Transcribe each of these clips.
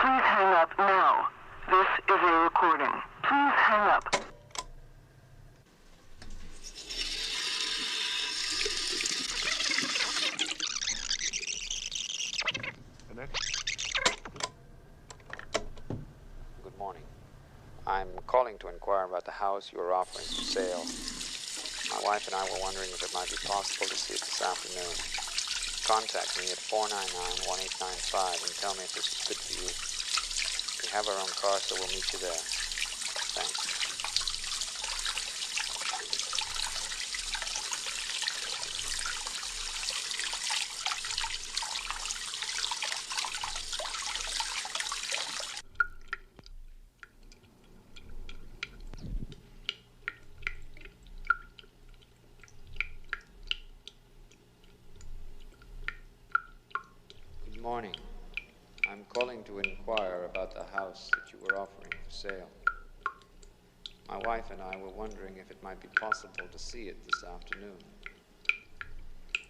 Please hang up now. This is a recording. Please hang up. Good morning. I'm calling to inquire about the house you are offering for sale. My wife and I were wondering if it might be possible to see it this afternoon. Contact me at 499-1895 and tell me if this is good for you. We have our own car, so we'll meet you there. Thanks. Good morning. I'm calling to inquire about the house that you were offering for sale. My wife and I were wondering if it might be possible to see it this afternoon.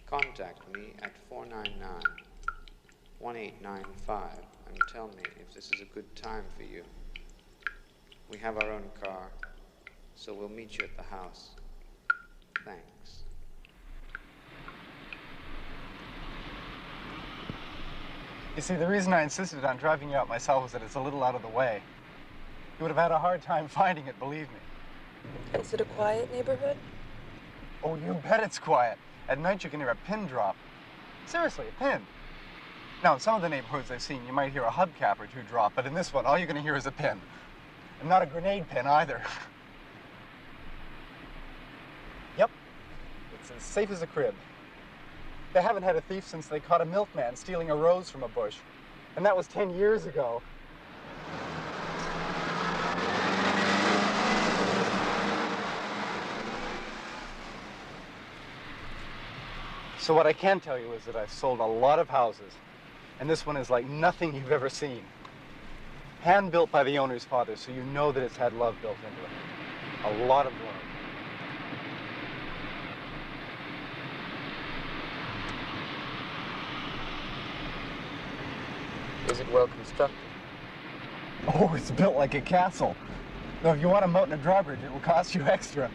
Contact me at 499-1895 and tell me if this is a good time for you. We have our own car, so we'll meet you at the house. Thanks. You see, the reason I insisted on driving you out myself was that it's a little out of the way. You would have had a hard time finding it, believe me. Is it a quiet neighborhood? Oh, you bet it's quiet. At night you can hear a pin drop. Seriously, a pin. Now, in some of the neighborhoods I've seen, you might hear a hubcap or two drop, but in this one, all you're going to hear is a pin. And not a grenade pin, either. Yep. It's as safe as a crib. They haven't had a thief since they caught a milkman stealing a rose from a bush. And that was 10 years ago. So what I can tell you is that I've sold a lot of houses, and this one is like nothing you've ever seen. Hand-built by the owner's father, so you know that it's had love built into it. A lot of love. Is it well constructed? Oh, it's built like a castle. Though if you want a moat and a drawbridge, it will cost you extra.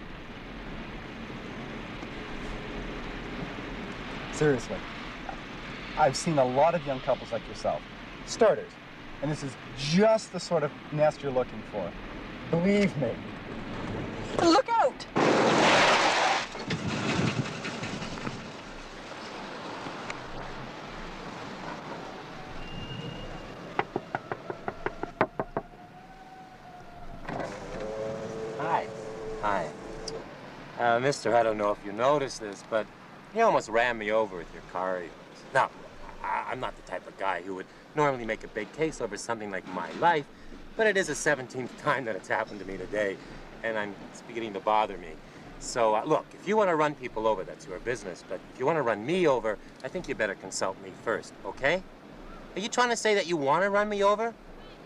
Seriously, I've seen a lot of young couples like yourself, starters, and this is just the sort of nest you're looking for. Believe me. Look out! Mister, I don't know if you noticed this, but you almost ran me over with your car of yours. Now, I'm not the type of guy who would normally make a big case over something like my life, but it is the 17th time that it's happened to me today, and it's beginning to bother me. So, look, if you want to run people over, that's your business, but if you want to run me over, I think you better consult me first, okay? Are you trying to say that you want to run me over?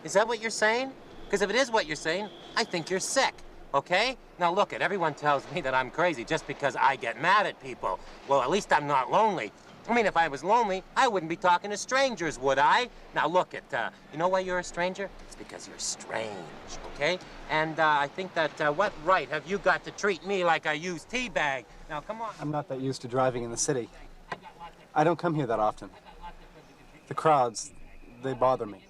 Is that what you're saying? Because if it is what you're saying, I think you're sick. Okay? Now look, everyone tells me that I'm crazy just because I get mad at people. Well, at least I'm not lonely. I mean, if I was lonely, I wouldn't be talking to strangers, would I? Now look, you know why you're a stranger? It's because you're strange, okay? And I think that what right have you got to treat me like a used tea bag? Now, come on. I'm not that used to driving in the city. I don't come here that often. The crowds, they bother me.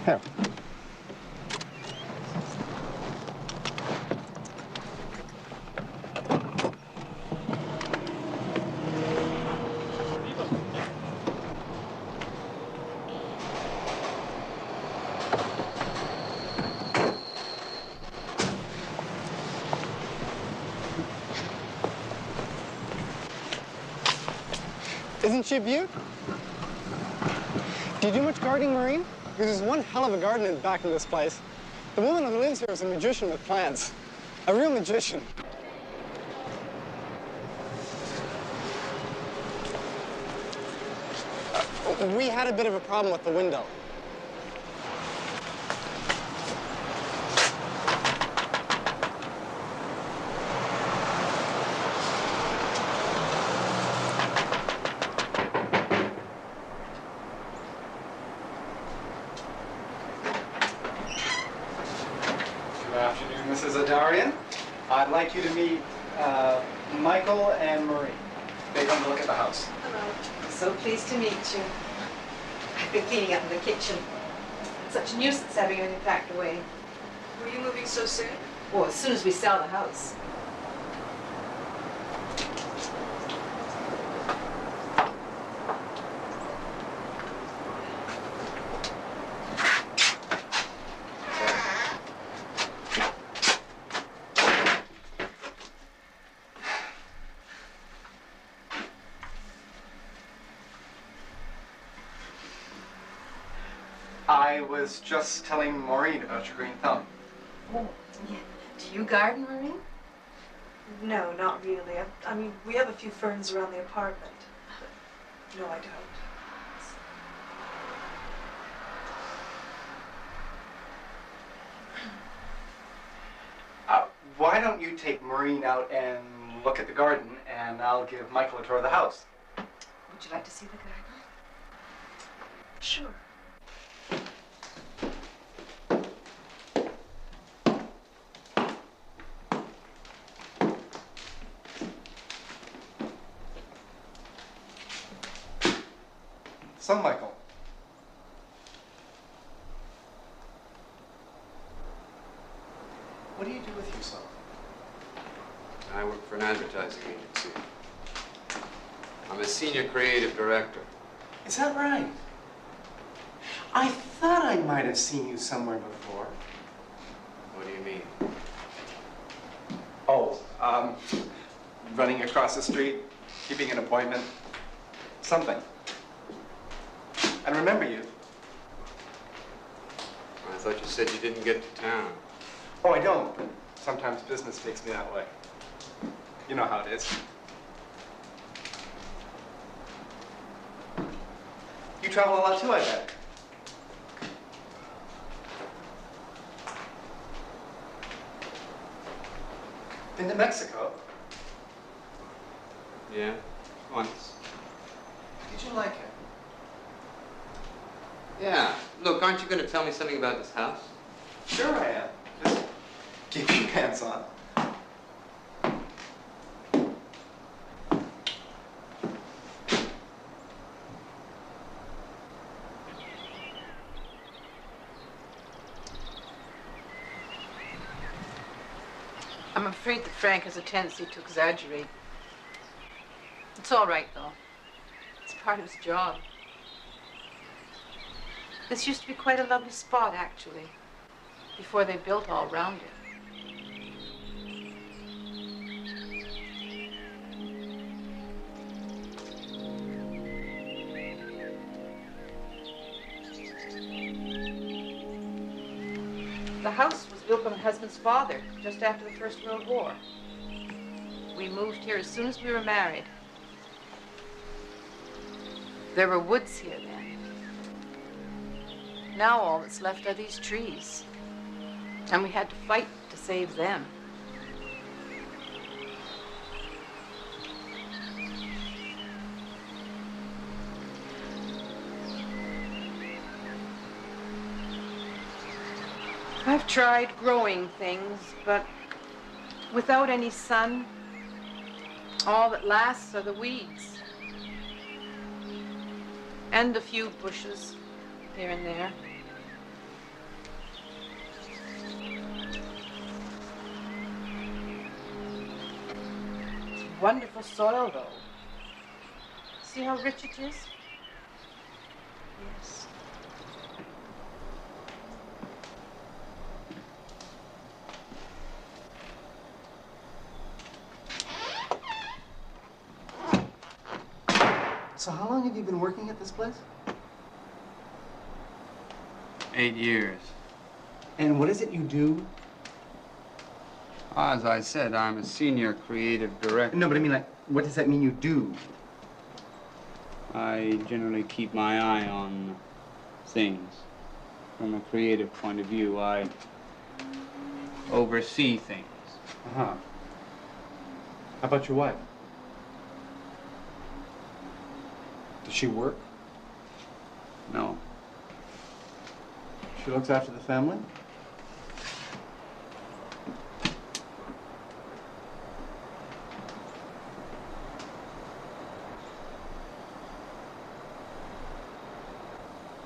Here. Isn't she a beaut? Do you do much gardening, Maureen? Because there's one hell of a garden in the back of this place. The woman who lives here is a magician with plants. A real magician. We had a bit of a problem with the window. Mrs. Adarian, I'd like you to meet Michael and Marie. They come to look at the house. Hello. So pleased to meet you. I've been cleaning up in the kitchen. Such a nuisance having everything packed away. Were you moving so soon? Well, as soon as we sell the house. I was just telling Maureen about your green thumb. Oh, yeah. Do you garden, Marie? No, not really. I mean, we have a few ferns around the apartment. No, I don't. Why don't you take Maureen out and look at the garden, and I'll give Michael a tour of the house. Would you like to see the garden? Sure. So, Michael, what do you do with yourself? I work for an advertising agency. I'm a senior creative director. Is that right? I thought I might have seen you somewhere before. What do you mean? Oh, running across the street, keeping an appointment, something. I remember you. I thought you said you didn't get to town. Oh, I don't, but sometimes business takes me that way. You know how it is. You travel a lot too, I bet. Been to Mexico? Yeah, once. Did you like it? Yeah. Look, aren't you going to tell me something about this house? Sure I am. Just keep your pants on. I'm afraid that Frank has a tendency to exaggerate. It's all right, though. It's part of his job. This used to be quite a lovely spot, actually, before they built all around it. The house was built by my husband's father, just after the First World War. We moved here as soon as we were married. There were woods here then. Now all that's left are these trees. And we had to fight to save them. I've tried growing things, but without any sun, all that lasts are the weeds. And a few bushes here and there. It's wonderful soil, though. See how rich it is? Yes. So how long have you been working at this place? 8 years. And what is it you do? As I said, I'm a senior creative director. No, but I mean, like, what does that mean you do? I generally keep my eye on things. From a creative point of view, I oversee things. Uh-huh. How about your wife? Does she work? No. She looks after the family?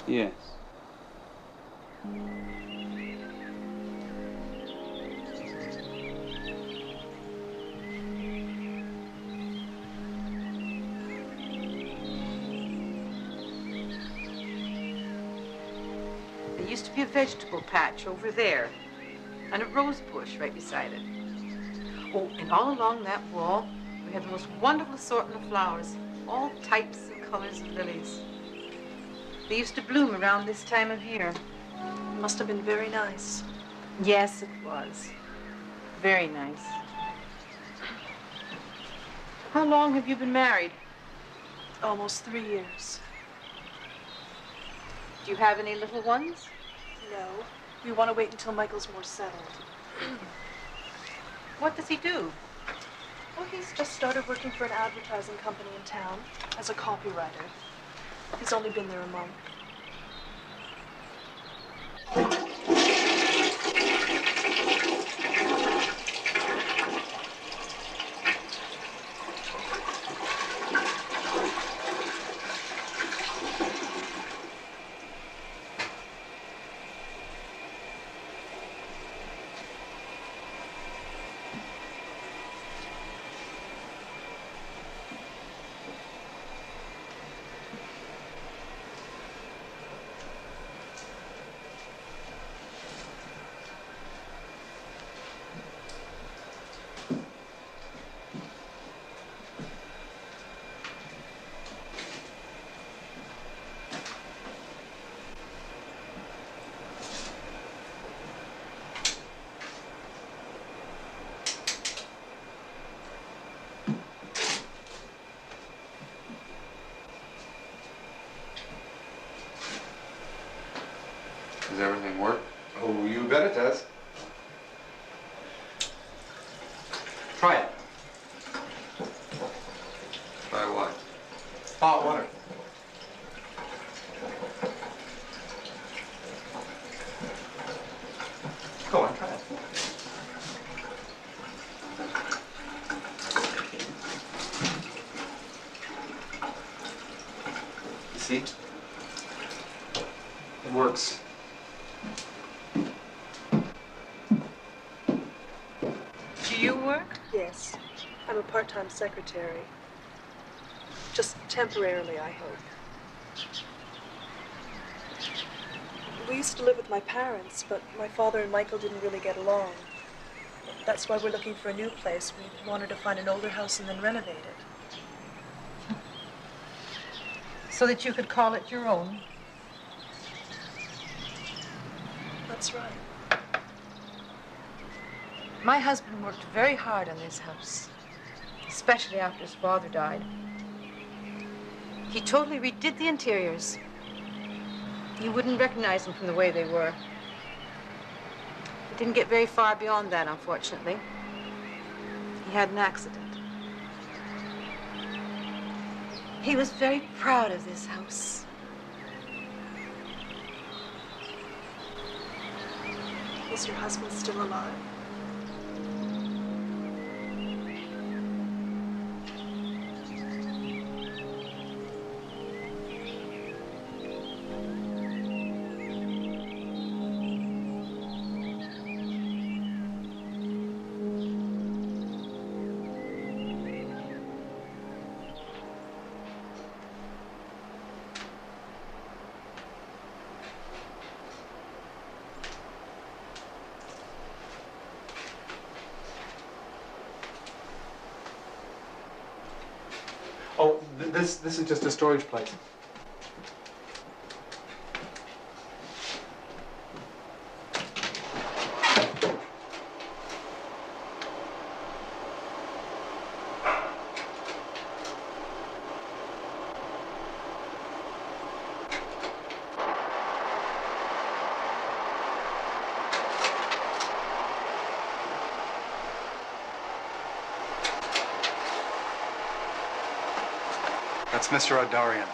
Yes. There used to be a vegetable patch over there, and a rose bush right beside it. Oh, and all along that wall, we had the most wonderful assortment of flowers, all types and colors of lilies. They used to bloom around this time of year. Must have been very nice. Yes, it was. Very nice. How long have you been married? Almost 3 years. Do you have any little ones? No. We want to wait until Michael's more settled. What does he do? Well, he's just started working for an advertising company in town as a copywriter. He's only been there a month. Does everything work? Oh, you bet it does. Try it. Try what? Hot water. Go on, try it. You see? It works. Do you work? Yes. I'm a part-time secretary. Just temporarily, I hope. We used to live with my parents, but my father and Michael didn't really get along. That's why we're looking for a new place. We wanted to find an older house and then renovate it. So that you could call it your own? That's right. My husband worked very hard on this house, especially after his father died. He totally redid the interiors. You wouldn't recognize them from the way they were. He didn't get very far beyond that, unfortunately. He had an accident. He was very proud of this house. Is your husband still alive? This is just a storage place. That's Mr. Odarian.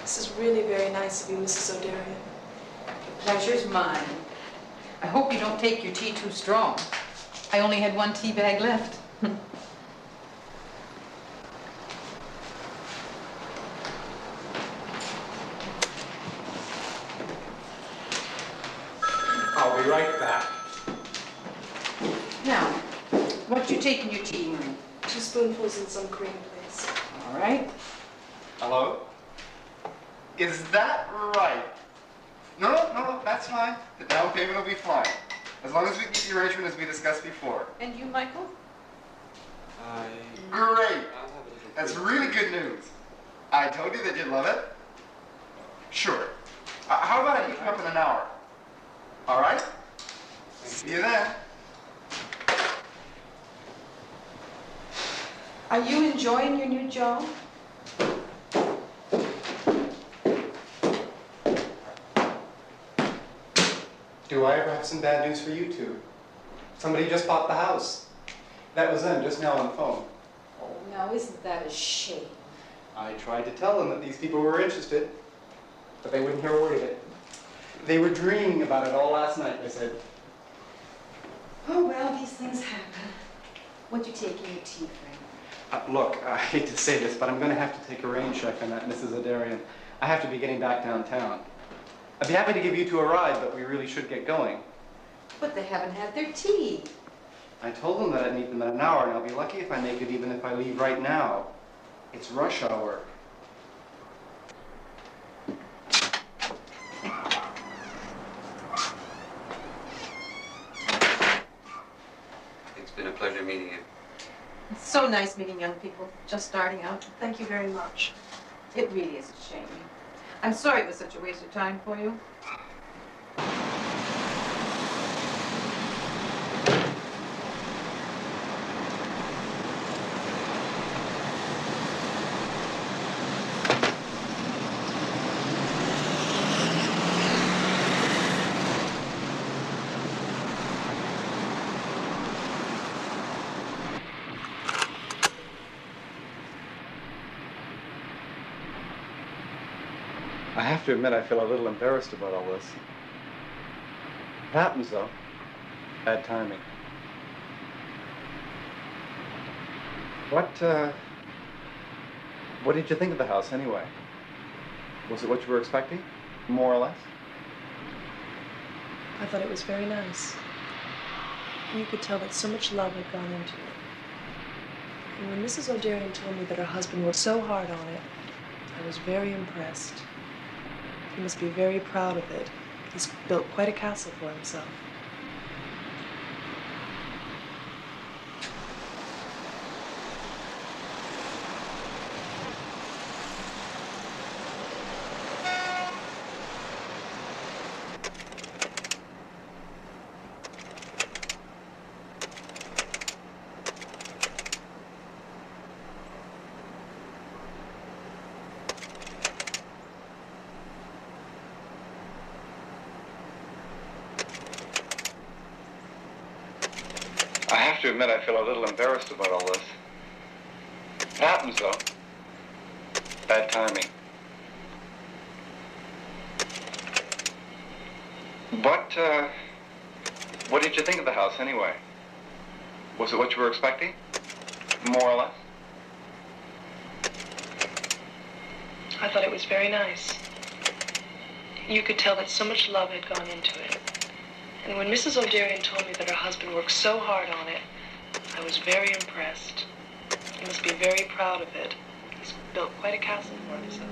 This is really very nice of you, Mrs. Odarian. The pleasure's mine. I hope you don't take your tea too strong. I only had one tea bag left. I'll be right back. Now, what you take in your tea, Marie? 2 spoonfuls and some cream, please. All right. Hello? Is that right? No, that's fine. The down payment will be fine. As long as we keep the arrangement as we discussed before. And you, Michael? Great! That's really good news. I told you that you'd love it. Sure. How about I pick you up in an hour? All right? See you then. Are you enjoying your new job? Do I ever have some bad news for you two? Somebody just bought the house. That was them just now on the phone. Oh, now isn't that a shame? I tried to tell them that these people were interested, but they wouldn't hear a word of it. They were dreaming about it all last night, they said. Oh, well, these things happen. What'd you take in your tea, Frank? Look, I hate to say this, but I'm going to have to take a rain check on that Mrs. Odarian. I have to be getting back downtown. I'd be happy to give you two a ride, but we really should get going. But they haven't had their tea. I told them that I'd meet them in an hour, and I'll be lucky if I make it even if I leave right now. It's rush hour. It's been a pleasure meeting you. It's so nice meeting young people just starting out. Thank you very much. It really is a shame. I'm sorry it was such a waste of time for you. I have to admit, I feel a little embarrassed about all this. It happens, though. Bad timing. What did you think of the house, anyway? Was it what you were expecting? More or less? I thought it was very nice. You could tell that so much love had gone into it. And when Mrs. Odarian told me that her husband worked so hard on it, I was very impressed. He must be very proud of it. He's built quite a castle for himself. I have to admit, I feel a little embarrassed about all this. It happens, though. Bad timing. What did you think of the house, anyway? Was it what you were expecting? More or less? I thought it was very nice. You could tell that so much love had gone into it. And when Mrs. O'Darian told me that her husband worked so hard on it, I was very impressed. He must be very proud of it. He's built quite a castle for himself.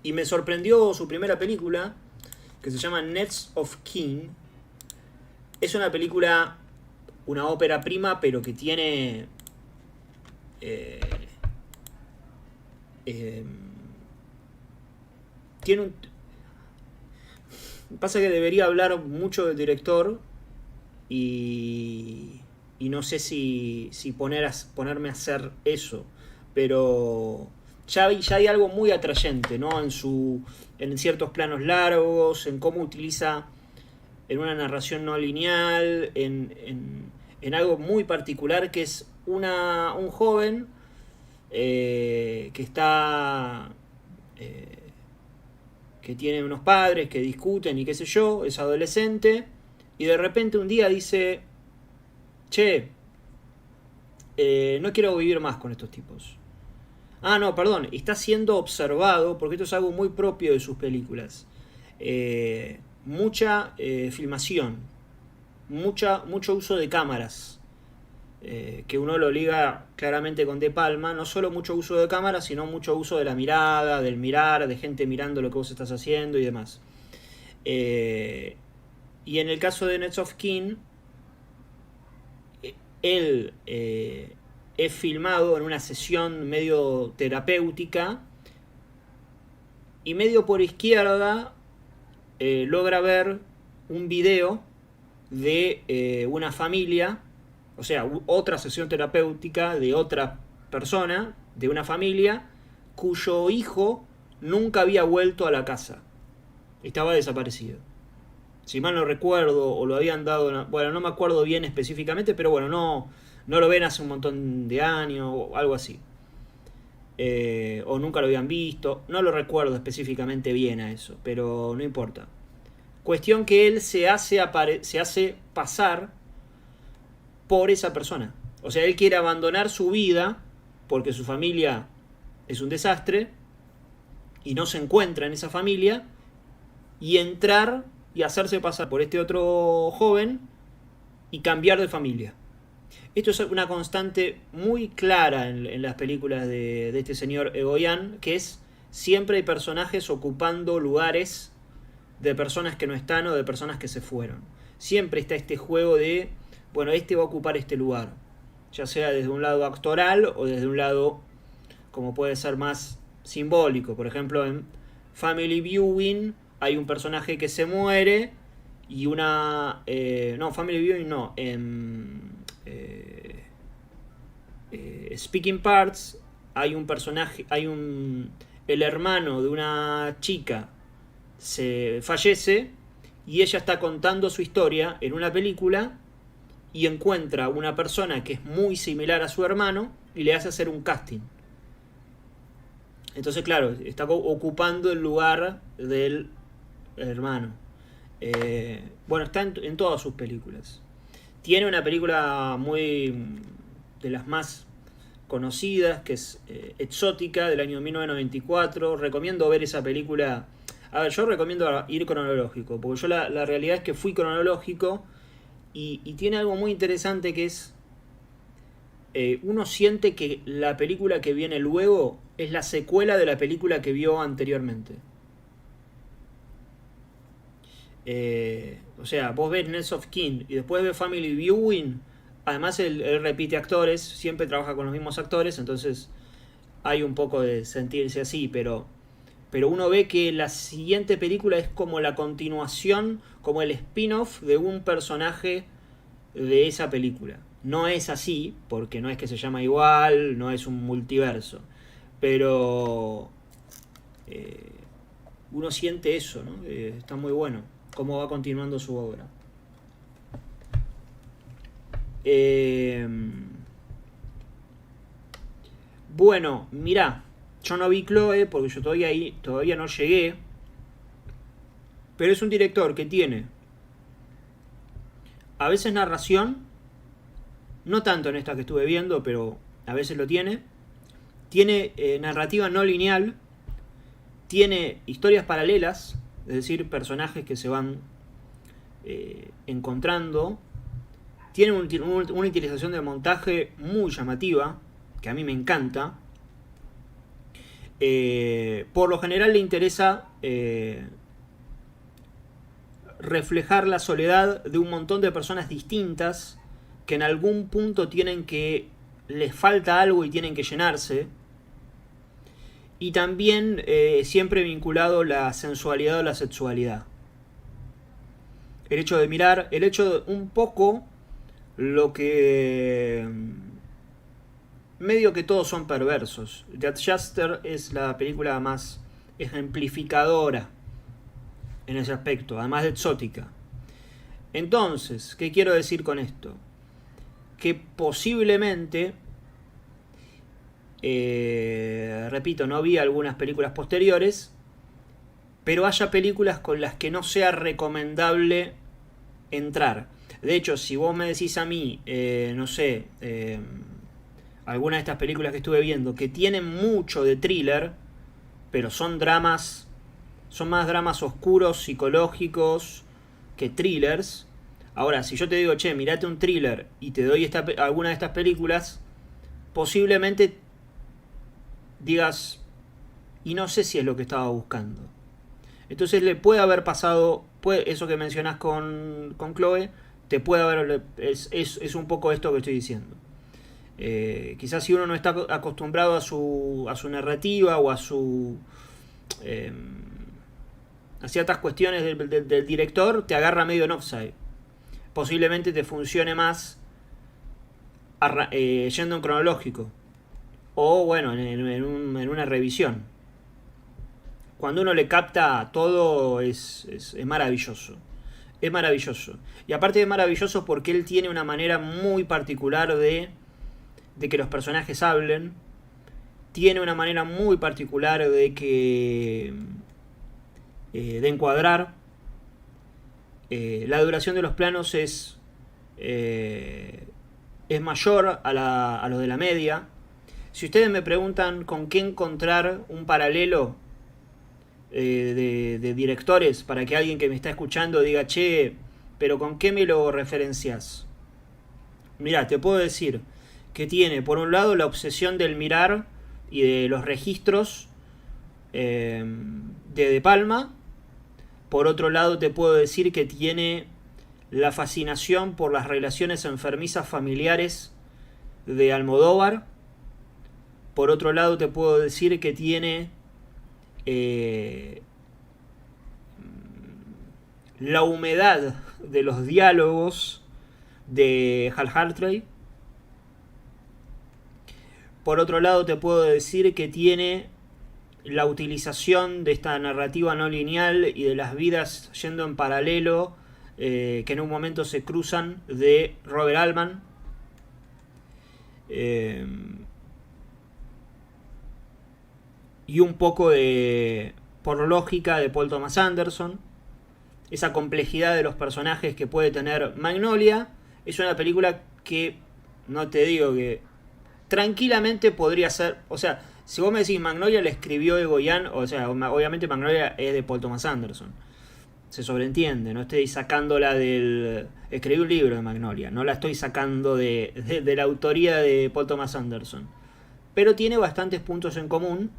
Y me sorprendió su primera película, que se llama Nets of King. Es una película, una ópera prima, pero que tiene tiene un... Pasa que debería hablar mucho del director y no sé si ponerme a hacer eso, pero ya hay algo muy atrayente, ¿no? En ciertos planos largos, en cómo utiliza en una narración no lineal, en algo muy particular que es un joven que está que tiene unos padres que discuten y qué sé yo, es adolescente y de repente un día dice: che, no quiero vivir más con estos tipos. Ah, no, perdón, está siendo observado, porque esto es algo muy propio de sus películas. Mucha filmación, mucho uso de cámaras, que uno lo liga claramente con De Palma. No solo mucho uso de cámaras, sino mucho uso de la mirada, del mirar, de gente mirando lo que vos estás haciendo y demás. Y en el caso de Next of Kin, él es filmado en una sesión medio terapéutica y medio por izquierda logra ver un video de una familia, o sea, otra sesión terapéutica de otra persona, de una familia cuyo hijo nunca había vuelto a la casa, estaba desaparecido. Si mal no recuerdo, o lo habían dado, bueno, no me acuerdo bien específicamente, pero bueno, no lo ven hace un montón de años o algo así. O nunca lo habían visto, no lo recuerdo específicamente bien a eso, pero no importa. Cuestión que él se hace pasar por esa persona. O sea, él quiere abandonar su vida porque su familia es un desastre y no se encuentra en esa familia, y entrar y hacerse pasar por este otro joven y cambiar de familia. Esto es una constante muy clara en las películas de este señor Egoyan, que es siempre hay personajes ocupando lugares de personas que no están o de personas que se fueron. Siempre está este juego de, bueno, este va a ocupar este lugar, ya sea desde un lado actoral o desde un lado como puede ser más simbólico. Por ejemplo, en Family Viewing hay un personaje que se muere y una... no, Family Viewing no. En Speaking Parts hay un personaje, el hermano de una chica se fallece y ella está contando su historia en una película y encuentra una persona que es muy similar a su hermano y le hace hacer un casting. Entonces, claro, está ocupando el lugar del hermano. Bueno, está en todas sus películas. Tiene una película muy de las más conocidas, que es Exótica, del año 1994. Recomiendo ver esa película. A ver, yo recomiendo ir cronológico, porque yo la realidad es que fui cronológico y tiene algo muy interesante que es... uno siente que la película que viene luego es la secuela de la película que vio anteriormente. O sea, vos ves Next of Kin y después ves Family Viewing. Además él repite actores, siempre trabaja con los mismos actores, entonces hay un poco de sentirse así, pero uno ve que la siguiente película es como la continuación, como el spin-off de un personaje de esa película. No es así, porque no es que se llama igual, no es un multiverso, pero uno siente eso, ¿no? Está muy bueno cómo va continuando su obra. Bueno, mirá, yo no vi Chloe porque yo todavía no llegué, pero es un director que tiene a veces narración, no tanto en esta que estuve viendo, pero a veces lo tiene. Tiene narrativa no lineal, tiene historias paralelas, es decir, personajes que se van encontrando. Tiene una utilización de montaje muy llamativa, que a mí me encanta. Por lo general le interesa reflejar la soledad de un montón de personas distintas que en algún punto les falta algo y tienen que llenarse. Y también siempre vinculado la sensualidad o la sexualidad. El hecho de un poco lo que... medio que todos son perversos. The Adjuster es la película más ejemplificadora en ese aspecto, además de Exótica. Entonces, ¿qué quiero decir con esto? Que posiblemente, repito, no vi algunas películas posteriores, pero haya películas con las que no sea recomendable entrar. De hecho, si vos me decís a mí, no sé, alguna de estas películas que estuve viendo que tienen mucho de thriller, pero son más dramas oscuros, psicológicos, que thrillers. Ahora, si yo te digo, che, mirate un thriller y te doy alguna de estas películas, posiblemente digas, y no sé si es lo que estaba buscando. Entonces le puede haber pasado eso que mencionás con Chloe, te puede haber, es un poco esto que estoy diciendo. Quizás si uno no está acostumbrado a su narrativa o a ciertas cuestiones del director, te agarra medio en offside. Posiblemente te funcione más yendo en cronológico o bueno, en una revisión. Cuando uno le capta todo es maravilloso. Es maravilloso. Y aparte es maravilloso porque él tiene una manera muy particular de que los personajes hablen. Tiene una manera muy particular de encuadrar. La duración de los planos es mayor a lo de la media. Si ustedes me preguntan con qué encontrar un paralelo de directores para que alguien que me está escuchando diga, che, pero ¿con qué me lo referencias? Mirá, te puedo decir que tiene por un lado la obsesión del mirar y de los registros de De Palma. Por otro lado te puedo decir que tiene la fascinación por las relaciones enfermizas familiares de Almodóvar. Por otro lado te puedo decir que tiene la humedad de los diálogos de Hal Hartley. Por otro lado te puedo decir que tiene la utilización de esta narrativa no lineal y de las vidas yendo en paralelo, que en un momento se cruzan, de Robert Altman. Y un poco de, por lógica, de Paul Thomas Anderson. Esa complejidad de los personajes que puede tener Magnolia. Es una película que, no te digo que tranquilamente podría ser, o sea, si vos me decís Magnolia la escribió Egoyan, o sea, obviamente Magnolia es de Paul Thomas Anderson. Se sobreentiende, no estoy sacándola del... Escribí un libro de Magnolia, no la estoy sacando de la autoría de Paul Thomas Anderson. Pero tiene bastantes puntos en común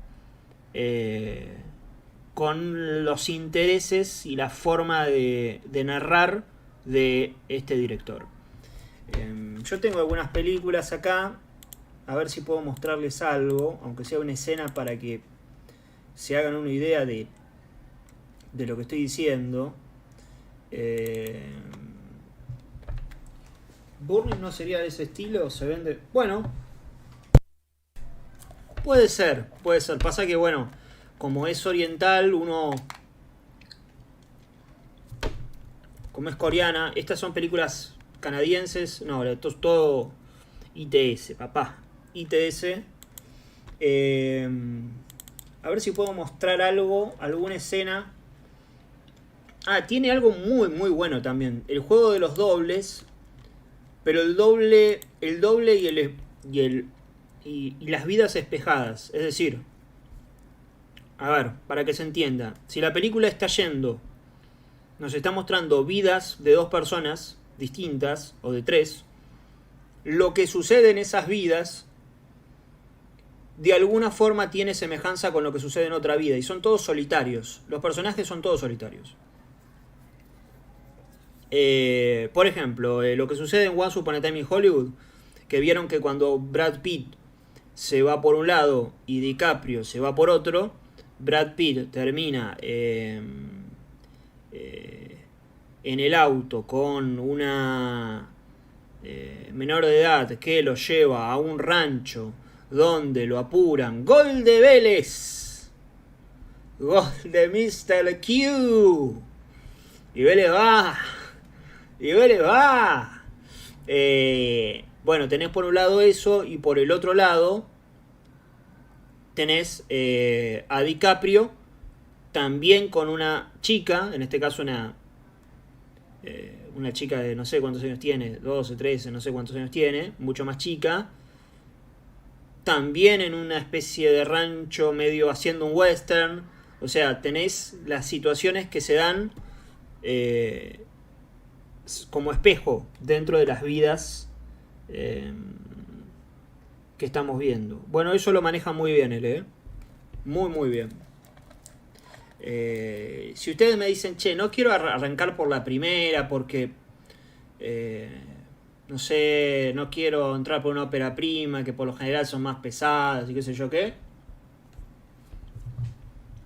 con los intereses y la forma de narrar de este director. Yo tengo algunas películas acá, a ver si puedo mostrarles algo, aunque sea una escena para que se hagan una idea de lo que estoy diciendo. Burning no sería de ese estilo, se vende... Bueno, puede ser. Pasa que, bueno, como es oriental, uno... Como es coreana, estas son películas canadienses. No, esto es todo ITS, papá. ITS. A ver si puedo mostrar algo, alguna escena. Ah, tiene algo muy, muy bueno también. El juego de los dobles. Pero el doble y las vidas espejadas. Es decir, a ver, para que se entienda. Si la película está yendo, nos está mostrando vidas de dos personas distintas, o de tres, lo que sucede en esas vidas de alguna forma tiene semejanza con lo que sucede en otra vida. Y son todos solitarios. Los personajes son todos solitarios. Por ejemplo, lo que sucede en Once Upon a Time in Hollywood, que vieron que cuando Brad Pitt se va por un lado y DiCaprio se va por otro, Brad Pitt termina en el auto con una menor de edad que lo lleva a un rancho donde lo apuran. ¡Gol de Vélez! ¡Gol de Mr. Q! Y Vélez va. Bueno, tenés por un lado eso, y por el otro lado tenés a DiCaprio también con una chica, en este caso una chica de no sé cuántos años tiene, 12, 13, no sé cuántos años tiene, mucho más chica, también en una especie de rancho medio haciendo un western. O sea, tenés las situaciones que se dan como espejo dentro de las vidas que estamos viendo. Bueno, eso lo maneja muy bien él, muy muy bien. Si ustedes me dicen, che, no quiero arrancar por la primera porque, no sé, no quiero entrar por una ópera prima, que por lo general son más pesadas y qué sé yo qué.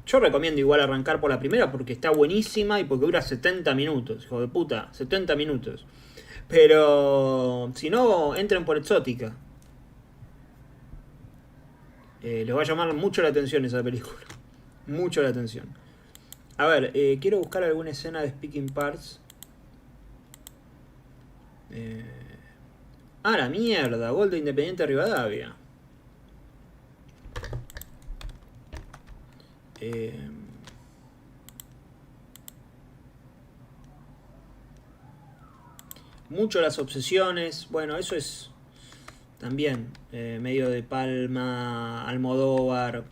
Yo recomiendo igual arrancar por la primera porque está buenísima y porque dura 70 minutos, hijo de puta, 70 minutos. Pero si no, entren por Exótica. Les va a llamar mucho la atención esa película. Mucho la atención. A ver, quiero buscar alguna escena de Speaking Parts. La mierda, gol de Independiente Rivadavia. Mucho las obsesiones. Bueno, eso es también medio de Palma, Almodóvar.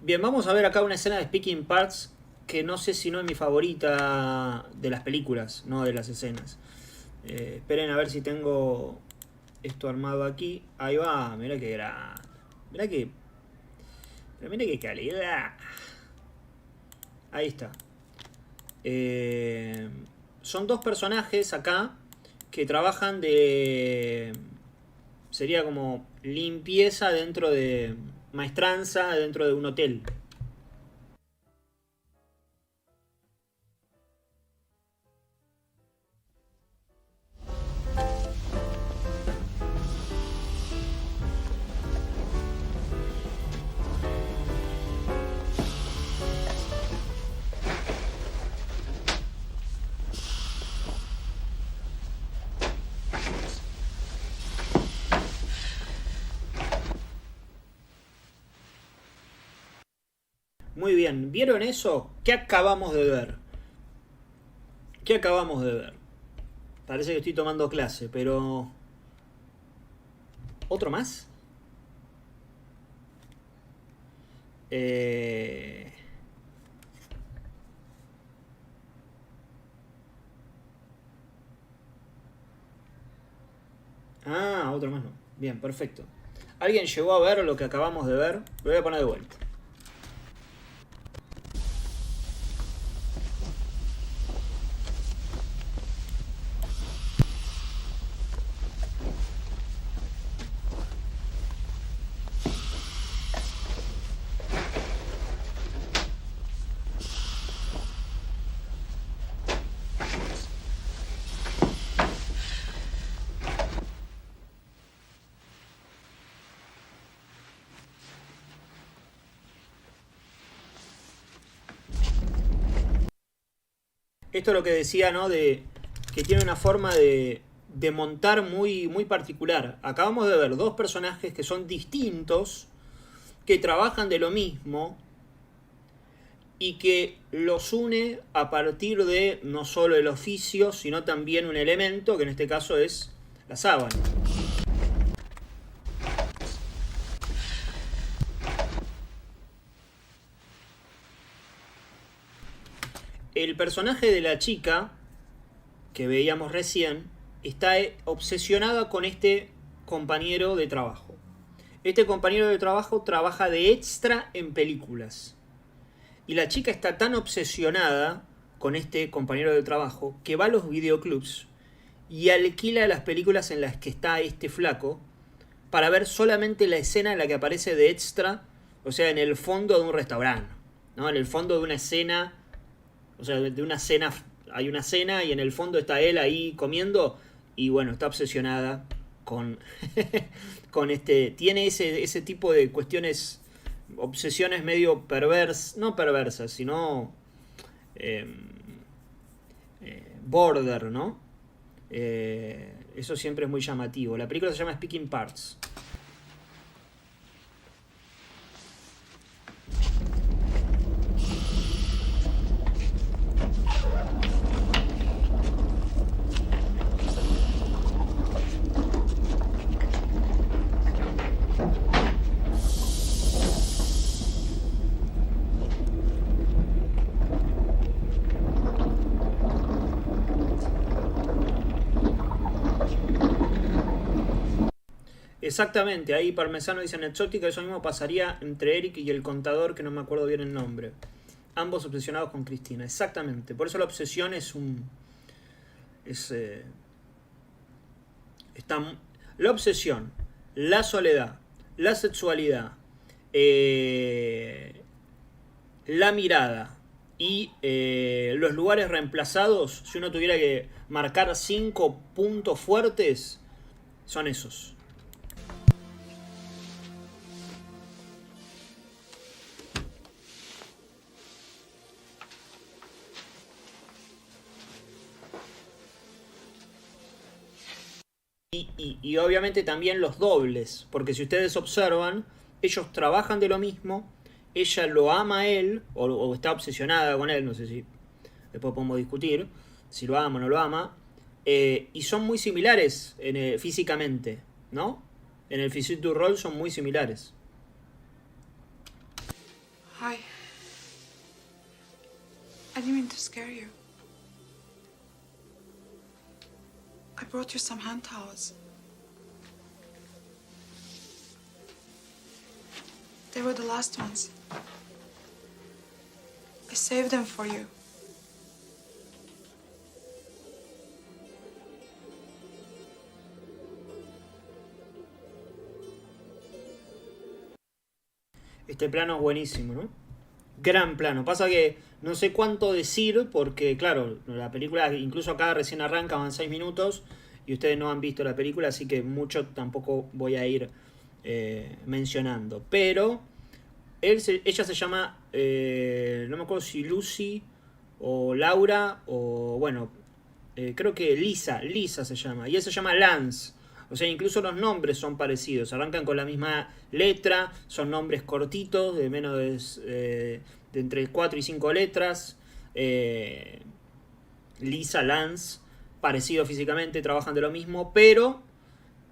Bien, vamos a ver acá una escena de Speaking Parts que no sé si no es mi favorita de las películas, no de las escenas. Esperen a ver si tengo esto armado aquí. Ahí va, mira que grande. Mira qué calidad. Ahí está. Son dos personajes acá que trabajan de... Sería como limpieza dentro de... Maestranza dentro de un hotel. Muy bien, ¿vieron eso? ¿Qué acabamos de ver? ¿Qué acabamos de ver? Parece que estoy tomando clase, pero... ¿Otro más? Otro más no. Bien, perfecto. ¿Alguien llegó a ver lo que acabamos de ver? Lo voy a poner de vuelta. Esto es lo que decía, ¿no? De que tiene una forma de montar muy, muy particular. Acabamos de ver dos personajes que son distintos, que trabajan de lo mismo y que los une a partir de no solo el oficio, sino también un elemento, que en este caso es la sábana. El personaje de la chica que veíamos recién está obsesionada con este compañero de trabajo. Este compañero de trabajo trabaja de extra en películas. Y la chica está tan obsesionada con este compañero de trabajo que va a los videoclubs y alquila las películas en las que está este flaco para ver solamente la escena en la que aparece de extra, o sea, en el fondo de un restaurante, ¿no? En el fondo de una escena. O sea, de una cena, hay una cena y en el fondo está él ahí comiendo y bueno, está obsesionada con, con este... Tiene ese tipo de cuestiones, obsesiones medio perversas, no perversas, sino border, ¿no? Eso siempre es muy llamativo. La película se llama Speaking Parts. Exactamente, ahí Parmesano dice en Exótica, eso mismo pasaría entre Eric y el contador, que no me acuerdo bien el nombre. Ambos obsesionados con Cristina, exactamente. Por eso la obsesión es un... la obsesión, la soledad, la sexualidad, la mirada y los lugares reemplazados, si uno tuviera que marcar 5 puntos fuertes, son esos. Y obviamente también los dobles, porque si ustedes observan, ellos trabajan de lo mismo, ella lo ama a él, o está obsesionada con él, no sé si después podemos discutir, si lo ama o no lo ama, y son muy similares físicamente, ¿no? En el physique du rôle son muy similares. Hi. I didn't mean to scare you. I brought you some hand towels. They were the last ones. I saved them for you. Este plano es buenísimo, ¿no? Gran plano. Pasa que no sé cuánto decir porque, claro, la película incluso acá recién arranca, van 6 minutos y ustedes no han visto la película, así que mucho tampoco voy a ir mencionando. Pero ella se llama, no me acuerdo si Lucy o Laura o, bueno, creo que Lisa se llama. Y él se llama Lance. O sea, incluso los nombres son parecidos. Arrancan con la misma letra. Son nombres cortitos, de menos de entre 4 y 5 letras. Lisa, Lance, parecidos físicamente, trabajan de lo mismo, pero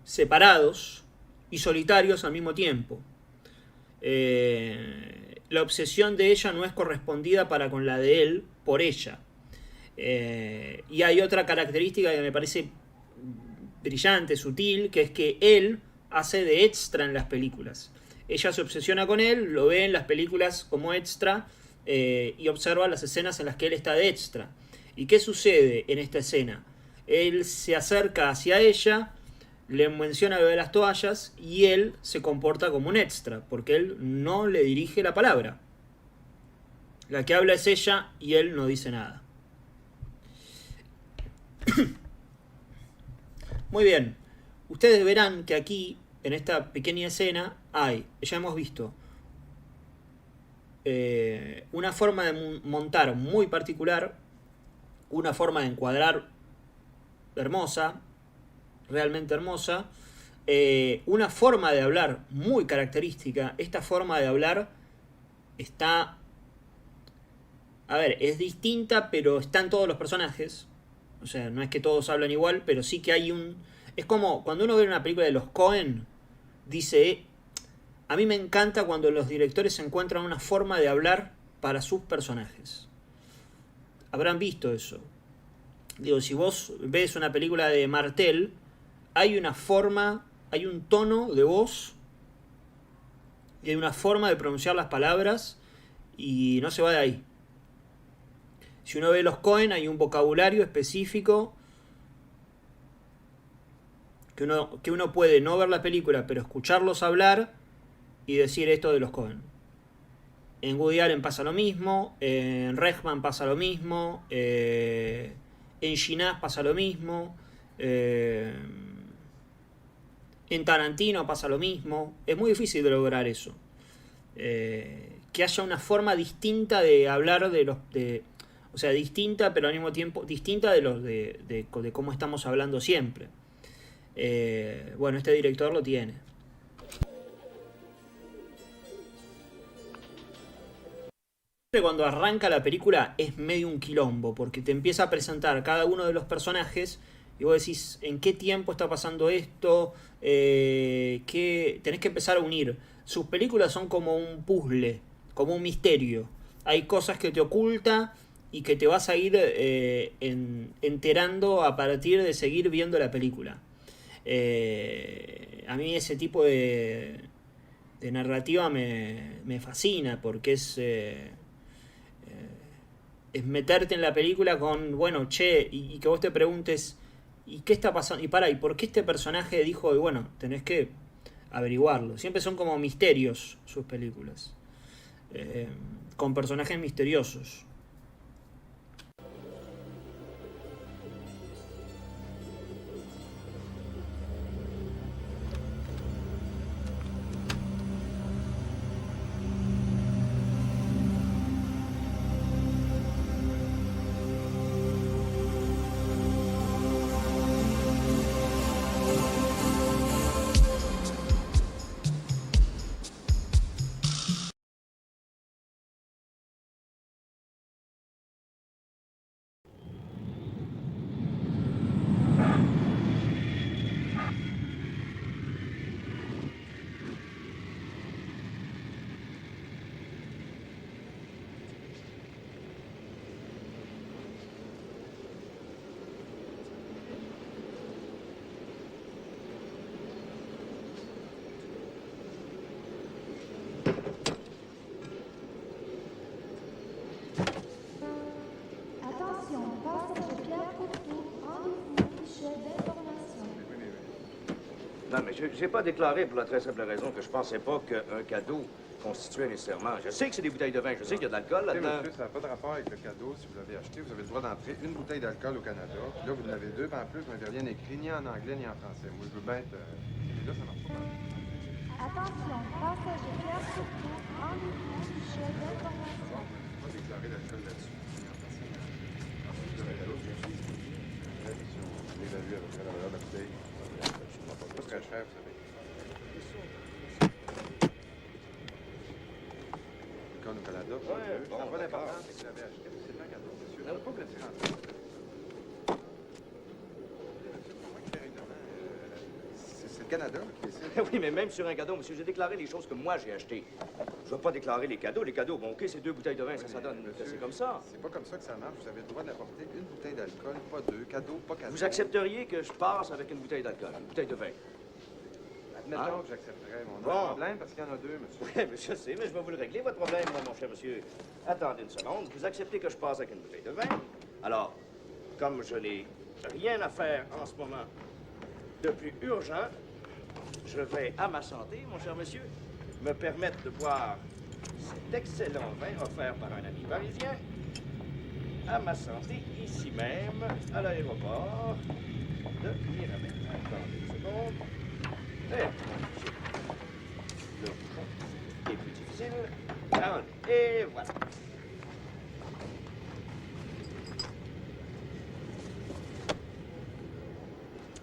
separados y solitarios al mismo tiempo. La obsesión de ella no es correspondida para con la de él por ella. Y hay otra característica que me parece brillante, sutil, que es que él hace de extra en las películas. Ella se obsesiona con él, lo ve en las películas como extra y observa las escenas en las que él está de extra. ¿Y qué sucede en esta escena? Él se acerca hacia ella, le menciona lo de las toallas y él se comporta como un extra, porque él no le dirige la palabra. La que habla es ella y él no dice nada. Muy bien, ustedes verán que aquí, en esta pequeña escena, ya hemos visto una forma de montar muy particular, una forma de encuadrar hermosa, realmente hermosa, una forma de hablar muy característica. Esta forma de hablar está, a ver, es distinta, pero están todos los personajes. O sea, no es que todos hablan igual, pero sí que hay un... Es como cuando uno ve una película de los Coen, dice... A mí me encanta cuando los directores encuentran una forma de hablar para sus personajes. Habrán visto eso. Digo, si vos ves una película de Martel, hay una forma, hay un tono de voz y hay una forma de pronunciar las palabras y no se va de ahí. Si uno ve los Coen, hay un vocabulario específico que uno puede no ver la película, pero escucharlos hablar y decir esto de los Coen. En Woody Allen pasa lo mismo, en Regman pasa lo mismo, en Ginás pasa lo mismo, en Tarantino pasa lo mismo. Es muy difícil de lograr eso. Que haya una forma distinta de hablar o sea, distinta, pero al mismo tiempo distinta de cómo estamos hablando siempre. Bueno, este director lo tiene. Cuando arranca la película es medio un quilombo, porque te empieza a presentar cada uno de los personajes y vos decís, ¿en qué tiempo está pasando esto? Tenés que empezar a unir. Sus películas son como un puzzle, como un misterio. Hay cosas que te oculta y que te vas a ir enterando a partir de seguir viendo la película. A mí ese tipo de narrativa me fascina, porque es meterte en la película con, bueno, che, y que vos te preguntes, ¿y qué está pasando? ¿Y por qué este personaje dijo? Y bueno, tenés que averiguarlo. Siempre son como misterios sus películas, con personajes misteriosos. Non, mais je n'ai pas déclaré pour la très simple raison que je pensais pas qu'un cadeau constituait nécessairement. Je sais que c'est des bouteilles de vin, je sais qu'il y a de l'alcool là-dedans. Monsieur, ça n'a pas de rapport avec le cadeau. Si vous l'avez acheté, vous avez le droit d'entrer une bouteille d'alcool au Canada. Puis là, vous en avez deux, puis en plus, vous n'avez rien écrit ni en anglais ni en français. Moi, je veux bien être... Et là, ça marche pas. Attention, passagers surtout, rendez-vous, fichier d'information. Bon, je ne pas déclarer l'alcool là-dessus. Ensuite, vous avez l'autre, je suis. Si on l'évalue à peu près la valeur de la bouteille. C'est pas très cher, vous savez. Au Canada, ça n'a pas d'importance si vous l'avez acheté, c'est un cadeau, monsieur. Je ne peux pas vous laisser rentrer. C'est le Canada qui essaie. Oui, mais même sur un cadeau, monsieur, j'ai déclaré les choses que moi j'ai achetées. Je ne veux pas déclarer les cadeaux. Les cadeaux, bon, OK, c'est 2 bouteilles de vin, ça donne. C'est comme ça. C'est pas comme ça que ça marche. Vous avez le droit d'apporter une bouteille d'alcool, pas 2. Cadeau, pas cadeau. Vous accepteriez que je passe avec une bouteille d'alcool, une bouteille de vin? Admettons que j'accepterais. On a un problème parce qu'il y en a 2, monsieur. Oui, mais je sais, mais je vais vous le régler, votre problème, mon cher monsieur. Attendez une seconde. Vous acceptez que je passe avec une bouteille de vin? Alors, comme je n'ai rien à faire en ce moment de plus urgent, je vais, à ma santé, mon cher monsieur, me permettre de boire cet excellent vin offert par un ami parisien, à ma santé, ici même, à l'aéroport de Yeveran. Attendez une seconde. Le bouchon est plus difficile. Et voilà.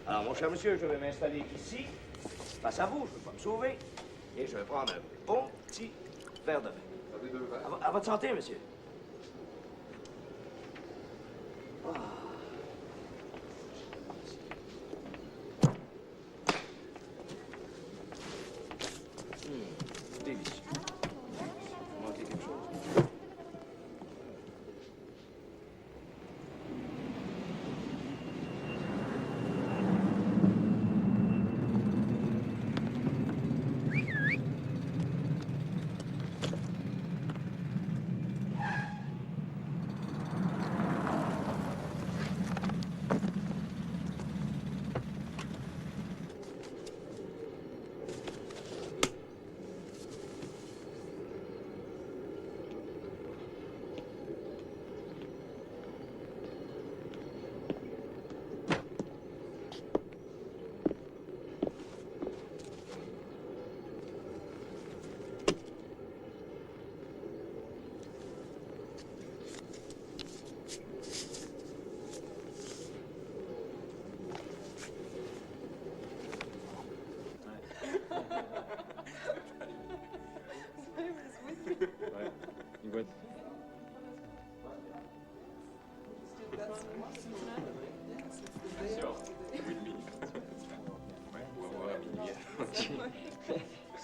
Alors, mon cher monsieur, je vais m'installer ici, face à vous, je ne vais pas me sauver, et je vais prendre un bon petit verre de vin. Vous avez 2 verres. À votre santé, monsieur. Ah. Délicieux. Vous manquez quelque chose?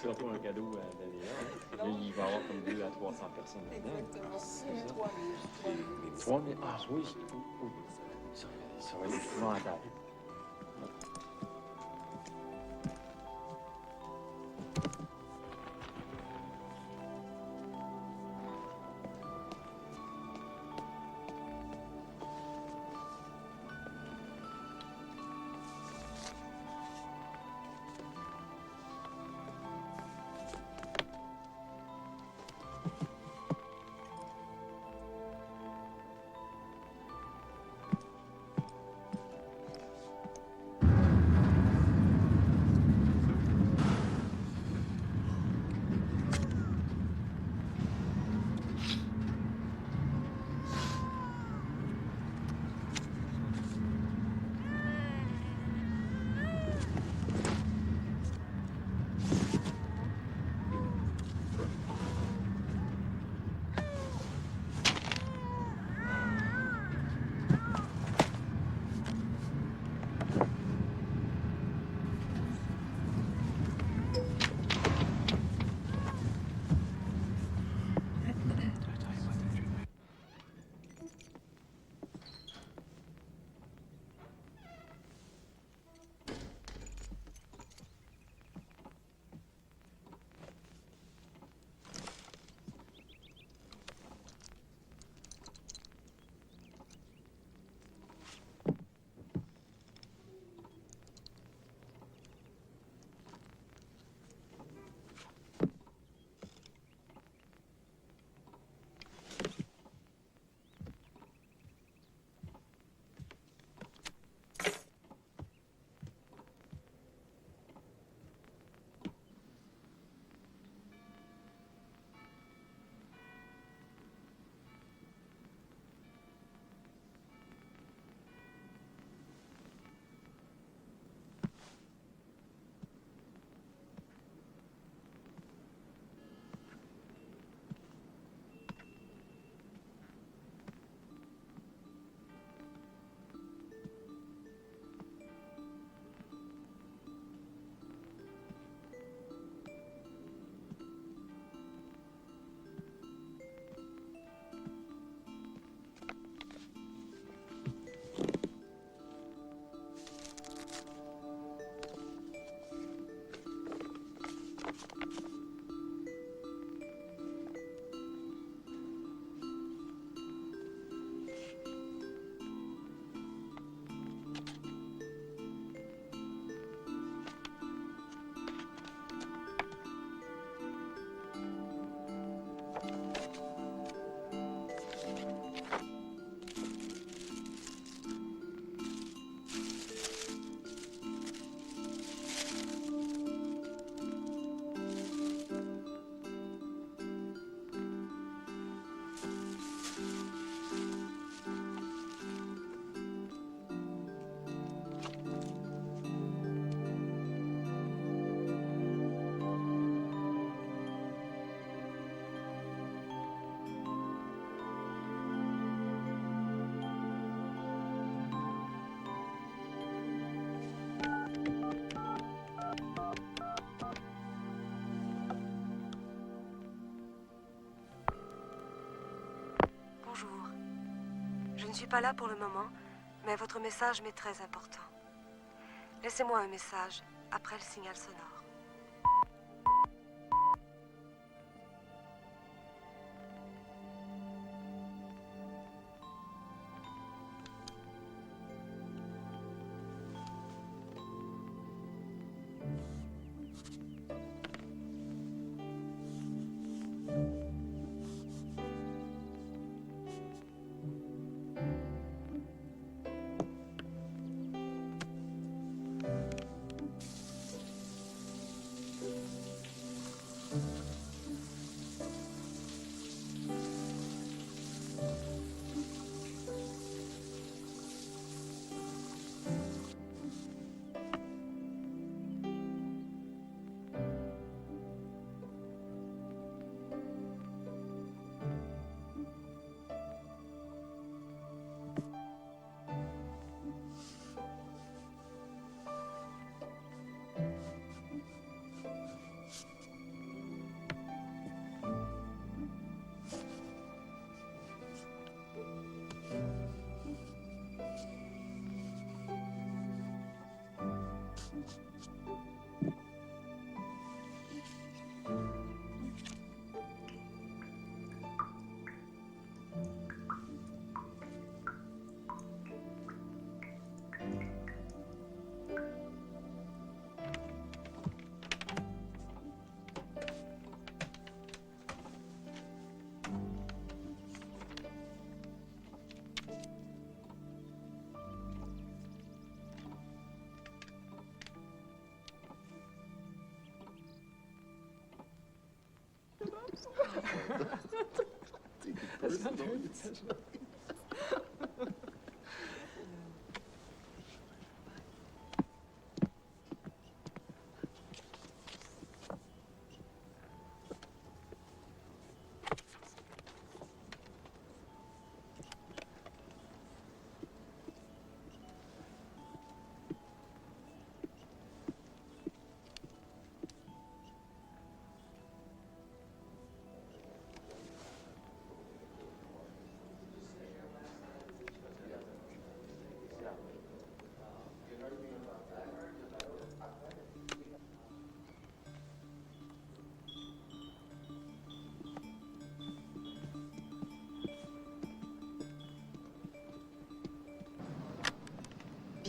Surtout un cadeau à Daniel. Il va y avoir comme 200 à 300 personnes dedans. Exactement. C'est ça. 3 000. 3 000. Ah oui, ça va être épouvantable. suis pas là pour le moment, mais votre message m'est très important. Laissez-moi un message après le signal sonore.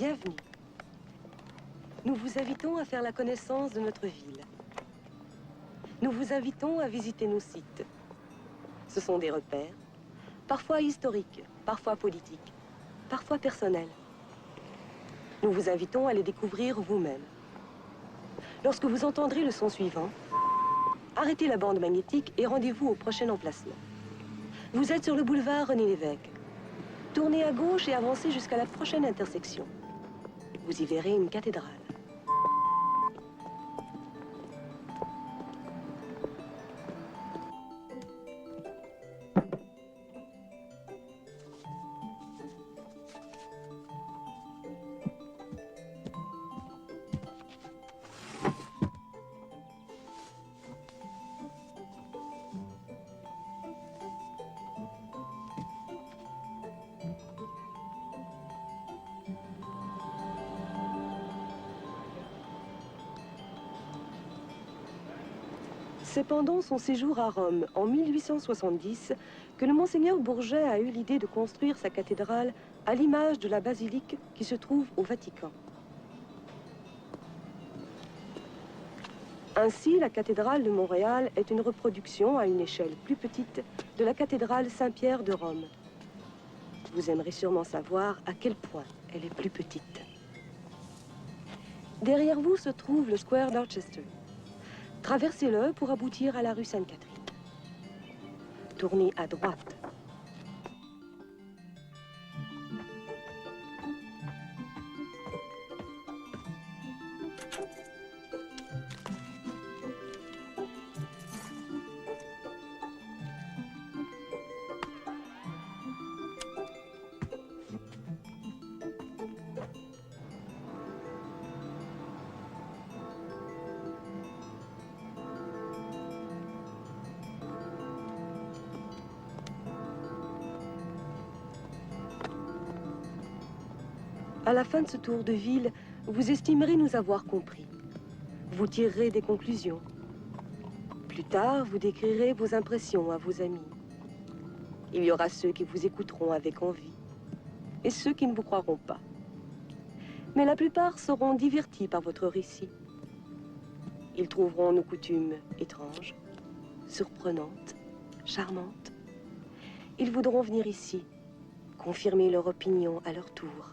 Bienvenue. Nous vous invitons à faire la connaissance de notre ville. Nous vous invitons à visiter nos sites. Ce sont des repères, parfois historiques, parfois politiques, parfois personnels. Nous vous invitons à les découvrir vous-même. Lorsque vous entendrez le son suivant, arrêtez la bande magnétique et rendez-vous au prochain emplacement. Vous êtes sur le boulevard René-Lévesque. Tournez à gauche et avancez jusqu'à la prochaine intersection. Vous y verrez une cathédrale. C'est pendant son séjour à Rome, en 1870, que le monseigneur Bourget a eu l'idée de construire sa cathédrale à l'image de la basilique qui se trouve au Vatican. Ainsi, la cathédrale de Montréal est une reproduction à une échelle plus petite de la cathédrale Saint-Pierre de Rome. Vous aimerez sûrement savoir à quel point elle est plus petite. Derrière vous se trouve le Square d'Orchester. Traversez-le pour aboutir à la rue Sainte-Catherine. Tournez à droite. À la fin de ce tour de ville, vous estimerez nous avoir compris. Vous tirerez des conclusions. Plus tard, vous décrirez vos impressions à vos amis. Il y aura ceux qui vous écouteront avec envie et ceux qui ne vous croiront pas. Mais la plupart seront divertis par votre récit. Ils trouveront nos coutumes étranges, surprenantes, charmantes. Ils voudront venir ici, confirmer leur opinion à leur tour.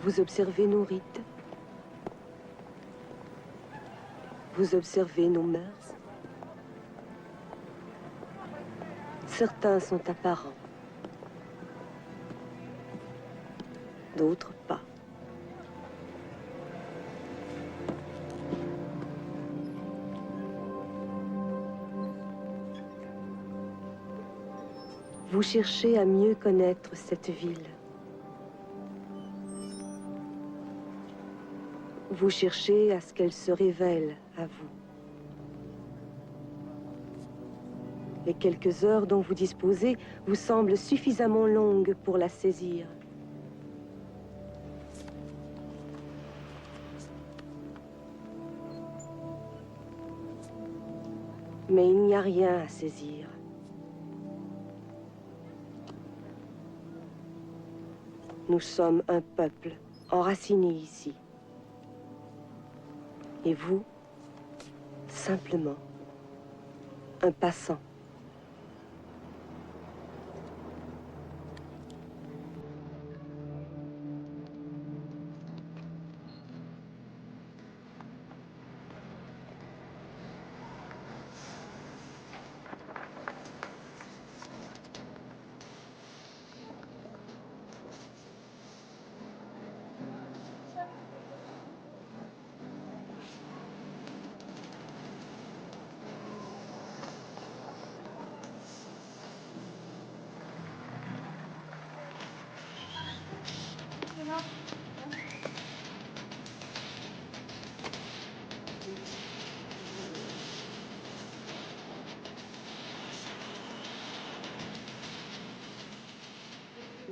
Vous observez nos rites. Vous observez nos mœurs. Certains sont apparents. D'autres pas. Vous cherchez à mieux connaître cette ville. Vous cherchez à ce qu'elle se révèle à vous. Les quelques heures dont vous disposez vous semblent suffisamment longues pour la saisir. Mais il n'y a rien à saisir. Nous sommes un peuple enraciné ici. Et vous, simplement, un passant.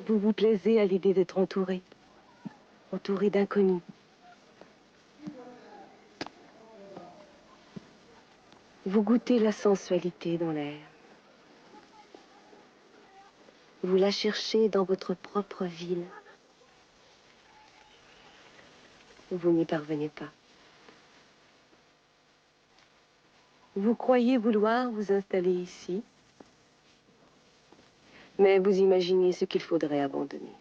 Vous vous plaisez à l'idée d'être entouré d'inconnus. Vous goûtez la sensualité dans l'air. Vous la cherchez dans votre propre ville. Vous n'y parvenez pas. Vous croyez vouloir vous installer ici, mais vous imaginez ce qu'il faudrait abandonner.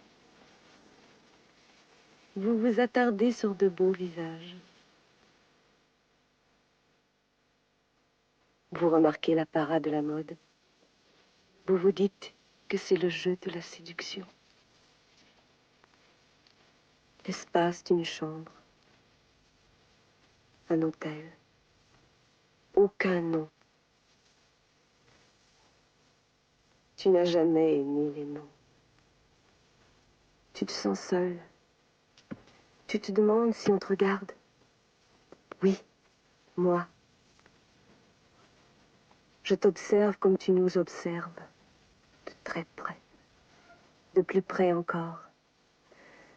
Vous vous attardez sur de beaux visages. Vous remarquez la parade de la mode. Vous vous dites que c'est le jeu de la séduction. L'espace d'une chambre. Un hôtel. Aucun nom. Tu n'as jamais aimé les noms. Tu te sens seul. Tu te demandes si on te regarde. Oui, moi. Je t'observe comme tu nous observes. De très près. De plus près encore.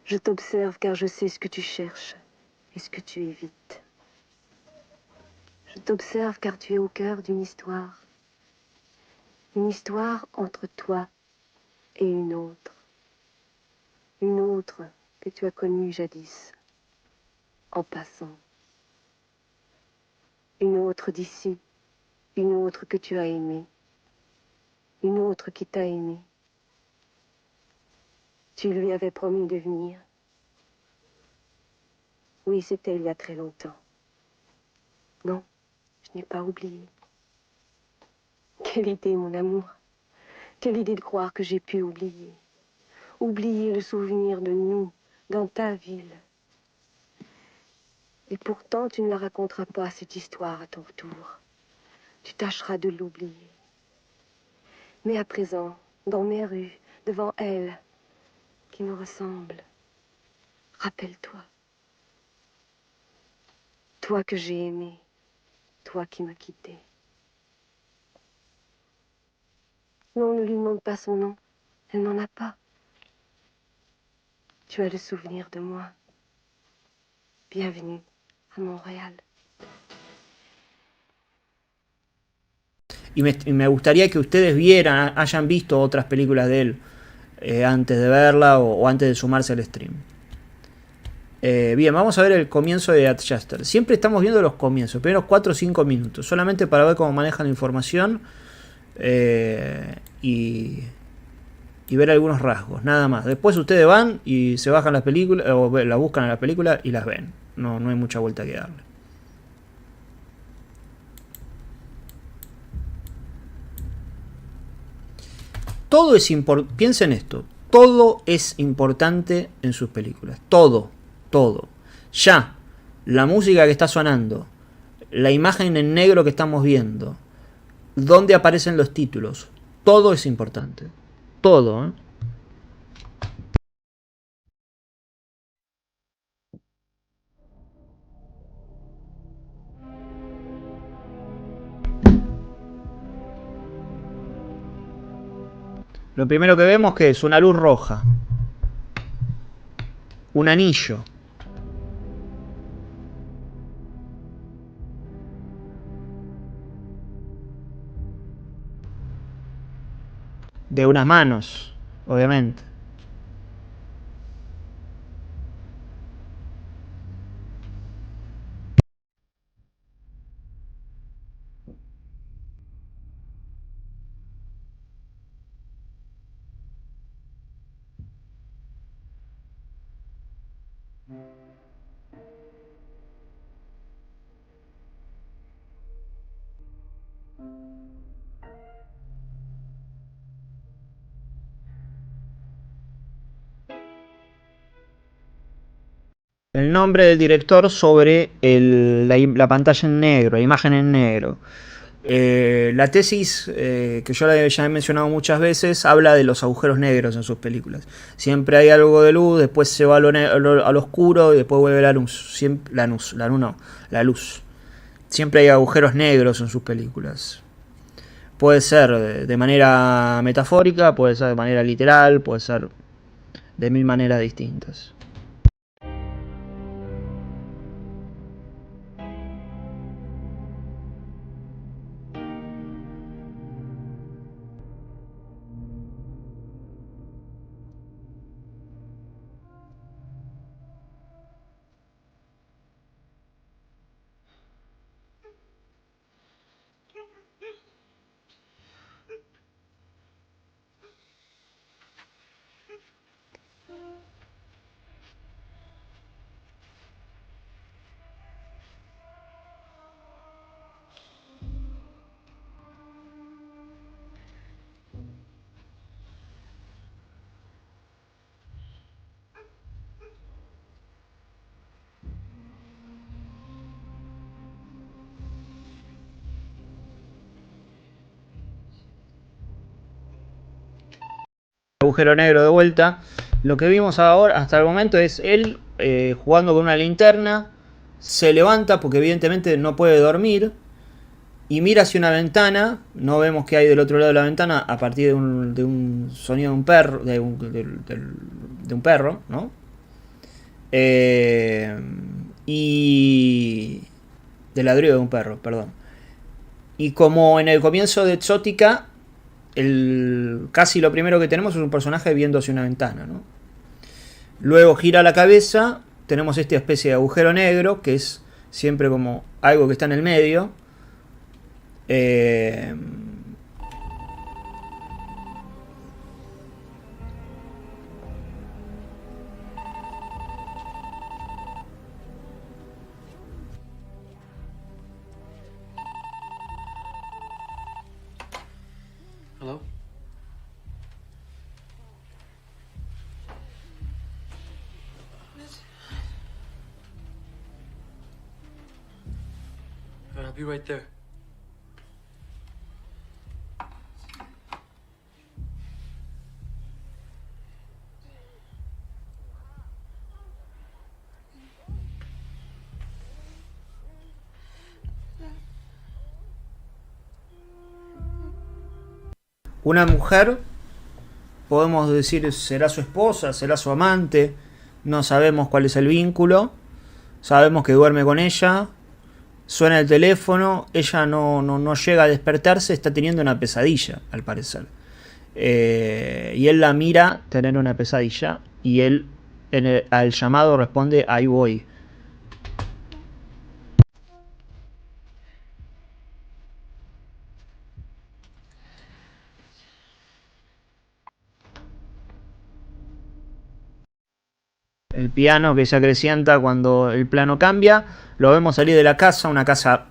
Je t'observe car je sais ce que tu cherches et ce que tu évites. t'observe car tu es au cœur d'une histoire. Une histoire entre toi et une autre. Une autre que tu as connue jadis, en passant. Une autre d'ici, une autre que tu as aimée. Une autre qui t'a aimé. Tu lui avais promis de venir. Oui, c'était il y a très longtemps. Non, je n'ai pas oublié. Quelle idée, mon amour. Quelle idée de croire que j'ai pu oublier. Oublier le souvenir de nous, dans ta ville. Et pourtant, tu ne la raconteras pas, cette histoire, à ton retour. Tu tâcheras de l'oublier. Mais à présent, dans mes rues, devant elle, qui me ressemble, rappelle-toi. Toi que j'ai aimé, toi qui m'as quitté. Non, ne lui demande pas son nom. Elle n'en a pas. Tu as le souvenir de moi. Bienvenue a Montréal. Y me gustaría que ustedes vieran, hayan visto otras películas de él antes de verla o antes de sumarse al stream. Bien, vamos a ver el comienzo de Adjuster. Siempre estamos viendo los comienzos, primeros 4 o 5 minutos, solamente para ver cómo manejan la información y ver algunos rasgos, nada más. Después ustedes van y se bajan las películas o la buscan en la película y las ven. No hay mucha vuelta que darle. Todo es importante, piensen esto, todo es importante en sus películas, todo. Ya, la música que está sonando, la imagen en negro que estamos viendo, dónde aparecen los títulos, todo es importante, todo, ¿eh? Lo primero que vemos que es una luz roja, un anillo, de unas manos, obviamente. El nombre del director sobre la pantalla en negro, la imagen en negro. La tesis, que yo ya he mencionado muchas veces, habla de los agujeros negros en sus películas. Siempre hay algo de luz, después se va a lo oscuro y después vuelve la luz. La luz. Siempre hay agujeros negros en sus películas. Puede ser de manera metafórica, puede ser de manera literal, puede ser de mil maneras distintas. Agujero negro de vuelta. Lo que vimos ahora hasta el momento es él jugando con una linterna. Se levanta porque evidentemente no puede dormir y mira hacia una ventana. No vemos qué hay del otro lado de la ventana a partir de un sonido de un perro, de un perro, ¿no? Y Del ladrido de un perro, perdón. Y como en el comienzo de Exótica, casi lo primero que tenemos es un personaje viendo hacia una ventana, ¿no? Luego gira la cabeza, tenemos esta especie de agujero negro, que es siempre como algo que está en el medio. Hello? I'll be right there. Una mujer, podemos decir, será su esposa, será su amante, no sabemos cuál es el vínculo, sabemos que duerme con ella, suena el teléfono, ella no llega a despertarse, está teniendo una pesadilla, al parecer. Y él la mira tener una pesadilla y él al llamado responde, ahí voy. El piano que se acrecienta cuando el plano cambia. Lo vemos salir de la casa, una casa,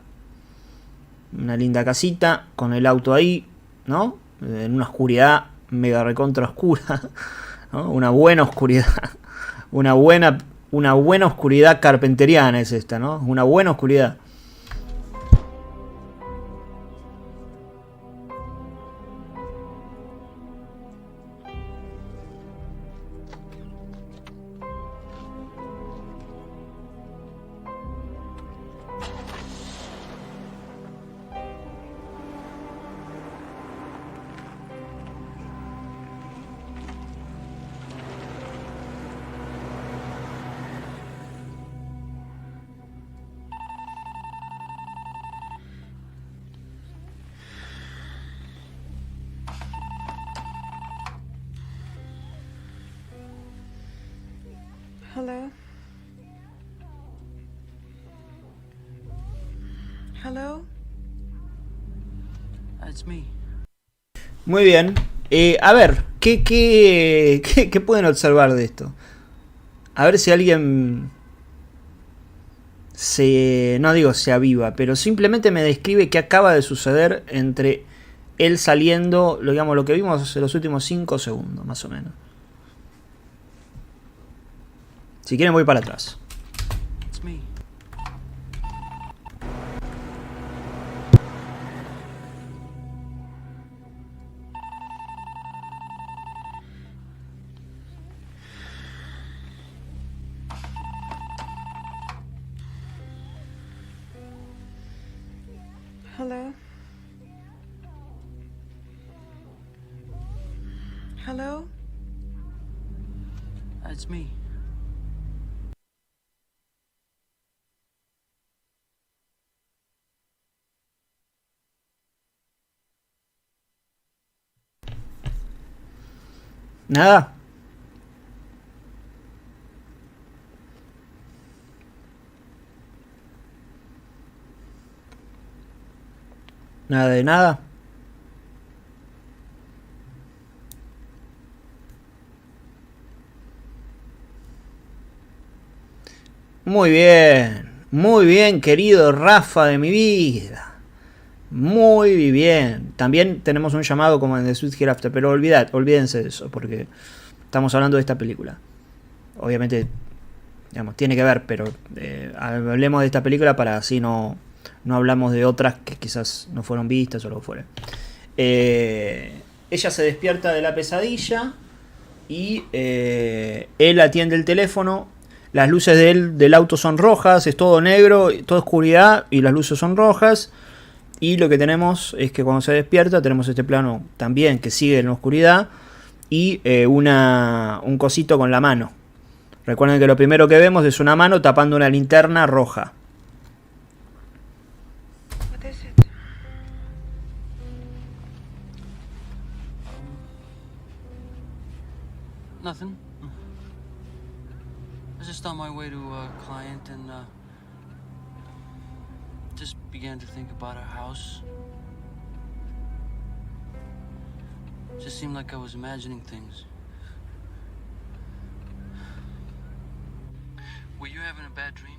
una linda casita, con el auto ahí, ¿no? En una oscuridad mega recontra oscura, ¿no? Una buena oscuridad. Una buena oscuridad carpenteriana es esta, ¿no? Una buena oscuridad. Hello? Hello? It's me. Muy bien. A ver, ¿qué pueden observar de esto? A ver si alguien no digo se aviva, pero simplemente me describe qué acaba de suceder entre él saliendo, digamos, lo que vimos en los últimos 5 segundos, más o menos. Si quieren voy para atrás. It's me. Hello? Hello? It's me. Nada. Nada de nada. Muy bien, querido Rafa de mi vida. Muy bien. También tenemos un llamado como en The Sweet Hereafter, pero olvídense de eso, porque estamos hablando de esta película. Obviamente, digamos, tiene que ver, pero hablemos de esta película para así no hablamos de otras que quizás no fueron vistas o lo que fuera. Ella se despierta de la pesadilla y él atiende el teléfono. Las luces del auto son rojas, es todo negro, toda oscuridad y las luces son rojas. Y lo que tenemos es que cuando se despierta tenemos este plano también que sigue en la oscuridad y un cosito con la mano. Recuerden que lo primero que vemos es una mano tapando una linterna roja. Nothing. I was just on my way to a client and just began to think about our house. Just seemed like I was imagining things. Were you having a bad dream?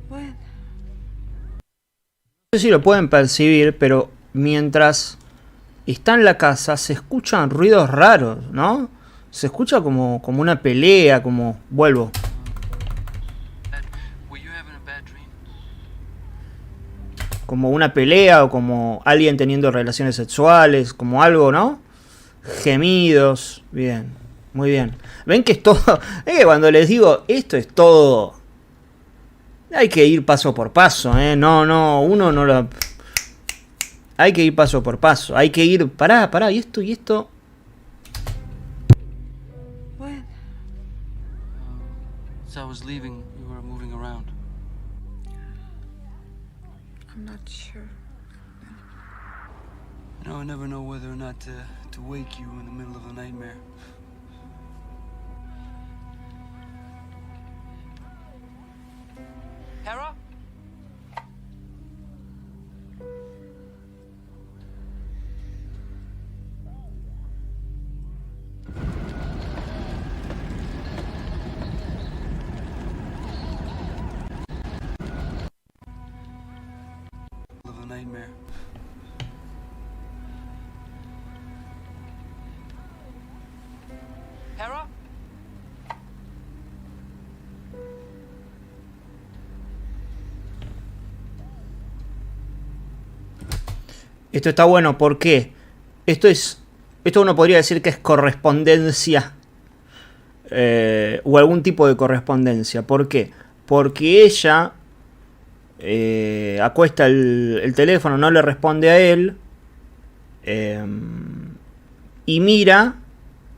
When? No sé si lo pueden percibir, pero mientras está en la casa se escuchan ruidos raros, ¿no? Se escucha como una pelea, como... Vuelvo. Como una pelea o como alguien teniendo relaciones sexuales, como algo, ¿no? Gemidos. Bien, muy bien. ¿Ven que es todo? Es que cuando les digo, esto es todo... Hay que ir paso por paso, ¿eh? No, uno no lo... Hay que ir paso por paso. Hay que ir... Pará, y esto... When? As I was leaving, you were moving around. I'm not sure. You know, I never know whether or not to wake you in the middle of a nightmare. Hera? Of a nightmare. Hera? Esto está bueno, ¿por qué? Esto uno podría decir que es correspondencia. O algún tipo de correspondencia. ¿Por qué? Porque ella acuesta el teléfono, no le responde a él. Y mira,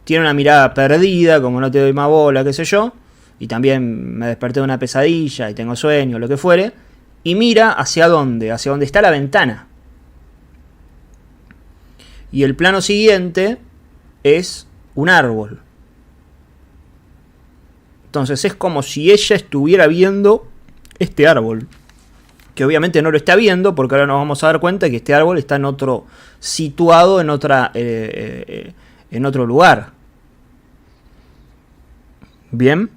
tiene una mirada perdida, como no te doy más bola, qué sé yo. Y también me desperté de una pesadilla y tengo sueño, lo que fuere. Y mira hacia dónde está la ventana. Y el plano siguiente es un árbol. Entonces es como si ella estuviera viendo este árbol. Que obviamente no lo está viendo, porque ahora nos vamos a dar cuenta que este árbol está en otro... situado en otro lugar. Bien.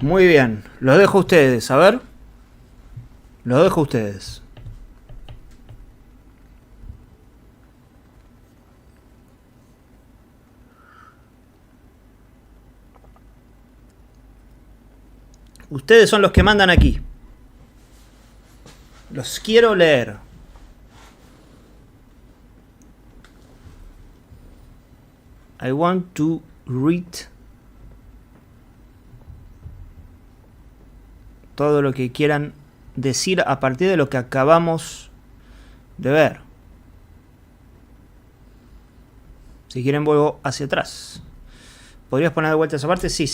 Muy bien, los dejo a ustedes, a ver. Los dejo a ustedes. Ustedes son los que mandan aquí. Los quiero leer. I want to read todo lo que quieran decir a partir de lo que acabamos de ver. Si quieren vuelvo hacia atrás. ¿Podrías poner de vuelta esa parte? Sí.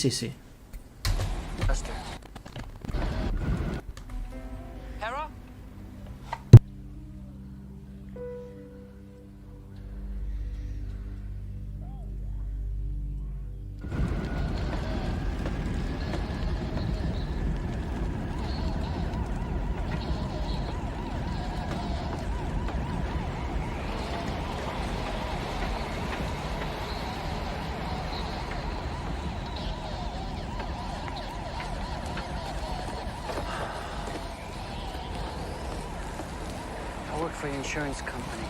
For the insurance company.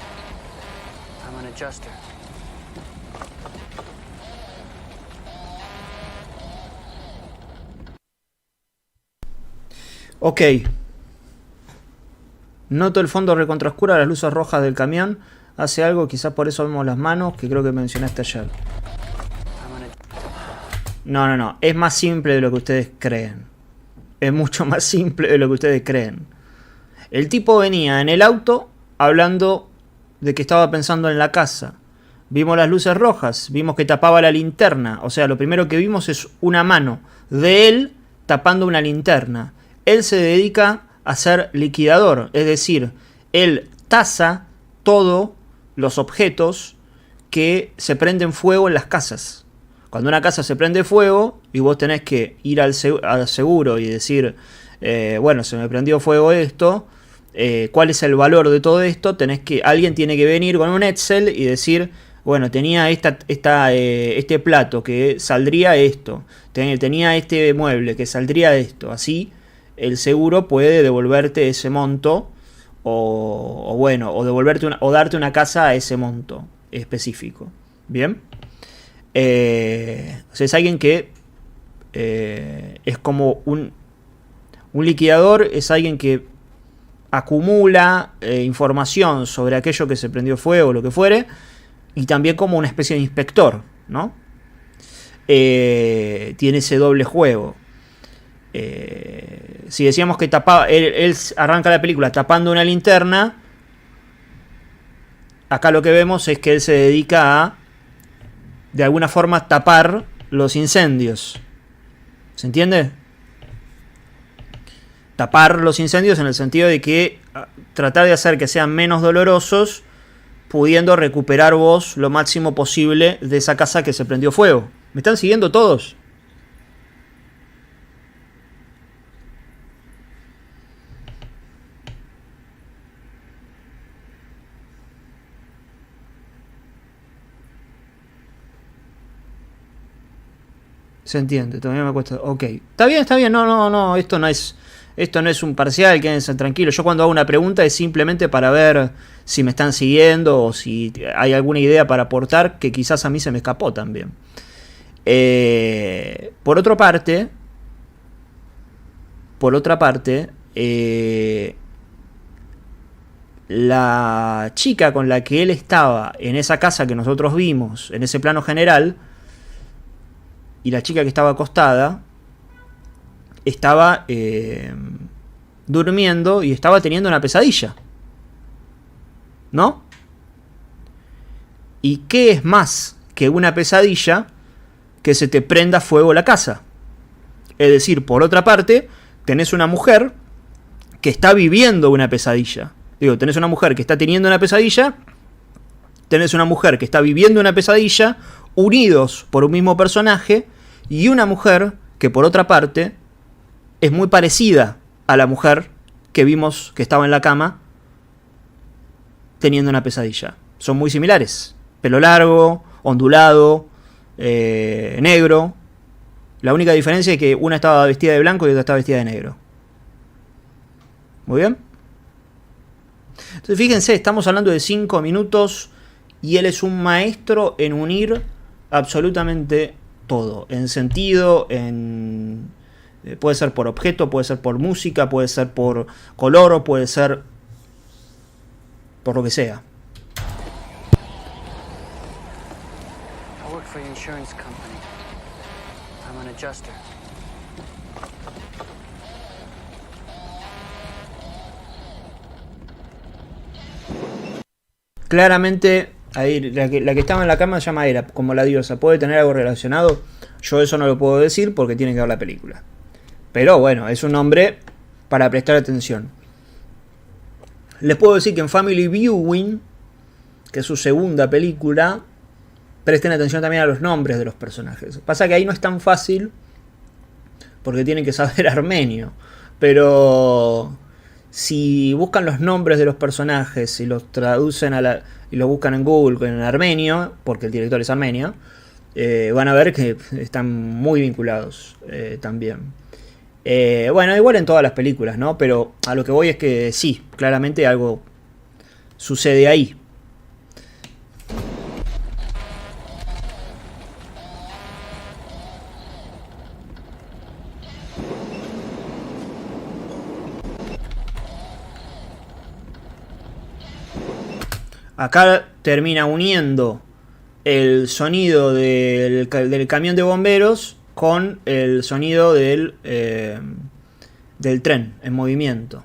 I'm an adjuster. Ok. Noto el fondo recontraoscuro, las luces rojas del camión. hace algo, quizás por eso vemos las manos, que creo que mencionaste ayer. No, es más simple de lo que ustedes creen. Es mucho más simple de lo que ustedes creen. El tipo venía en el auto hablando de que estaba pensando en la casa. Vimos las luces rojas, vimos que tapaba la linterna. O sea, lo primero que vimos es una mano de él tapando una linterna. Él se dedica a ser liquidador, es decir, él tasa todos los objetos que se prenden fuego en las casas. Cuando una casa se prende fuego y vos tenés que ir al seguro y decir, bueno, se me prendió fuego esto, ¿cuál es el valor de todo esto? Alguien tiene que venir con un Excel y decir, bueno, tenía este plato que saldría esto, tenía este mueble que saldría esto. Así el seguro puede devolverte ese monto o devolverte o darte una casa a ese monto específico. Bien. O sea, es alguien que es como un liquidador, es alguien que acumula información sobre aquello que se prendió fuego o lo que fuere, y también como una especie de inspector, ¿no? Tiene ese doble juego. Si decíamos que él arranca la película tapando una linterna, acá lo que vemos es que él se dedica a, de alguna forma, tapar los incendios. ¿Se entiende? Tapar los incendios en el sentido de que tratar de hacer que sean menos dolorosos, pudiendo recuperar vos lo máximo posible de esa casa que se prendió fuego. ¿Me están siguiendo todos? Se entiende, todavía me cuesta. Ok. Está bien. No. Esto no es un parcial, quédense tranquilos. Yo cuando hago una pregunta es simplemente para ver si me están siguiendo o si hay alguna idea para aportar que quizás a mí se me escapó también. Por otra parte, la chica con la que él estaba en esa casa que nosotros vimos, en ese plano general, y la chica que estaba acostada, estaba durmiendo y estaba teniendo una pesadilla, ¿no? ¿Y qué es más que una pesadilla que se te prenda fuego la casa? Es decir, por otra parte, tenés una mujer que está viviendo una pesadilla. Digo, tenés una mujer que está teniendo una pesadilla, tenés una mujer que está viviendo una pesadilla, unidos por un mismo personaje, y una mujer que por otra parte es muy parecida a la mujer que vimos que estaba en la cama teniendo una pesadilla. Son muy similares. Pelo largo, ondulado, negro. La única diferencia es que una estaba vestida de blanco y otra estaba vestida de negro. Muy bien. Entonces fíjense, estamos hablando de 5 minutos y él es un maestro en unir absolutamente todo. En sentido, puede ser por objeto, puede ser por música, puede ser por color o puede ser por lo que sea. I work for the insurance company. I'm an adjuster. Claramente, ahí, la que estaba en la cama se llama Era, como la diosa. ¿Puede tener algo relacionado? Yo eso no lo puedo decir porque tiene que ver la película. Pero bueno, es un nombre para prestar atención. Les puedo decir que en Family Viewing, que es su segunda película, presten atención también a los nombres de los personajes. Pasa que ahí no es tan fácil porque tienen que saber armenio. Pero si buscan los nombres de los personajes y los traducen y los buscan en Google en armenio, porque el director es armenio, van a ver que están muy vinculados también. Bueno, igual en todas las películas, ¿no? Pero a lo que voy es que sí, claramente algo sucede ahí. Acá termina uniendo el sonido del camión de bomberos con el sonido del tren en movimiento.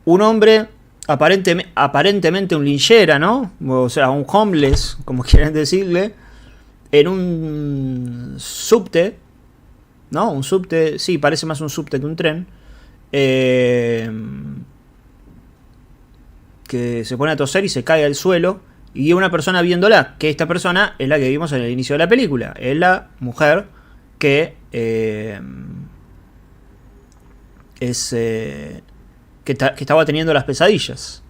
Un hombre, aparentemente un linchera, ¿no? O sea, un homeless, como quieran decirle, en un subte, ¿no? Un subte, sí, parece más un subte que un tren, que se pone a toser y se cae al suelo, y hay una persona viéndola, que esta persona es la que vimos en el inicio de la película, es la mujer que que estaba teniendo las pesadillas.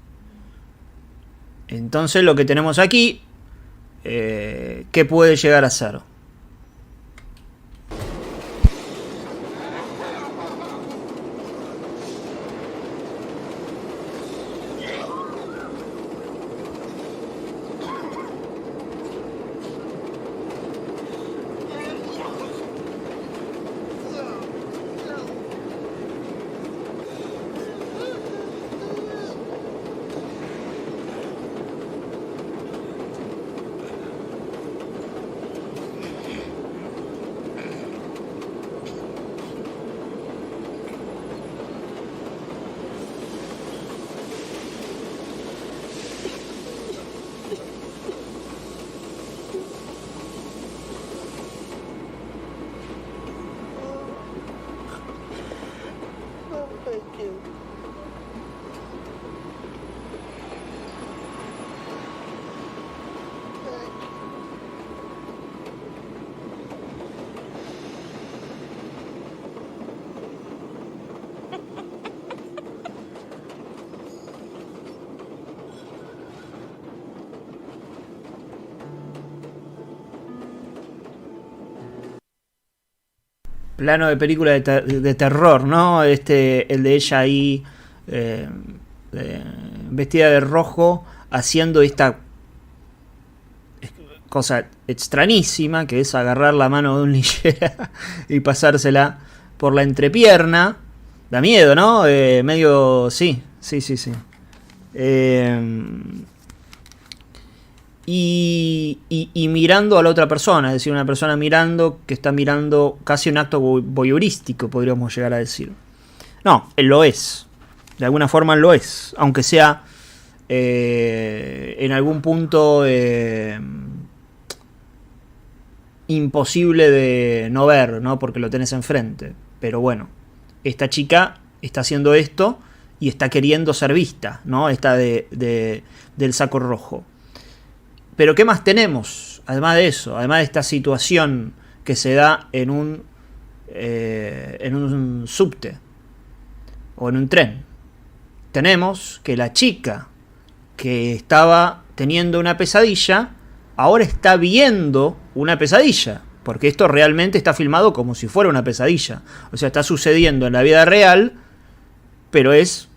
Entonces lo que tenemos aquí, ¿qué puede llegar a ser? Plano de película de terror, ¿no? El de ella ahí vestida de rojo, haciendo esta cosa extrañísima, que es agarrar la mano de un linchera y pasársela por la entrepierna. Da miedo, ¿no? Medio... Sí. Y mirando a la otra persona, es decir, una persona mirando, que está mirando casi un acto voyeurístico, podríamos llegar a decir. No, él lo es. De alguna forma lo es. Aunque sea en algún punto imposible de no ver, ¿no? Porque lo tenés enfrente. Pero bueno, esta chica está haciendo esto y está queriendo ser vista, ¿no? Esta del saco rojo. Pero ¿qué más tenemos? Además de eso, además de esta situación que se da en un subte o en un tren. Tenemos que la chica que estaba teniendo una pesadilla ahora está viendo una pesadilla, porque esto realmente está filmado como si fuera una pesadilla. O sea, está sucediendo en la vida real, pero es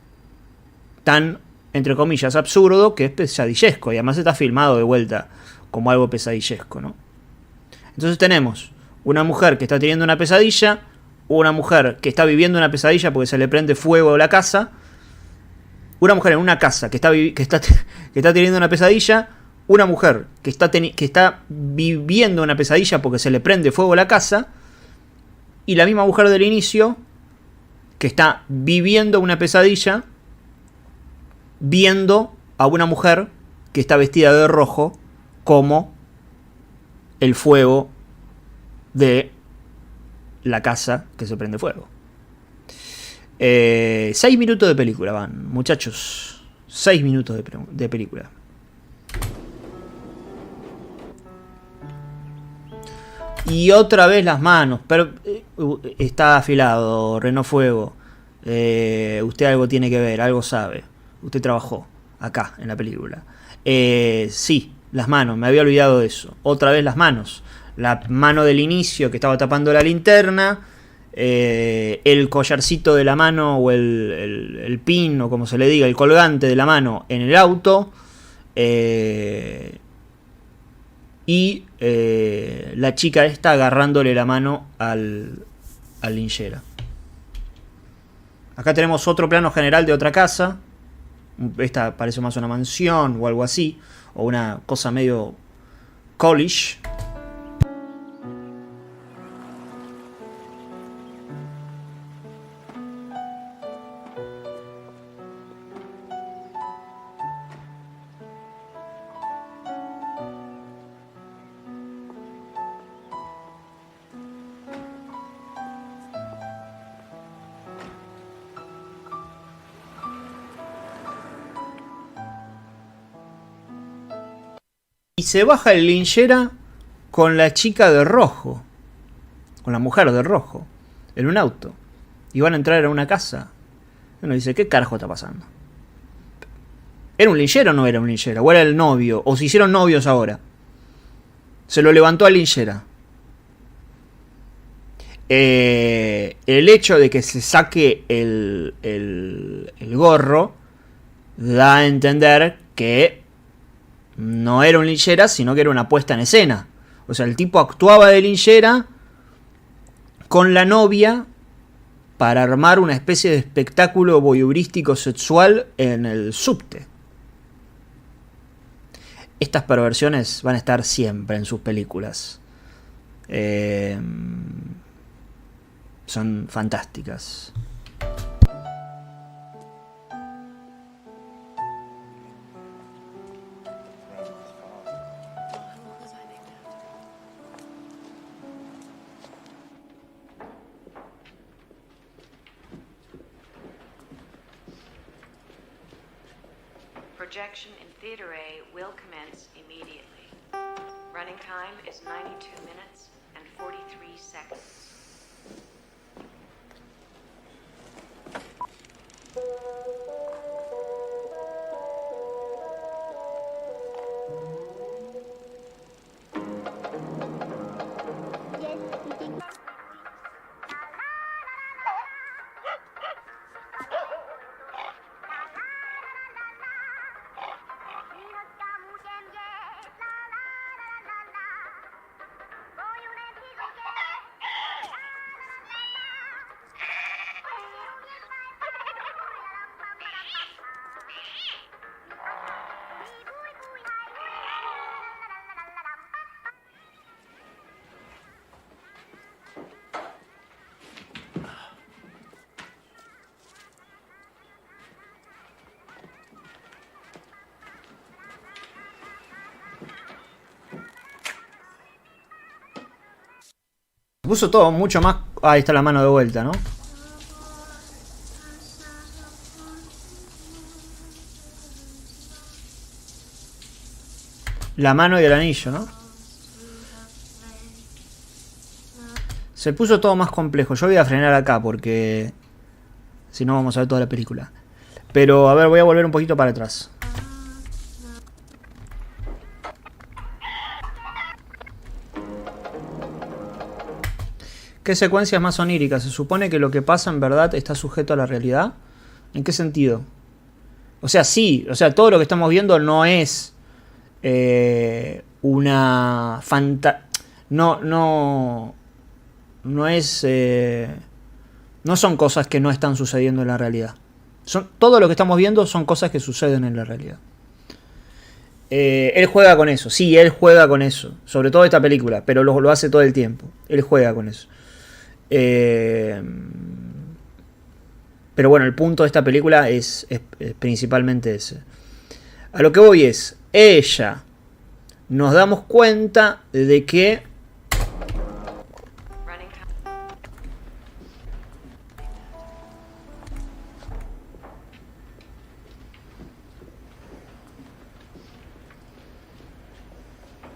tan, entre comillas, absurdo, que es pesadillesco, y además está filmado de vuelta como algo pesadillesco, ¿no? Entonces tenemos una mujer que está teniendo una pesadilla, una mujer que está viviendo una pesadilla porque se le prende fuego a la casa, una mujer en una casa que está teniendo una pesadilla, una mujer que está viviendo una pesadilla porque se le prende fuego a la casa, y la misma mujer del inicio que está viviendo una pesadilla viendo a una mujer que está vestida de rojo como el fuego de la casa que se prende fuego. 6 minutos de película van, muchachos. 6 minutos de película. Y otra vez las manos. Pero está afilado, Renault Fuego. Usted algo tiene que ver, algo sabe. Usted trabajó acá en la película. Sí, las manos, me había olvidado de eso. Otra vez las manos. La mano del inicio que estaba tapando la linterna. el collarcito de la mano o el pin o como se le diga, el colgante de la mano en el auto, y la chica esta agarrándole la mano al linchera. Acá tenemos otro plano general de otra casa. Esta parece más una mansión o algo así, o una cosa medio college. Y se baja el linchera con la chica de rojo, con la mujer de rojo, en un auto. Y van a entrar a una casa. Uno dice, ¿qué carajo está pasando? ¿Era un linchera o no era un linchera? ¿O era el novio? ¿O se hicieron novios ahora? Se lo levantó al linchera. El hecho de que se saque el gorro da a entender que no era un linchera, sino que era una puesta en escena. O sea, el tipo actuaba de linchera con la novia para armar una especie de espectáculo voyeurístico sexual en el subte. Estas perversiones van a estar siempre en sus películas. Son fantásticas. Projection in Theater A will commence immediately. Running time is 92 minutes and 43 seconds. Se puso todo mucho más... Ahí está la mano de vuelta, ¿no? La mano y el anillo, ¿no? Se puso todo más complejo. Yo voy a frenar acá porque... si no vamos a ver toda la película. Pero, a ver, voy a volver un poquito para atrás. ¿Qué secuencias más oníricas? ¿Se supone que lo que pasa en verdad está sujeto a la realidad? ¿En qué sentido? O sea, sí. O sea, todo lo que estamos viendo no es una no es... no son cosas que no están sucediendo en la realidad. Todo lo que estamos viendo son cosas que suceden en la realidad. Él juega con eso. Sí, él juega con eso. Sobre todo esta película. Pero lo hace todo el tiempo. Él juega con eso. Pero bueno, el punto de esta película es principalmente ese. A lo que voy es, ella nos damos cuenta de que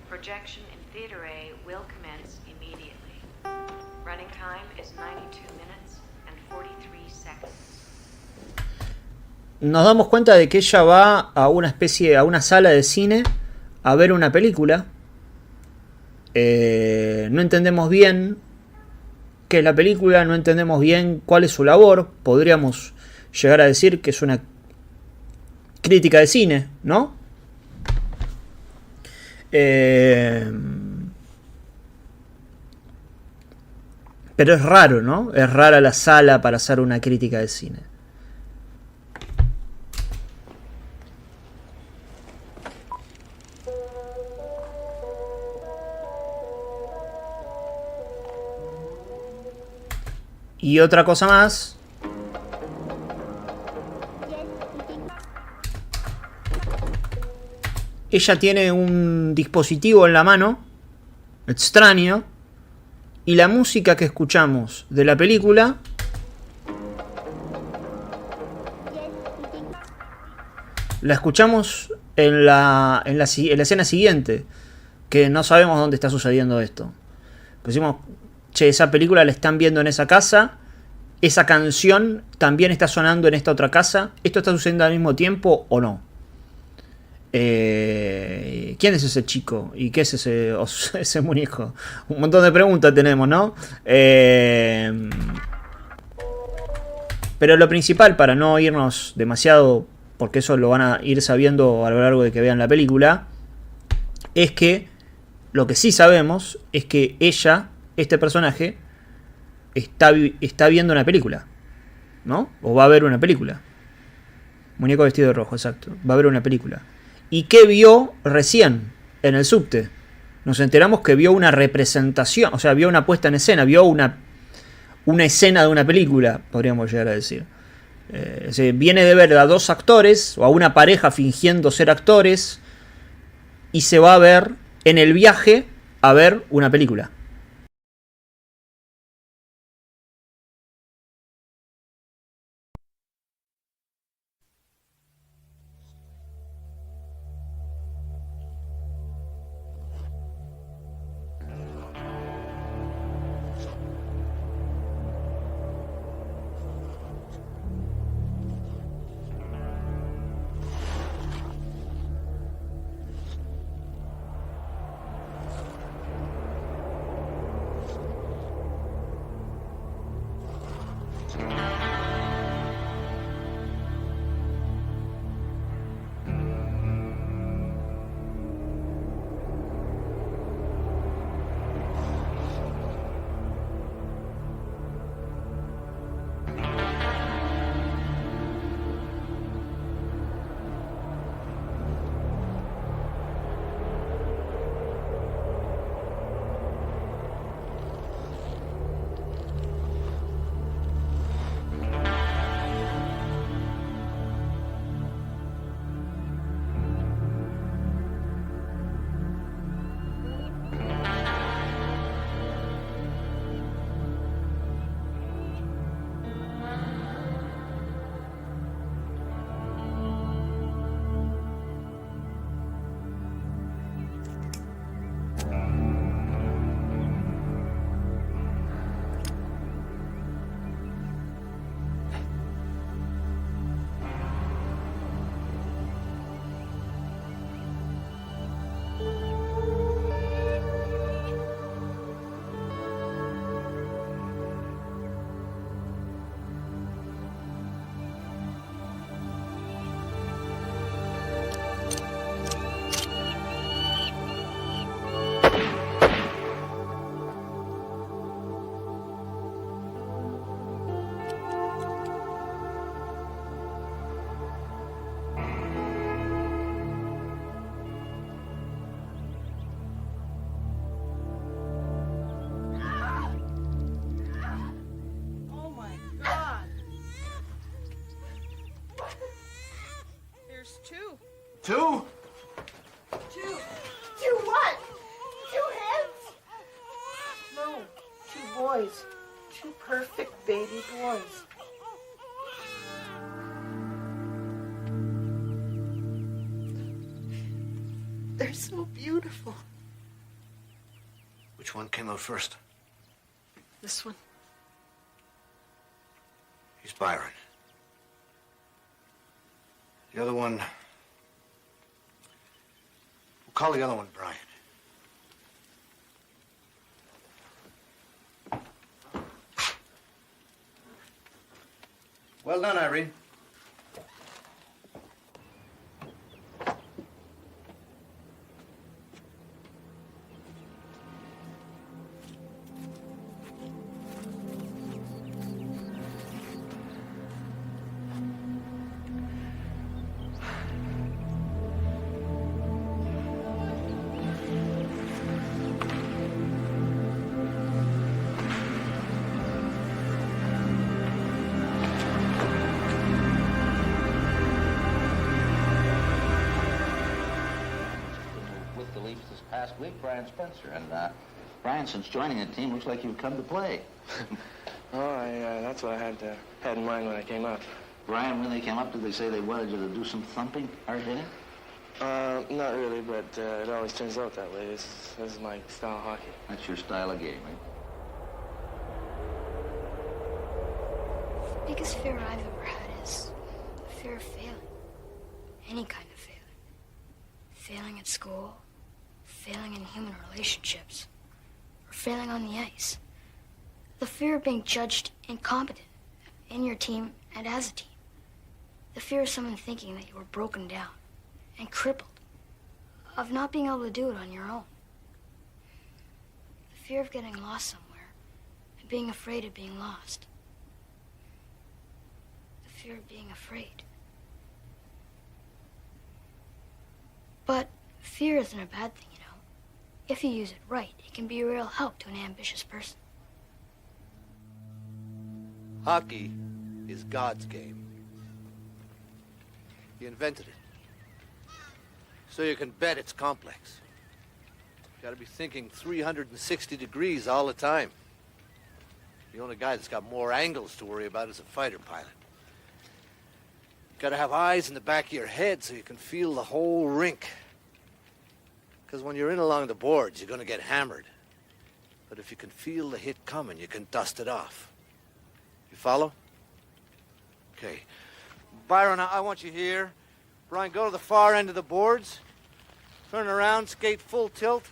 Projection in Theater A will commence immediately. Running time is 92 minutes and 43 seconds. nos damos cuenta de que ella va a una sala de cine a ver una película. No entendemos bien qué es la película, no entendemos bien cuál es su labor. Podríamos llegar a decir que es una crítica de cine, ¿no? Pero es raro, ¿no? Es rara la sala para hacer una crítica de cine. Y otra cosa más. Ella tiene un dispositivo en la mano, extraño, y la música que escuchamos de la película la escuchamos en la escena siguiente, que no sabemos dónde está sucediendo esto. Pues decimos, che, esa película la están viendo en esa casa, esa canción también está sonando en esta otra casa, ¿esto está sucediendo al mismo tiempo o no? ¿Quién es ese chico? ¿Y qué es ese muñeco? Un montón de preguntas tenemos, ¿no? Pero lo principal, para no irnos demasiado, porque eso lo van a ir sabiendo a lo largo de que vean la película, es que lo que sí sabemos es que ella, este personaje, está viendo una película, ¿no? O va a ver una película. Muñeco vestido de rojo, exacto. Va a ver una película. ¿Y qué vio recién en el subte? Nos enteramos que vio una representación, o sea, vio una puesta en escena, vio una escena de una película, podríamos llegar a decir. Viene de ver a dos actores, o a una pareja fingiendo ser actores, y se va a ver en el viaje a ver una película. Two? Two what? Two heads? No, two boys. Two perfect baby boys. They're so beautiful. Which one came out first? This one. He's Byron. The other one... We'll call the other one Brian. Well done, Irene. Brian Spencer, and Brian, since joining the team, looks like you've come to play. That's what I had in mind when I came up. Brian, when they came up, did they say they wanted you to do some thumping, hard hitting? Not really, but it always turns out that way. This is my style of hockey. That's your style of game, right? The biggest fear I've ever had is the fear of failing. Any kind of failing. Failing at school, failing in human relationships, or failing on the ice. The fear of being judged incompetent in your team and as a team. The fear of someone thinking that you were broken down and crippled, of not being able to do it on your own. The fear of getting lost somewhere and being afraid of being lost. The fear of being afraid. But fear isn't a bad thing, you know. If you use it right, it can be a real help to an ambitious person. Hockey is God's game. He invented it. So you can bet it's complex. You gotta be thinking 360 degrees all the time. The only guy that's got more angles to worry about is a fighter pilot. You gotta have eyes in the back of your head so you can feel the whole rink. Because when you're in along the boards, you're gonna get hammered. But if you can feel the hit coming, you can dust it off. You follow? Okay. Byron, I want you here. Brian, go to the far end of the boards. Turn around, skate full tilt.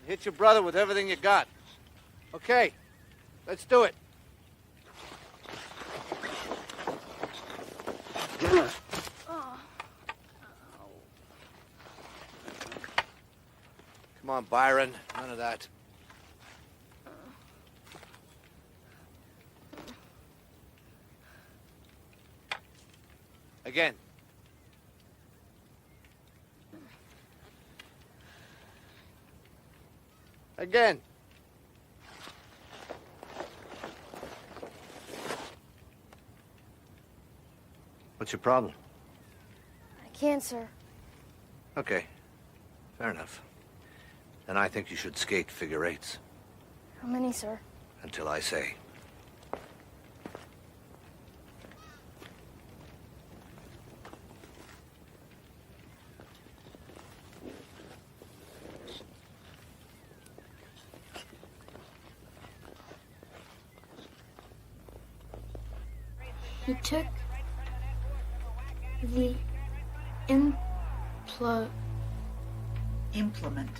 And hit your brother with everything you got. Okay. Let's do it. Come on, Byron. None of that. Again. Again. What's your problem? I can't, sir. Okay. Fair enough. Then I think you should skate figure eights. How many, sir? Until I say. He took the implement.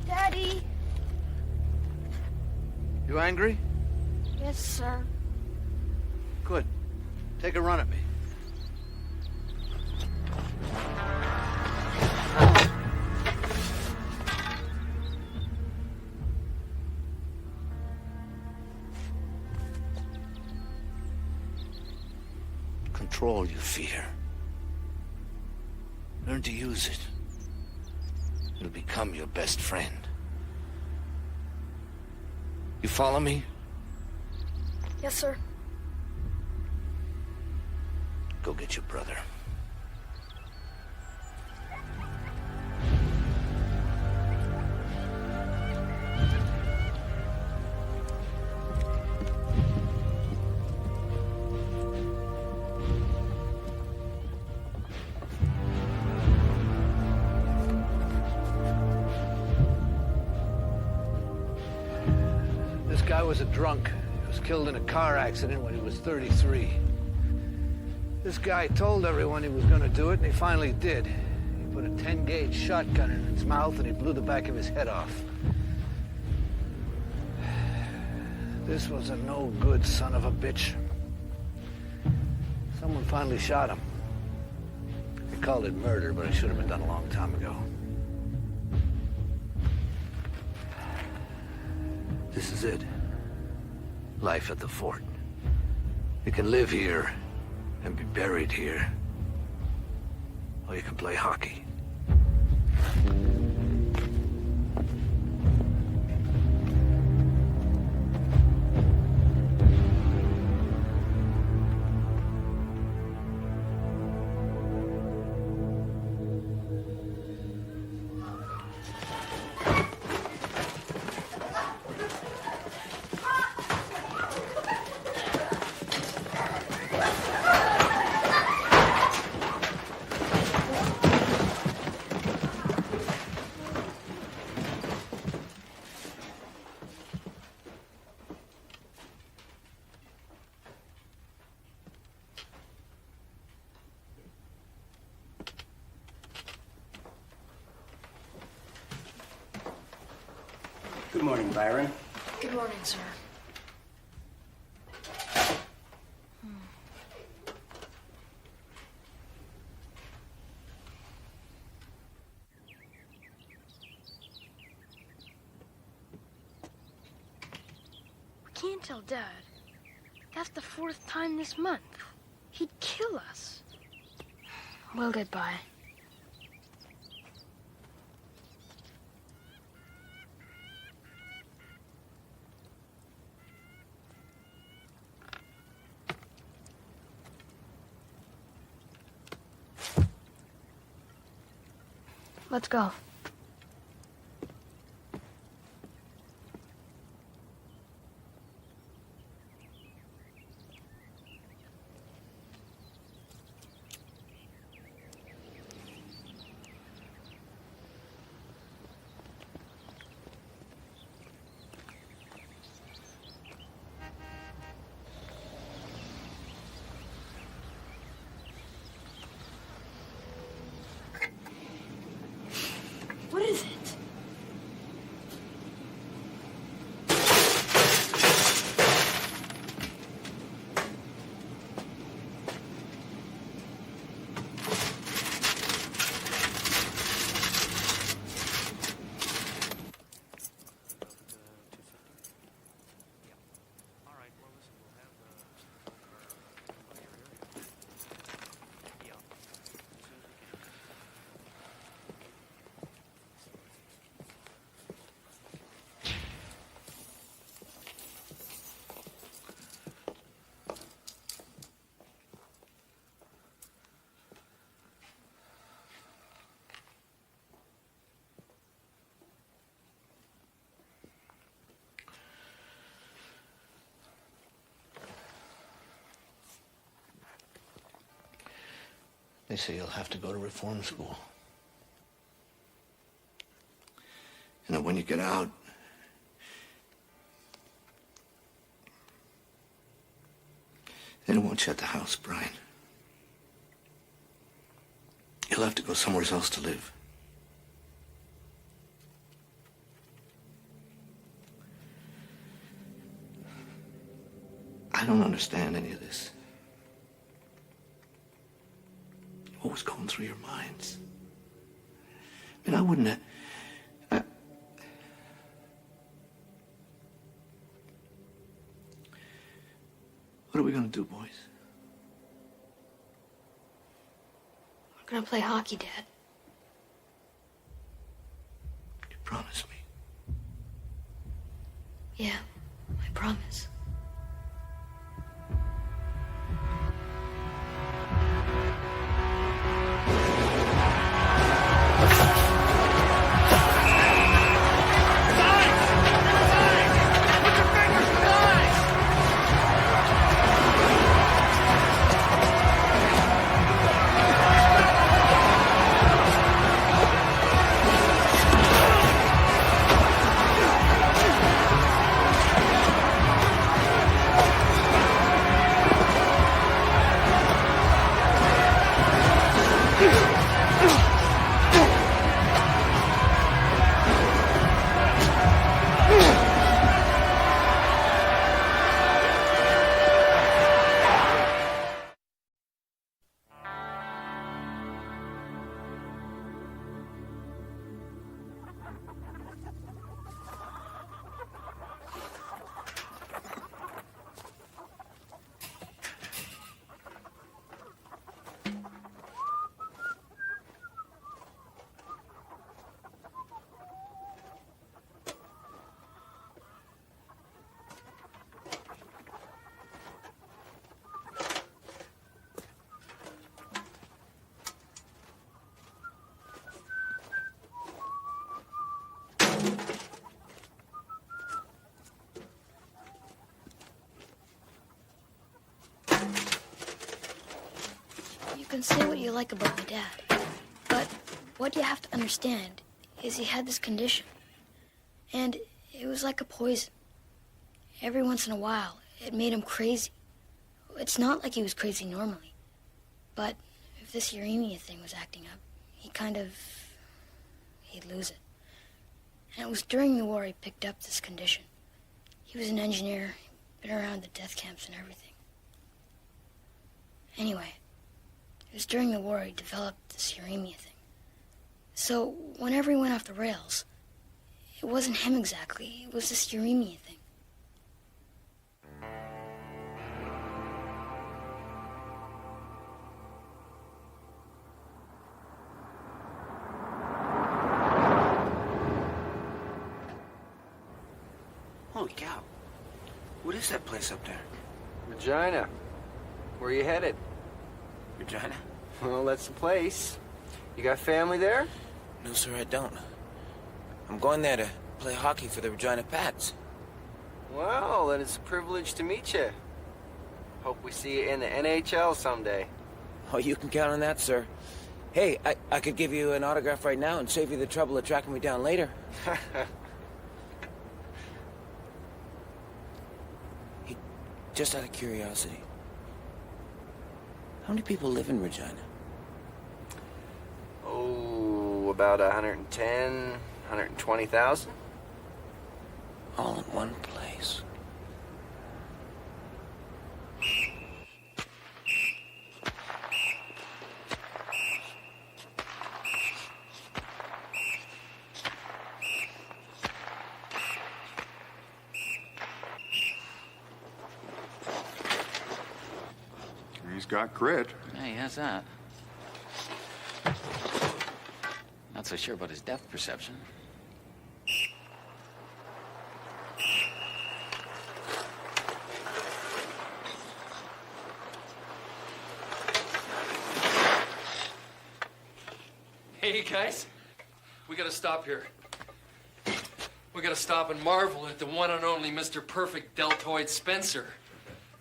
Daddy! You angry? Yes, sir. Good. Take a run at me. Control your fear. Learn to use it. It'll become your best friend. You follow me? Yes, sir. Go get your brother. This guy was a drunk. He was killed in a car accident when he was 33. This guy told everyone he was going to do it, and he finally did. He put a 10-gauge shotgun in his mouth, and he blew the back of his head off. This was a no-good son of a bitch. Someone finally shot him. They called it murder, but it should have been done a long time ago. This is it. Life at the fort. You can live here and be buried here. Or you can play hockey. Good morning, Byron. Good morning, sir. We can't tell Dad. That's the 4th time this month. He'd kill us. Well, goodbye. Let's go. What is it? They say you'll have to go to reform school. And that when you get out, they won't shut the house, Brian. You'll have to go somewhere else to live. I don't understand any of this. What was going through your minds? I mean, I wouldn't have... What are we gonna do, boys? We're gonna play hockey, Dad. Yeah, I promise. You can say what you like about my dad, but what you have to understand is he had this condition, and it was like a poison. Every once in a while, it made him crazy. It's not like he was crazy normally, but if this uremia thing was acting up, he'd lose it. And it was during the war he picked up this condition. He was an engineer, been around the death camps and everything. Anyway, it was during the war he developed this uremia thing. So whenever he went off the rails, it wasn't him exactly, it was this uremia thing. Holy cow. What is that place up there? Regina. Where are you headed? Regina? Well, that's the place. You got family there? No, sir, I don't. I'm going there to play hockey for the Regina Pats. Well, then it's a privilege to meet you. Hope we see you in the NHL someday. Oh, you can count on that, sir. Hey, I could give you an autograph right now and save you the trouble of tracking me down later. Hey, just out of curiosity, how many people live in Regina? Oh, about 110, 120,000. All in one place. He's got grit. Yeah, he has that. Not so sure about his depth perception. Hey, guys. We gotta stop here. We gotta stop and marvel at the one and only Mr. Perfect Deltoid Spencer.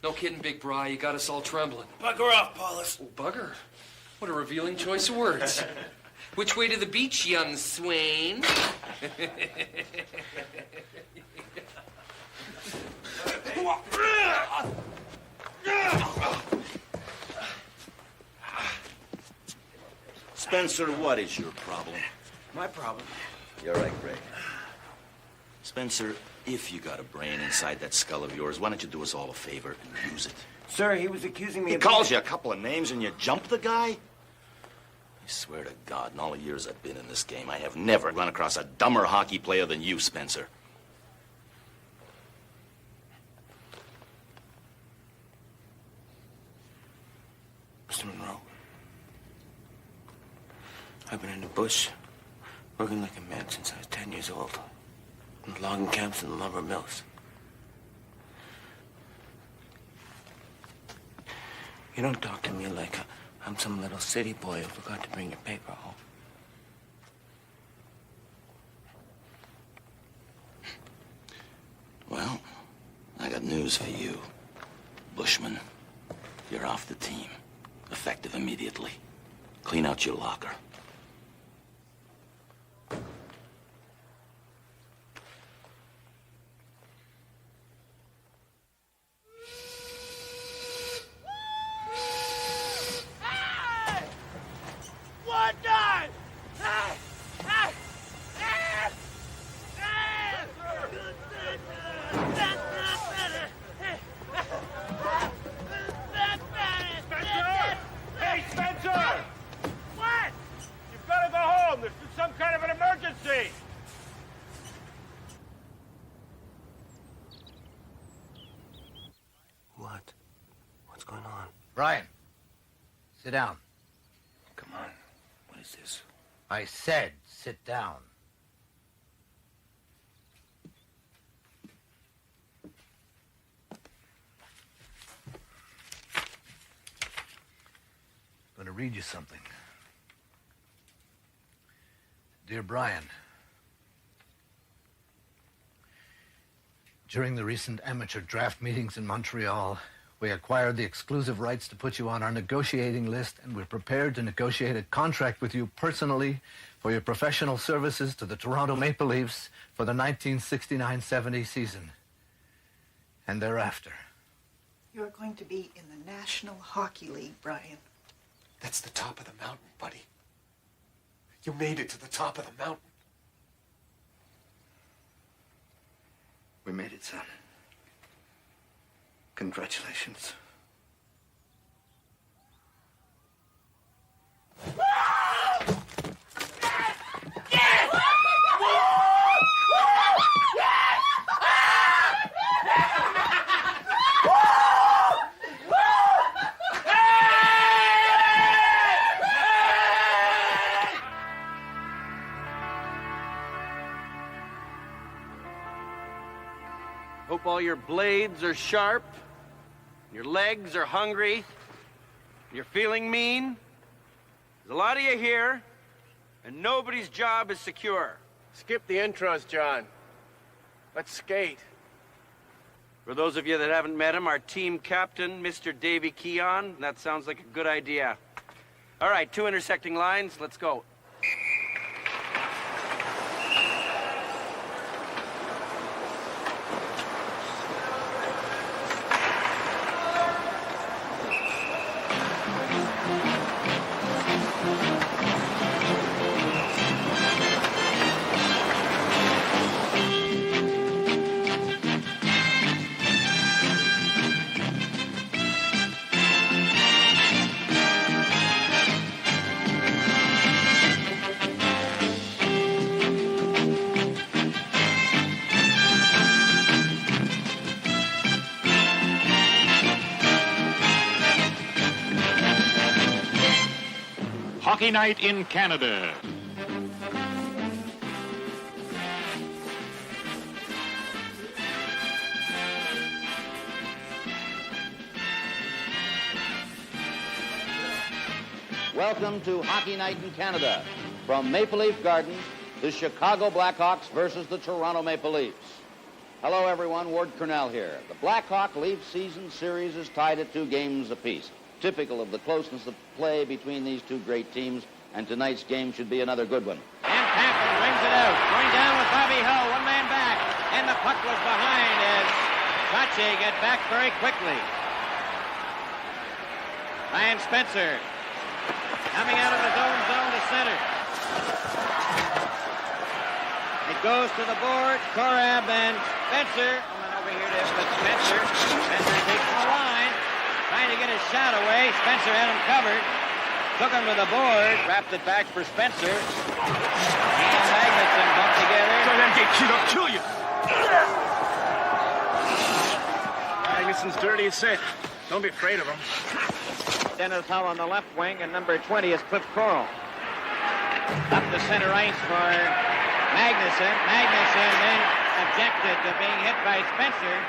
No kidding, Big Bri. You got us all trembling. Bugger off, Paulus. Oh, bugger. What a revealing choice of words. Which way to the beach, young swain? Spencer, what is your problem? My problem? You're right, Greg. Spencer, if you got a brain inside that skull of yours, why don't you do us all a favor and use it? Sir, he was accusing me He of... calls you a couple of names and you jump the guy? I swear to God, in all the years I've been in this game, I have never run across a dumber hockey player than you, Spencer. Mr. Monroe, I've been in the bush, working like a man since I was 10 years old. In the logging camps and the lumber mills. You don't talk to me like I'm some little city boy who forgot to bring your paper home. Well, I got news for you. Bushman, you're off the team. Effective immediately. Clean out your locker. Brian, sit down. Come on. What is this? I said sit down. I'm going to read you something. Dear Brian, during the recent amateur draft meetings in Montreal, we acquired the exclusive rights to put you on our negotiating list, and we're prepared to negotiate a contract with you personally for your professional services to the Toronto Maple Leafs for the 1969-70 season and thereafter. You're going to be in the National Hockey League, Brian. That's the top of the mountain, buddy. You made it to the top of the mountain. We made it, son. Congratulations. Hope all your blades are sharp, your legs are hungry, you're feeling mean. There's a lot of you here, and nobody's job is secure. Skip the intros, John. Let's skate. For those of you that haven't met him, our team captain, Mr. Davy Keon. That sounds like a good idea. All right, 2 intersecting lines, let's go. Hockey Night in Canada. Welcome to Hockey Night in Canada. From Maple Leaf Gardens, the Chicago Blackhawks versus the Toronto Maple Leafs. Hello, everyone. Ward Cornell here. The Blackhawk Leaf season series is tied at 2 games apiece, typical of the closeness of play between these two great teams, and tonight's game should be another good one. And Pappen brings it out, going down with Bobby Hull, one man back, and the puck was behind as Sache got back very quickly. Ryan Spencer coming out of his own zone to center. It goes to the board, Korab and Spencer. Coming over here to Spencer. Spencer takes the line, trying to get his shot away. Spencer had him covered. Took him to the board, wrapped it back for Spencer. He and Magnuson bumped together. Try them, get killed up, kill you. Magnuson's dirty as said. Don't be afraid of him. Dennis Hull on the left wing, and number 20 is Cliff Coral. Up the center ice for Magnuson. Magnuson then objected to being hit by Spencer.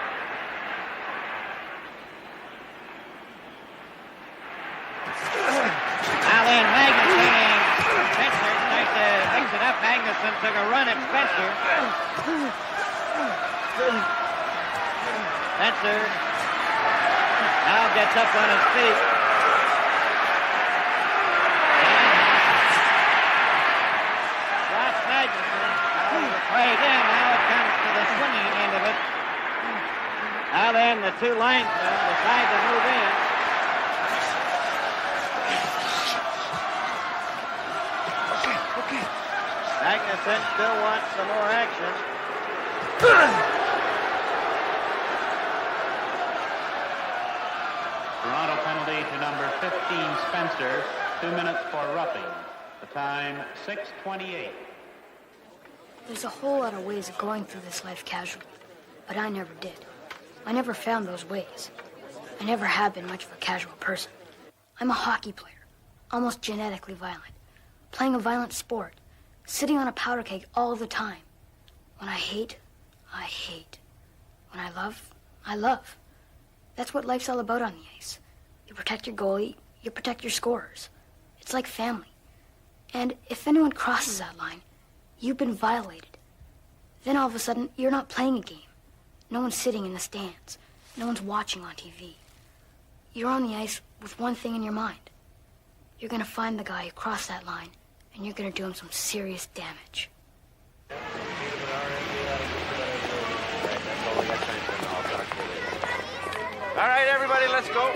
Magnuson took a run at Spencer. Spencer now gets up on his feet. Josh Magnuson play again. Now it comes to the swinging end of it. Now then, the two linesmen decide to move in. Magnuson still wants some more action. Toronto penalty to number 15, Spencer. 2 minutes for roughing. The time, 6:28. There's a whole lot of ways of going through this life casually, but I never did. I never found those ways. I never have been much of a casual person. I'm a hockey player, almost genetically violent, playing a violent sport, sitting on a powder keg all the time. When I hate, I hate. When I love. That's what life's all about on the ice. You protect your goalie, you protect your scorers. It's like family. And if anyone crosses that line, you've been violated. Then all of a sudden, you're not playing a game. No one's sitting in the stands. No one's watching on TV. You're on the ice with one thing in your mind. You're gonna find the guy who crossed that line, and you're gonna do him some serious damage. All right, everybody, let's go.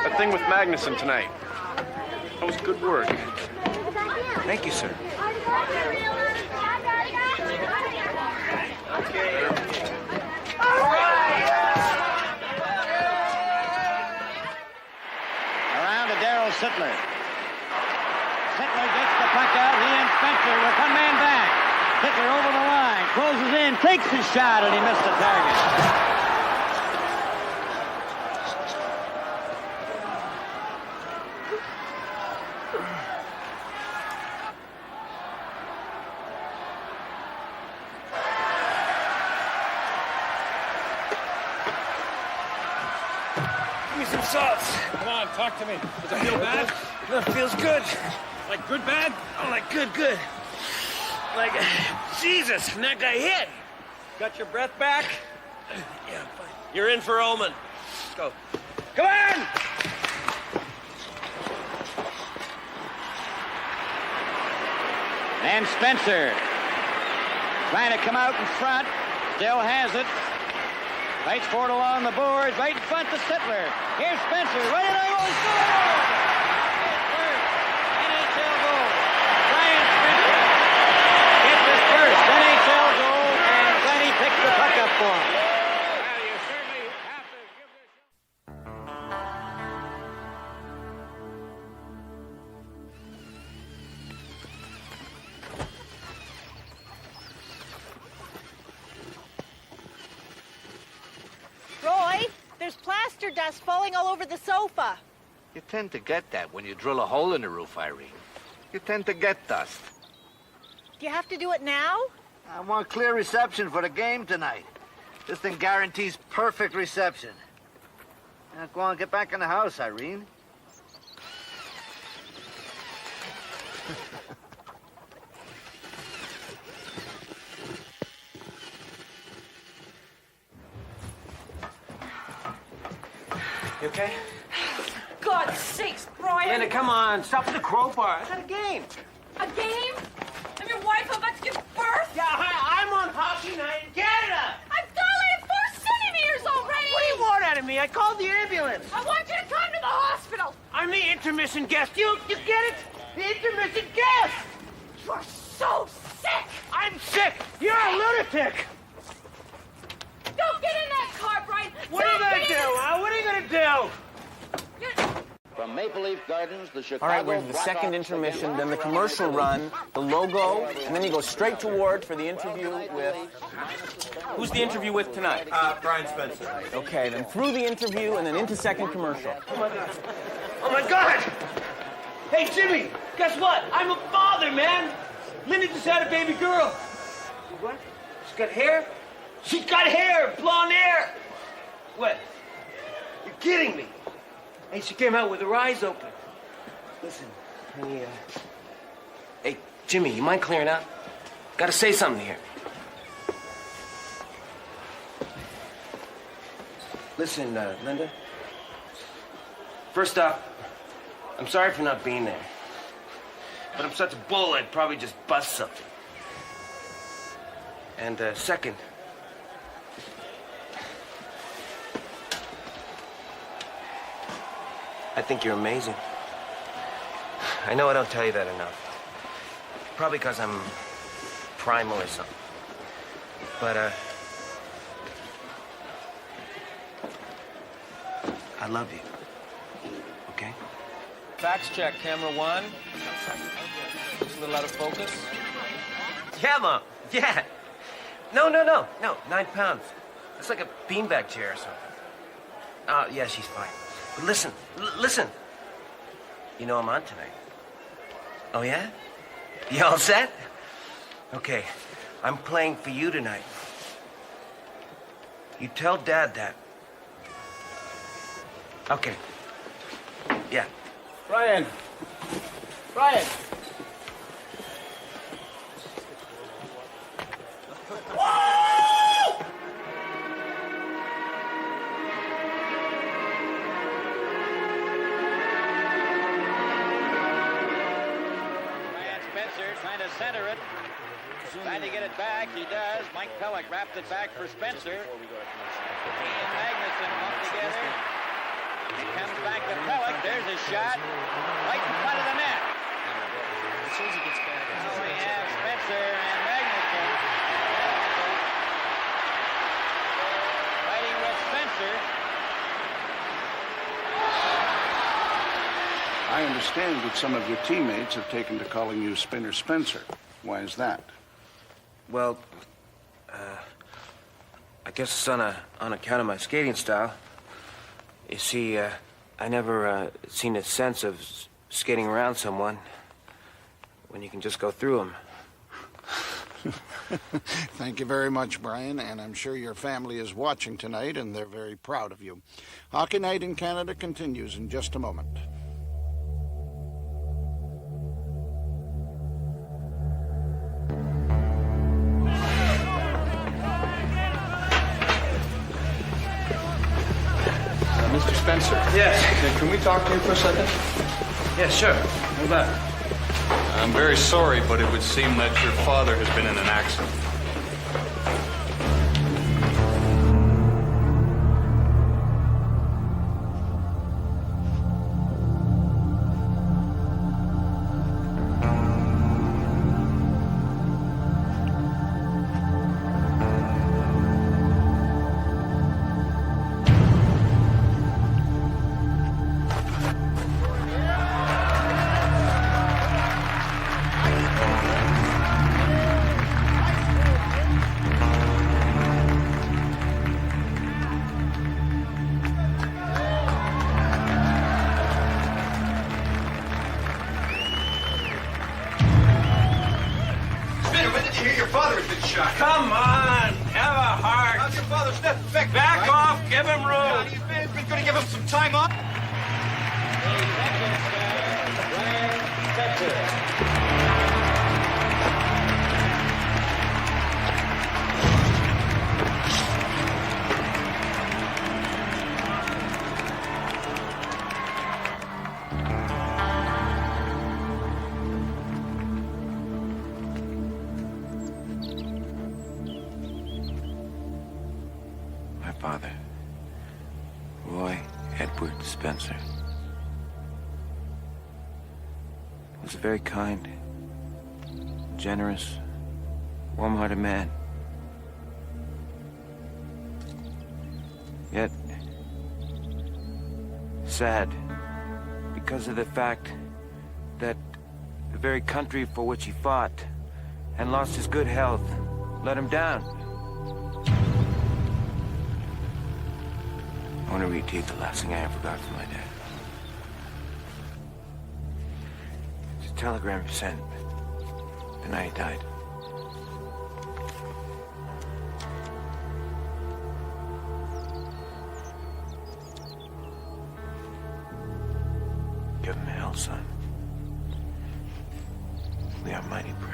That thing with Magnuson tonight. That was good work. Thank you, sir. Around to Darryl Sittler. Sittler gets the puck out. He and Spencer with one man back. Sittler over the line, closes in, takes his shot, and he missed the target. Give me some salts. Come on, talk to me. Does it feel bad? No, it feels good. Like good, bad? Oh, like good. Like, Jesus, and that guy hit. Got your breath back? Yeah, I'm fine. You're in for Omen. Let's go. Come on! And Spencer trying to come out in front. Still has it. Fights for it along the boards. Right in front to Sittler. Here's Spencer. Right in the goal. Score! NHL goal. Brian Spencer gets his first NHL goal, and Glennie picks the puck up for him. Well, you certainly have to give this... Roy, there's plaster dust falling all over the sofa. You tend to get that when you drill a hole in the roof, Irene. You tend to get dust. Do you have to do it now? I want clear reception for the game tonight. This thing guarantees perfect reception. Now, go on, get back in the house, Irene. You okay? God's sakes, Brian! Linda, come on. Stop with the crowbar. It's not a game. A game? And your wife about to give birth? Yeah, I'm on hockey night in Canada. I've dilated 4 centimeters already! What do you want out of me? I called the ambulance. I want you to come to the hospital! I'm the intermission guest. You get it? The intermission guest! You're so sick! I'm sick. You're a lunatic. Don't get in that car, Brian! What are you going to do, huh? What are you going to do? From Maple Leaf Gardens, the Chicago All right, we're to the second intermission, then the commercial run, the logo, and then you go straight to Ward for the interview with... Who's the interview with tonight? Brian Spencer. Okay, then through the interview and then into second commercial. Oh, my God! Oh, my God! Hey, Jimmy! Guess what? I'm a father, man. Linda just had a baby girl. What? She's got hair? She's got hair! Blonde hair! What? You're kidding me. Hey, she came out with her eyes open. Listen, hey, Jimmy, you mind clearing out? Gotta say something here. Listen, Linda. First off, I'm sorry for not being there. But I'm such a bull, I'd probably just bust something. And second, I think you're amazing. I know I don't tell you that enough. Probably because I'm primal or something. But, I love you. Okay? Fax check, camera one. Just a little out of focus. Yeah, Mom. Yeah. No, 9 pounds. It's like a beanbag chair or something. Yeah, she's fine. But listen. You know I'm on tonight. Oh, yeah? You all set? Okay, I'm playing for you tonight. You tell Dad that. Okay. Yeah. Brian. Trying to center it. Trying to get it back. He does. Mike Pellick wrapped it back for Spencer. He and Magnuson come together. It comes back to Pellick. There's a shot. Right in front of the net. So we have Spencer and Magnuson. Fighting with Spencer. I understand that some of your teammates have taken to calling you Spinner Spencer. Why is that? Well, I guess it's on account of my skating style. You see, I never seen a sense of skating around someone when you can just go through them. Thank you very much, Brian, and I'm sure your family is watching tonight, and they're very proud of you. Hockey Night in Canada continues in just a moment. Mr. Spencer. Yes. Can we talk to you for a second? Yeah, sure. What about it? I'm very sorry, but it would seem that your father has been in an accident. Come on, have a heart. How's your father, Steph? Back off, give him room. He's been going to give him some time off. Father, Roy Edward Spencer, was a very kind, generous, warm-hearted man. Yet, sad because of the fact that the very country for which he fought and lost his good health let him down. I want to repeat the last thing I ever got from my dad. telegram you sent the night he died. Give him hell, son. We are mighty proud.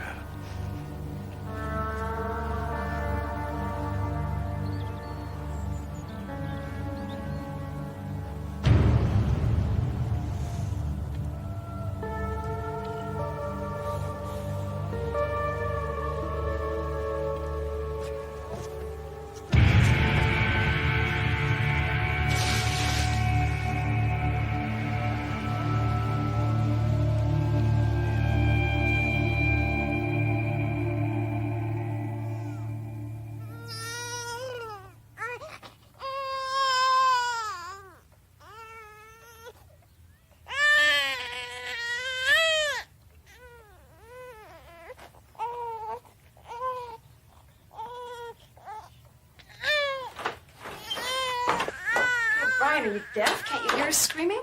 Brian, are you deaf? Can't you hear us screaming?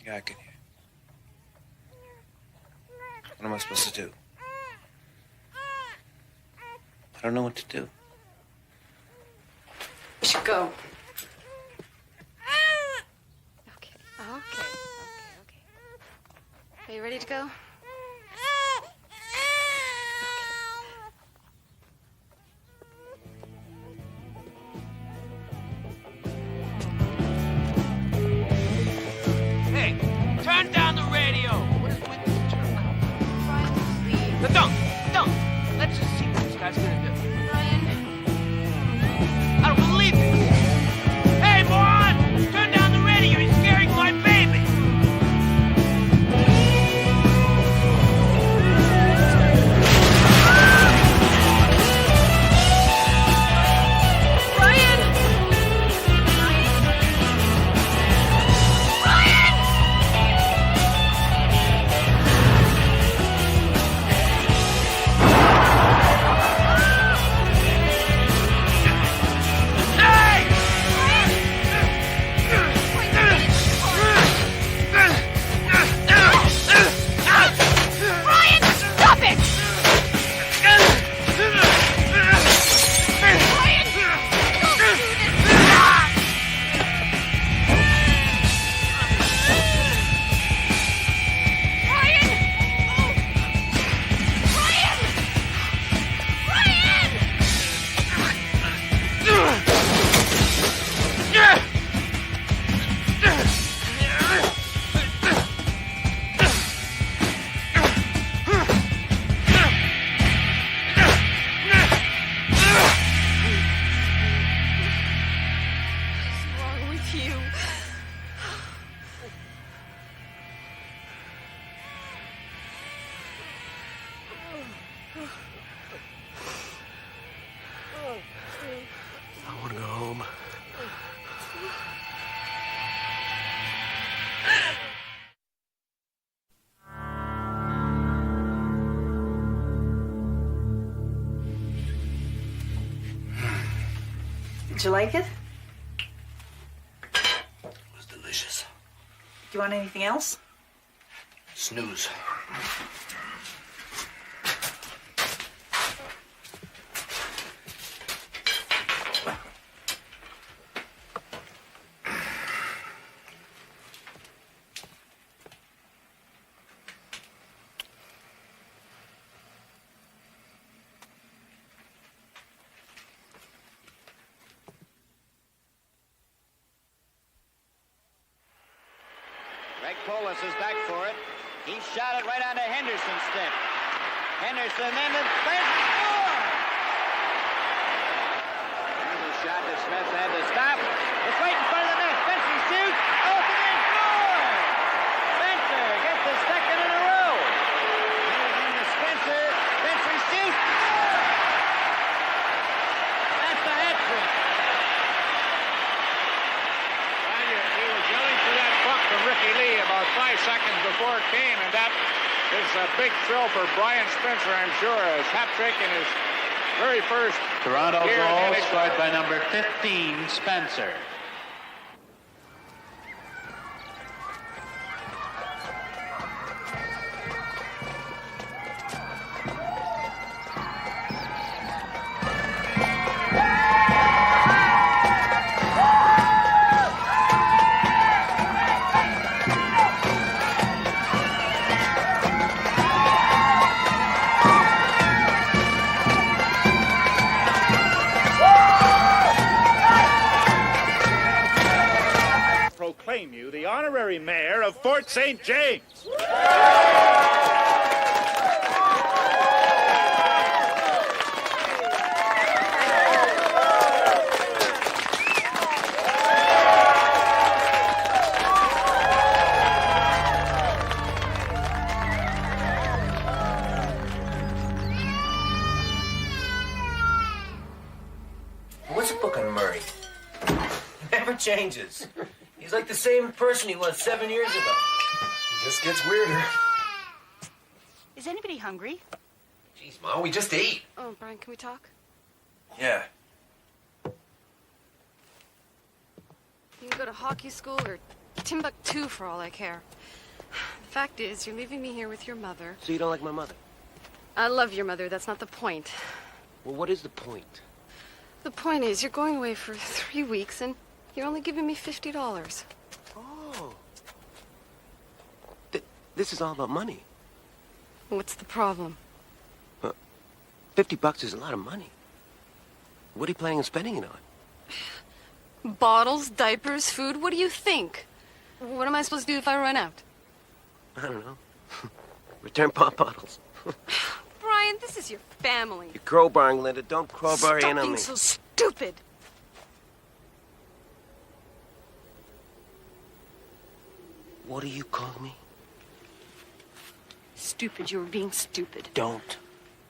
Yeah, I can hear. What am I supposed to do? I don't know what to do. We should go. Okay. Are you ready to go? Turn down the radio! What is with this jerk? Brian, please. No, don't! Let's just see what this guy's gonna do. Brian. I don't believe this! Hey, moron! Turn down the radio! He's scaring my baby! I want to go home. Did you like it? It was delicious. Do you want anything else? Snooze. Polis is back for it. He shot it right onto Henderson's stick. Henderson then to Spencer. Here's a shot that Smith had to stop. It's right in front of the net. Spencer shoots. Open and score! Spencer gets the second in a row. Here's into Spencer. Spencer shoots. That's the hat trick. He was yelling for that puck from Ricky Lee about 5 seconds before it came, and that is a big thrill for Brian Spencer, I'm sure. His hat trick in his very first Toronto year goal in scored by number 15, Spencer. proclaim you the honorary mayor of Fort St. James. What's a book on Murray? Never changes. He's like the same person he was 7 years ago. He just gets weirder. Is anybody hungry? Jeez, Mom, we just ate. Oh, Brian, can we talk? Yeah. You can go to hockey school or Timbuktu for all I care. The fact is, you're leaving me here with your mother. So you don't like my mother? I love your mother. That's not the point. Well, what is the point? The point is, you're going away for 3 weeks and you're only giving me $50. Oh. This is all about money. What's the problem? $50 is a lot of money. What are you planning on spending it on? Bottles, diapers, food. What do you think? What am I supposed to do if I run out? I don't know. Return pop bottles. Brian, this is your family. You're crowbarring, Linda. Don't crowbar Stop in on being me. so stupid. What do you call me? Stupid. You were being stupid. Don't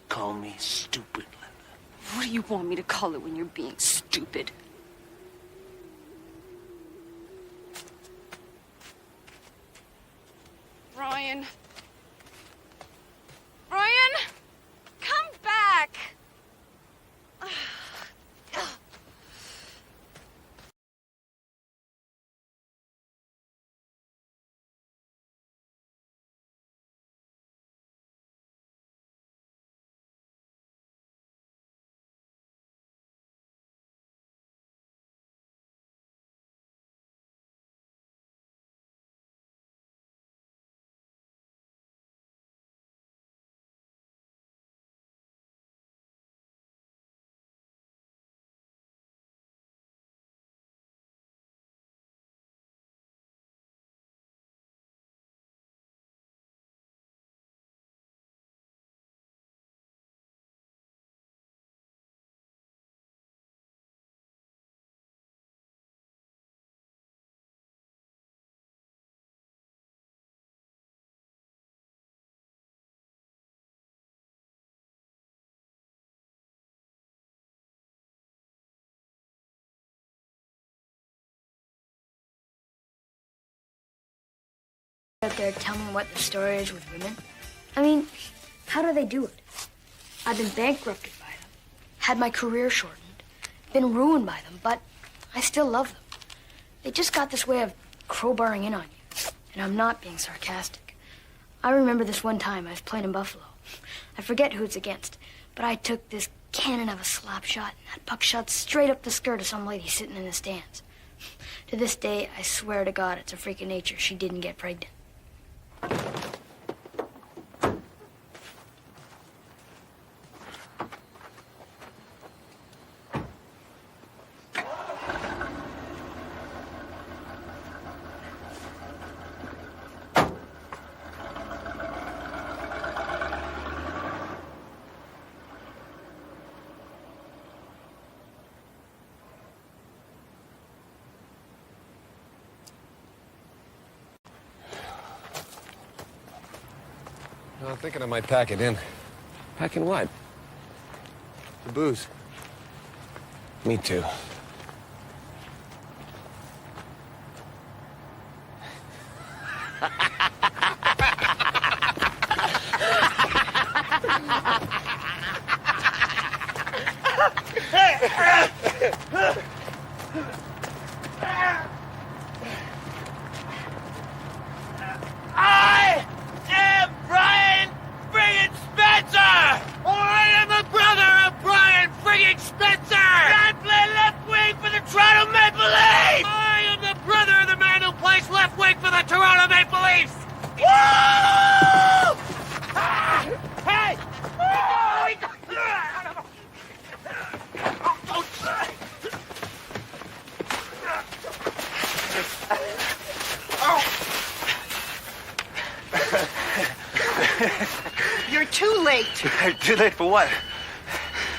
call me stupid, Linda. What do you want me to call it when you're being stupid? Brian. Brian! Come back! Out there tell me what the story is with women? I mean, how do they do it? I've been bankrupted by them, had my career shortened, been ruined by them, but I still love them. They just got this way of crowbarring in on you, and I'm not being sarcastic. I remember this one time I was playing in Buffalo. I forget who it's against, but I took this cannon of a slap shot, and that puck shot straight up the skirt of some lady sitting in the stands. To this day, I swear to God, it's a freak of nature she didn't get pregnant. I'm thinking I might pack it in. Pack in what? The booze. Me too. I am Brian friggin' Spencer! I am the brother of Brian friggin' Spencer! I play left wing for the Toronto Maple Leafs! I am the brother of the man who plays left wing for the Toronto Maple Leafs! Woo! Hey! You're too late. Too late for what?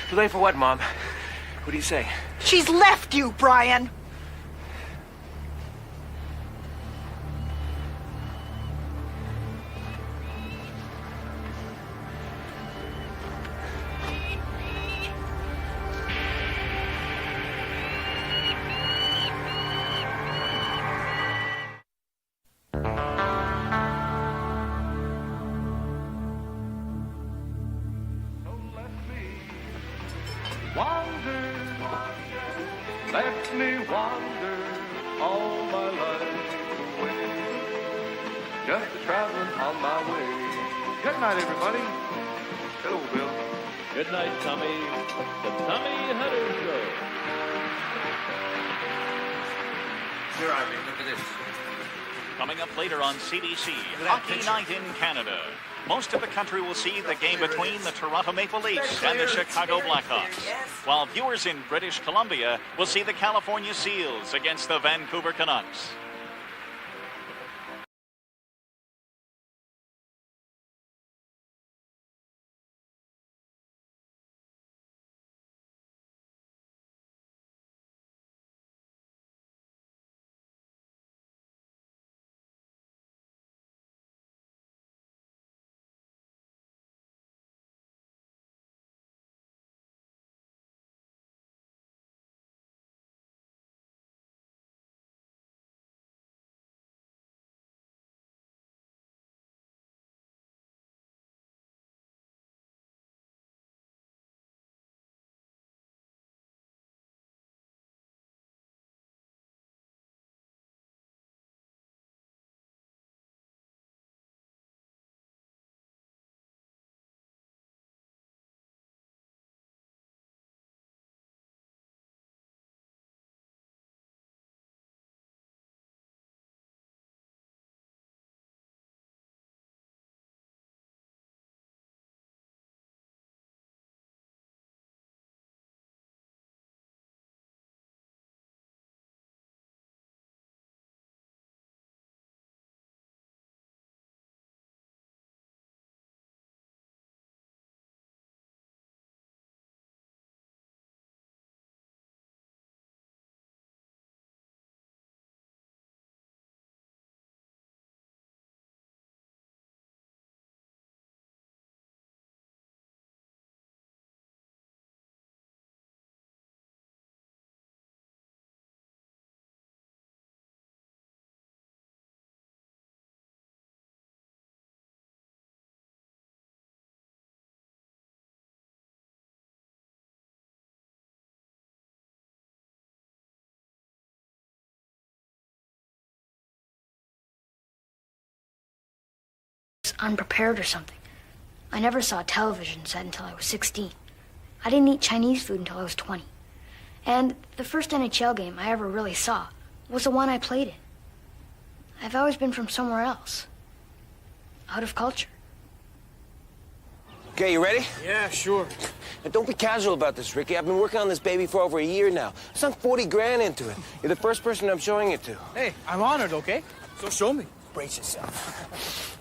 Too late for what, Mom? What do you say? She's left you, Brian. Let me wander all my life away, just traveling on my way. Good night, everybody. Hello, Bill. Good night, Tommy. The Tommy Hunter Show. Here, Ivy, look at this. Coming up later on CBC, Hockey Night in Canada. Most of the country will see the game between the Toronto Maple Leafs and the Chicago Blackhawks, while viewers in British Columbia will see the California Seals against the Vancouver Canucks. Unprepared or something. I never saw a television set until I was 16. I didn't eat Chinese food until I was 20. And the first NHL game I ever really saw was the one I played in. I've always been from somewhere else. Out of culture. Okay, you ready? Yeah, sure. And don't be casual about this, Ricky. I've been working on this baby for over a year now. I sunk 40 grand into it. You're the first person I'm showing it to. Hey, I'm honored, okay? So show me. Brace yourself.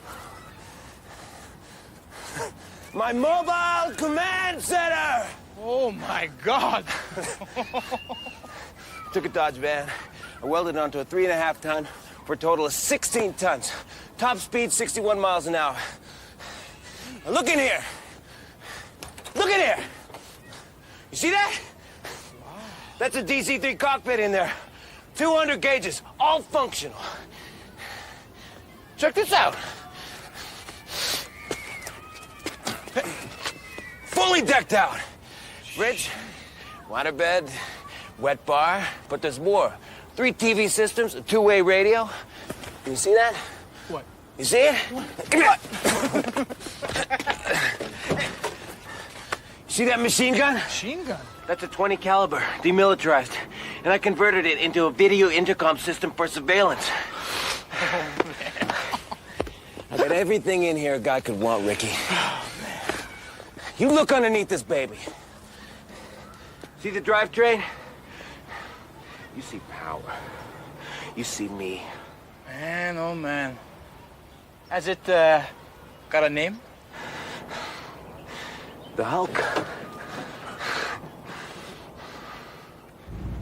My mobile command center! Oh, my God. Took a Dodge van. I welded it onto a 3.5 ton for a total of 16 tons. Top speed, 61 miles an hour. Now look in here. Look in here. You see that? Wow. That's a DC-3 cockpit in there. 200 gauges, all functional. Check this out. Fully decked out. Fridge, waterbed, wet bar, but there's more. 3 TV systems, a 2-way radio. You see that? What? You see it? What? See that machine gun? Machine gun? That's a .20 caliber, demilitarized. And I converted it into a video intercom system for surveillance. Oh, man. I got everything in here a guy could want, Ricky. You look underneath this baby. See the drivetrain? You see power. you see me. Man, oh man. Has it, got a name? The Hulk.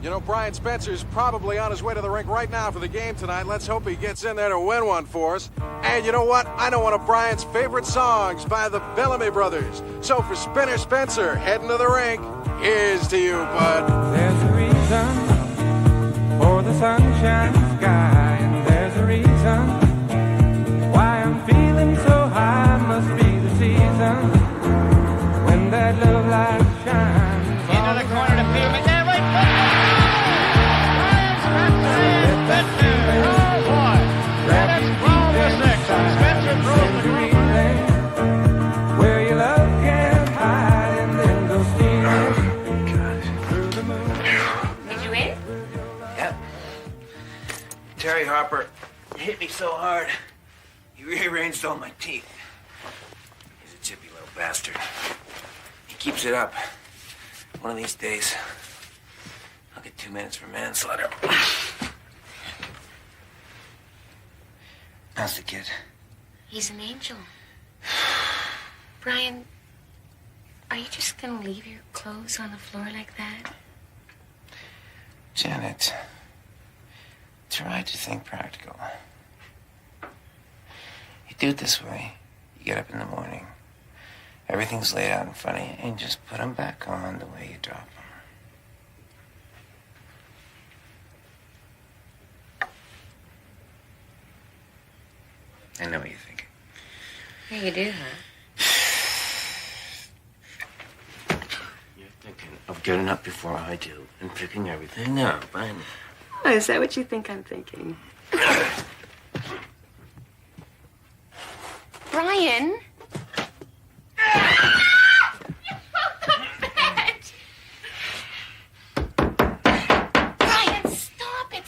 You know, Brian Spencer's probably on his way to the rink right now for the game tonight. Let's hope he gets in there to win one for us. And you know what? I know one of Brian's favorite songs by the Bellamy Brothers. So for Spinner Spencer heading to the rink, here's to you, bud. There's a reason for the sunshine sky, and there's a reason why I'm feeling so high. Must be the season when that love light shines. Into the corner to Peterman. There, right foot. Spencer. Oh, boy. That is 12-6. Spencer throws the green. Where your love can hide and then go stealing through the moon. Did you win? Yep. Terry Harper hit me so hard, he rearranged all my teeth. He's a chippy little bastard. He keeps it up. One of these days, I'll get 2 minutes for manslaughter. How's the kid? He's an angel. Brian, are you just gonna leave your clothes on the floor like that? Janet, try to think practical. You do it this way. You get up in the morning. Everything's laid out in front of you, and just put them back on the way you drop them. I know what you're thinking. Yeah, you do, huh? You're thinking of getting up before I do and picking everything up. I know. Oh, is that what you think I'm thinking? Brian? Brian, stop it,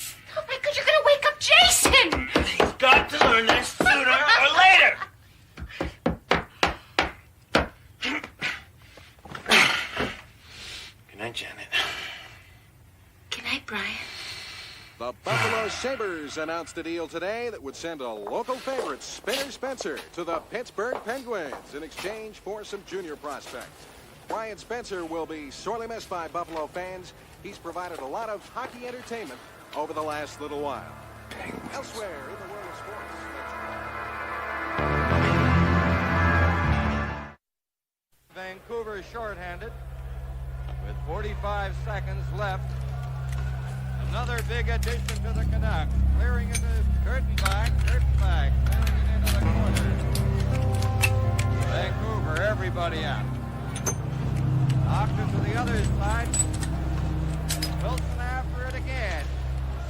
because you're gonna wake up Jason! He's got to learn this sooner or later! Good night, Janet. Good night, Brian. The Buffalo Sabres announced a deal today that would send a local favorite, Spinner Spencer, to the Pittsburgh Penguins in exchange for some junior prospects. Brian Spencer will be sorely missed by Buffalo fans. He's provided a lot of hockey entertainment over the last little while. Penguins. Elsewhere in the world of sports. Vancouver shorthanded with 45 seconds left. Another big addition to the Canucks. Clearing it to Kurtenbach, sending it into the corner. Vancouver, everybody out. Knocked it to the other side. Wilson after it again.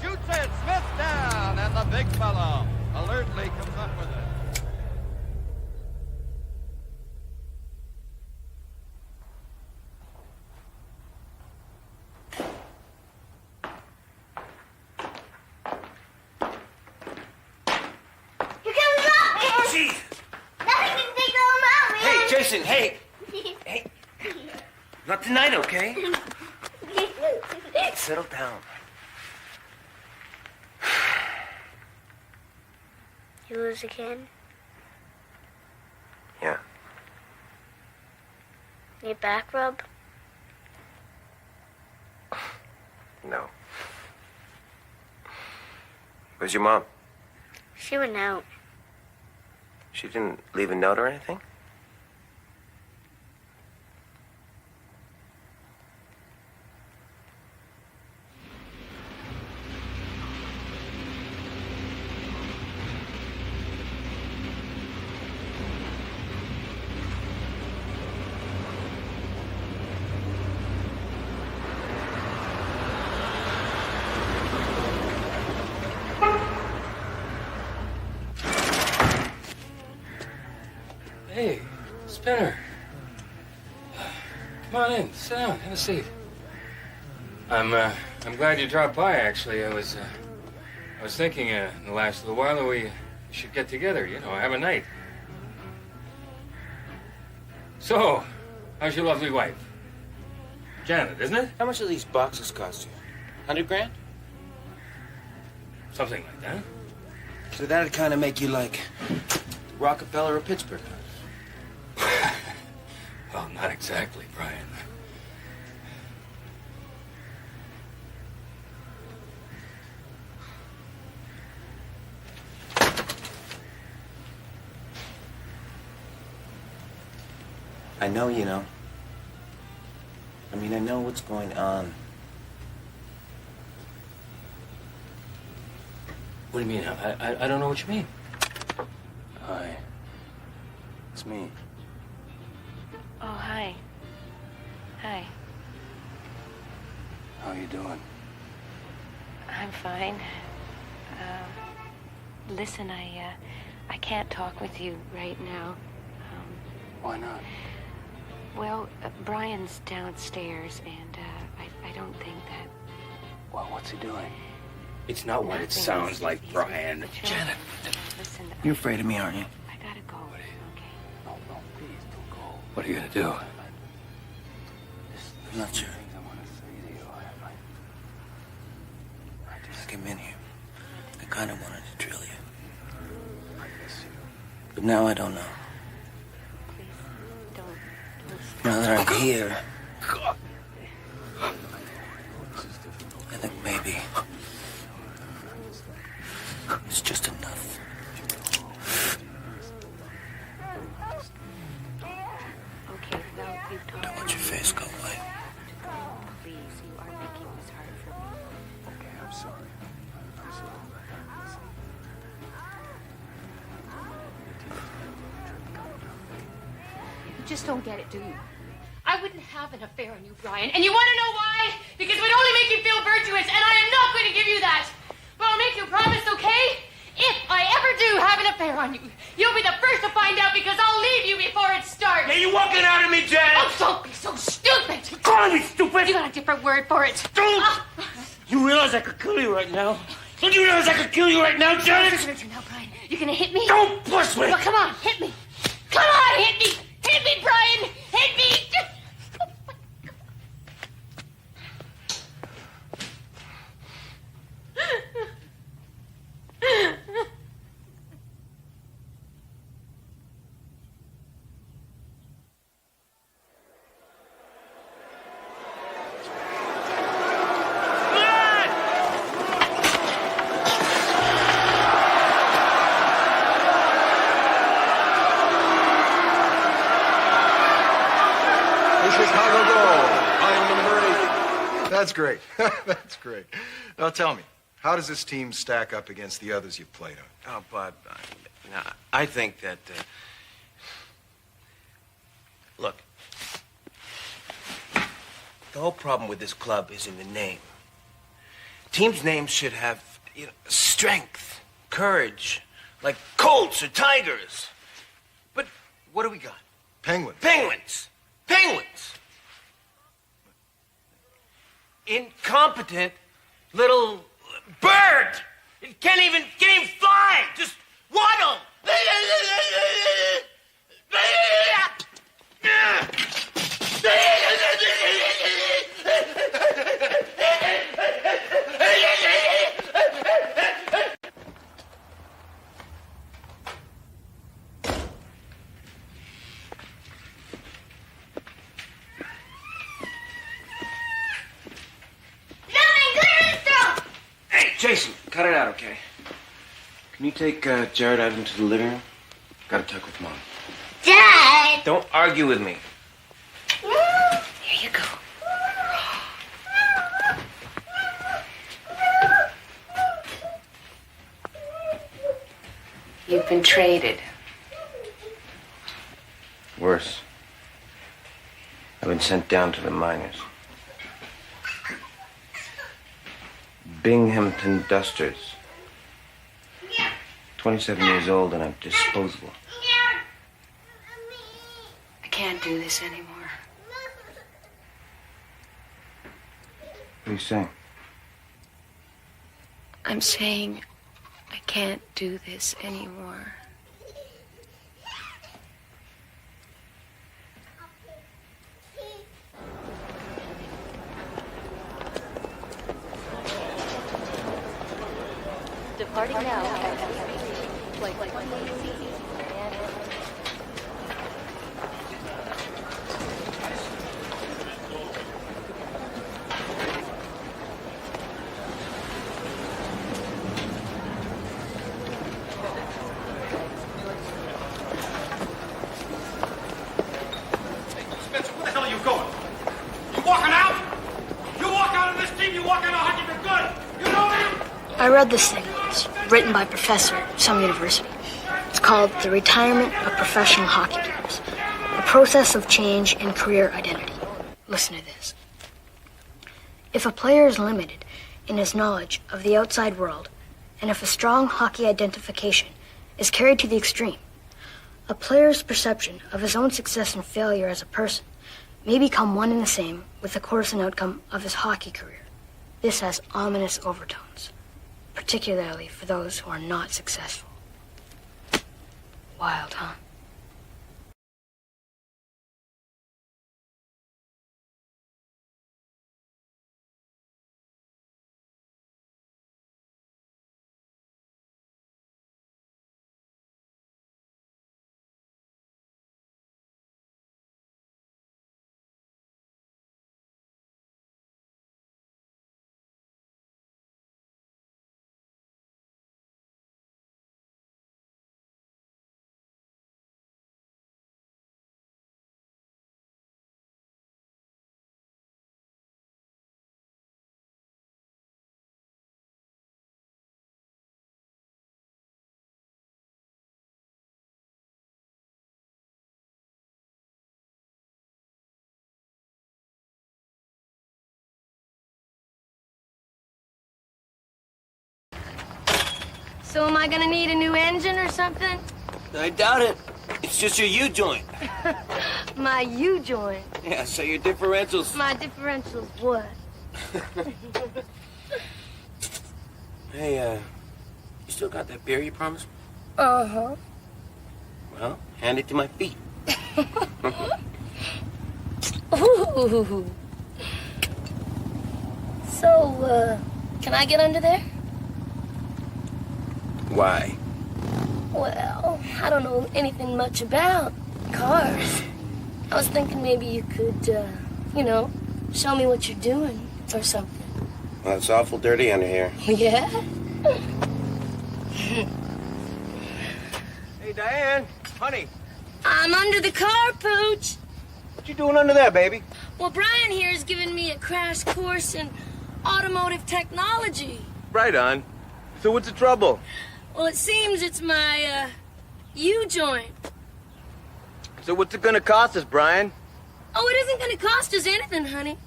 Shoots it, Smith down, and the big fellow alertly comes up with it. Jason, hey! Hey! Not tonight, okay? Settle down. You lose again? Yeah. Your back rub? No. Where's your mom? She went out. She didn't leave a note or anything? Hey, Spinner. Come on in, sit down, have a seat. I'm glad you dropped by, actually. I was thinking in the last little while that we should get together, you know, have a night. So, how's your lovely wife? Janet, isn't it? How much do these boxes cost you? 100 grand? $1 Something like that. So that'd kind of make you like Rockefeller or Pittsburgh. Well, not exactly, Brian. I know you know. I mean, I know what's going on. What do you mean? I don't know what you mean. Hi. It's me. Oh, hi. Hi. How you doing? I'm fine. Listen, I can't talk with you right now. Why not? Well, Brian's downstairs, and I don't think that... Well, what's he doing? It's not what it sounds like, Brian. Janet. Listen, You're afraid of me, aren't you? I gotta go. Okay. No, please, don't go. What are you gonna do? I'm not sure. I came in here. I kind of wanted to drill you. But now I don't know. Now that I'm here, I think maybe it's just enough. Okay, well, you've talked... Don't let your face go away. Please, you are making this hard for me. Okay, I'm sorry. I'm sorry. You just don't get it, do you? I wouldn't have an affair on you, Brian. And you want to know why? Because it would only make you feel virtuous, and I am not going to give you that. But I'll make you a promise, okay? If I ever do have an affair on you, you'll be the first to find out because I'll leave you before it starts. Are you walking out of me, Janet? Oh, don't be so stupid. Calling me stupid? You got a different word for it. Don't! You realize I could kill you right now? Don't you realize I could kill you right now, Janet? Listen now, Brian. You gonna hit me? Don't push me! Well, come on, hit me. Come on, hit me. Hit me, Brian. Hit me. That's great. That's great. Now tell me, how does this team stack up against the others you've played on? Oh, Bud, I think that... Look, the whole problem with this club is in the name. Teams' names should have, strength, courage, like Colts or Tigers. But what do we got? Penguins. Penguins! Penguins! Incompetent little bird! It can't even fly! Just waddle! Jason, cut it out, okay? Can you take Jared out into the living room? Gotta talk with Mom. Dad! Don't argue with me. Here you go. You've been traded. Worse. I've been sent down to the minors. Binghamton Dusters. 27 years old and I'm disposable. I can't do this anymore. What are you saying? I'm saying I can't do this anymore. Starting now. Spencer, where the hell are you going? You walking out? You walk out of this team, you walk out of hockey for good. You know me? I read this thing. It's written by a professor at some university. It's called The Retirement of Professional Hockey Players, a process of change in career identity. Listen to this. If a player is limited in his knowledge of the outside world, and if a strong hockey identification is carried to the extreme, a player's perception of his own success and failure as a person may become one and the same with the course and outcome of his hockey career. This has ominous overtones, particularly for those who are not successful. Wild, huh? So am I gonna need a new engine or something? I doubt it. It's just your U-joint. My U-joint. Yeah, so your differentials... My differentials what? Hey, you still got that beer you promised? Uh-huh. Well, hand it to my feet. Ooh. So, can I get under there? Why? Well, I don't know anything much about cars. I was thinking maybe you could, you know, show me what you're doing or something. Well, it's awful dirty under here. Yeah? Hey, Diane, honey. I'm under the car, Pooch. What you doing under there, baby? Well, Brian here is giving me a crash course in automotive technology. Right on. So what's the trouble? Well, it seems it's my, U-joint. So what's it gonna cost us, Brian? Oh, it isn't gonna cost us anything, honey.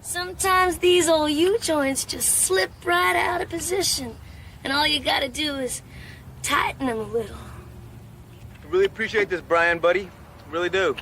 Sometimes these old U-joints just slip right out of position. And all you gotta do is tighten them a little. I really appreciate this, Brian, buddy. Really do.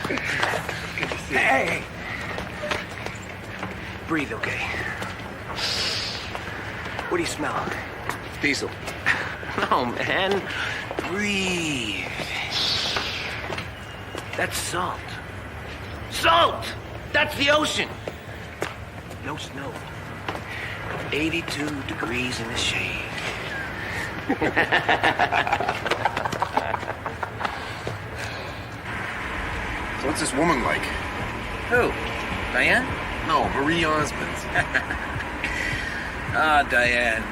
Good to see you. Hey! Breathe, okay? What do you smell? Diesel. No, man. Breathe. That's salt. Salt! That's the ocean. No snow. 82 degrees in the shade. So what's this woman like? Who? Diane? No, Marie Osmond. Ah, Diane.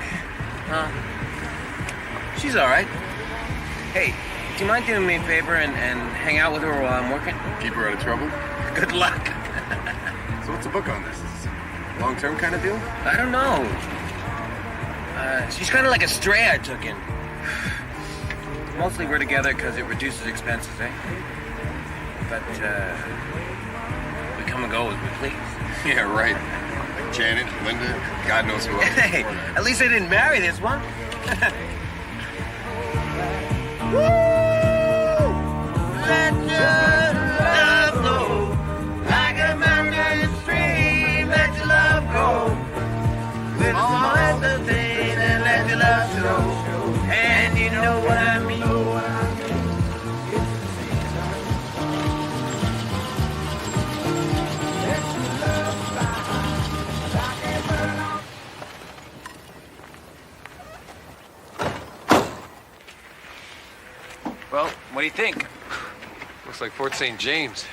Huh? She's all right. Hey, do you mind doing me a favor and hang out with her while I'm working? Keep her out of trouble? Good luck. So what's the book on this? Is it a long-term kind of deal? I don't know. She's kind of like a stray I took in. Mostly we're together because it reduces expenses, eh? But, we come and go as we please. Yeah, right. Like Janet, Linda, God knows who else. Hey, at least I didn't marry this one. Woo! Let your love flow like a mountain stream. Let your love go with the smallest of things and let your love show. And you know what I mean. Well, what do you think? Looks like Fort St. James.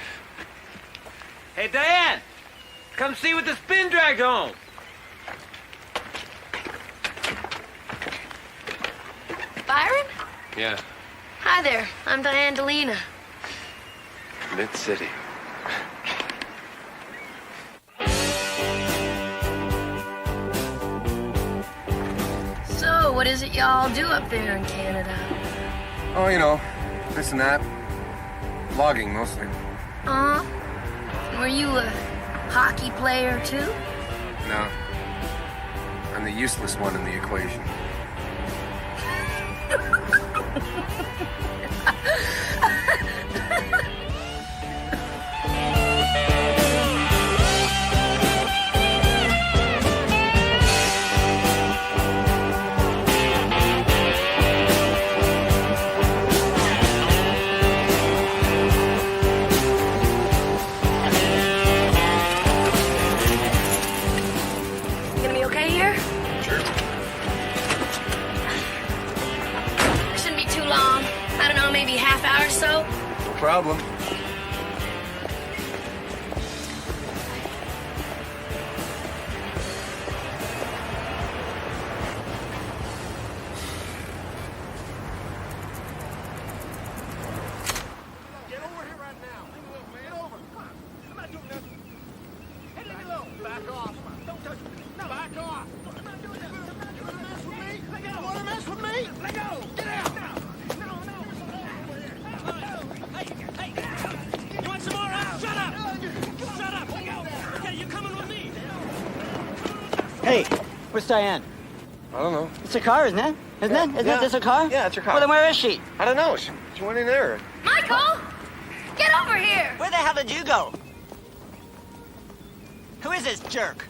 Hey, Diane! Come see what the spin dragged home! Byron? Yeah, Hi there. I'm Diane Delina. Mid-City. So, what is it y'all do up there in Canada? Oh, you know, this and that. Logging, mostly. Were you a hockey player, too? No. I'm the useless one in the equation. Gonna be okay here? Sure. Shouldn't be too long. I don't know, maybe half hour or so. No problem. Get over here right now. Get over. Come on. I'm not doing nothing. Hey, leave me alone. Back off. Don't touch me. No, back off. I'm not doing that. You want to mess with me? Let go. You want to mess with me? Let go. Get out. No. Hey. You want some more? Shut up. Shut up. Let go. Okay, you're coming with me. Hey, where's Diane? I don't know. It's her car, isn't it? Isn't it this her car? Yeah, it's her car. Well, then where is she? I don't know. She went in there. Michael! Get over here! Where the hell did you go? Who is this jerk?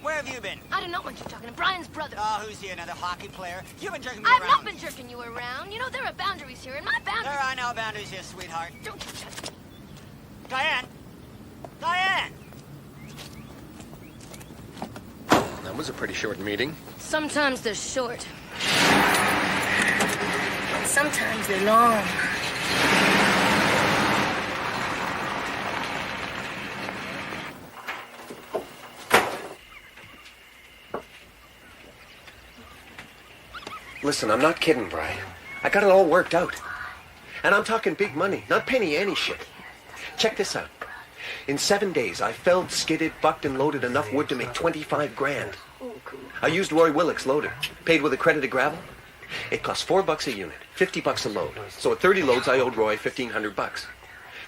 Where have you been? I don't know what you're talking to. Brian's brother. Oh, who's he, another hockey player? You've been jerking me I've around. not been jerking you around. You know, there are boundaries here, and my boundaries... There are no boundaries here, sweetheart. Don't you touch me. Diane! Diane! That was a pretty short meeting. Sometimes they're short. And sometimes they're long. Listen, I'm not kidding, Brian. I got it all worked out. And I'm talking big money, not penny ante shit. Check this out. In 7 days, I felled, skidded, bucked, and loaded enough wood to make 25 grand. I used Roy Willick's loader, paid with accredited gravel. It cost $4 a unit, $50 a load. So at 30 loads, I owed Roy $1,500.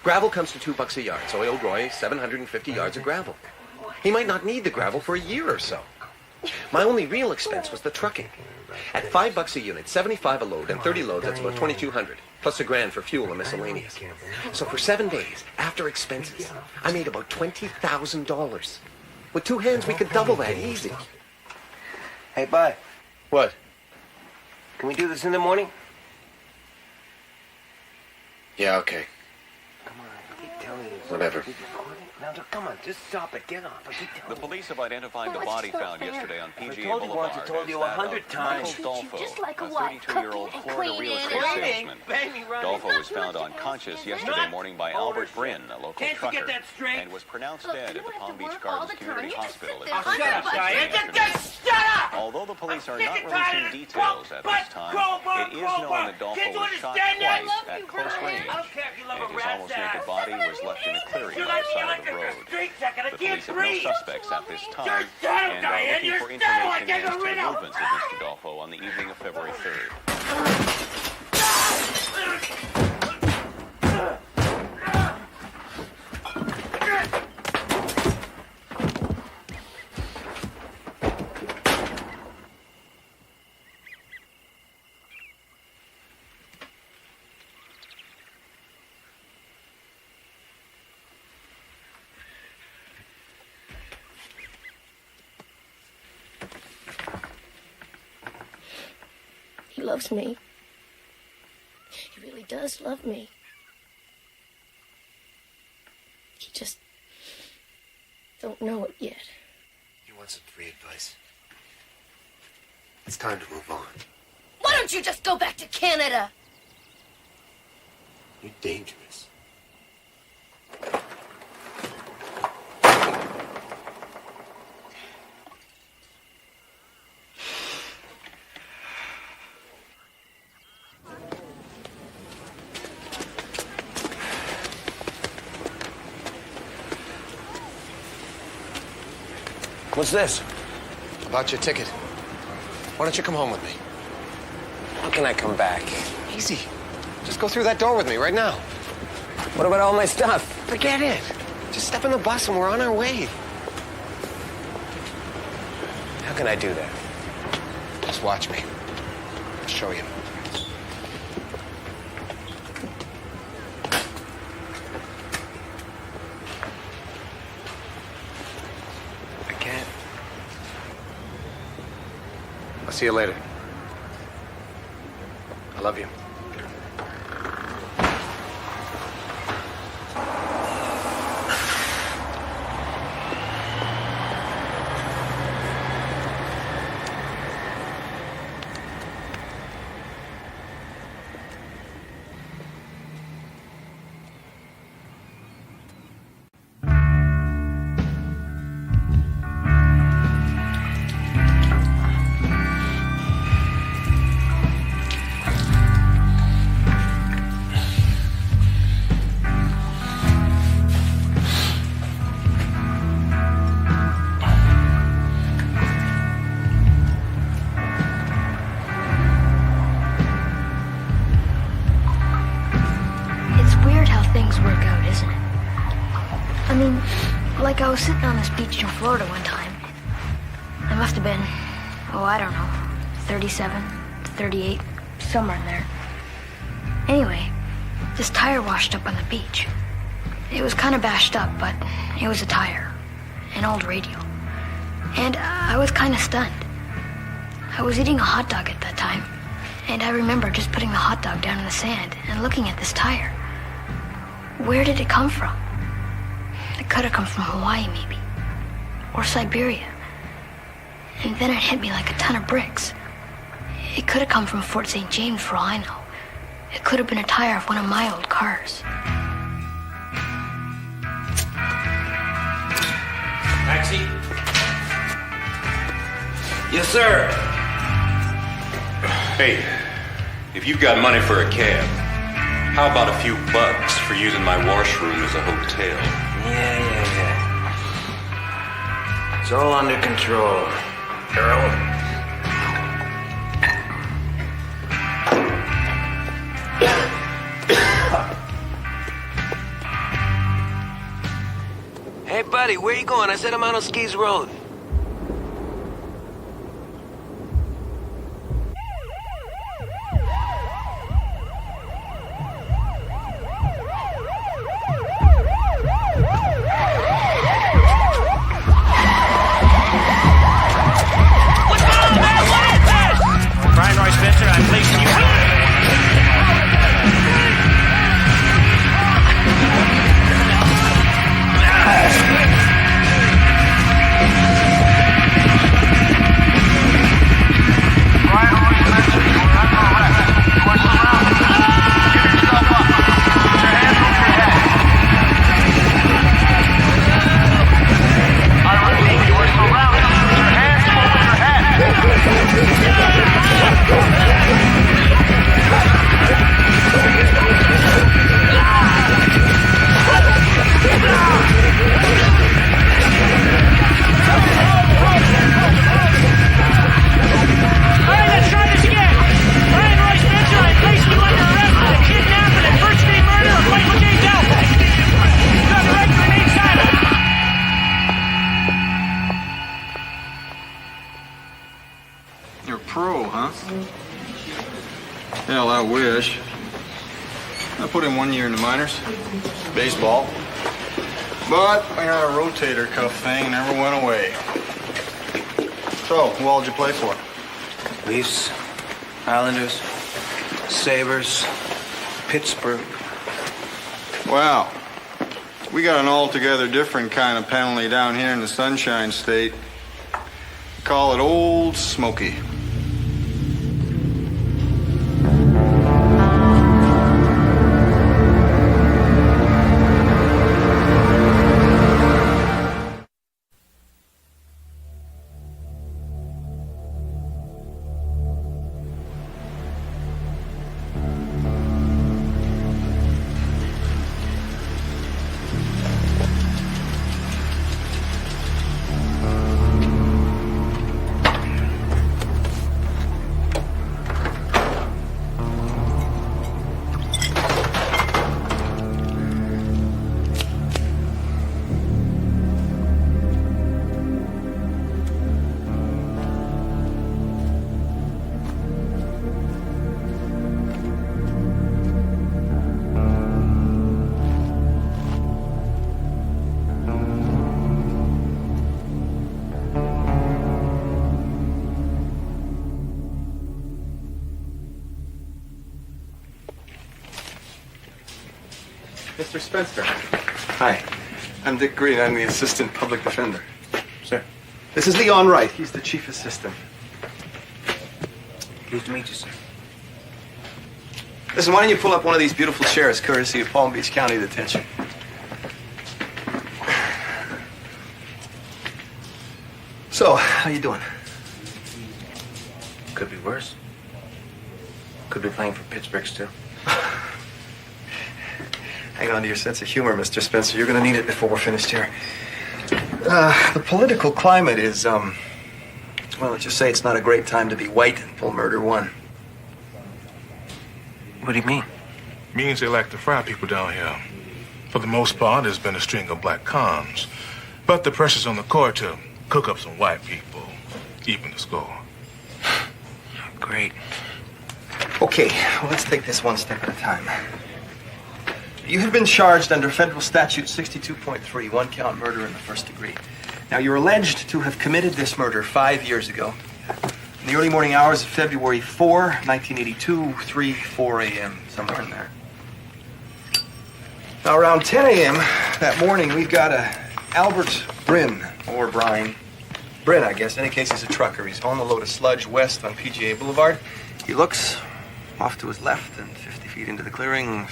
Gravel comes to $2 a yard, so I owed Roy 750 yards of gravel. He might not need the gravel for a year or so. My only real expense was the trucking. At $5 a unit, 75 a load, and 30 loads, that's about $2,200. Plus $1,000 for fuel and miscellaneous. So for 7 days, after expenses, I made about $20,000. With 2 hands, we could double that easy. Hey, bud. What? Can we do this in the morning? Yeah, okay. Come on, I keep telling you. Whatever. Now, come on, just stop it. Get off. I keep telling you. The police have identified the body found yesterday on PGA I told you Boulevard. once, I told you as that 100 of times. Michael Dolfo, Just like a a wife, 32-year-old cooking and Florida real estate cleaning. salesman. Dolfo was found unconscious yesterday morning by Albert Bryn, a local Can't you trucker, get that straight? and was pronounced dead at the Palm Beach Gardens Community Hospital. Oh, shut up, Diane. Just shut up! Although the police are not releasing details at this time, it is known that Dolfo was shot twice at close range, and his almost naked body was left in a clearing by the side of the road. The police have no suspects at this time and are looking for information as to the movements of Mr. Dolfo on the evening of February 3rd. He loves me. He really does love me. He just don't know it yet. You want some free advice? It's time to move on. Why don't you just go back to Canada? You're dangerous. What's this? About your ticket. Why don't you come home with me? How can I come back? Easy. Just go through that door with me right now. What about all my stuff? Forget it. Just step in the bus and we're on our way. How can I do that? Just watch me. I'll show you. I can't. I'll see you later. I love you. Like I was sitting on this beach in Florida one time. I must have been, I don't know, 37, 38, somewhere in there. Anyway, this tire washed up on the beach. It was kind of bashed up, but it was a tire, an old radio. And I was kind of stunned. I was eating a hot dog at that time, and I remember just putting the hot dog down in the sand and looking at this tire. Where did it come from? It could have come from Hawaii, maybe. Or Siberia. And then it hit me like a ton of bricks. It could have come from Fort St. James, for all I know. It could have been a tire of one of my old cars. Taxi? Yes, sir. Hey, if you've got money for a cab, how about a few bucks for using my washroom as a hotel? Yeah. It's all under control, Earl. Hey, buddy, where you going? I said I'm out on Skis Road. Hell, I wish. I put in 1 year in the minors. Baseball. But I got a rotator cuff thing, never went away. So, who all did you play for? Leafs, Islanders, Sabres, Pittsburgh. Wow. We got an altogether different kind of penalty down here in the Sunshine State. We call it Old Smoky. Mr. Spencer. Hi. I'm Dick Green. I'm the Assistant Public Defender. Sir. This is Leon Wright. He's the Chief Assistant. Pleased to meet you, sir. Listen, why don't you pull up one of these beautiful chairs, courtesy of Palm Beach County Detention. So, how you doing? Could be worse. Could be playing for Pittsburgh still. Hang on to your sense of humor, Mr. Spencer. You're going to need it before we're finished here. The political climate is, well, let's just say it's not a great time to be white and pull murder one. What do you mean? Means they like to fry people down here. For the most part, there's been a string of black cons. But the pressure's on the court to cook up some white people, even the score. Great. Okay, well, let's take this one step at a time. You have been charged under federal statute 62.3, one-count murder in the first degree. Now, you're alleged to have committed this murder 5 years ago, in the early morning hours of February 4, 1982, 4 a.m., somewhere in there. Now, around 10 a.m. that morning, we've got Albert Bryn, or Brian. Bryn, I guess. In any case, he's a trucker. He's hauling a load of sludge west on PGA Boulevard. He looks off to his left and 50 feet into the clearing.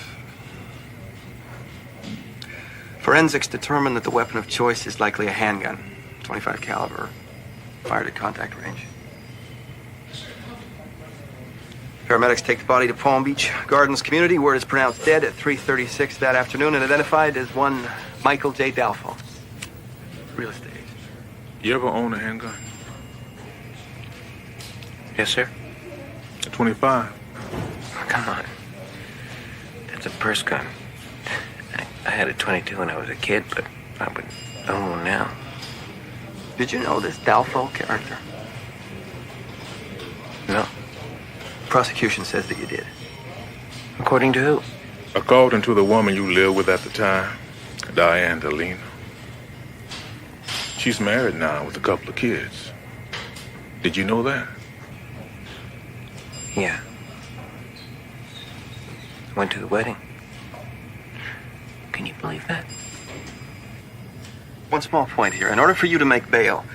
Forensics determined that the weapon of choice is likely a handgun, 25 caliber, fired at contact range. Paramedics take the body to Palm Beach Gardens community, where it is pronounced dead at 3:36 that afternoon and identified as one Michael J. Dalfo, real estate agent. You ever own a handgun? Yes, sir. A 25? Oh, come on. That's a purse gun. I had a 22 when I was a kid, but I would own one now. Did you know this Dalfo character? No. Prosecution says that you did. According to who? According to the woman you lived with at the time, Diane Delina. She's married now with a couple of kids. Did you know that? Yeah. Went to the wedding. Can you believe that? One small point here. In order for you to make bail,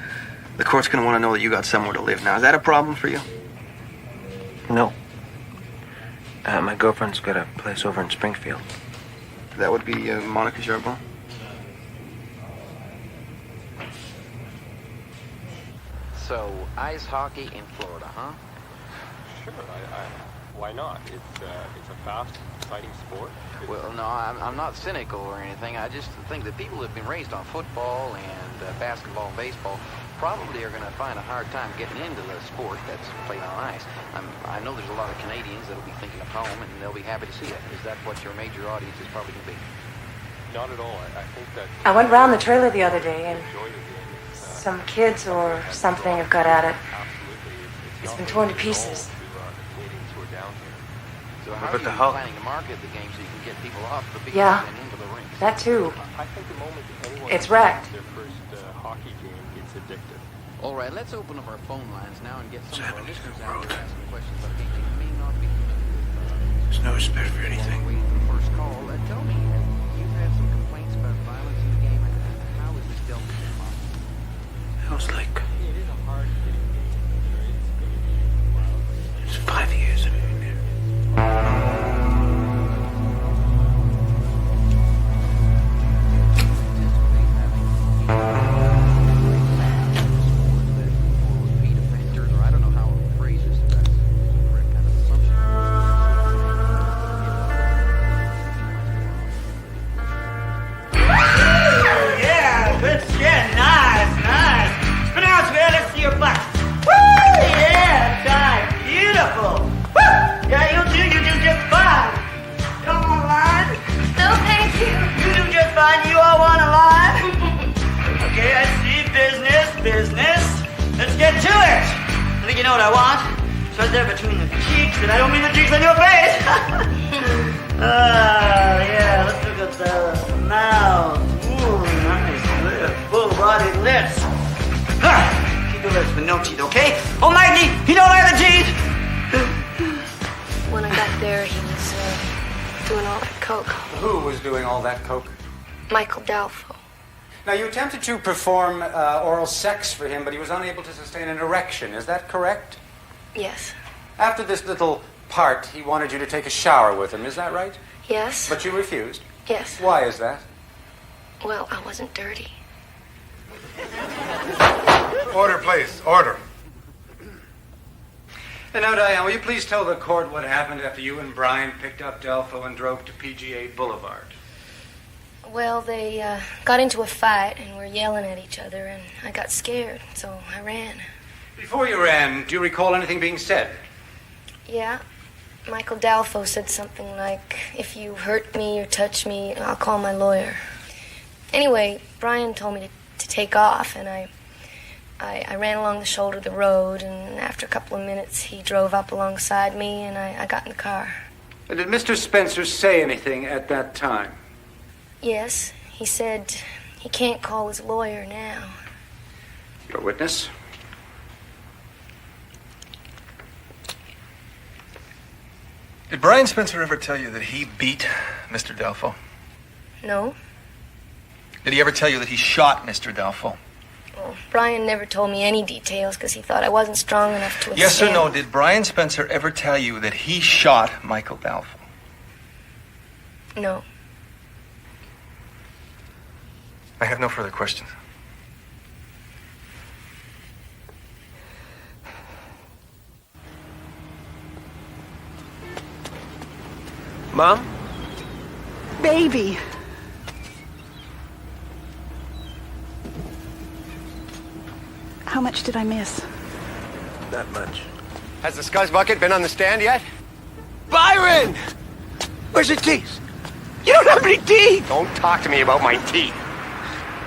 the court's going to want to know that you got somewhere to live. Now, is that a problem for you? No. My girlfriend's got a place over in Springfield. That would be Monica Jarbon? So, ice hockey in Florida, huh? Sure, why not? It's a fast, exciting sport. Well, no, I'm not cynical or anything. I just think that people who've been raised on football and basketball and baseball probably are going to find a hard time getting into the sport that's played on ice. I know there's a lot of Canadians that'll be thinking of home, and they'll be happy to see it. Is that what your major audience is probably going to be? Not at all. I think that... I went round the trailer the other day, and some kids or something have got at it. It's been torn to pieces. So how are you planning to market the game so you can get people off the beach Yeah, and into the rinks? that too. I think the moment anyone It's wrecked. their first hockey game, it's addictive. All right, let's open up our phone lines now and get some of our listeners out to ask some questions about games they may not be familiar with. There's no respect for anything. Waiting for the first call. Tell me, you've had some complaints about violence in the game. How is this dealt with? It was like... It is a hard hitting game. It's going to be wild. It's 5 years of being there. I don't know how to phrase this. That's the correct kind of assumption. Yeah, good skin. Nice, nice. Spin out, man. Let's see your butt. Woo! Yeah, time. Beautiful. Woo! Yeah, you do just fine. You don't want a line? No, thank you. You do just fine. You all want a line? Okay, I see. Business. Let's get to it. I think you know what I want. It's right there between the cheeks, and I don't mean the cheeks on your face. Yeah, let's look at the mouth. Ooh, nice lips. Full-bodied lips. Keep your lips with no teeth, okay? Oh, Mikey, he don't like the teeth. When I got there, he was doing all that coke. Who was doing all that coke? Michael Dalfo. Now, you attempted to perform oral sex for him, but he was unable to sustain an erection. Is that correct? Yes. After this little part, he wanted you to take a shower with him. Is that right? Yes. But you refused. Yes. Why is that? Well, I wasn't dirty. Order, please. Order. And now, Diane, will you please tell the court what happened after you and Brian picked up Delpho and drove to PGA Boulevard? Well, they got into a fight and were yelling at each other, and I got scared, so I ran. Before you ran, do you recall anything being said? Yeah. Michael Dalfo said something like, if you hurt me or touch me, I'll call my lawyer. Anyway, Brian told me to take off, and I ran along the shoulder of the road, and after a couple of minutes, he drove up alongside me, and I got in the car. And did Mr. Spencer say anything at that time? Yes, he said he can't call his lawyer now. Your witness? Did Brian Spencer ever tell you that he beat Mr. Dalfo? No. Did he ever tell you that he shot Mr. Dalfo? Well, Brian never told me any details because he thought I wasn't strong enough to withstand. Yes or no, did Brian Spencer ever tell you that he shot Michael Dalfo? No. I have no further questions. Mom? Baby. How much did I miss? Not much. Has the Scuzz bucket been on the stand yet? Byron! Where's your teeth? You don't have any teeth! Don't talk to me about my teeth.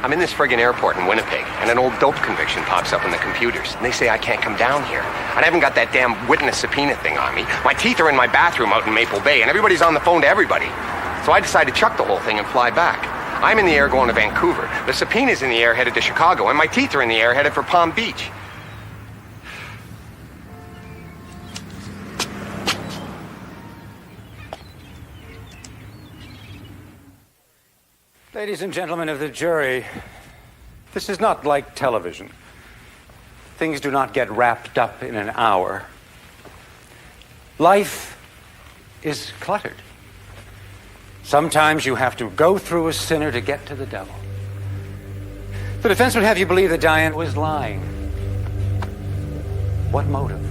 I'm in this friggin' airport in Winnipeg, and an old dope conviction pops up on the computers, and they say I can't come down here. And I haven't got that damn witness subpoena thing on me. My teeth are in my bathroom out in Maple Bay, and everybody's on the phone to everybody. So I decided to chuck the whole thing and fly back. I'm in the air going to Vancouver. The subpoena's in the air headed to Chicago, and my teeth are in the air headed for Palm Beach. Ladies and gentlemen of the jury, this is not like television. Things do not get wrapped up in an hour. Life is cluttered. Sometimes you have to go through a sinner to get to the devil. The defense would have you believe that Diane was lying. What motive?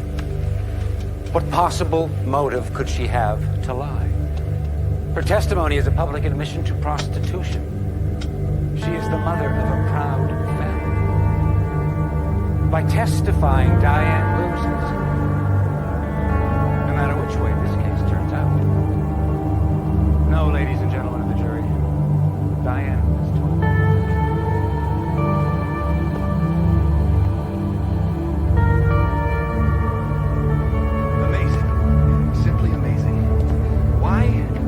What possible motive could she have to lie? Her testimony is a public admission to prostitution. She is the mother of a proud family. By testifying, Diane loses. No matter which way this case turns out. No, ladies and gentlemen of the jury, Diane is told. Amazing. Simply amazing. Why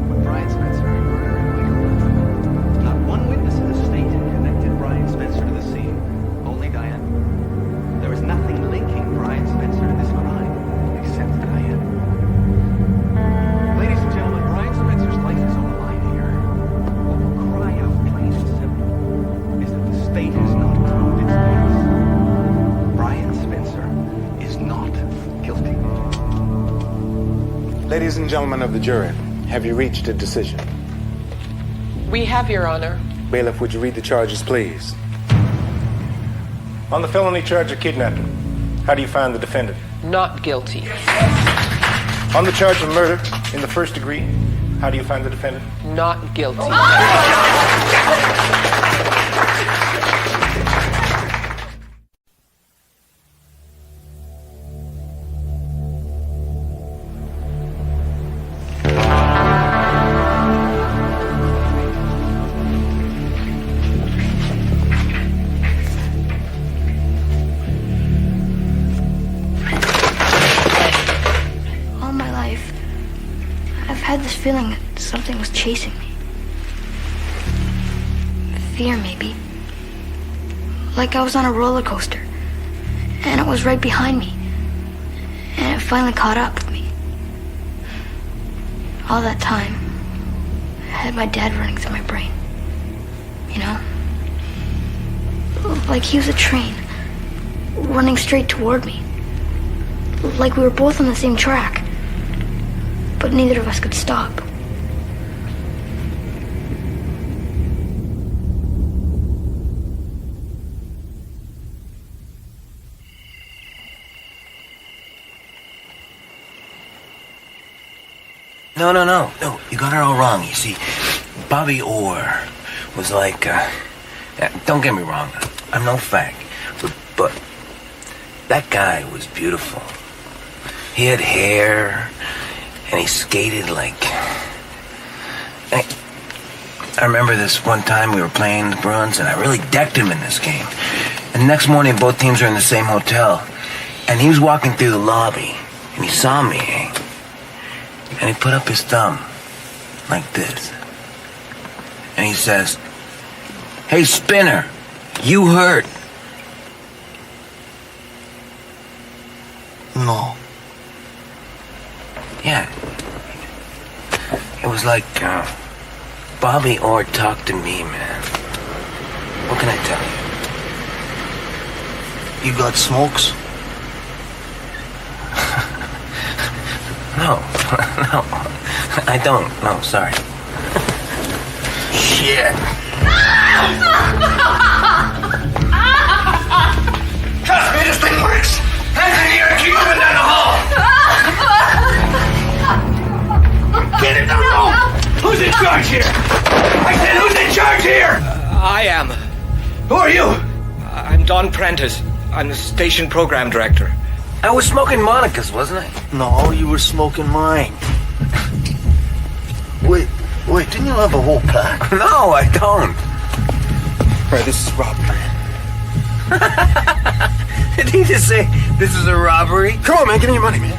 would Brian Spencer murder Michael Delfo? Not one witness in the state connected Brian Spencer to the scene. Only Diane. There was nothing linking Brian Spencer to this crime, except Diane. Ladies and gentlemen, Brian Spencer's life is on the line here. What will cry out plain and simple is that the state has not proved its case. Brian Spencer is not guilty. Ladies and gentlemen of the jury, have you reached a decision? We have, Your Honor. Bailiff, would you read the charges, please? On the felony charge of kidnapping, how do you find the defendant? Not guilty. On the charge of murder in the first degree, how do you find the defendant? Not guilty. All my life, I've had this feeling that something was chasing me. Fear, maybe. Like I was on a roller coaster, and it was right behind me, and it finally caught up with me. All that time, I had my dad running through my brain. You know? Like he was a train, running straight toward me. Like we were both on the same track, but neither of us could stop. No, you got it all wrong. You see, Bobby Orr was like, don't get me wrong, I'm no fag, but that guy was beautiful. He had hair, and he skated like... I remember this one time we were playing the Bruins, and I really decked him in this game. And the next morning, both teams were in the same hotel, and he was walking through the lobby, and he saw me, and he put up his thumb, like this. And he says, "Hey, Spinner, you hurt." No. Yeah. It was like, Bobby Orr talked to me, man. What can I tell you? You got smokes? No, I don't. No, sorry. Shit. Trust me, this thing works. Hands in the air, keep moving down the hall. Get in the room. Who's in charge here? I said, who's in charge here? I am. Who are you? I'm Don Prentice. I'm the station program director. I was smoking Monica's, wasn't I? No, you were smoking mine. Wait, didn't you have a whole pack? No, I don't. Right, this is robbery. Did he just say this is a robbery? Come on, man, give me your money, man.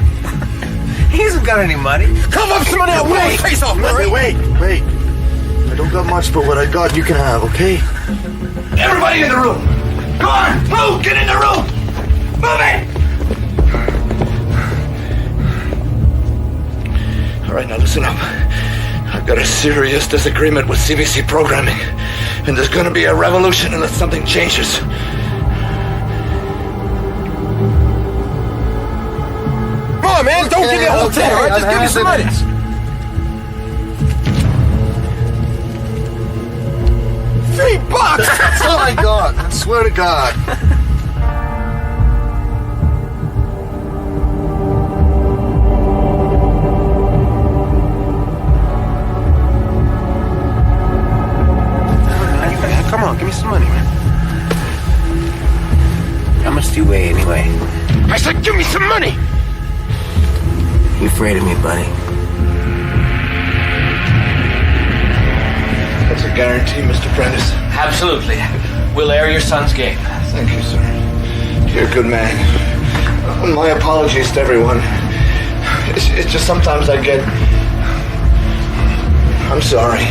He hasn't got any money. Come up, some money out. Wait, face off, Murray. Wait. I don't got much, but what I got, you can have, okay? Everybody in the room. Go on, move, get in the room. Move it. All right, now listen up. I've got a serious disagreement with CBC programming, and there's gonna be a revolution unless something changes. Come on, man, don't give me a whole thing, all right? Just give me some money. $3! That's all I got, I swear to God. do you weigh anyway? I said give me some money! You afraid of me, buddy? That's a guarantee, Mr. Prentice. Absolutely. We'll air your son's game. Thank you, sir. You're a good man. My apologies to everyone. It's just sometimes I get... I'm sorry.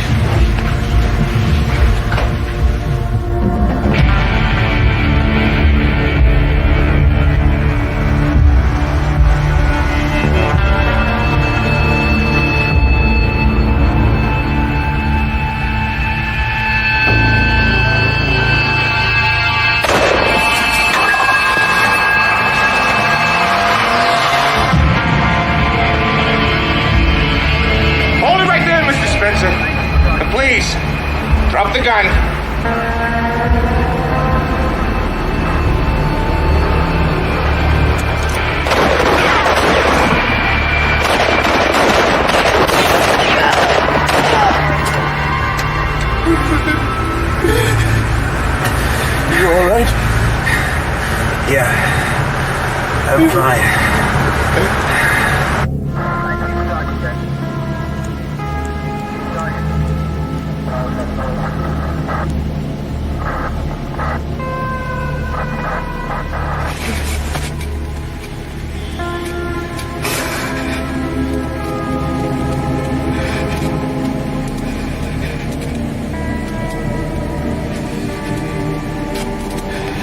Please, drop the gun. You all right? Yeah, I'm fine.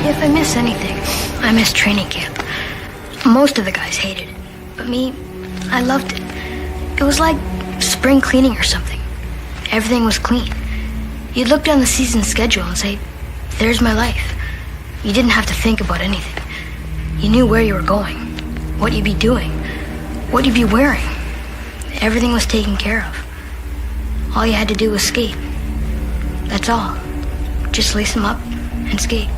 If I miss anything, I miss training camp. Most of the guys hated it, but me, I loved it. It was like spring cleaning or something. Everything was clean. You'd look down the season schedule and say, there's my life. You didn't have to think about anything. You knew where you were going, what you'd be doing, what you'd be wearing. Everything was taken care of. All you had to do was skate. That's all. Just lace them up and skate.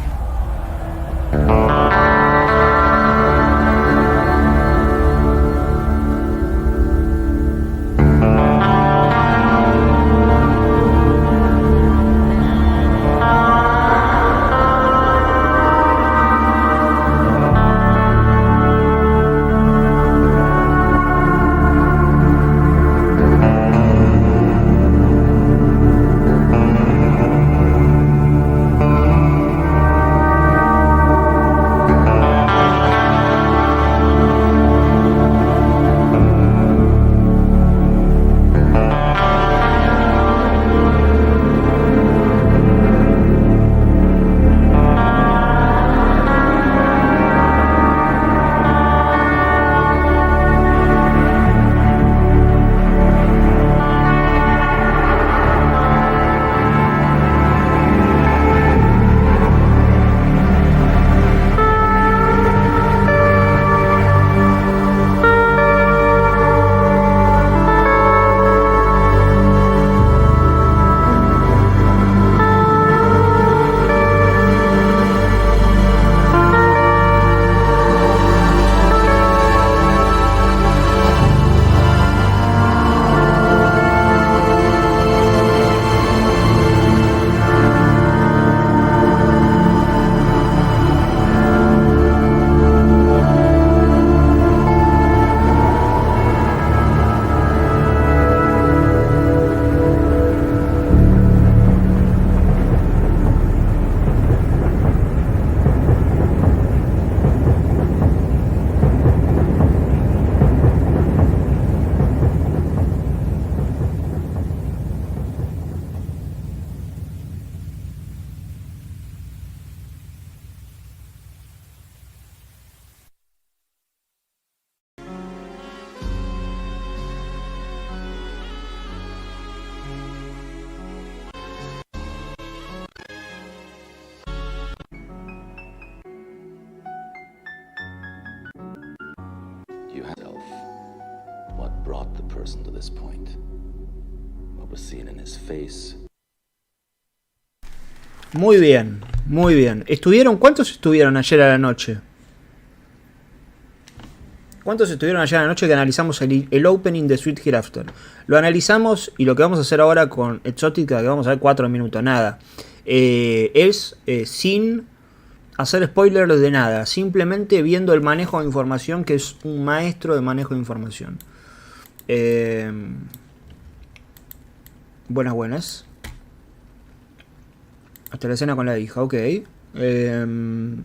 You yourself what brought the person to this point, what was seen in his face. Muy bien, muy bien. ¿Cuántos estuvieron ayer a la noche? ¿Cuántos estuvieron ayer a la noche que analizamos el opening de Sweet Hereafter? Lo analizamos y lo que vamos a hacer ahora con Exótica, que vamos a ver 4 minutos, nada. Es sin hacer spoiler de nada, simplemente viendo el manejo de información, que es un maestro de manejo de información. Buenas. Hasta la escena con la hija, ok. El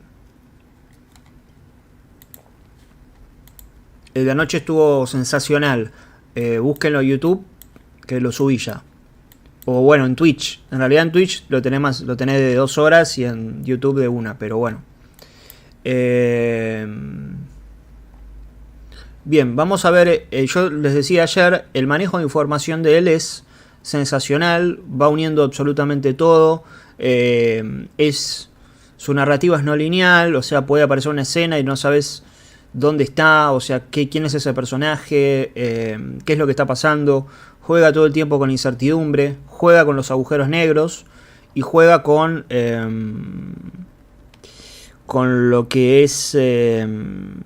de anoche estuvo sensacional. Búsquenlo en YouTube, que lo subí ya. O bueno, en Twitch. En realidad en Twitch lo tenés de 2 horas y en YouTube de 1, pero bueno. Bien, vamos a ver. Yo les decía ayer, el manejo de información de él es sensacional. Va uniendo absolutamente todo. Su narrativa es no lineal, o sea, puede aparecer una escena y no sabes dónde está, o sea, quién es ese personaje, qué es lo que está pasando. Juega todo el tiempo con incertidumbre, juega con los agujeros negros y juega con lo que es el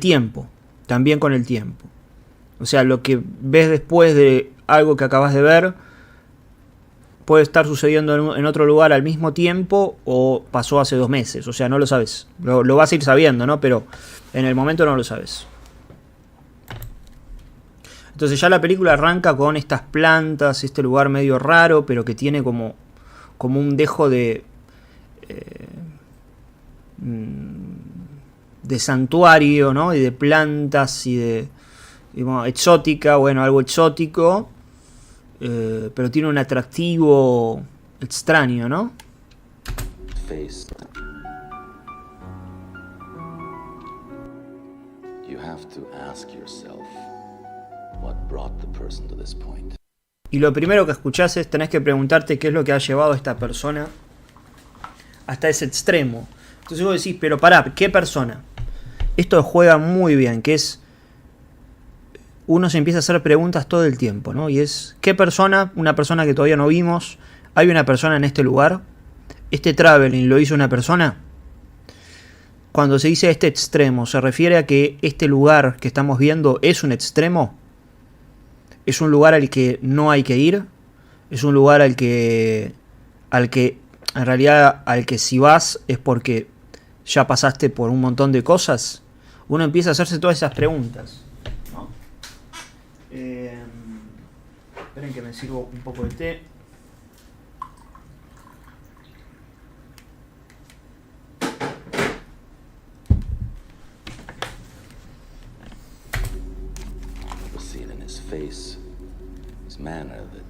tiempo, también con el tiempo. O sea, lo que ves después de algo que acabas de ver puede estar sucediendo en otro lugar al mismo tiempo o pasó hace 2 meses. O sea, no lo sabes. Lo vas a ir sabiendo, ¿no? Pero en el momento no lo sabes. Entonces ya la película arranca con estas plantas, este lugar medio raro, pero que tiene como un dejo de santuario, ¿no? Y de plantas y de... Bueno, exótica, bueno, algo exótico, pero tiene un atractivo extraño, ¿no? Face. You have to ask yourself what brought the person to this point. Y lo primero que escuchás es, tenés que preguntarte qué es lo que ha llevado a esta persona hasta ese extremo. Entonces vos decís, pero pará, ¿qué persona? Esto juega muy bien, que es... Uno se empieza a hacer preguntas todo el tiempo, ¿no? Y es, ¿qué persona? Una persona que todavía no vimos. ¿Hay una persona en este lugar? ¿Este traveling lo hizo una persona? Cuando se dice este extremo, ¿se refiere a que este lugar que estamos viendo es un extremo? ¿Es un lugar al que no hay que ir? ¿Es un lugar al que en realidad, al que si vas es porque ya pasaste por un montón de cosas? Uno empieza a hacerse todas esas preguntas. Esperen que me sirvo un poco de té. Was seen in his face, his manner that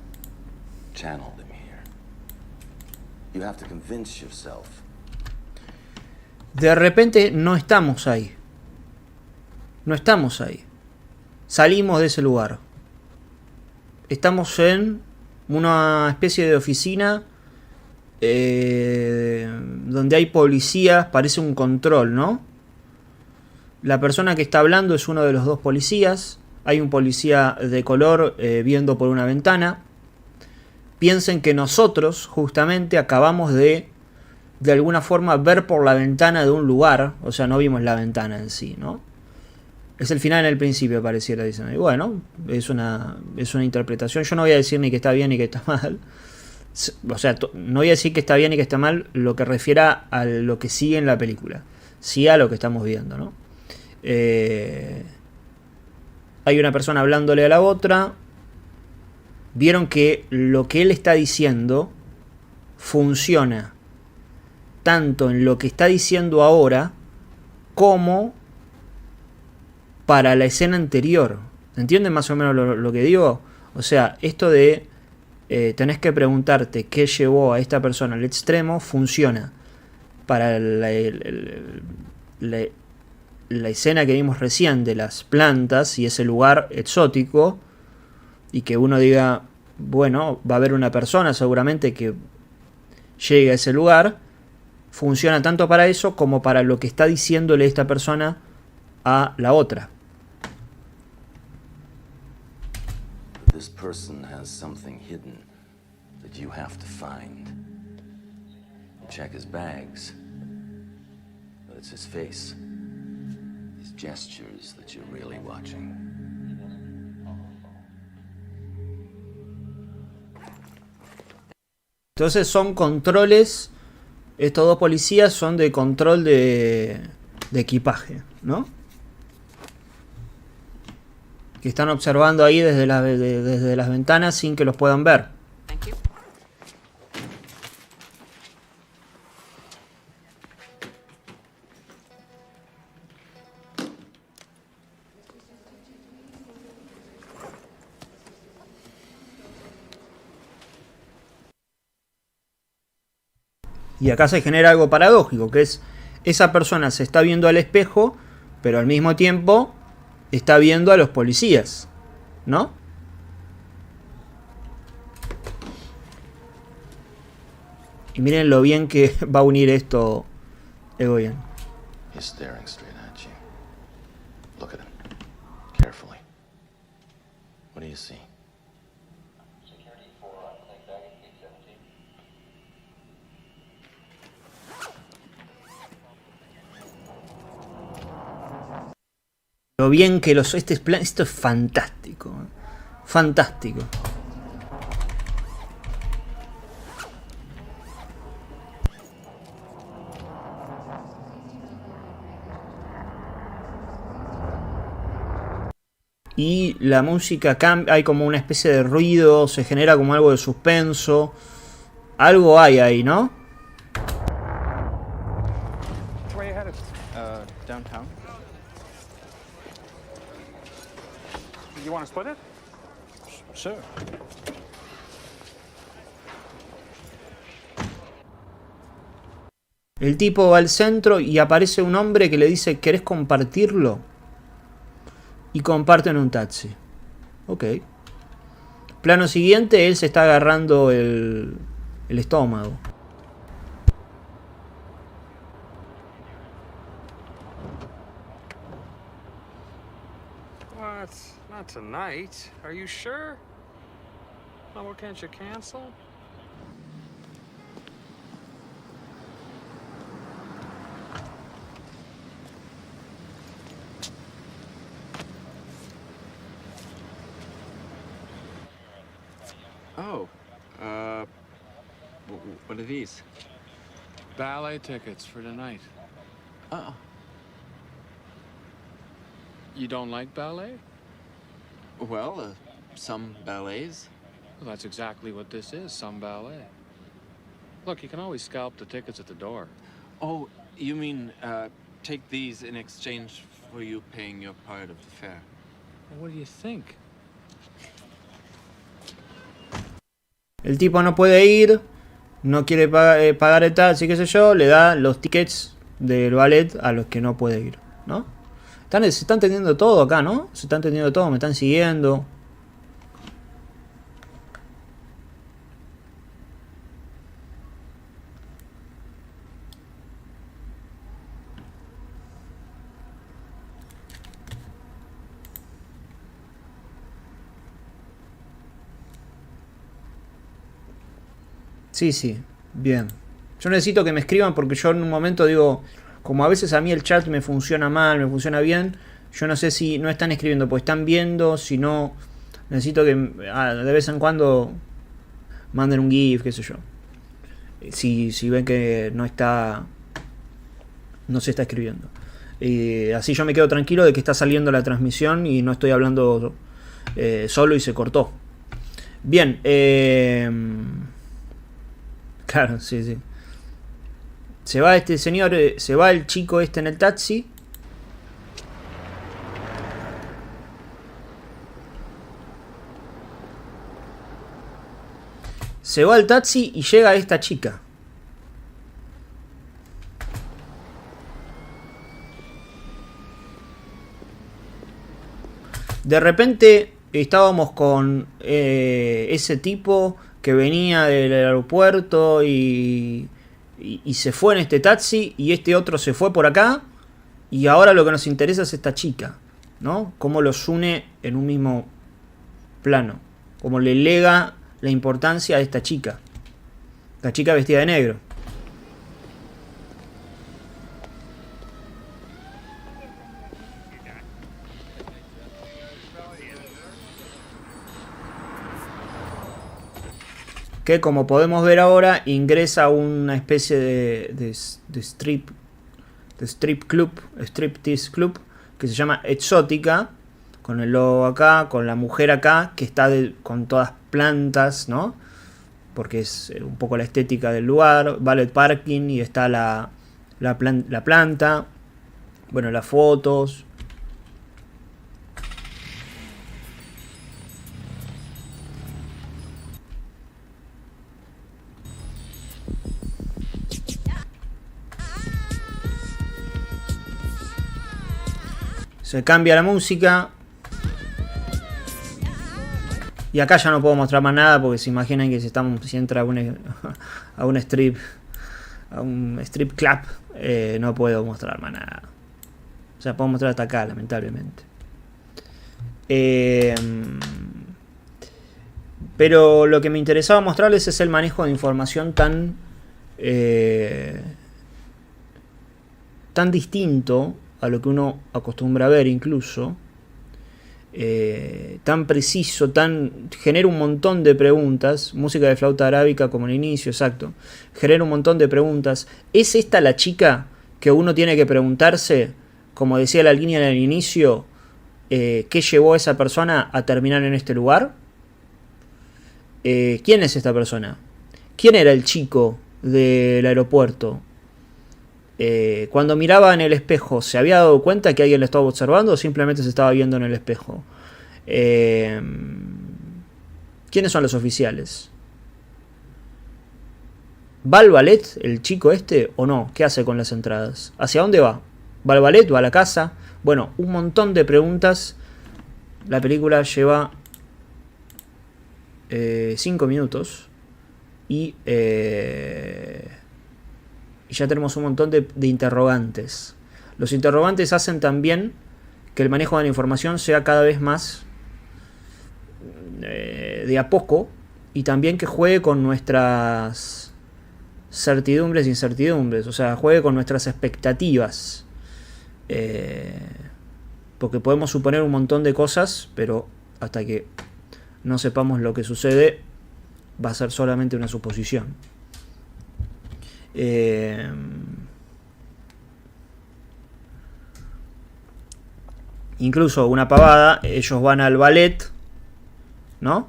channeled him here. You have to convince yourself. De repente no estamos ahí. No estamos ahí. Salimos de ese lugar. Estamos en una especie de oficina donde hay policías, parece un control, ¿no? La persona que está hablando es uno de los 2 policías. Hay un policía de color viendo por una ventana. Piensen que nosotros justamente acabamos de alguna forma ver por la ventana de un lugar. O sea, no vimos la ventana en sí, ¿no? Es el final en el principio, pareciera, dicen. Y bueno, es una interpretación. Yo no voy a decir ni que está bien ni que está mal. O sea, no voy a decir que está bien ni que está mal lo que refiera a lo que sigue en la película. Sí a lo que estamos viendo, ¿no? Hay una persona hablándole a la otra. Vieron que lo que él está diciendo funciona tanto en lo que está diciendo ahora como para la escena anterior. ¿Entienden más o menos lo que digo? O sea, esto de tenés que preguntarte qué llevó a esta persona al extremo funciona para la escena que vimos recién de las plantas y ese lugar exótico, y que uno diga, bueno, va a haber una persona seguramente que llegue a ese lugar. Funciona tanto para eso como para lo que está diciéndole esta persona a la otra. This person has something hidden that you have to find. Check his bags, but it's his face, his gestures that you're really watching. Entonces son controles. Estos dos policías son de control de equipaje, ¿no? Que están observando ahí desde las ventanas sin que los puedan ver. Y acá se genera algo paradójico, que es esa persona se está viendo al espejo, pero al mismo tiempo está viendo a los policías, ¿no? Y miren lo bien que va a unir esto Egoyan. He's staring straight at you. Look at him carefully. What do you see? Lo bien que esto es fantástico. Fantástico. Y la música cambia, hay como una especie de ruido, se genera como algo de suspenso. Algo hay ahí, ¿no? Downtown. You want to split it? Sure. El tipo va al centro y aparece un hombre que le dice, ¿querés compartirlo? Y comparten un taxi. Ok. Plano siguiente, él se está agarrando el estómago. What? Not tonight. Are you sure? Oh, well, can't you cancel? Oh, what are these? Ballet tickets for tonight. Oh. You don't like ballet? Well, some ballets. Well, that's exactly what this is, some ballet. Look, you can always scalp the tickets at the door. Oh, you mean, take these in exchange for you paying your part of the fare? Well, what do you think? El tipo no puede ir, no quiere pagar el taxi, qué sé yo, le da los tickets del ballet a los que no puede ir, ¿no? Se está entendiendo todo acá, ¿no? Se está entendiendo todo, me están siguiendo. Sí, sí, bien. Yo necesito que me escriban porque yo en un momento digo, como a veces a mí el chat me funciona mal, me funciona bien, yo no sé si no están escribiendo, pues están viendo, si no, necesito que de vez en cuando manden un GIF, qué sé yo. Si ven que no se está escribiendo. Así yo me quedo tranquilo de que está saliendo la transmisión y no estoy hablando solo y se cortó. Bien, claro, sí, sí. Se va este señor, se va el chico este en el taxi. Se va al taxi y llega esta chica. De repente estábamos con ese tipo que venía del aeropuerto y se fue en este taxi y este otro se fue por acá y ahora lo que nos interesa es esta chica, ¿no? Cómo los une en un mismo plano, cómo le lega la importancia a esta chica, la chica vestida de negro. que como podemos ver ahora ingresa a una especie de striptease club, que se llama Exótica, con el logo acá, con la mujer acá, que está con todas plantas, ¿no? Porque es un poco la estética del lugar, valet parking, y está la planta, bueno, las fotos. Se cambia la música. Y acá ya no puedo mostrar más nada porque se imaginan que si entra a un strip club, no puedo mostrar más nada. O sea, puedo mostrar hasta acá, lamentablemente. Pero lo que me interesaba mostrarles es el manejo de información tan distinto a lo que uno acostumbra a ver, incluso tan preciso, genera un montón de preguntas. Música de flauta arábica como el inicio, exacto, genera un montón de preguntas. ¿Es esta la chica que uno tiene que preguntarse, como decía la línea en el inicio, qué llevó a esa persona a terminar en este lugar? ¿Quién es esta persona? ¿Quién era el chico del aeropuerto? Cuando miraba en el espejo, ¿se había dado cuenta que alguien le estaba observando o simplemente se estaba viendo en el espejo? ¿Quiénes son los oficiales? ¿Va al ballet el chico este o no? ¿Qué hace con las entradas? ¿Hacia dónde va? ¿Va al ballet? ¿Va a la casa? Bueno, un montón de preguntas. La película lleva 5 minutos y ya tenemos un montón de interrogantes. Los interrogantes hacen también que el manejo de la información sea cada vez más de a poco, y también que juegue con nuestras certidumbres e incertidumbres, o sea, juegue con nuestras expectativas, porque podemos suponer un montón de cosas, pero hasta que no sepamos lo que sucede va a ser solamente una suposición. Incluso una pavada, ellos van al ballet, ¿no?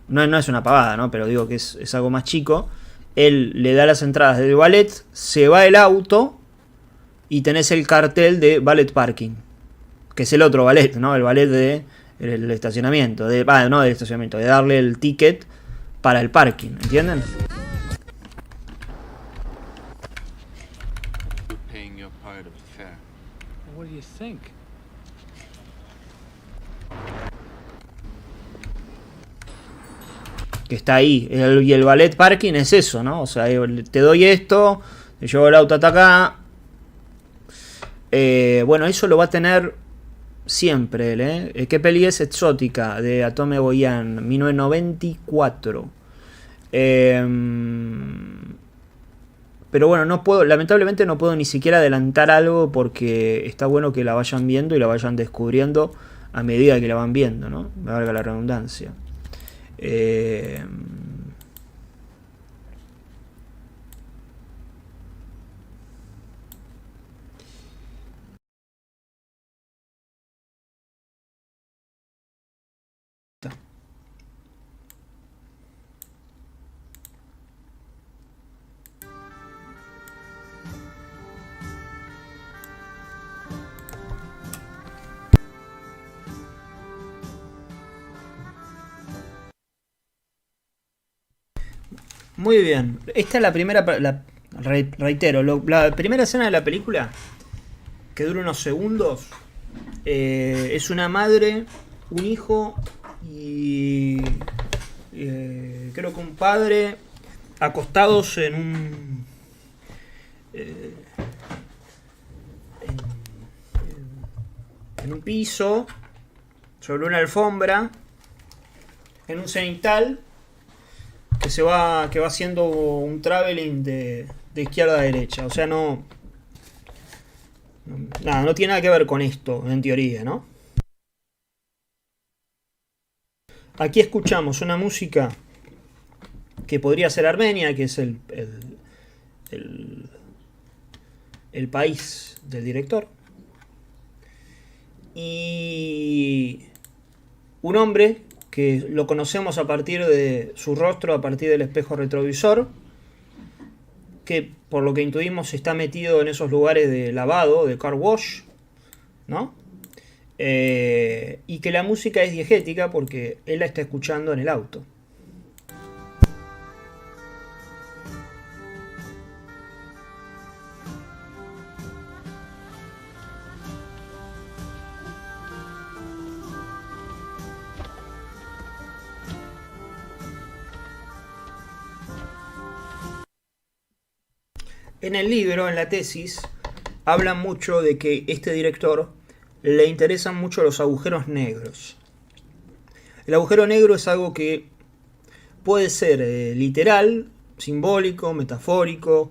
No es una pavada, ¿no? Pero digo que es algo más chico. Él le da las entradas del ballet, se va el auto y tenés el cartel de ballet parking, que es el otro ballet, ¿no? El ballet de el estacionamiento, no del estacionamiento, de darle el ticket para el parking, ¿entienden? What do you think? Que está ahí. Y el ballet parking es eso, ¿no? O sea, te doy esto, te llevo el auto hasta acá. Bueno, eso lo va a tener siempre él, ¿Qué peli es? Exótica, de Atom Egoyan, 1994. Pero bueno, lamentablemente no puedo ni siquiera adelantar algo, porque está bueno que la vayan viendo y la vayan descubriendo a medida que la van viendo, ¿no? Me valga la redundancia. Muy bien. Esta es la primera... reitero, la primera escena de la película, que dura unos segundos, es una madre, un hijo y creo que un padre acostados en un piso, sobre una alfombra, en un cenital que va haciendo un traveling de izquierda a derecha. O sea, no tiene nada que ver con esto, en teoría, ¿no? Aquí escuchamos una música que podría ser Armenia, que es el país del director. Y un hombre que lo conocemos a partir de su rostro, a partir del espejo retrovisor, que por lo que intuimos está metido en esos lugares de lavado, de car wash, ¿no? Y que la música es diegética porque él la está escuchando en el auto. En el libro, en la tesis, hablan mucho de que este director le interesan mucho los agujeros negros. El agujero negro es algo que puede ser literal, simbólico, metafórico.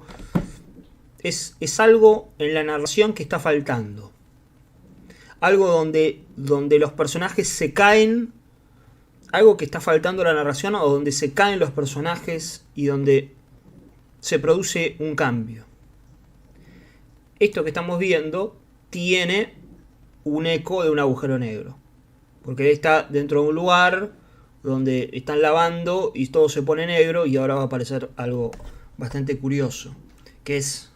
Es algo en la narración que está faltando. Algo donde los personajes se caen. Algo que está faltando en la narración, o donde se caen los personajes y donde se produce un cambio. Esto que estamos viendo tiene un eco de un agujero negro, porque él está dentro de un lugar donde están lavando y todo se pone negro, y ahora va a aparecer algo bastante curioso, que es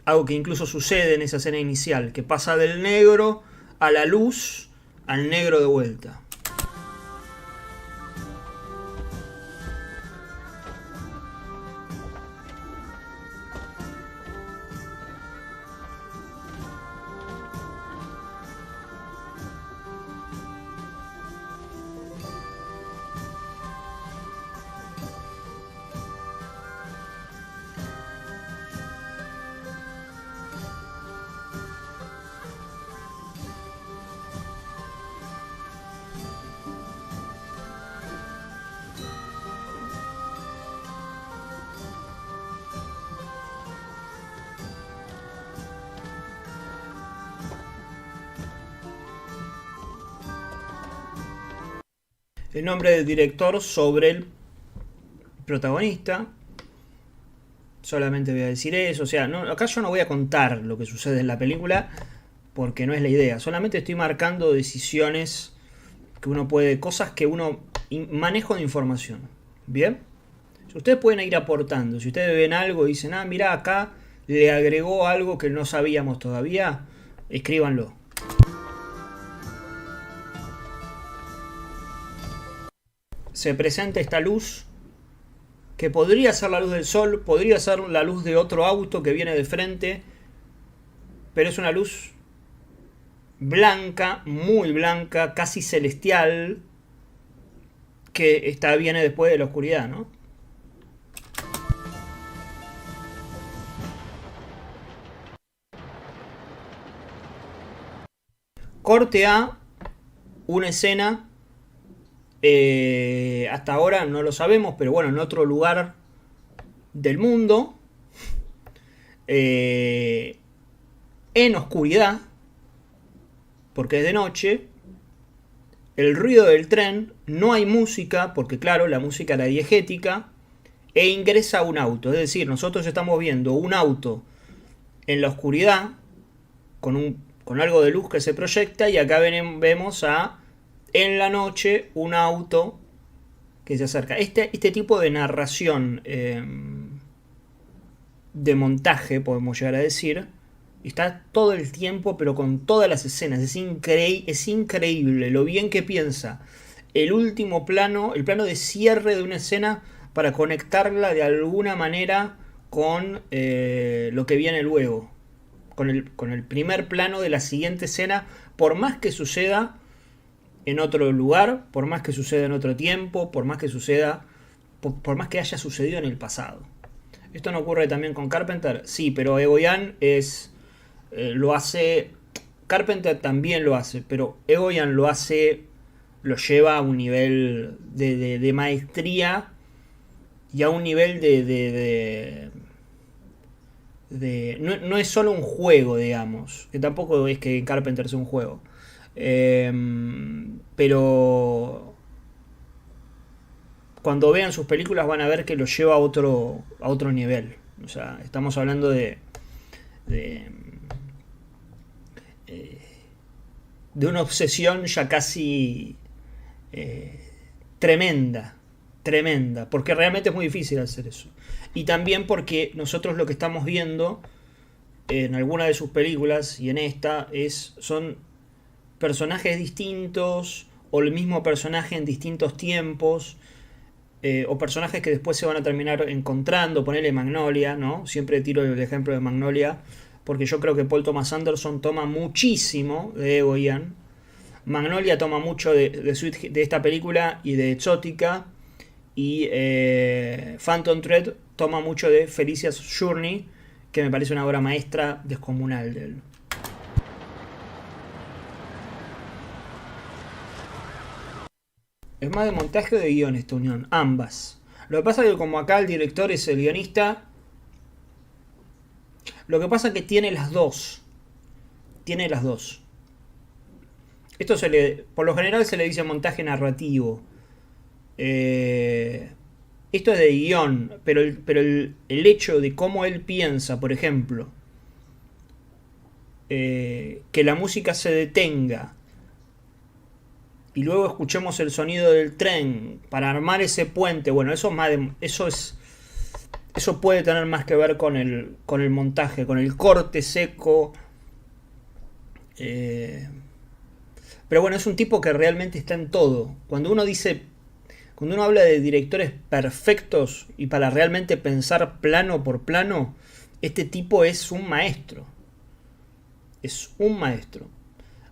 algo que incluso sucede en esa escena inicial, que pasa del negro a la luz al negro de vuelta. El nombre del director sobre el protagonista. Solamente voy a decir eso. O sea, acá yo no voy a contar lo que sucede en la película, porque no es la idea. Solamente estoy marcando decisiones que uno puede, cosas que uno, manejo de información. ¿Bien? Ustedes pueden ir aportando. Si ustedes ven algo y dicen, mirá, acá le agregó algo que no sabíamos todavía, escríbanlo. Se presenta esta luz que podría ser la luz del sol, podría ser la luz de otro auto que viene de frente, pero es una luz blanca, muy blanca, casi celestial, que viene después de la oscuridad, ¿no? Corte a una escena. Hasta ahora no lo sabemos, pero bueno, en otro lugar del mundo, en oscuridad, porque es de noche, el ruido del tren, no hay música, porque claro, la música era diegética, e ingresa un auto. Es decir, nosotros estamos viendo un auto en la oscuridad, con algo de luz que se proyecta, y acá vemos en la noche un auto que se acerca. Este tipo de narración, de montaje, podemos llegar a decir, está todo el tiempo, pero con todas las escenas. Es increíble lo bien que piensa el último plano, el plano de cierre de una escena, para conectarla de alguna manera con lo que viene luego, con el primer plano de la siguiente escena, por más que suceda en otro lugar, por más que suceda en otro tiempo, por más que haya sucedido en el pasado. ¿Esto no ocurre también con Carpenter? Sí, pero Egoyan lo hace. Carpenter también lo hace, pero Egoyan lo lleva a un nivel de maestría y a un nivel no es solo un juego, digamos, que tampoco es que Carpenter sea un juego. Pero cuando vean sus películas van a ver que lo lleva a otro nivel. O sea, estamos hablando de una obsesión ya casi tremenda, porque realmente es muy difícil hacer eso. Y también porque nosotros lo que estamos viendo en alguna de sus películas y en esta son personajes distintos o el mismo personaje en distintos tiempos, o personajes que después se van a terminar encontrando. Ponele Magnolia, ¿no? Siempre tiro el ejemplo de Magnolia porque yo creo que Paul Thomas Anderson toma muchísimo de Egoyan. Magnolia toma mucho de esta película y de Exótica, y Phantom Thread toma mucho de Felicia's Journey, que me parece una obra maestra descomunal de él. Es más de montaje o de guión esta unión, ambas. Lo que pasa es que como acá el director es el guionista, lo que pasa es que tiene las dos. Tiene las dos. Esto por lo general se le dice montaje narrativo. Esto es de guión, pero el hecho de cómo él piensa, por ejemplo, que la música se detenga y luego escuchemos el sonido del tren para armar ese puente, bueno, eso puede tener más que ver con el montaje, con el corte seco. Pero bueno, es un tipo que realmente está en todo. Cuando uno habla de directores perfectos y para realmente pensar plano por plano, este tipo es un maestro. Es un maestro.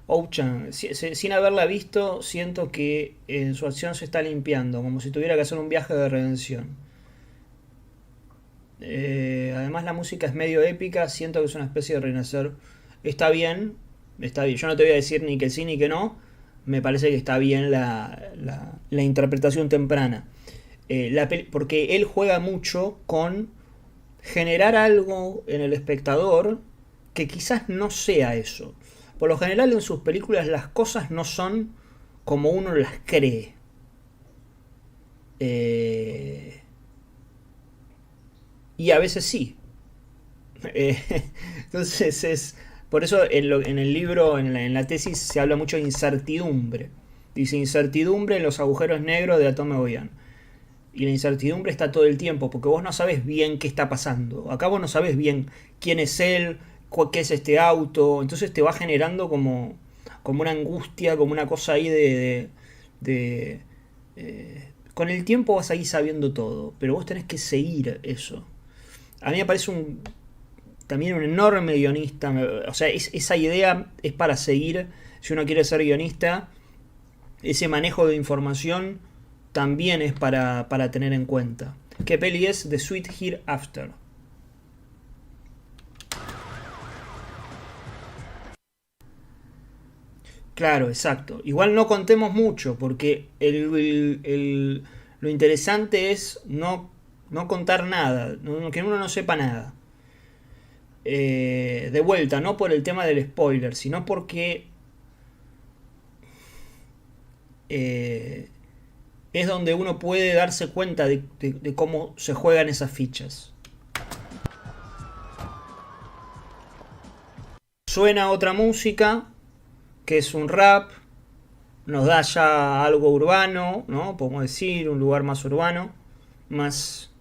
Ouchan, sin haberla visto, siento que en su acción se está limpiando, como si tuviera que hacer un viaje de redención. Además la música es medio épica, siento que es una especie de renacer. Está bien. Yo no te voy a decir ni que sí ni que no. Me parece que está bien la interpretación temprana. Porque él juega mucho con generar algo en el espectador que quizás no sea eso. Por lo general en sus películas las cosas no son como uno las cree. Y a veces sí. Entonces por eso en el libro, en la tesis, se habla mucho de incertidumbre. Dice incertidumbre en los agujeros negros de Atom Egoyan. Y la incertidumbre está todo el tiempo, porque vos no sabés bien qué está pasando. Acá vos no sabés bien quién es él, qué es este auto. Entonces te va generando como una angustia, como una cosa ahí con el tiempo vas a ir sabiendo todo, pero vos tenés que seguir eso. A mí me parece también un enorme guionista. O sea, esa idea es para seguir. Si uno quiere ser guionista, ese manejo de información también es para tener en cuenta. ¿Qué peli es? The Sweet Hereafter. Claro, exacto. Igual no contemos mucho, porque lo interesante es no contar nada, que uno no sepa nada. De vuelta, no por el tema del spoiler, sino porque es donde uno puede darse cuenta de cómo se juegan esas fichas. Suena otra música, que es un rap, nos da ya algo urbano, ¿no? Podemos decir, un lugar más urbano, más...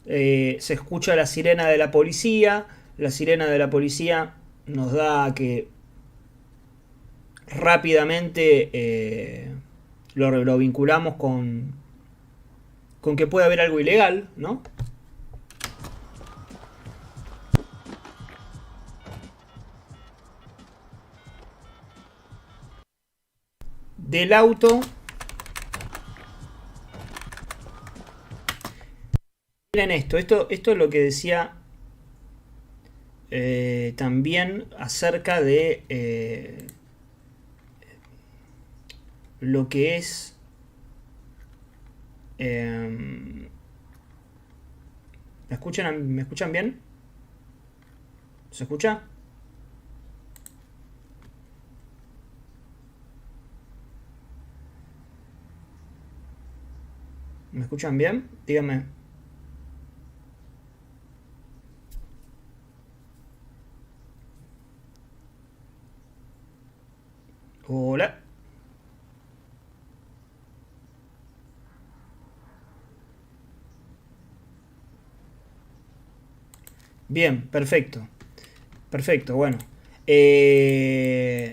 se escucha la sirena de la policía. La sirena de la policía nos da que rápidamente lo vinculamos con que puede haber algo ilegal, ¿no? Del auto. Miren esto es lo que decía también acerca de lo que es ¿me escuchan bien? ¿Se escucha? ¿Me escuchan bien? Díganme. Hola. Bien, perfecto. Perfecto, bueno.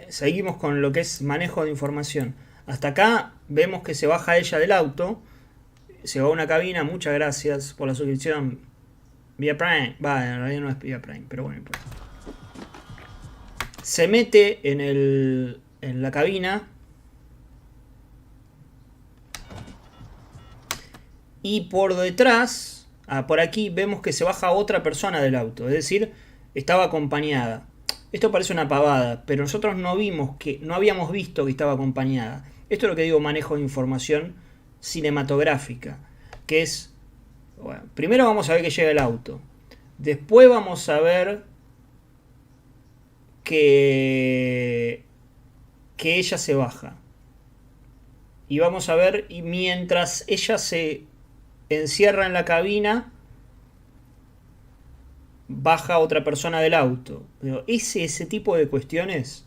Seguimos con lo que es manejo de información. Hasta acá vemos que se baja ella del auto. Se va a una cabina. Muchas gracias por la suscripción. Vía Prime. Va, en realidad no es vía Prime, pero bueno, pues. Se mete en la cabina. Y por detrás, por aquí, vemos que se baja otra persona del auto. Es decir, estaba acompañada. Esto parece una pavada, pero nosotros no habíamos visto que estaba acompañada. Esto es lo que digo manejo de información cinematográfica. Que es, bueno, primero vamos a ver que llega el auto. Después vamos a ver que ella se baja. Y vamos a ver, y mientras ella se encierra en la cabina, baja otra persona del auto. Pero ese tipo de cuestiones,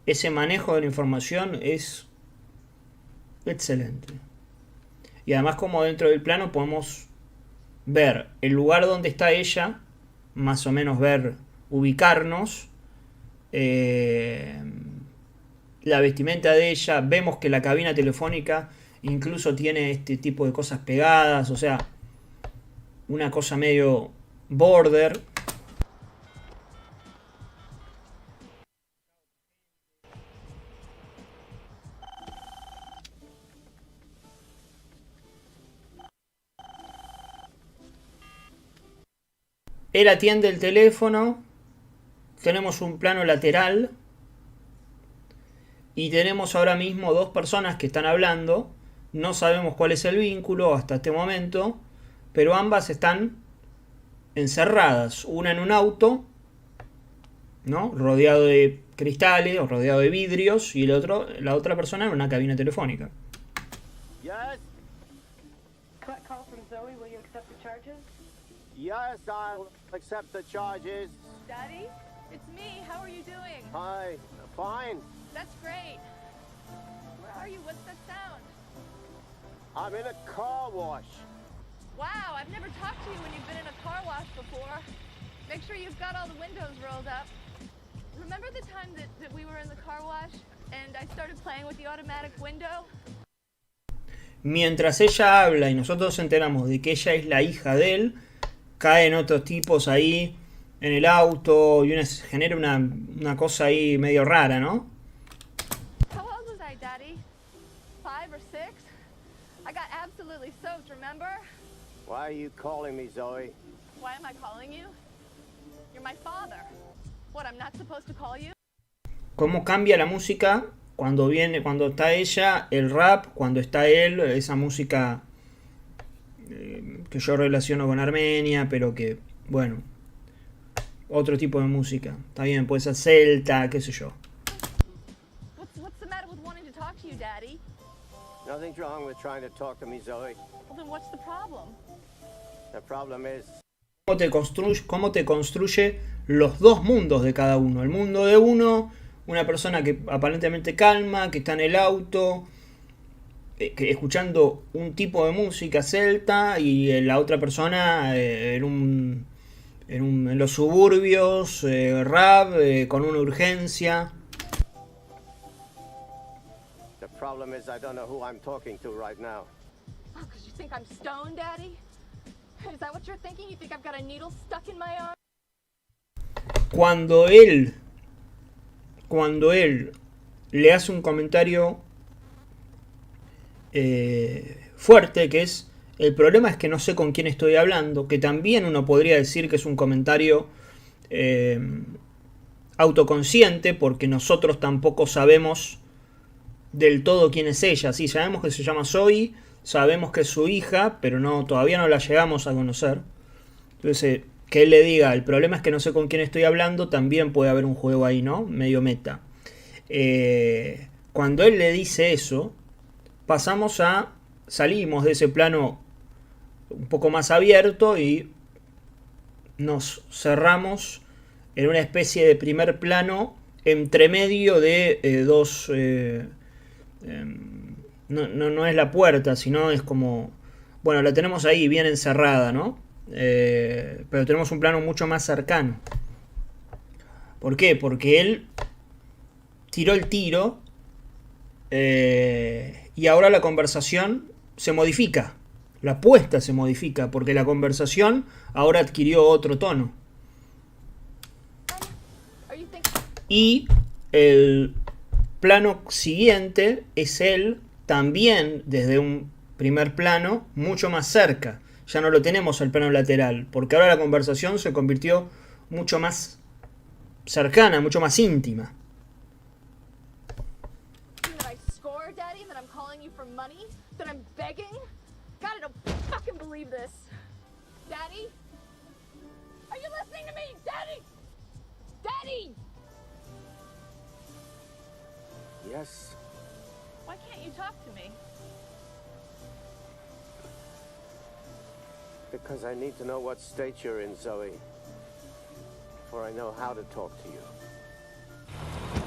ese manejo de la información es excelente. Y además, como dentro del plano podemos ver el lugar donde está ella, más o menos ubicarnos, la vestimenta de ella, vemos que la cabina telefónica incluso tiene este tipo de cosas pegadas, o sea, una cosa medio border. Él atiende el teléfono, tenemos un plano lateral y tenemos ahora mismo dos personas que están hablando. No sabemos cuál es el vínculo hasta este momento, pero ambas están encerradas, una en un auto, ¿no?, rodeado de cristales o rodeado de vidrios, y la otra persona en una cabina telefónica. Yes? Call from Zoe. Will you accept the charges? Yes, I'll accept the charges. Daddy, it's me. How are you doing? Hi, fine. That's great. Where are you? What's that sound? I'm in a car wash. Wow, I've never talked to you when you've been in a car wash before. Make sure you've got all the windows rolled up. Remember the time that we were in the car wash and I started playing with the automatic window? Mientras ella habla y nosotros nos enteramos de que ella es la hija de él, caen otros tipos ahí en el auto y se genera una cosa ahí medio rara, ¿no? How old was I, Daddy? 5 or 6? I got absolutely soaked, remember? Why are you calling me, Zoe? Why am I calling you? You're my father. What, I'm not supposed to call you? Cómo cambia la música cuando está ella, el rap, cuando está él, esa música que yo relaciono con Armenia, pero que, bueno, otro tipo de música. Está bien, puede ser celta, qué sé yo. What's the matter with wanting to talk to you, Daddy? Nothing's wrong with trying to talk to me, Zoe. Well, then what's the problem? The problem is... Cómo te construye los dos mundos de cada uno. El mundo de uno, una persona que aparentemente calma, que está en el auto, escuchando un tipo de música celta, y la otra persona en los suburbios, rap, con una urgencia. The problem is I don't know who I'm talking to right now. Oh, 'cause you think I'm stoned, Daddy? Is that what you're thinking? You think I've got a needle stuck in my arm? Cuando él le hace un comentario fuerte, que es: el problema es que no sé con quién estoy hablando, que también uno podría decir que es un comentario autoconsciente, porque nosotros tampoco sabemos del todo quién es ella. Sí, sabemos que se llama Zoe, sabemos que es su hija, pero todavía no la llegamos a conocer. Entonces, que él le diga, el problema es que no sé con quién estoy hablando, también puede haber un juego ahí, ¿no? Medio meta. Cuando él le dice eso, pasamos a salimos de ese plano un poco más abierto y nos cerramos en una especie de primer plano entre medio de dos... no es la puerta, sino es como... Bueno, la tenemos ahí bien encerrada, ¿no? Pero tenemos un plano mucho más cercano. ¿Por qué? Porque él tiró el tiro y ahora la conversación se modifica. La apuesta se modifica porque la conversación ahora adquirió otro tono. Y el plano siguiente es él también desde un primer plano mucho más cerca. Ya no lo tenemos al plano lateral, porque ahora la conversación se convirtió mucho más cercana, mucho más íntima. Yes. Why can't you talk to me? Because I need to know what state you're in, Zoe. Before I know how to talk to you.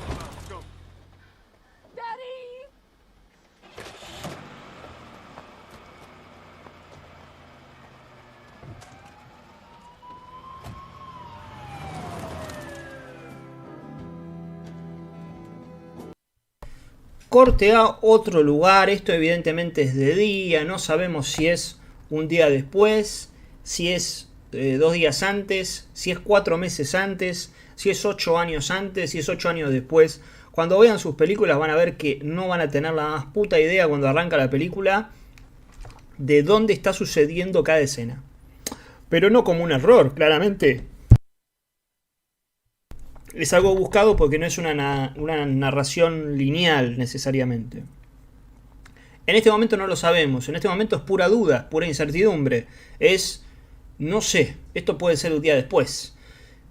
Let's go. Daddy! Corte a otro lugar. Esto evidentemente es de día. No sabemos si es un día después, si es 2 días antes, si es 4 meses antes, si es 8 años antes, si es 8 años después. Cuando vean sus películas van a ver que no van a tener la más puta idea cuando arranca la película de dónde está sucediendo cada escena. Pero no como un error, claramente. Es algo buscado porque no es una narración lineal necesariamente. En este momento no lo sabemos. En este momento es pura duda, pura incertidumbre. Es, no sé, esto puede ser un día después.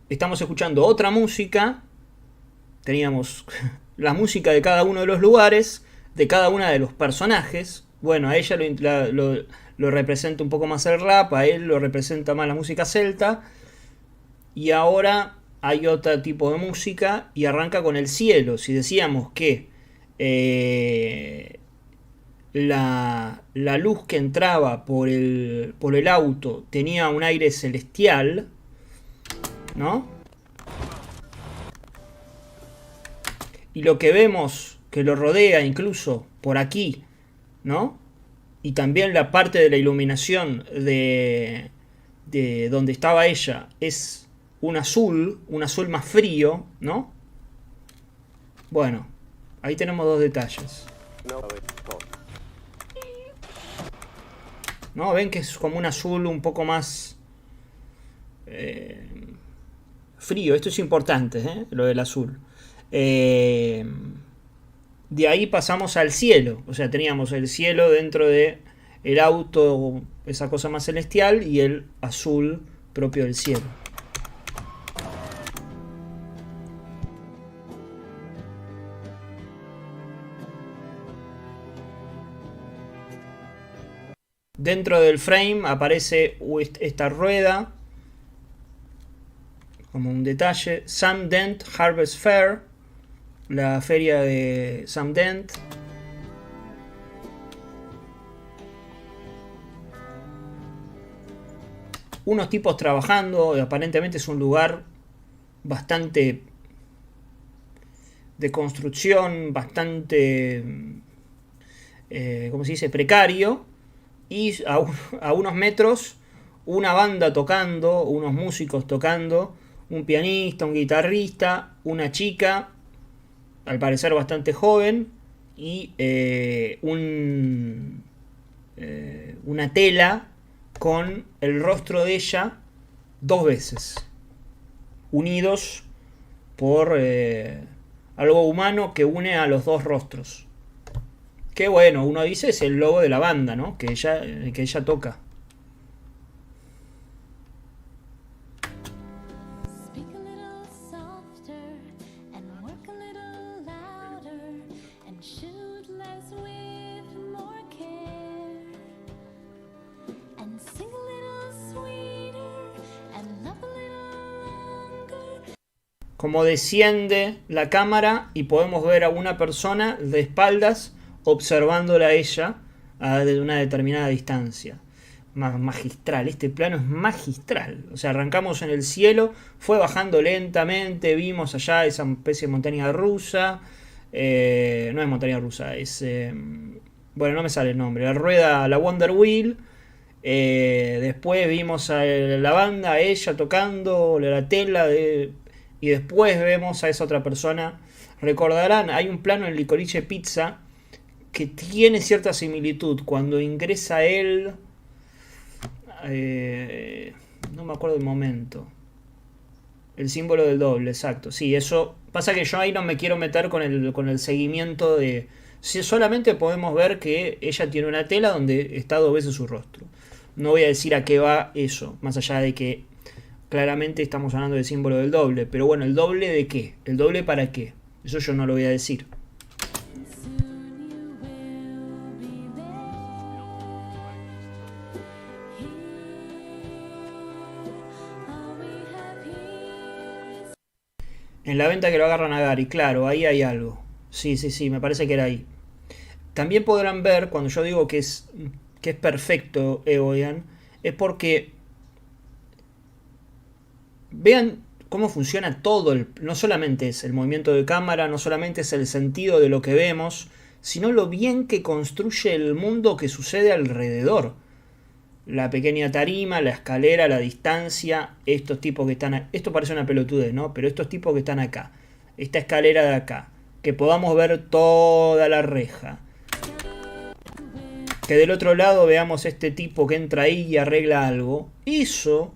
Estamos escuchando otra música. Teníamos la música de cada uno de los lugares, de cada uno de los personajes. Bueno, a ella lo representa un poco más el rap, a él lo representa más la música celta. Y ahora hay otro tipo de música y arranca con el cielo. Si decíamos que la luz que entraba por el auto tenía un aire celestial, ¿no? Y lo que vemos que lo rodea incluso por aquí, ¿no? Y también la parte de la iluminación de donde estaba ella es un azul más frío, ¿no? Bueno, ahí tenemos dos detalles. ¿No? Ven que es como un azul un poco más frío. Esto es importante, lo del azul. De ahí pasamos al cielo. O sea, teníamos el cielo dentro de el auto, esa cosa más celestial, y el azul propio del cielo. Dentro del frame aparece esta rueda como un detalle. Sam Dent Harvest Fair, la feria de Sam Dent. Unos tipos trabajando, aparentemente es un lugar bastante de construcción, bastante, ¿cómo se dice?, precario. Y a unos metros una banda tocando, unos músicos tocando, un pianista, un guitarrista, una chica, al parecer bastante joven, y una tela con el rostro de ella 2 veces, unidos por algo humano que une a los 2 rostros. Que bueno, uno dice es el logo de la banda, ¿no? Que ella toca. como desciende la cámara y podemos ver a una persona de espaldas observándola a ella desde una determinada distancia. Magistral, este plano es magistral. O sea, arrancamos en el cielo, fue bajando lentamente, vimos allá esa especie de montaña rusa. No es montaña rusa, es... bueno, no me sale el nombre. La rueda, la Wonder Wheel. Después vimos a la banda, a ella tocando la tela. Y después vemos a esa otra persona. Recordarán, hay un plano en Licorice Pizza que tiene cierta similitud. Cuando ingresa él... no me acuerdo el momento. El símbolo del doble, exacto. Sí, eso... Pasa que yo ahí no me quiero meter con el seguimiento de... Si solamente podemos ver que ella tiene una tela donde está 2 veces su rostro. No voy a decir a qué va eso, más allá de que claramente estamos hablando del símbolo del doble. Pero bueno, ¿el doble de qué? ¿El doble para qué? Eso yo no lo voy a decir. En la venta que lo agarran a Gary, claro, ahí hay algo. Sí, me parece que era ahí. También podrán ver, cuando yo digo que es perfecto Egoyan, es porque vean cómo funciona todo. No solamente es el movimiento de cámara, no solamente es el sentido de lo que vemos, sino lo bien que construye el mundo que sucede alrededor. La pequeña tarima, la escalera, la distancia, estos tipos que están... Esto parece una pelotudez, ¿no? Pero estos tipos que están acá, esta escalera de acá, que podamos ver toda la reja. Que del otro lado veamos este tipo que entra ahí y arregla algo. Eso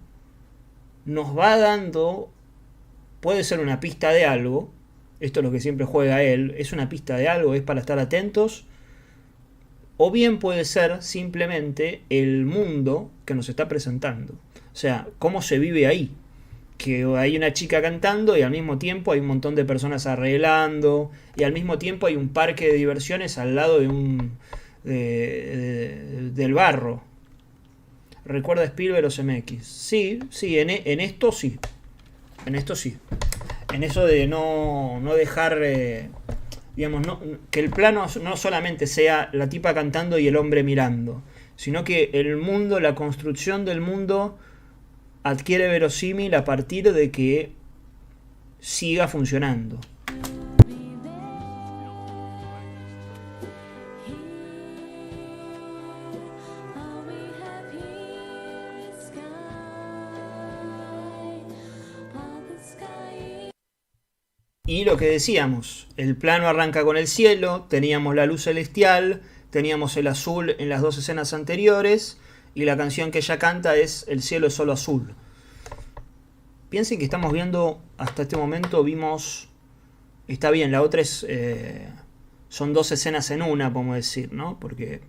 nos va dando... Puede ser una pista de algo. Esto es lo que siempre juega él. Es una pista de algo, es para estar atentos. O bien puede ser simplemente el mundo que nos está presentando. O sea, cómo se vive ahí. Que hay una chica cantando y al mismo tiempo hay un montón de personas arreglando. Y al mismo tiempo hay un parque de diversiones al lado de del barro. ¿Recuerda Spielberg o CMX? Sí, en esto sí. En esto sí. En eso de no dejar... digamos, que el plano no solamente sea la tipa cantando y el hombre mirando, sino que el mundo, la construcción del mundo adquiere verosímil a partir de que siga funcionando. Y lo que decíamos, el plano arranca con el cielo, teníamos la luz celestial, teníamos el azul en las 2 escenas anteriores, y la canción que ella canta es El cielo es solo azul. Piensen que estamos viendo, hasta este momento vimos, está bien, la otra es, son 2 escenas en una, podemos decir, ¿no? Porque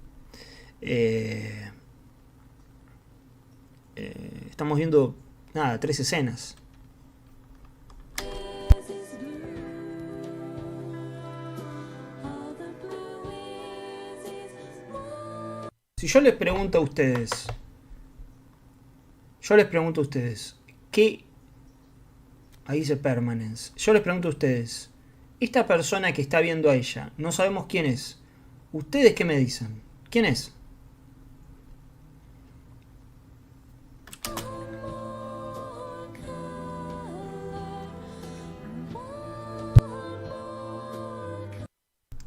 estamos viendo, 3 escenas. Si yo les pregunto a ustedes, ¿qué? Ahí dice permanence. Yo les pregunto a ustedes, esta persona que está viendo a ella, no sabemos quién es. ¿Ustedes qué me dicen? ¿Quién es?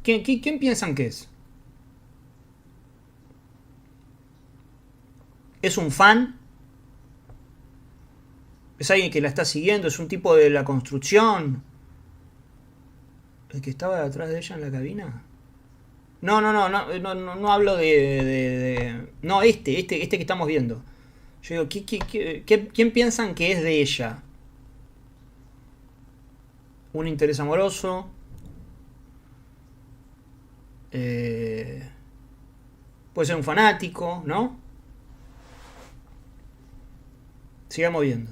¿Quién piensan que es? ¿Es un fan? ¿Es alguien que la está siguiendo? ¿Es un tipo de la construcción? ¿El que estaba detrás de ella en la cabina? No hablo de... No, este que estamos viendo. Yo digo, ¿quién piensan que es de ella? ¿Un interés amoroso? Puede ser un fanático, ¿no? Sigamos viendo.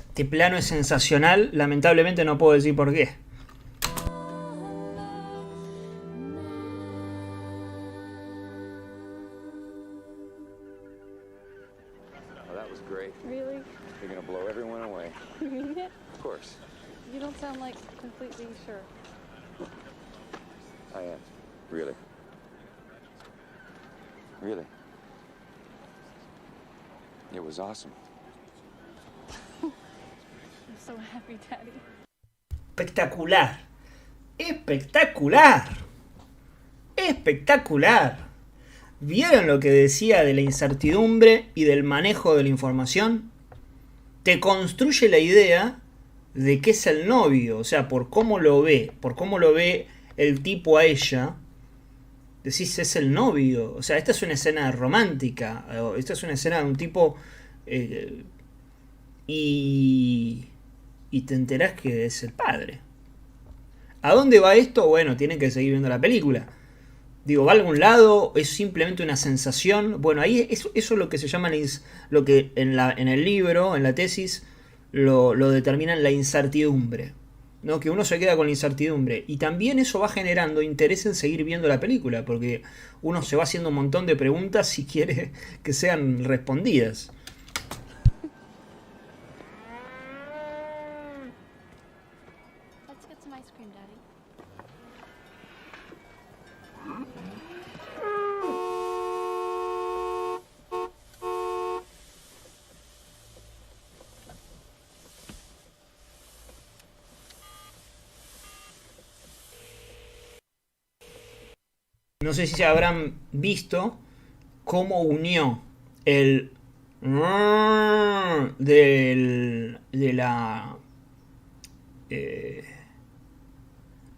Este plano es sensacional. Lamentablemente no puedo decir por qué. completely sure. I am. Really. Really. It was awesome. I'm so happy, Daddy. Espectacular. Espectacular. Espectacular. ¿Vieron lo que decía de la incertidumbre y del manejo de la información? Te construye la idea de que es el novio, o sea, por cómo lo ve el tipo a ella, decís, es el novio. O sea, esta es una escena romántica, esta es una escena de un tipo y te enterás que es el padre. ¿A dónde va esto? Bueno, tienen que seguir viendo la película. Digo, ¿va a algún lado? ¿Es simplemente una sensación? Bueno, ahí eso es lo que se llama, lo que en el libro, en la tesis, lo determinan la incertidumbre, ¿no? Que uno se queda con la incertidumbre. Y también eso va generando interés en seguir viendo la película, porque uno se va haciendo un montón de preguntas si quiere que sean respondidas. Let's get some ice cream, Daddy. No sé si se habrán visto cómo unió el de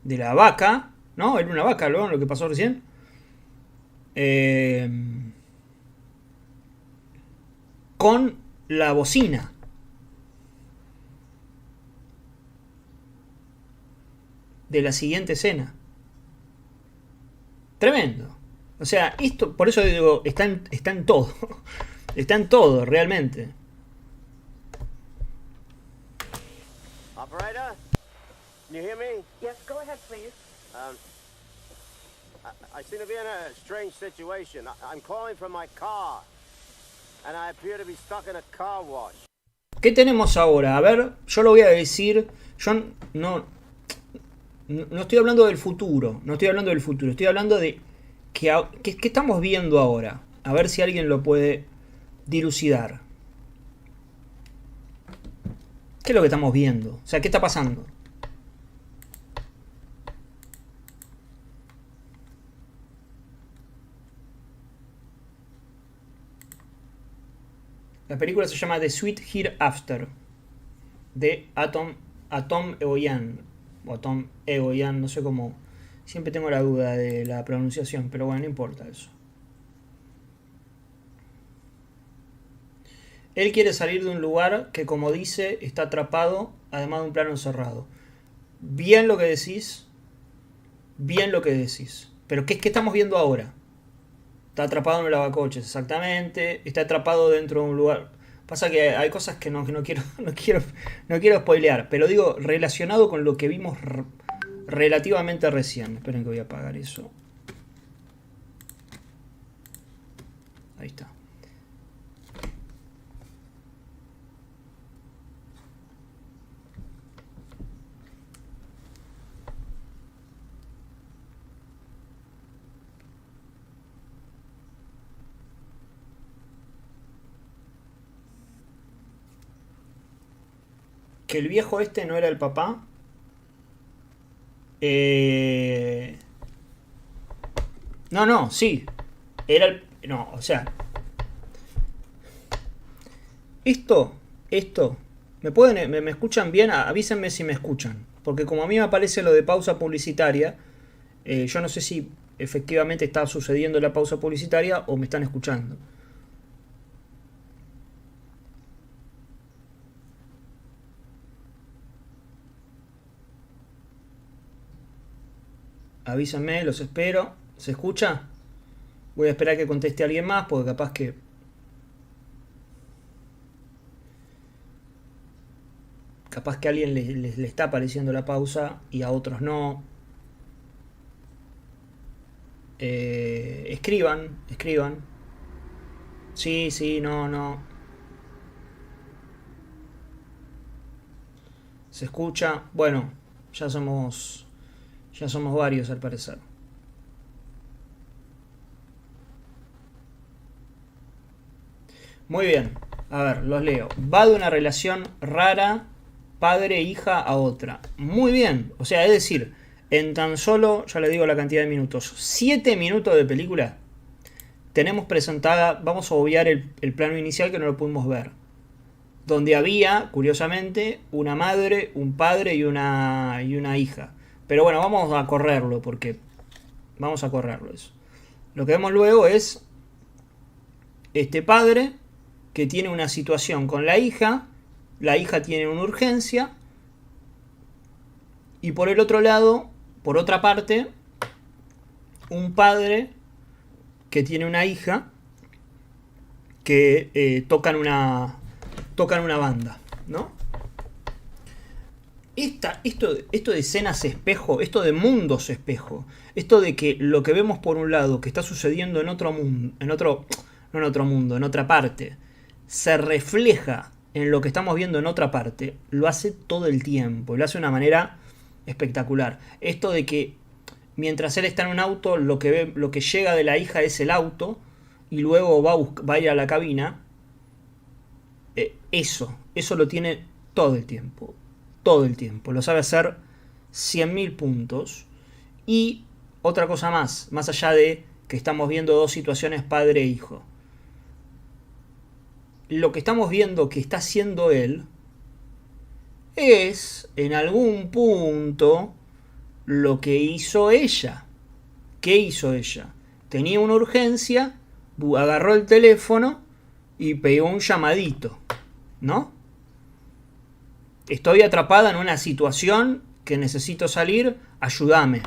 la vaca, ¿no? Era una vaca, ¿no? Lo que pasó recién. Con la bocina. De la siguiente escena. Tremendo. O sea, esto, por eso digo, está en todo. Está en todo, realmente. Operator, can you hear me? Yes, go ahead, please. I seem to be in a strange situation. I'm calling from my car, and I appear to be stuck in a car wash. ¿Qué tenemos ahora? A ver, yo lo voy a decir. Yo no estoy hablando del futuro. No estoy hablando del futuro. Estoy hablando de ¿qué estamos viendo ahora? A ver si alguien lo puede dilucidar. ¿Qué es lo que estamos viendo? O sea, ¿qué está pasando? La película se llama The Sweet Hereafter, de Atom Egoyan, o Atom Egoyan, no sé cómo. Siempre tengo la duda de la pronunciación, pero bueno, no importa eso. Él quiere salir de un lugar que, como dice, está atrapado, además de un plano encerrado. Bien lo que decís. Bien lo que decís. Pero ¿qué estamos viendo ahora? Está atrapado en el lavacoches, exactamente. Está atrapado dentro de un lugar. Pasa que hay cosas que no quiero spoilear. Pero digo, relacionado con lo que vimos relativamente recién. Esperen que voy a apagar eso. Ahí está. Que el viejo este no era el papá. No, sí. Era el... No, o sea... Esto... ¿Me escuchan bien? Avísenme si me escuchan. Porque como a mí me aparece lo de pausa publicitaria, yo no sé si efectivamente está sucediendo la pausa publicitaria o me están escuchando. Avísenme, los espero. ¿Se escucha? Voy a esperar que conteste alguien más, porque capaz que... Capaz que a alguien le está apareciendo la pausa y a otros no. Escriban. Sí, no. ¿Se escucha? Bueno, Ya somos varios al parecer. Muy bien. A ver, los leo. Va de una relación rara padre-hija a otra. Muy bien. O sea, es decir, en tan solo, ya le digo la cantidad de minutos, 7 minutos de película, tenemos presentada, vamos a obviar el plano inicial que no lo pudimos ver, donde había, curiosamente, una madre, un padre y una hija. Pero bueno, vamos a correrlo, porque vamos a correrlo eso. Lo que vemos luego es este padre que tiene una situación con la hija tiene una urgencia, y por el otro lado, por otra parte, un padre que tiene una hija que tocan una banda, ¿no? Esto de escenas espejo, esto de mundos espejo, esto de que lo que vemos por un lado que está sucediendo en otro mundo, en otra parte, se refleja en lo que estamos viendo en otra parte, lo hace todo el tiempo, lo hace de una manera espectacular. Esto de que mientras él está en un auto, lo que llega de la hija es el auto, y luego va a ir a la cabina. Eso lo tiene todo el tiempo, lo sabe hacer 100.000 puntos. Y otra cosa más allá de que estamos viendo dos situaciones padre e hijo, lo que estamos viendo que está haciendo él es en algún punto lo que hizo ella. ¿Qué hizo ella? Tenía una urgencia, agarró el teléfono y pegó un llamadito, ¿no? Estoy atrapada en una situación que necesito salir, ayúdame.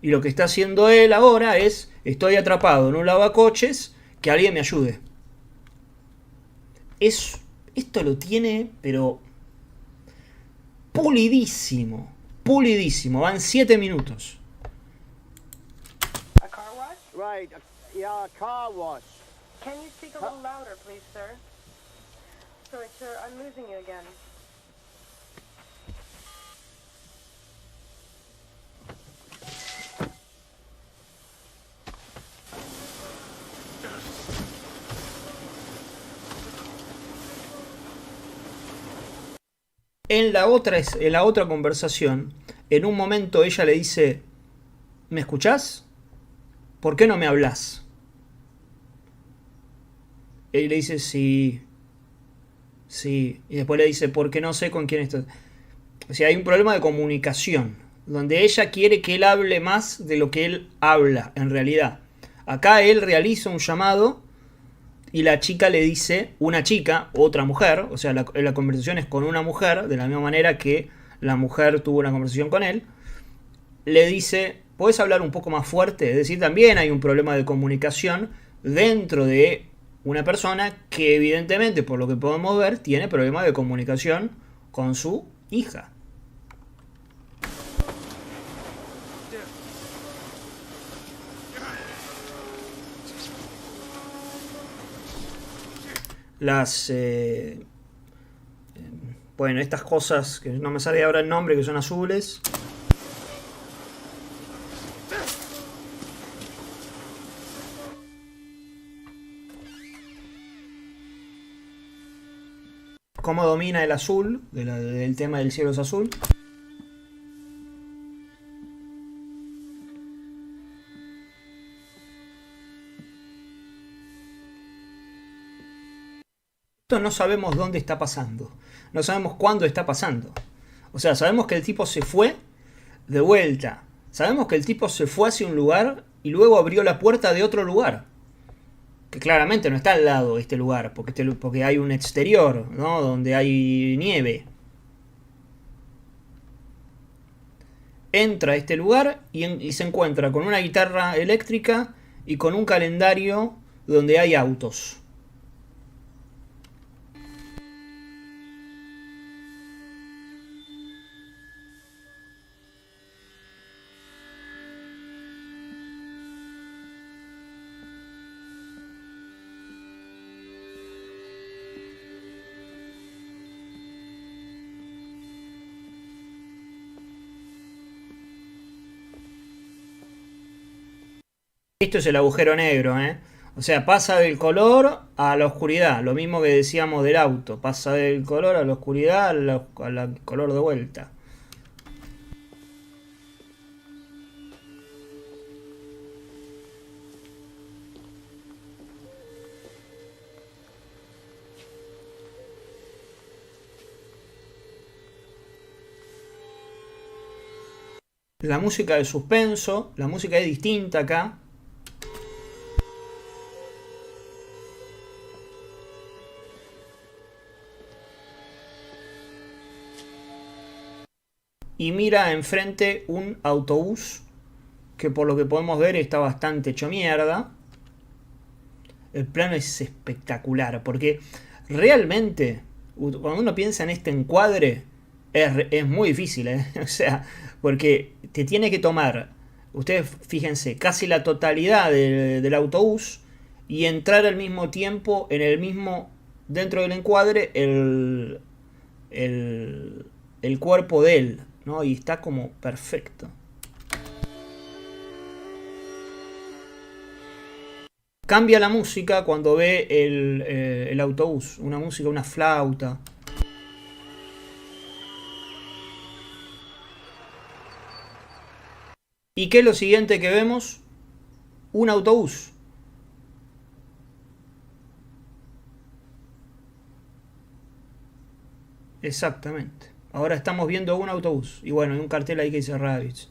Y lo que está haciendo él ahora es, estoy atrapado en un lavacoches, que alguien me ayude. Esto lo tiene, pero pulidísimo. Van 7 minutos. A car wash? Right, yeah, a car wash. Can you speak a little louder, please, sir? Sorry, sir, I'm losing you again. En la otra conversación, en un momento ella le dice, ¿me escuchás? ¿Por qué no me hablas? Él le dice, sí. Y después le dice, porque no sé con quién estás. O sea, hay un problema de comunicación, donde ella quiere que él hable más de lo que él habla, en realidad. Acá él realiza un llamado y la chica le dice, una chica, otra mujer, o sea, la conversación es con una mujer, de la misma manera que la mujer tuvo una conversación con él, le dice, ¿podés hablar un poco más fuerte? Es decir, también hay un problema de comunicación dentro de una persona que evidentemente, por lo que podemos ver, tiene problemas de comunicación con su hija. Bueno, estas cosas que no me sale ahora el nombre, que son azules. Cómo domina el azul, del tema del cielo es azul. No sabemos dónde está pasando, no sabemos cuándo está pasando. O sea, sabemos que el tipo se fue de vuelta, sabemos que el tipo se fue hacia un lugar y luego abrió la puerta de otro lugar, que claramente no está al lado de este lugar, porque hay un exterior, ¿no? Donde hay nieve. Entra a este lugar y se encuentra con una guitarra eléctrica y con un calendario donde hay autos. Esto es el agujero negro, ¿eh? O sea, pasa del color a la oscuridad. Lo mismo que decíamos del auto. Pasa del color a la oscuridad al color de vuelta. La música de suspenso, la música es distinta acá. Y mira enfrente un autobús que por lo que podemos ver está bastante hecho mierda. El plano es espectacular porque realmente cuando uno piensa en este encuadre es muy difícil, ¿eh? O sea, porque te tiene que tomar, ustedes fíjense, casi la totalidad del autobús y entrar al mismo tiempo en el mismo, dentro del encuadre, el cuerpo de él, ¿no? Y está como perfecto. Cambia la música cuando ve el autobús, una música, una flauta. ¿Y qué es lo siguiente que vemos? Un autobús. Exactamente. Ahora estamos viendo un autobús. Y bueno, hay un cartel ahí que dice Rabbits.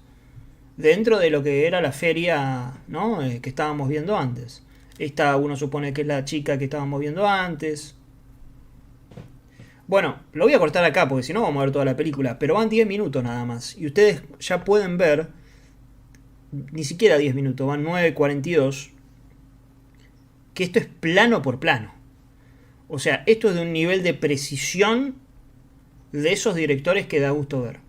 Dentro de lo que era la feria, ¿no? Que estábamos viendo antes. Esta uno supone que es la chica que estábamos viendo antes. Bueno, lo voy a cortar acá porque si no vamos a ver toda la película. Pero van 10 minutos nada más. Y ustedes ya pueden ver... Ni siquiera 10 minutos, van 9:42. Que esto es plano por plano. O sea, esto es de un nivel de precisión de esos directores que da gusto ver.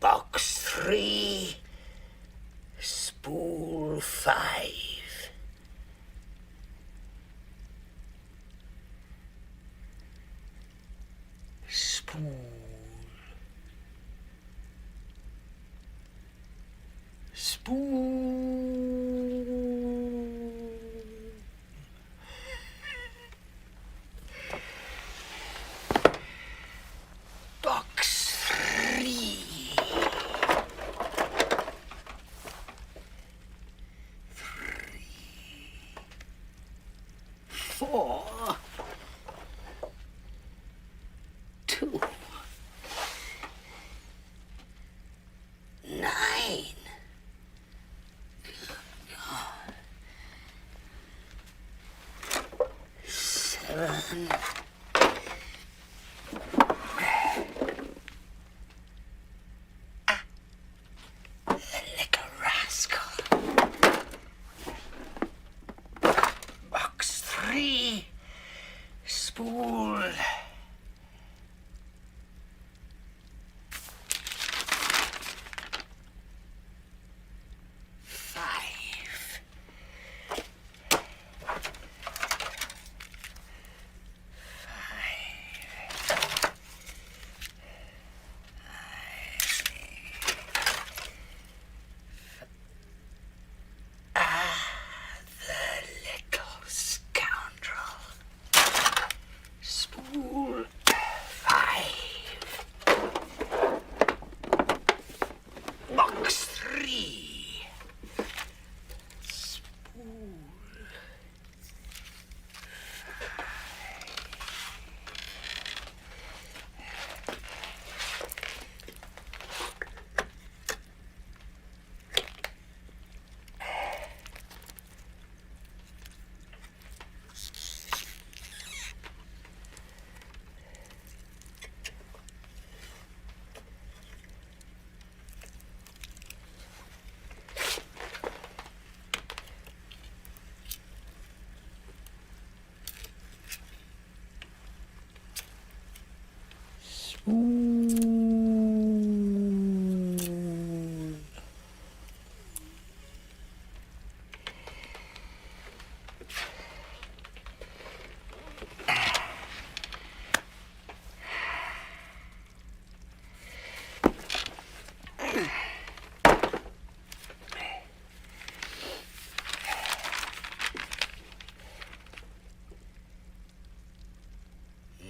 Box 3, spool 5. Spool. Spool. Box 3. 4, 2, 9, 7, 3, spool. 5.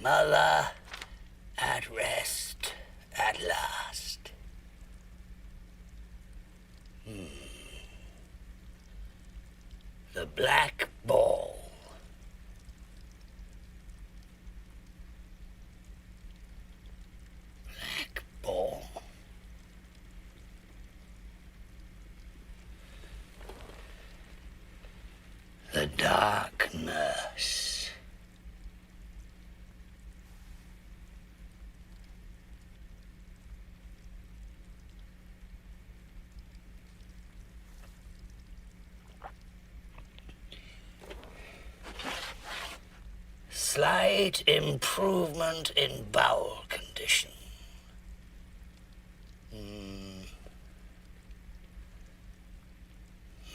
'Mother at rest at last. The black ball. Black ball. Slight improvement in bowel condition.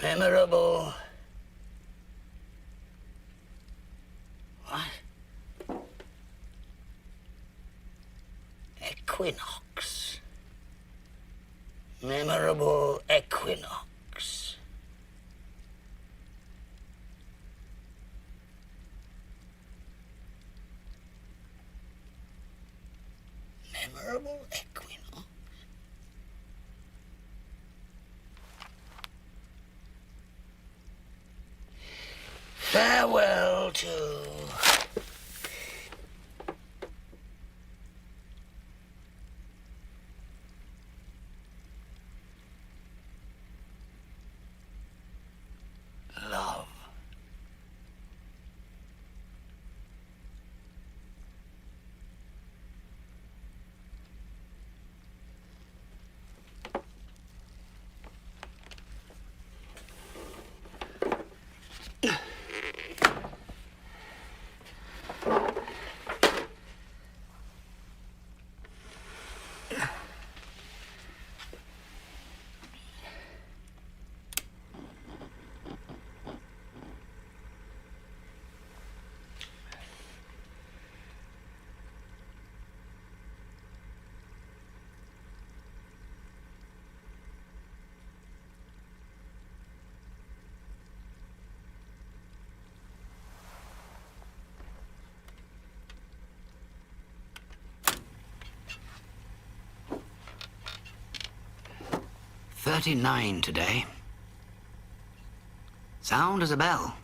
Memorable. What? Equinox. Memorable equinox. Memorable equinox. Farewell to... love. $39 today. Sound as a bell.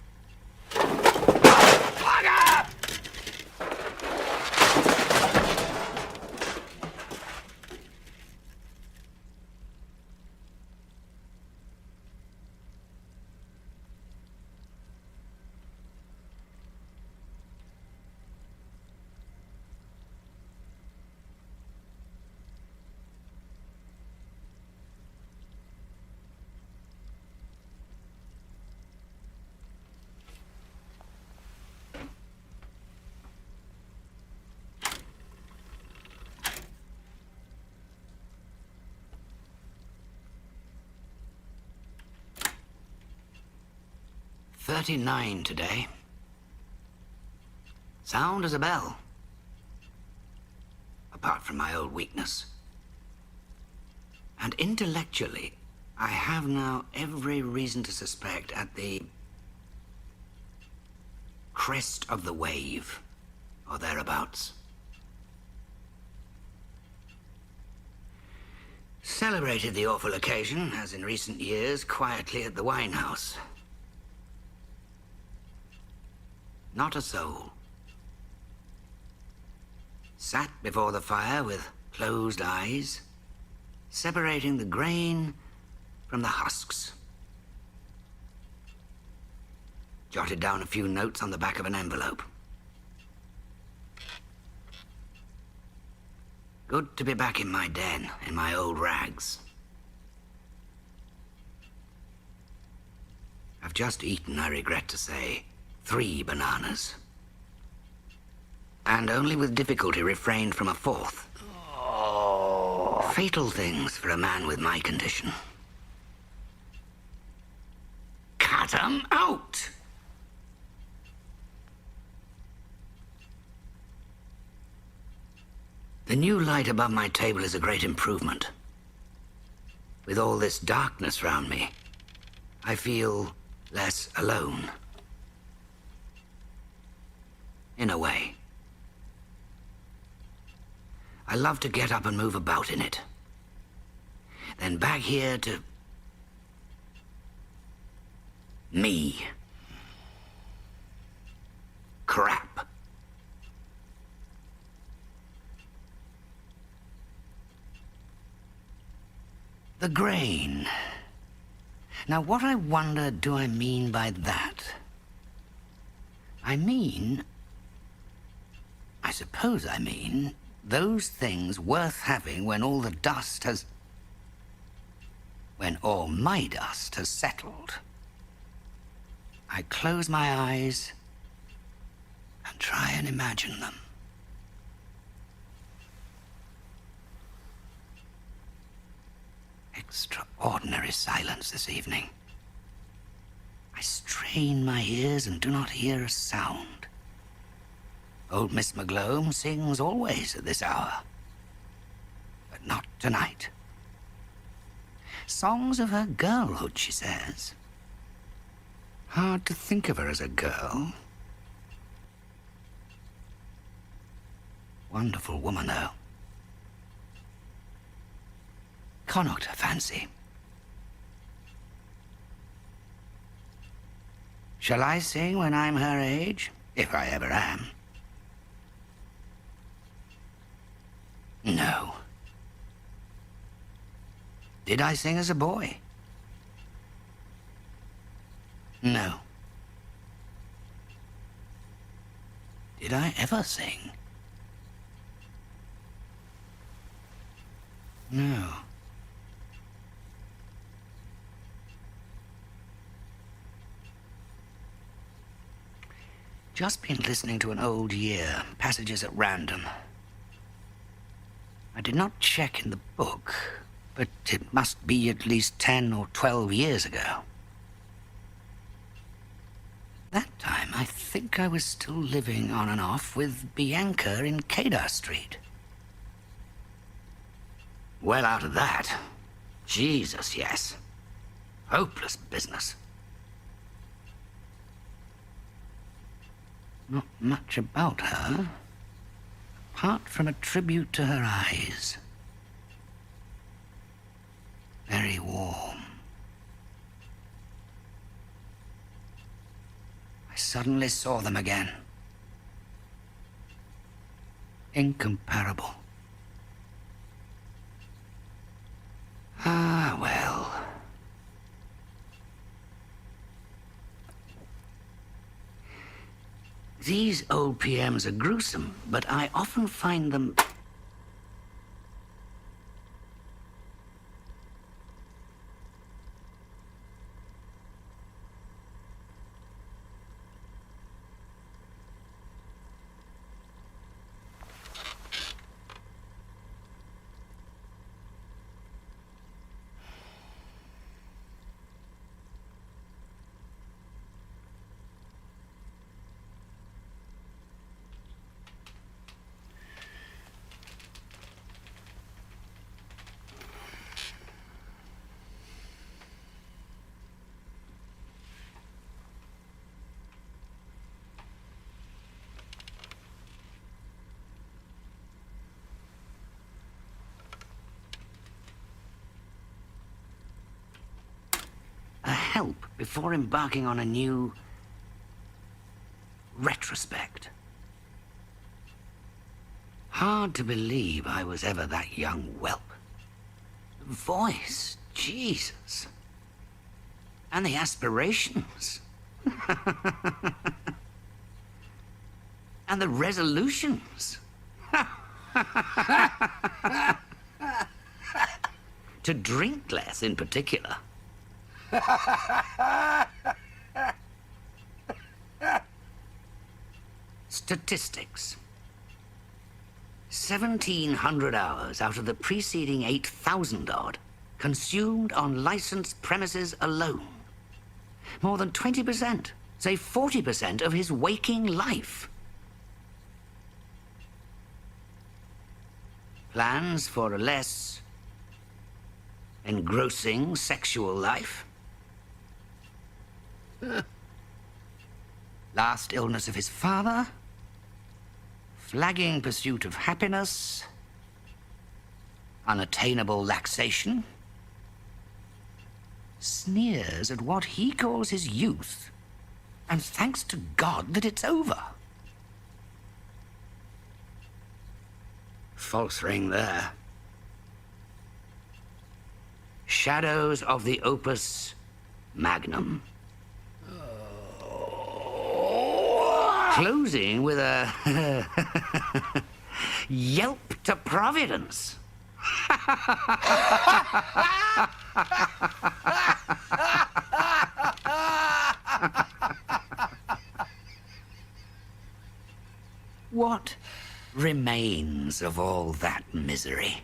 Plug up! $39 today. Sound as a bell. Apart from my old weakness. And intellectually, I have now every reason to suspect at the crest of the wave, or thereabouts. Celebrated the awful occasion, as in recent years, quietly at the wine house. Not a soul. Sat before the fire with closed eyes, separating the grain from the husks. Jotted down a few notes on the back of an envelope. Good to be back in my den, in my old rags. I've just eaten, I regret to say, 3 bananas. And only with difficulty refrained from a 4th. Oh. Fatal things for a man with my condition. Cut 'em out! The new light above my table is a great improvement. With all this darkness round me, I feel less alone. In a way. I love to get up and move about in it. Then back here to... me. Krapp. The grain. Now, what I wonder do I mean by that? I suppose I mean those things worth having when all the dust has... when all my dust has settled. I close my eyes and try and imagine them. Extraordinary silence this evening. I strain my ears and do not hear a sound. Old Miss McGlone sings always at this hour, but not tonight. Songs of her girlhood, she says. Hard to think of her as a girl. Wonderful woman, though. Connacht her fancy. Shall I sing when I'm her age? If I ever am. No. Did I sing as a boy? No. Did I ever sing? No. Just been listening to an old year, passages at random. I did not check in the book, but it must be at least 10 or 12 years ago. That time, I think I was still living on and off with Bianca in Cada Street. Well out of that. Jesus, yes. Hopeless business. Not much about her, apart from a tribute to her eyes. Very warm. I suddenly saw them again. Incomparable. Ah, well. These old PMs are gruesome, but I often find them... help before embarking on a new retrospect. Hard to believe I was ever that young whelp. The voice, Jesus. And the aspirations. And the resolutions. To drink less in particular. Statistics. 1,700 hours out of the preceding 8,000 odd consumed on licensed premises alone. More than 20%, say 40% of his waking life. Plans for a less engrossing sexual life. Last illness of his father. Flagging pursuit of happiness. Unattainable laxation. Sneers at what he calls his youth. And thanks to God that it's over. False ring there. Shadows of the opus magnum. Closing with a yelp to Providence. remains of all that misery?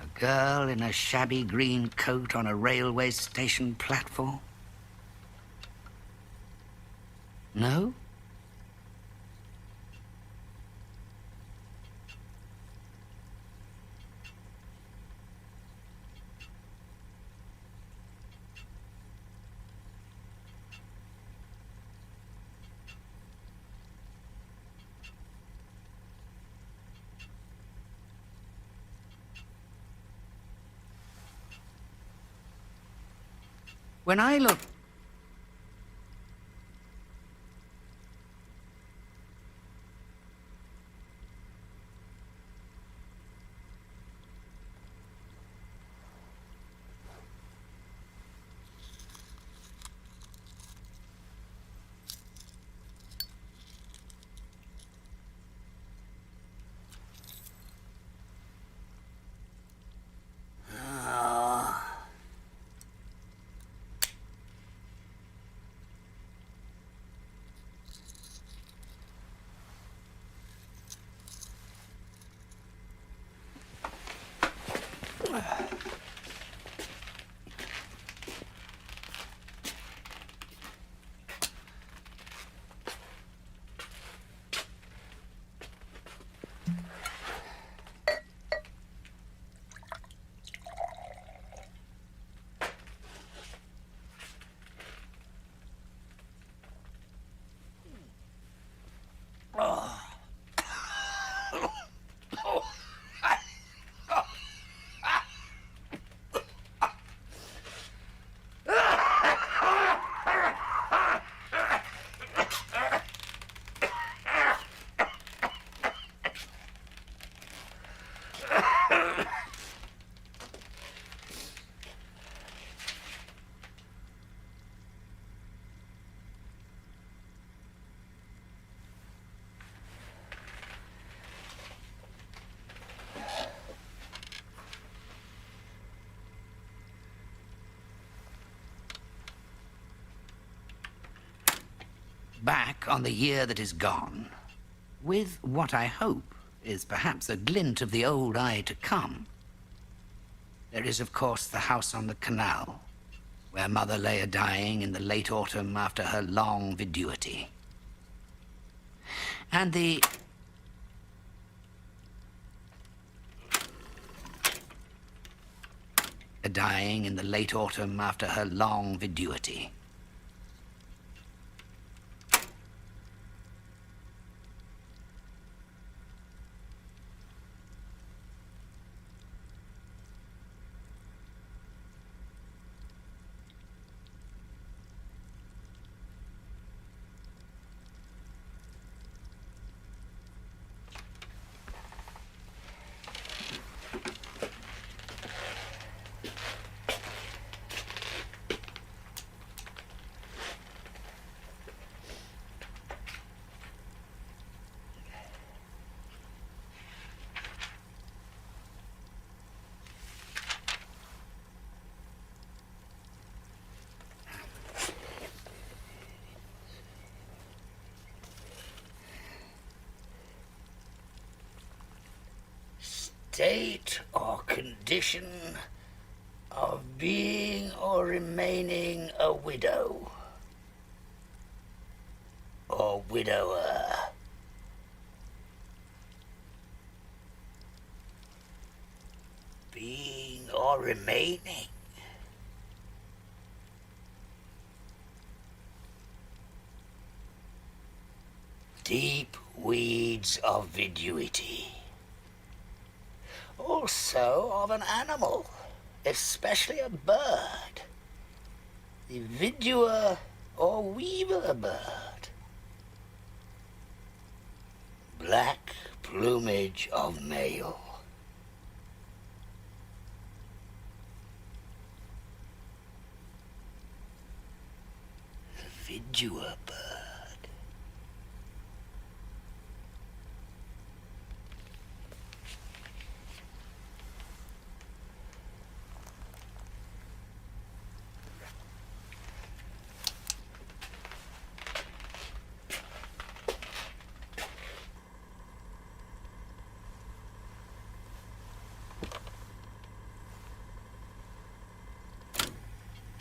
A girl in a shabby green coat on a railway station platform? No? When I look... Back on the year that is gone, with what I hope is perhaps a glint of the old eye to come. There is, of course, the house on the canal, where Mother lay a-dying in the late autumn after her long viduity. And the... a-dying in the late autumn after her long viduity. State or condition of being or remaining a widow or widower. Being or remaining. Deep weeds of viduity. Also of an animal, especially a bird. The viduer or weaver bird. Black plumage of male. The viduer bird.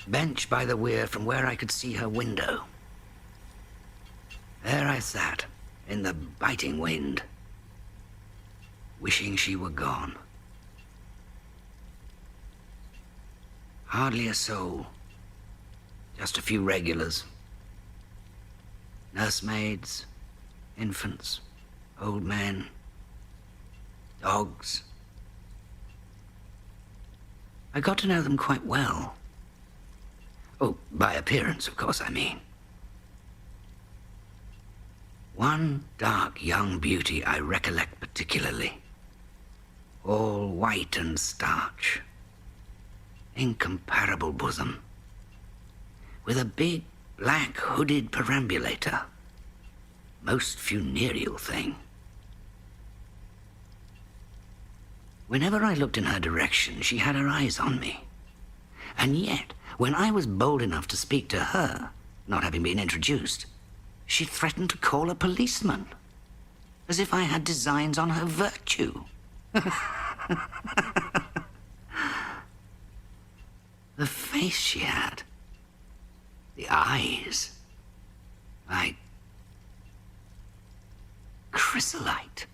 bench by the weir from where I could see her window. There I sat, in the biting wind, wishing she were gone. Hardly a soul, just a few regulars. Nursemaids, infants, old men, dogs. I got to know them quite well. Oh, by appearance, of course, I mean. One dark young beauty I recollect particularly. All white and starch. Incomparable bosom. With a big black hooded perambulator. Most funereal thing. Whenever I looked in her direction, she had her eyes on me. And yet, when I was bold enough to speak to her, not having been introduced, she threatened to call a policeman, as if I had designs on her virtue. The face she had, the eyes, like chrysolite.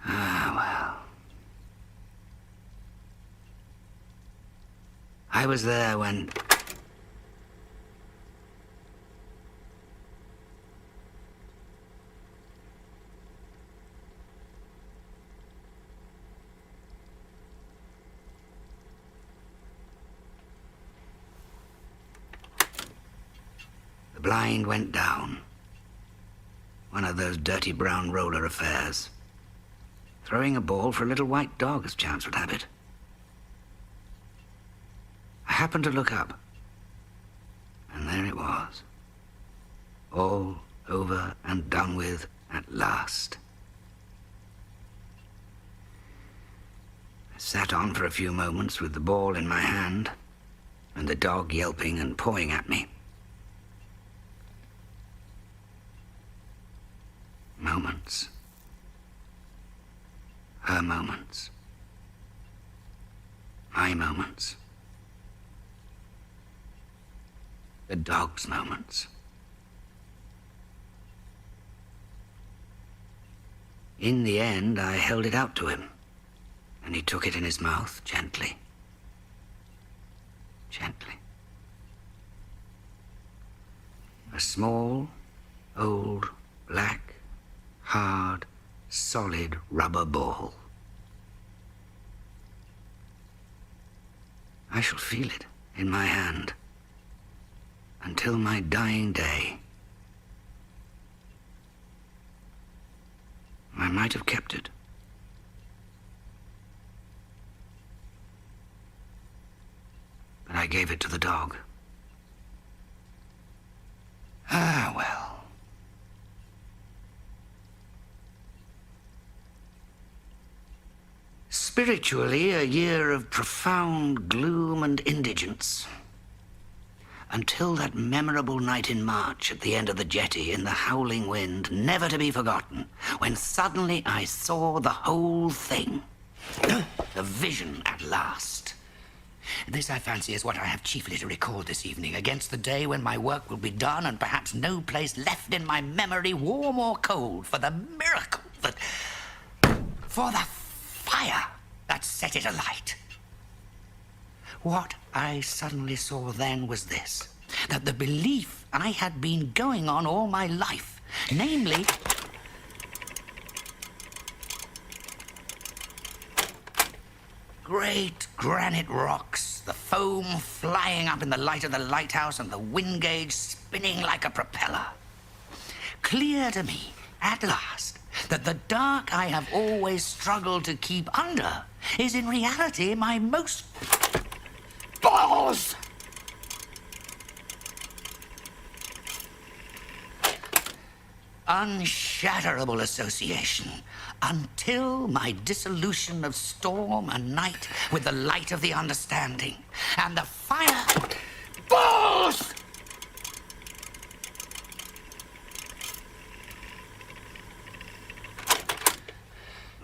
Ah, well. I was there when... The blind went down. One of those dirty brown roller affairs. Throwing a ball for a little white dog, as chance would have it. I happened to look up, and there it was. All over and done with at last. I sat on for a few moments with the ball in my hand, and the dog yelping and pawing at me. Moments. Her moments. My moments. The dog's moments. In the end, I held it out to him, and he took it in his mouth gently. Gently. A small, old, black, hard, solid rubber ball. I shall feel it in my hand until my dying day. I might have kept it. But I gave it to the dog. Ah, well. Spiritually, a year of profound gloom and indigence. Until that memorable night in March at the end of the jetty in the howling wind, never to be forgotten, when suddenly I saw the whole thing. The vision at last. This, I fancy, is what I have chiefly to record this evening, against the day when my work will be done and perhaps no place left in my memory, warm or cold, for the miracle that... for the fire that set it alight. What I suddenly saw then was this, that the belief I had been going on all my life, namely... great granite rocks, the foam flying up in the light of the lighthouse and the wind gauge spinning like a propeller. Clear to me, at last, that the dark I have always struggled to keep under is in reality my most... balls! Unshatterable association until my dissolution of storm and night with the light of the understanding and the fire... balls!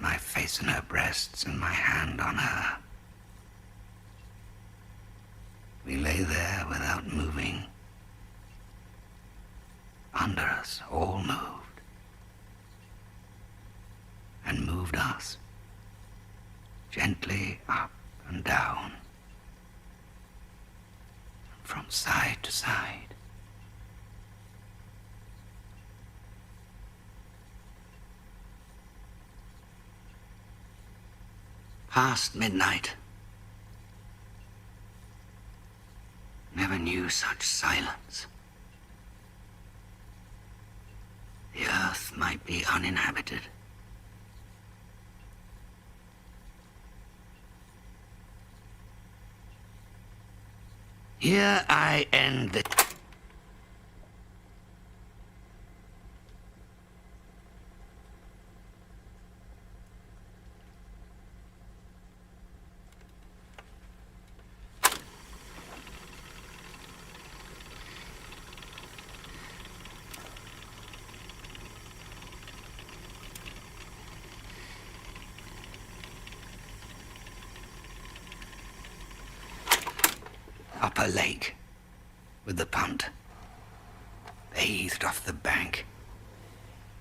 My face in her breasts and my hand on her. We lay there without moving. Under us, all moved. And moved us. Gently up and down. From side to side. Past midnight. Never knew such silence. The earth might be uninhabited. Here I end the... Upper lake with the punt, bathed off the bank,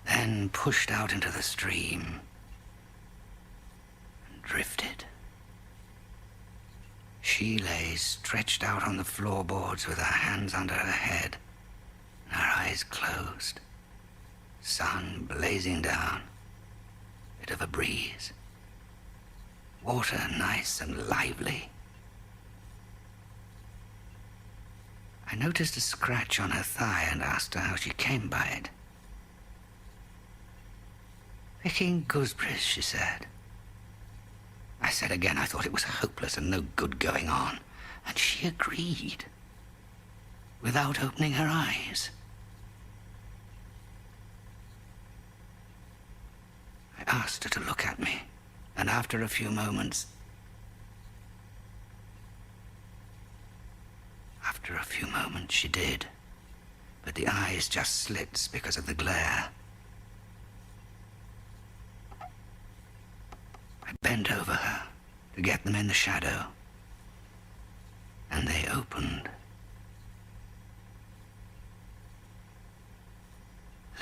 then pushed out into the stream and drifted. She lay stretched out on the floorboards with her hands under her head and her eyes closed, sun blazing down, bit of a breeze, water nice and lively. I noticed a scratch on her thigh and asked her how she came by it. Picking gooseberries, she said. I said again I thought it was hopeless and no good going on, and she agreed, without opening her eyes. I asked her to look at me, and after a few moments, she did, but the eyes just slits because of the glare. I bent over her to get them in the shadow, and they opened.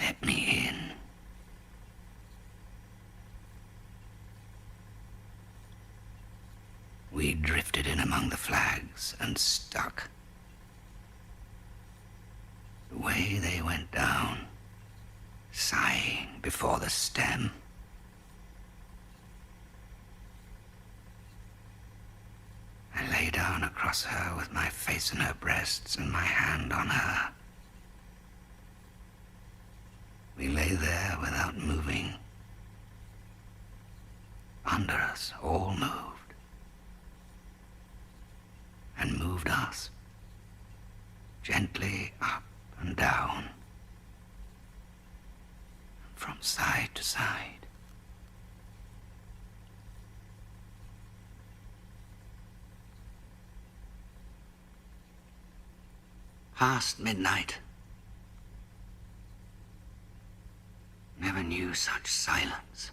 Let me in. We drifted in among the flags and stuck. The way they went down, sighing before the stem. I lay down across her with my face in her breasts and my hand on her. We lay there without moving. Under us, all moved. And moved us. Gently up and down. From side to side. Past midnight. Never knew such silence.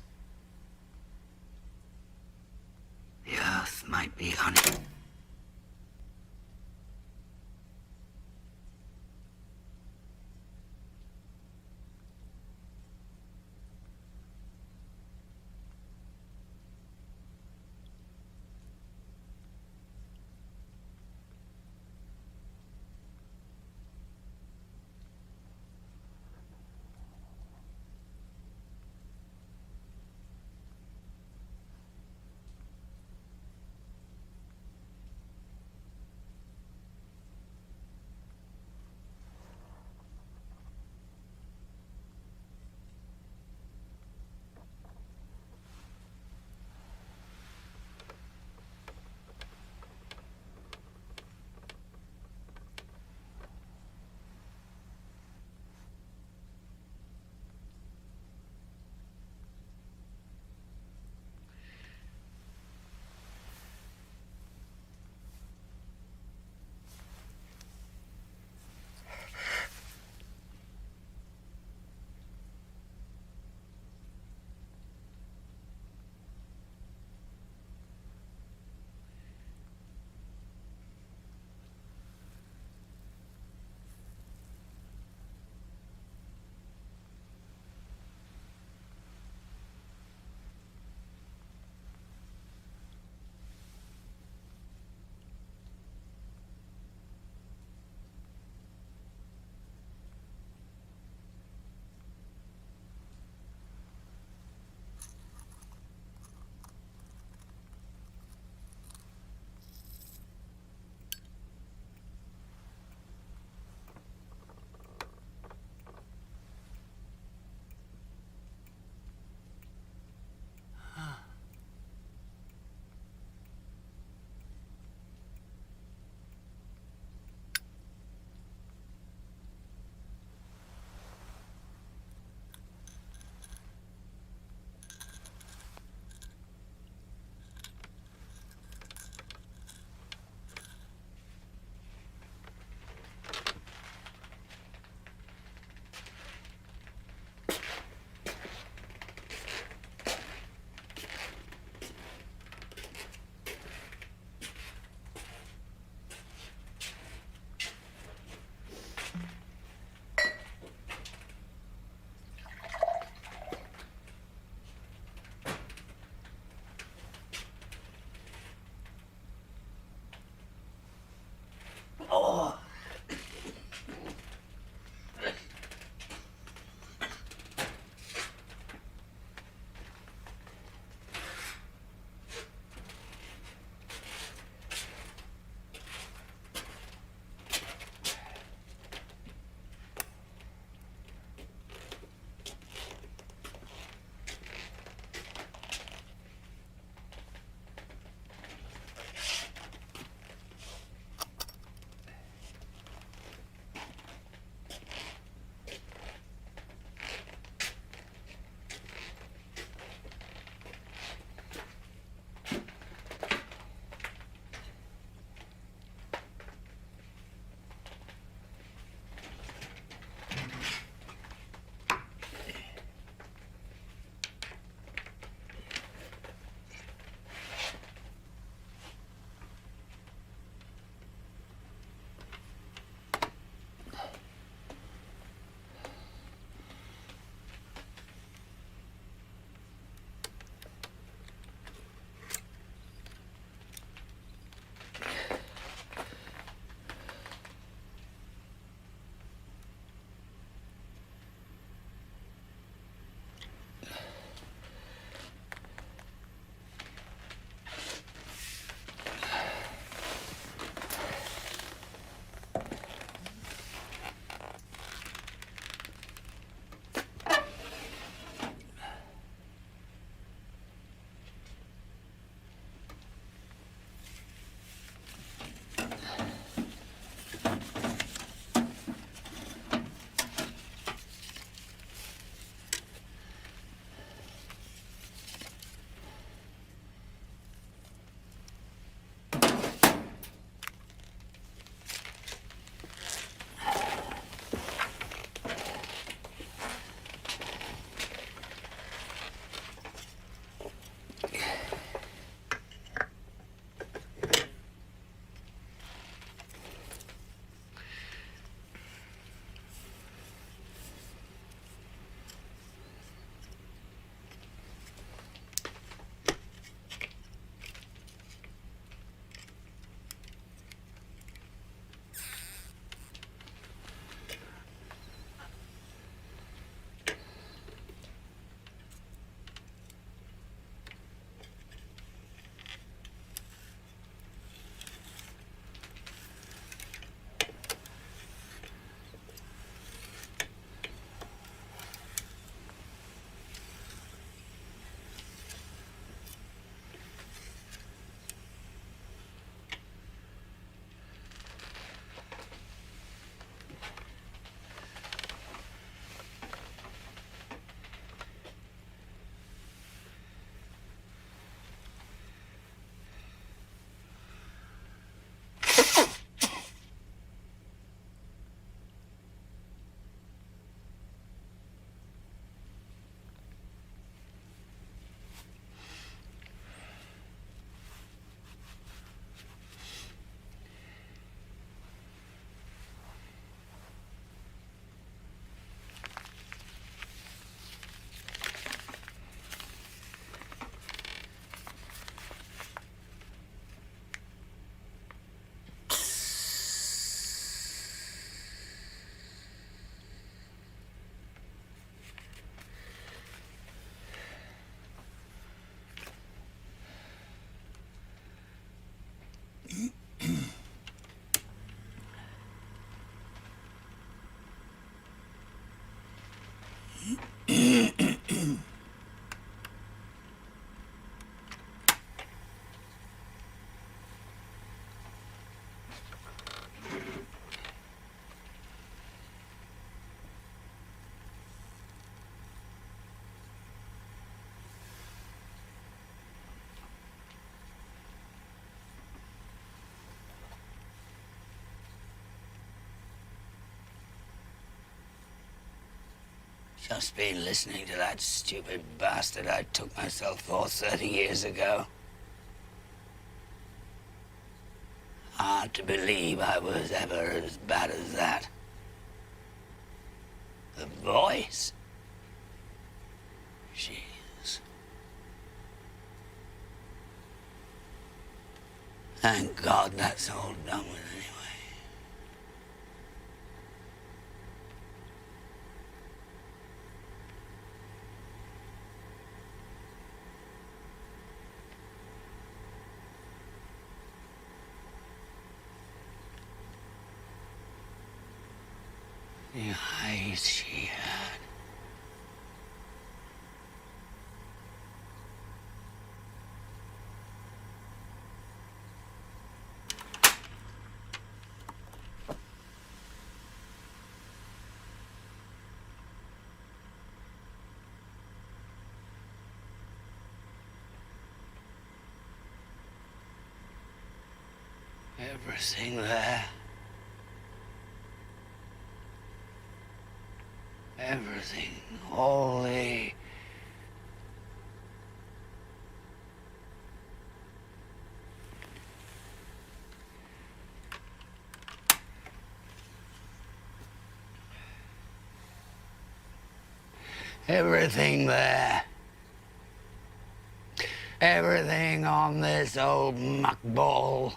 The earth might be Just been listening to that stupid bastard I took myself for 30 years ago. Hard to believe I was ever as bad as that. The voice? Jeez. Thank God that's all done with anyway. The eyes she had. Everything there. Everything, all the... Everything there. Everything on this old muckball.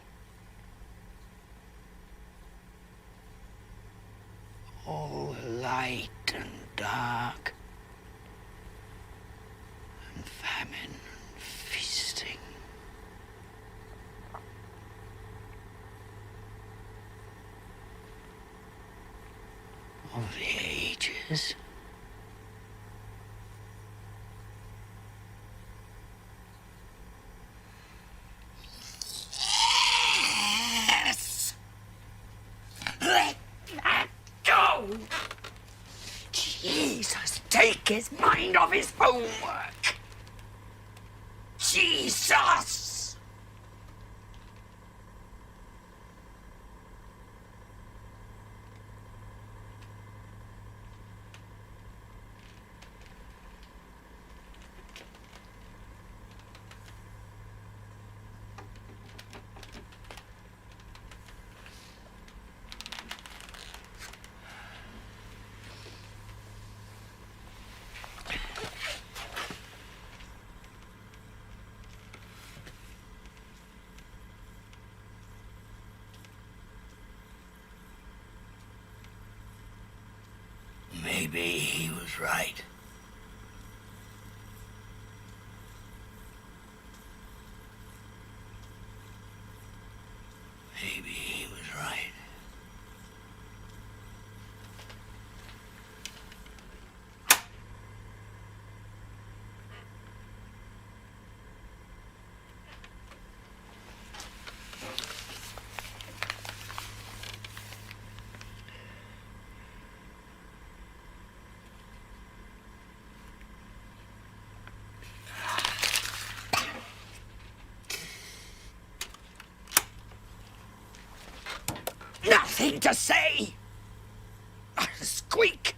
All light and dark, and famine and feasting. Of the ages. Yes! Let that go! Jesus, take his mind off his homework. Jesus! Maybe he was right. Maybe he was right. Nothing to say! A squeak!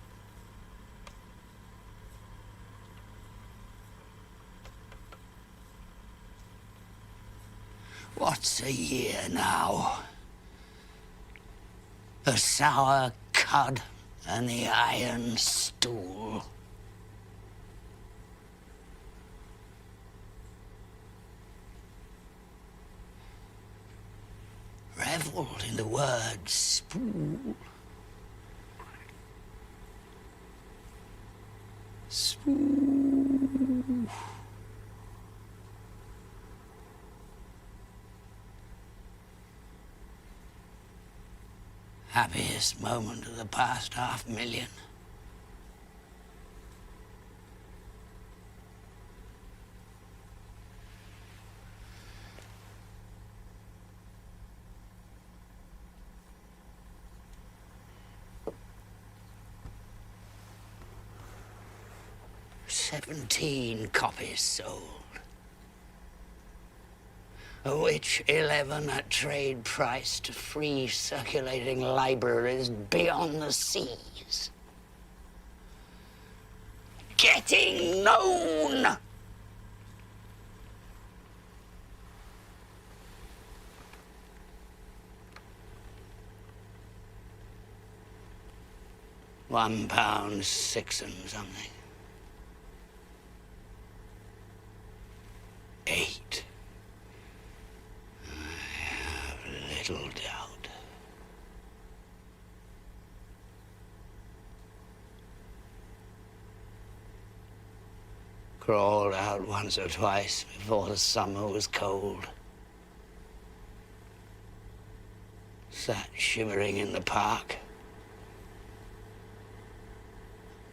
What's a year now? The sour cud and the iron stool. Revelled in the word spool. Spool. Happiest moment of the past 500,000. "17 copies sold, of which 11 at trade price to free circulating libraries beyond the seas. getting known. £1.06 and something. 8. I have little doubt. Crawled out once or twice before the summer was cold. Sat shivering in the park.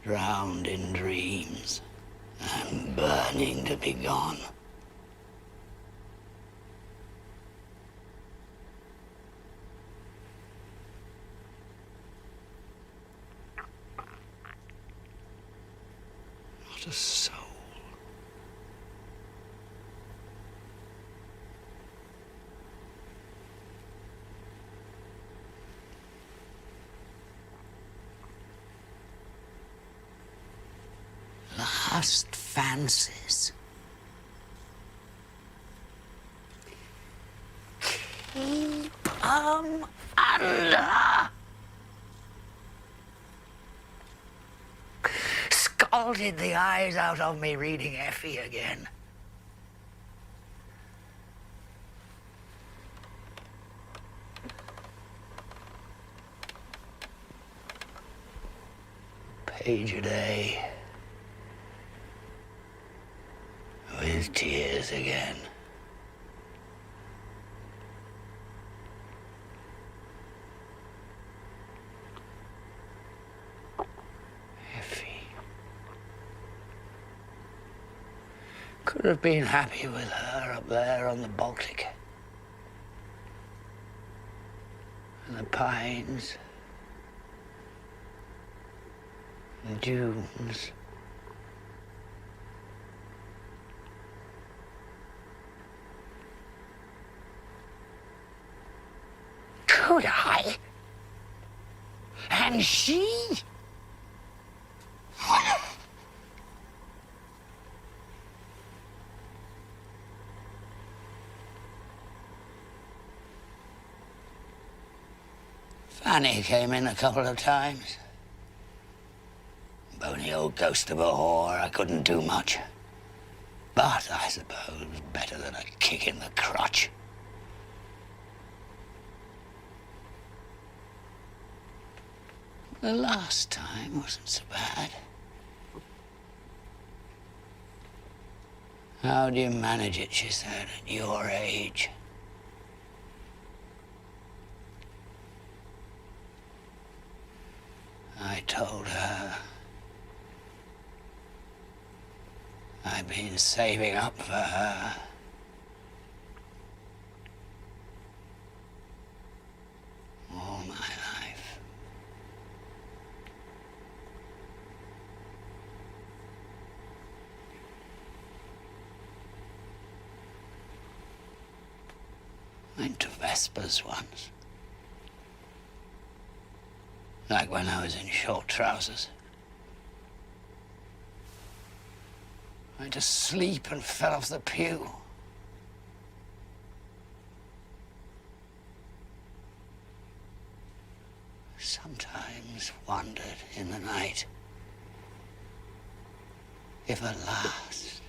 Drowned in dreams and burning to be gone. Not a soul. Last fancies. Keep 'em under. Scalded the eyes out of me reading Effie again. Page a day. With tears again. Effie. Could have been happy with her up there on the Baltic. And the pines. The dunes. Could I? And she? Fanny came in a couple of times. Bony old ghost of a whore, I couldn't do much. But I suppose better than a kick in the crotch. The last time wasn't so bad. How do you manage it, she said, at your age? I told her I'd been saving up for her. All my life. Went to Vespers once. Like when I was in short trousers. Went to sleep and fell off the pew. Sometimes wondered in the night if a last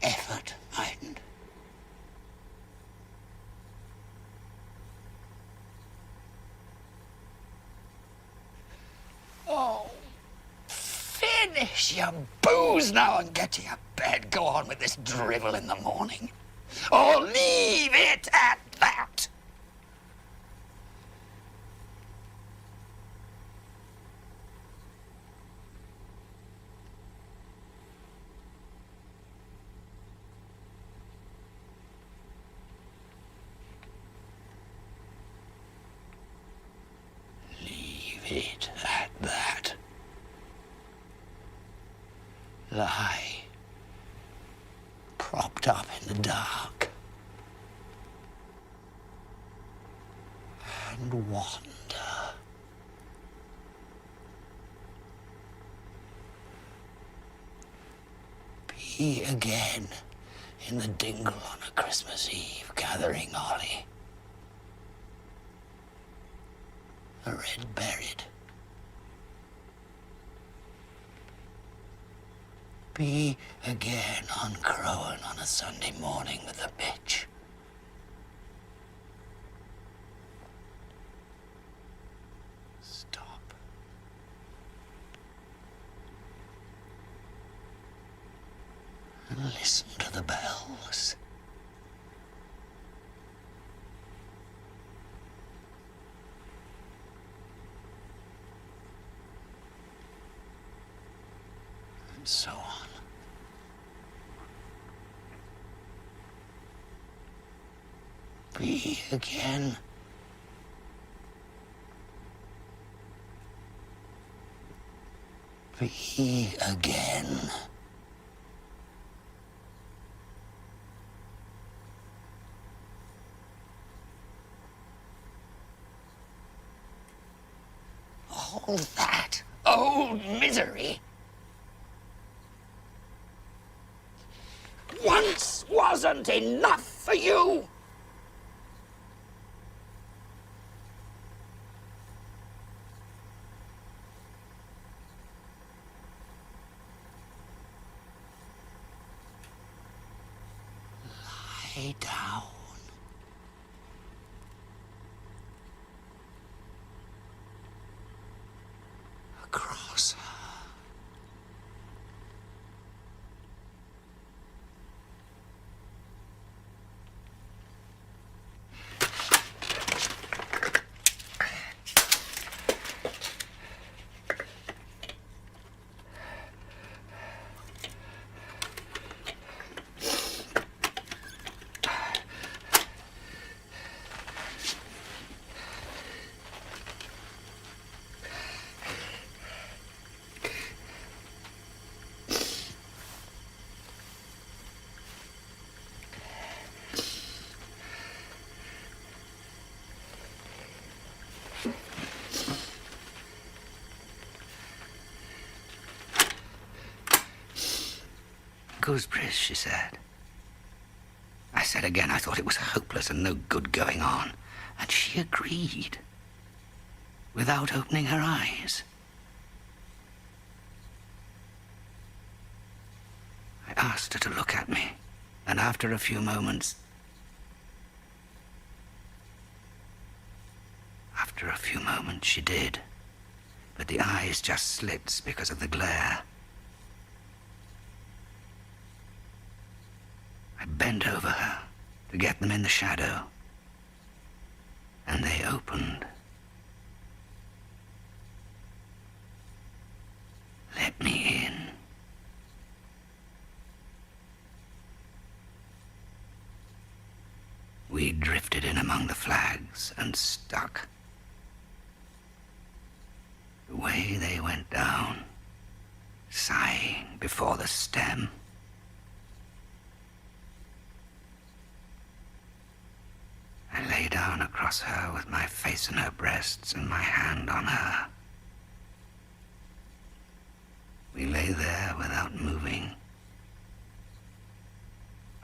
effort mightn't. Oh, finish your booze now and get to your bed. Go on with this drivel in the morning. Or leave it at that. Leave it at that. Lie, propped up in the dark, and wander. Be again in the dingle on a Christmas Eve, gathering holly. A red buried. Be again on Crowan on a Sunday morning with a bitch. Stop. And listen to the bells. And so on. Be again. Be again. All that old misery once wasn't enough for you. Lie down. Across her. Gooseberries, she said. I said again I thought it was hopeless and no good going on, and she agreed, without opening her eyes. I asked her to look at me, and after a few moments, she did, but the eyes just slits because of the glare. I bent over her to get them in the shadow, and they opened. Let me in. We drifted in among the flags and stuck. The way they went down, sighing before the stem. I lay down across her with my face in her breasts and my hand on her. We lay there without moving.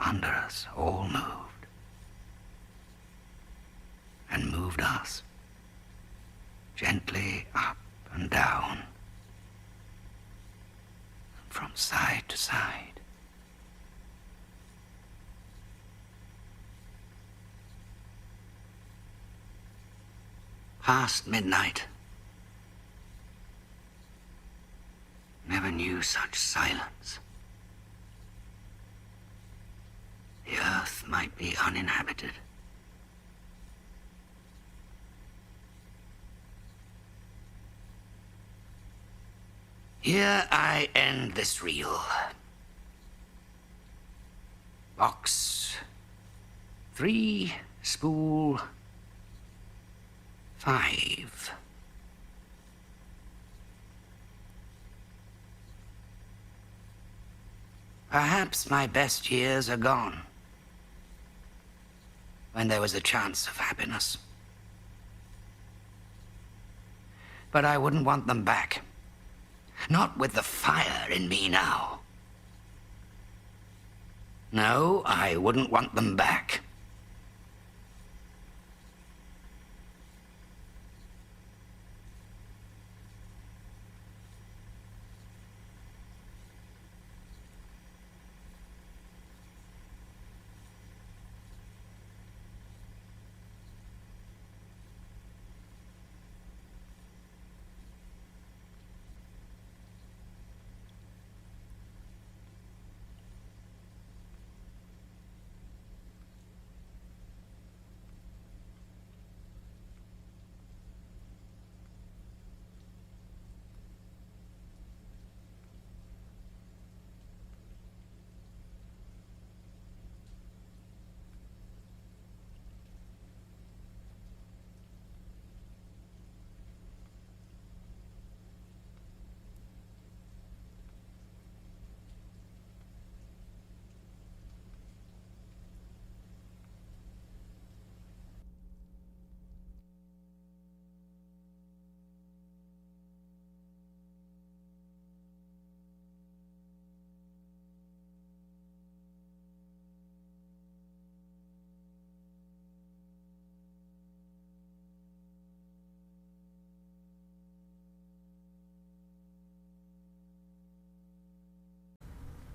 Under us, all moved. And moved us, gently up and down, from side to side. Past midnight. Never knew such silence. The earth might be uninhabited. Here I end this reel. Box 3, spool 5. Perhaps my best years are gone, when there was a chance of happiness. But I wouldn't want them back. Not with the fire in me now. No, I wouldn't want them back.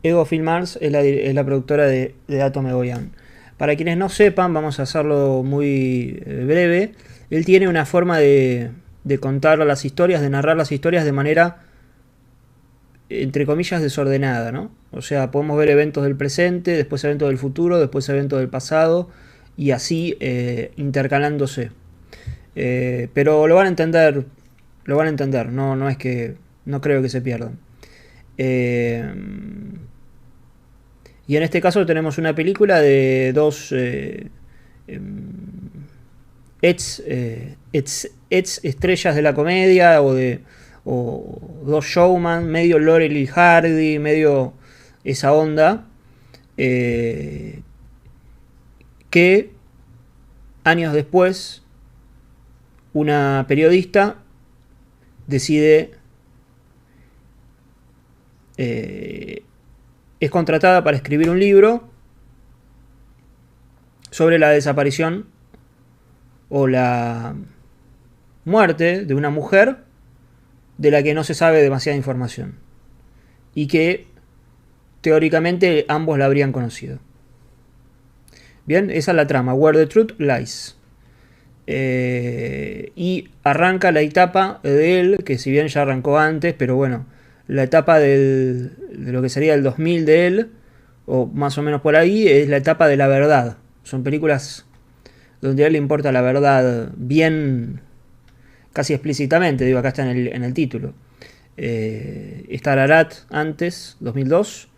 Ego Filmars es la productora de Atom Egoyan. Para quienes no sepan, vamos a hacerlo muy breve. Él tiene una forma de contar las historias, de narrar las historias de manera, entre comillas, desordenada, ¿no? O sea, podemos ver eventos del presente, después eventos del futuro, después eventos del pasado, y así intercalándose. Pero lo van a entender, no es que, no creo que se pierdan. Y en este caso tenemos una película de dos estrellas de la comedia o dos showman, medio Laurel y Hardy, medio esa onda, que años después una periodista decide es contratada para escribir un libro sobre la desaparición o la muerte de una mujer de la que no se sabe demasiada información y que teóricamente ambos la habrían conocido. Bien, esa es la trama, Where the Truth Lies. Y arranca la etapa de él, que si bien ya arrancó antes, pero bueno, la etapa de lo que sería el 2000 de él, o más o menos por ahí, es la etapa de la verdad. Son películas donde a él le importa la verdad bien, casi explícitamente, digo, acá está en el título. Está Ararat antes, 2002,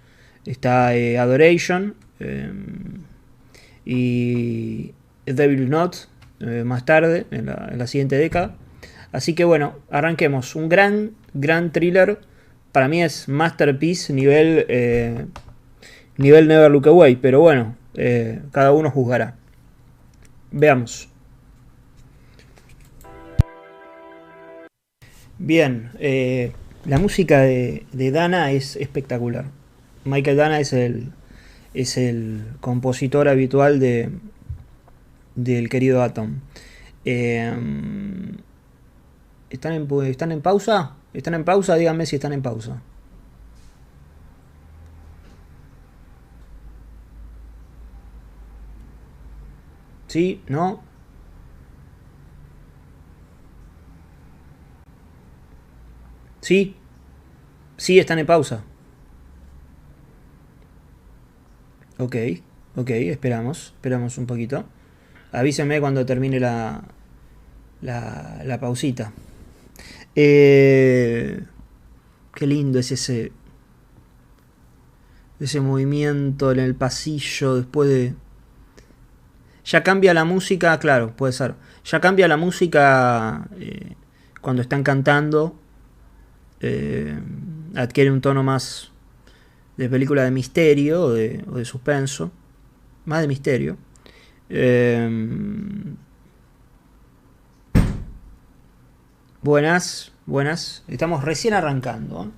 está Adoration, y Devil Not más tarde, en la siguiente década. Así que bueno, arranquemos. Un gran thriller. Para mí es masterpiece nivel Never Look Away, pero bueno, cada uno juzgará. Veamos. Bien, la música de Dana es espectacular. Michael Dana es el compositor habitual del querido Atom. ¿Están en pausa? ¿Están en pausa? Díganme si están en pausa. ¿Sí? ¿No? ¿Sí? Sí, están en pausa. Ok, esperamos un poquito. Avísenme cuando termine la pausita. Qué lindo es ese movimiento en el pasillo después de... Ya cambia la música, claro, puede ser. Ya cambia la música cuando están cantando. Adquiere un tono más de película de misterio o de suspenso. Más de misterio. Buenas. Estamos recién arrancando.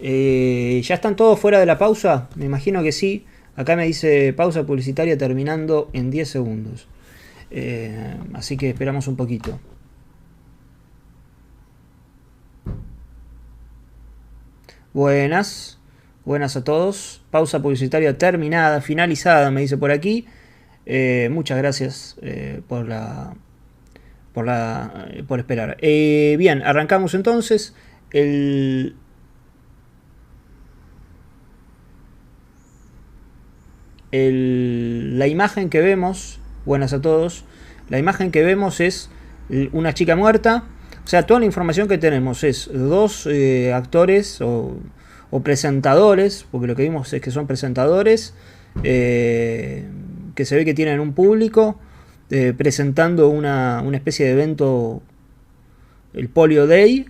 ¿Ya están todos fuera de la pausa? Me imagino que sí. Acá me dice pausa publicitaria terminando en 10 segundos. Así que esperamos un poquito. Buenas. Buenas a todos. Pausa publicitaria terminada, finalizada, me dice por aquí. Muchas gracias por esperar. Bien, arrancamos entonces. La imagen que vemos, buenas a todos, la imagen que vemos es una chica muerta. O sea, toda la información que tenemos es dos actores o presentadores, porque lo que vimos es que son presentadores, que se ve que tienen un público, presentando una especie de evento, el Polio Day,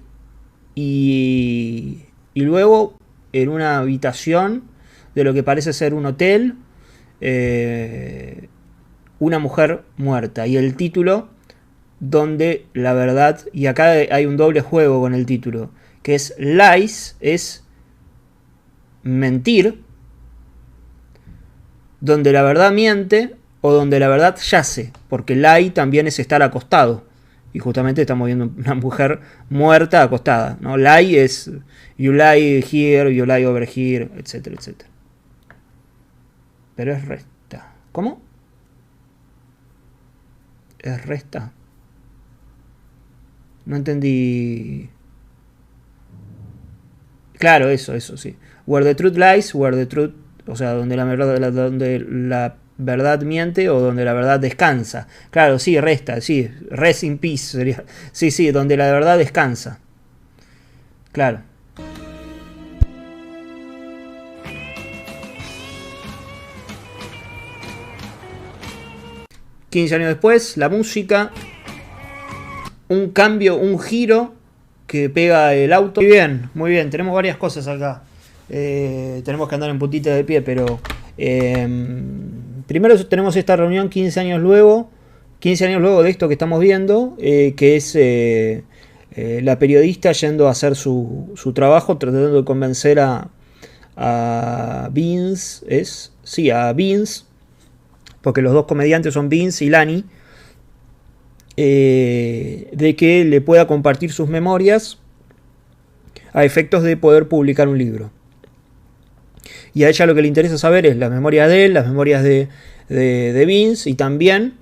y luego en una habitación de lo que parece ser un hotel, una mujer muerta, y el título donde la verdad, y acá hay un doble juego con el título, que es Lies, es mentir, donde la verdad miente o donde la verdad yace, porque lie también es estar acostado, y justamente estamos viendo una mujer muerta acostada, ¿no? Lie es you lie here, you lie over here, etcétera, etcétera. Pero es resta. ¿Cómo? Es resta. No entendí. Claro, eso, sí. Where the truth lies, where the truth, o sea, donde la verdad miente o donde la verdad descansa. Claro, sí, resta, sí. Rest in peace sería. Sí, donde la verdad descansa. Claro. $15 años después, la música, un cambio, un giro que pega el auto. Muy bien, tenemos varias cosas acá. Tenemos que andar en puntita de pie, pero primero tenemos esta reunión 15 años luego de esto que estamos viendo, que es la periodista yendo a hacer su trabajo, tratando de convencer a Vince, a Vince, porque los dos comediantes son Vince y Lani, de que le pueda compartir sus memorias a efectos de poder publicar un libro. Y a ella lo que le interesa saber es las memorias de él, las memorias de Vince, y también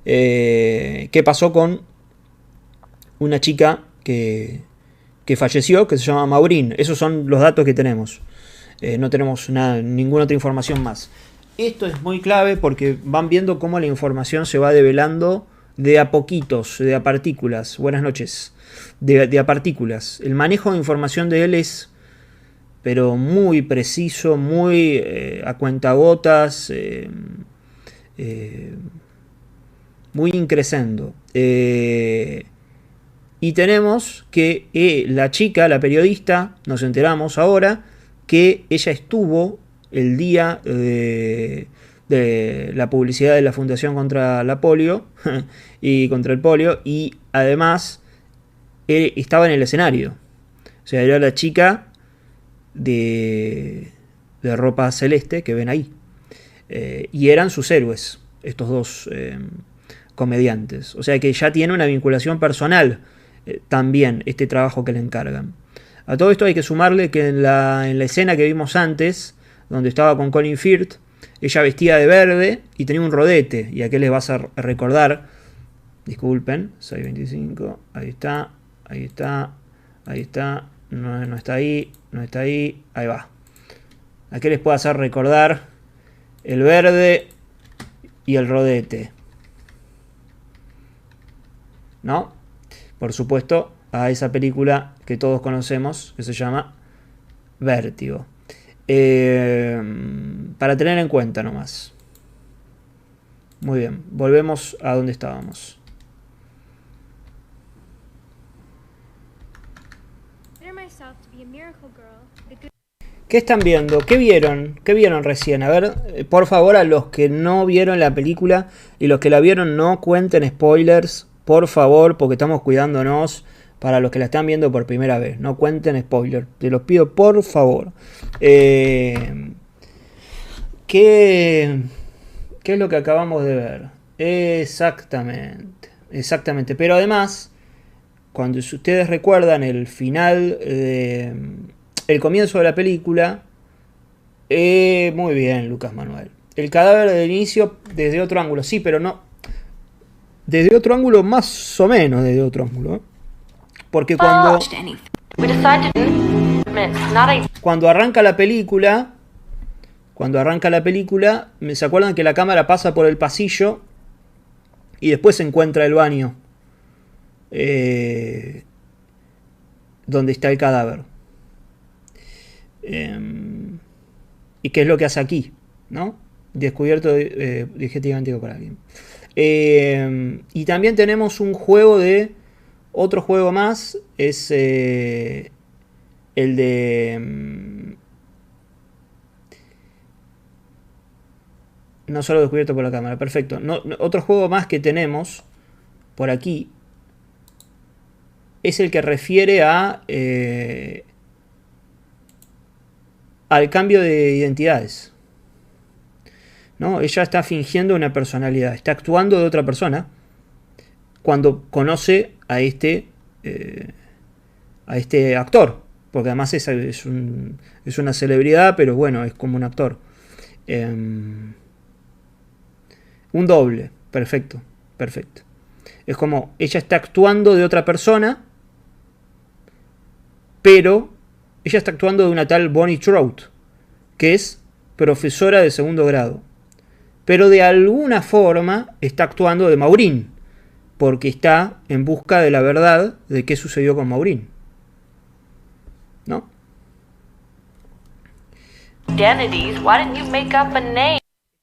qué pasó con una chica que falleció, que se llama Maureen. Esos son los datos que tenemos. No tenemos ninguna otra información más. Esto es muy clave porque van viendo cómo la información se va develando de a poquitos, de a partículas. Buenas noches. De a partículas. El manejo de información de él es, pero muy preciso, muy a cuentagotas, muy increscendo. Y tenemos que la chica, la periodista, nos enteramos ahora que ella estuvo el día de la publicidad de la Fundación contra la polio y contra el polio, y además estaba en el escenario. O sea, era la chica de ropa celeste que ven ahí. Y eran sus héroes, estos dos comediantes. O sea que ya tiene una vinculación personal también este trabajo que le encargan. A todo esto hay que sumarle que en la escena que vimos antes, donde estaba con Colin Firth, ella vestía de verde y tenía un rodete. Y aquí les vas a recordar, disculpen, 625, ahí está, no está ahí, ahí va. Aquí les puedo hacer recordar el verde y el rodete, ¿no? Por supuesto, a esa película que todos conocemos, que se llama Vértigo. Para tener en cuenta nomás. Muy bien, volvemos a donde estábamos. ¿Qué están viendo? ¿Qué vieron? ¿Qué vieron recién? A ver, por favor, a los que no vieron la película y los que la vieron, no cuenten spoilers, por favor, porque estamos cuidándonos. Para los que la están viendo por primera vez, no cuenten spoilers, te los pido por favor. ¿Qué ¿Qué es lo que acabamos de ver? Exactamente. Exactamente. Pero además, cuando ustedes recuerdan el final, el comienzo de la película, muy bien, Lucas Manuel. El cadáver del inicio desde otro ángulo, sí, pero no. Desde otro ángulo, más o menos desde otro ángulo. Porque cuando arranca la película, ¿se acuerdan que la cámara pasa por el pasillo y después se encuentra el baño donde está el cadáver? ¿Y qué es lo que hace aquí? ¿No? Descubierto digestivamente por alguien. Y también tenemos un juego otro juego más, es el de no solo descubierto por la cámara, perfecto. Otro juego más que tenemos por aquí es el que refiere al cambio de identidades, ¿no? Ella está fingiendo una personalidad, está actuando de otra persona cuando conoce a este actor, porque además es una celebridad, pero bueno, es como un actor. Un doble, perfecto. Es como ella está actuando de otra persona, pero ella está actuando de una tal Bonnie Trout, que es profesora de segundo grado. Pero de alguna forma está actuando de Maureen, porque está en busca de la verdad de qué sucedió con Maureen, ¿no?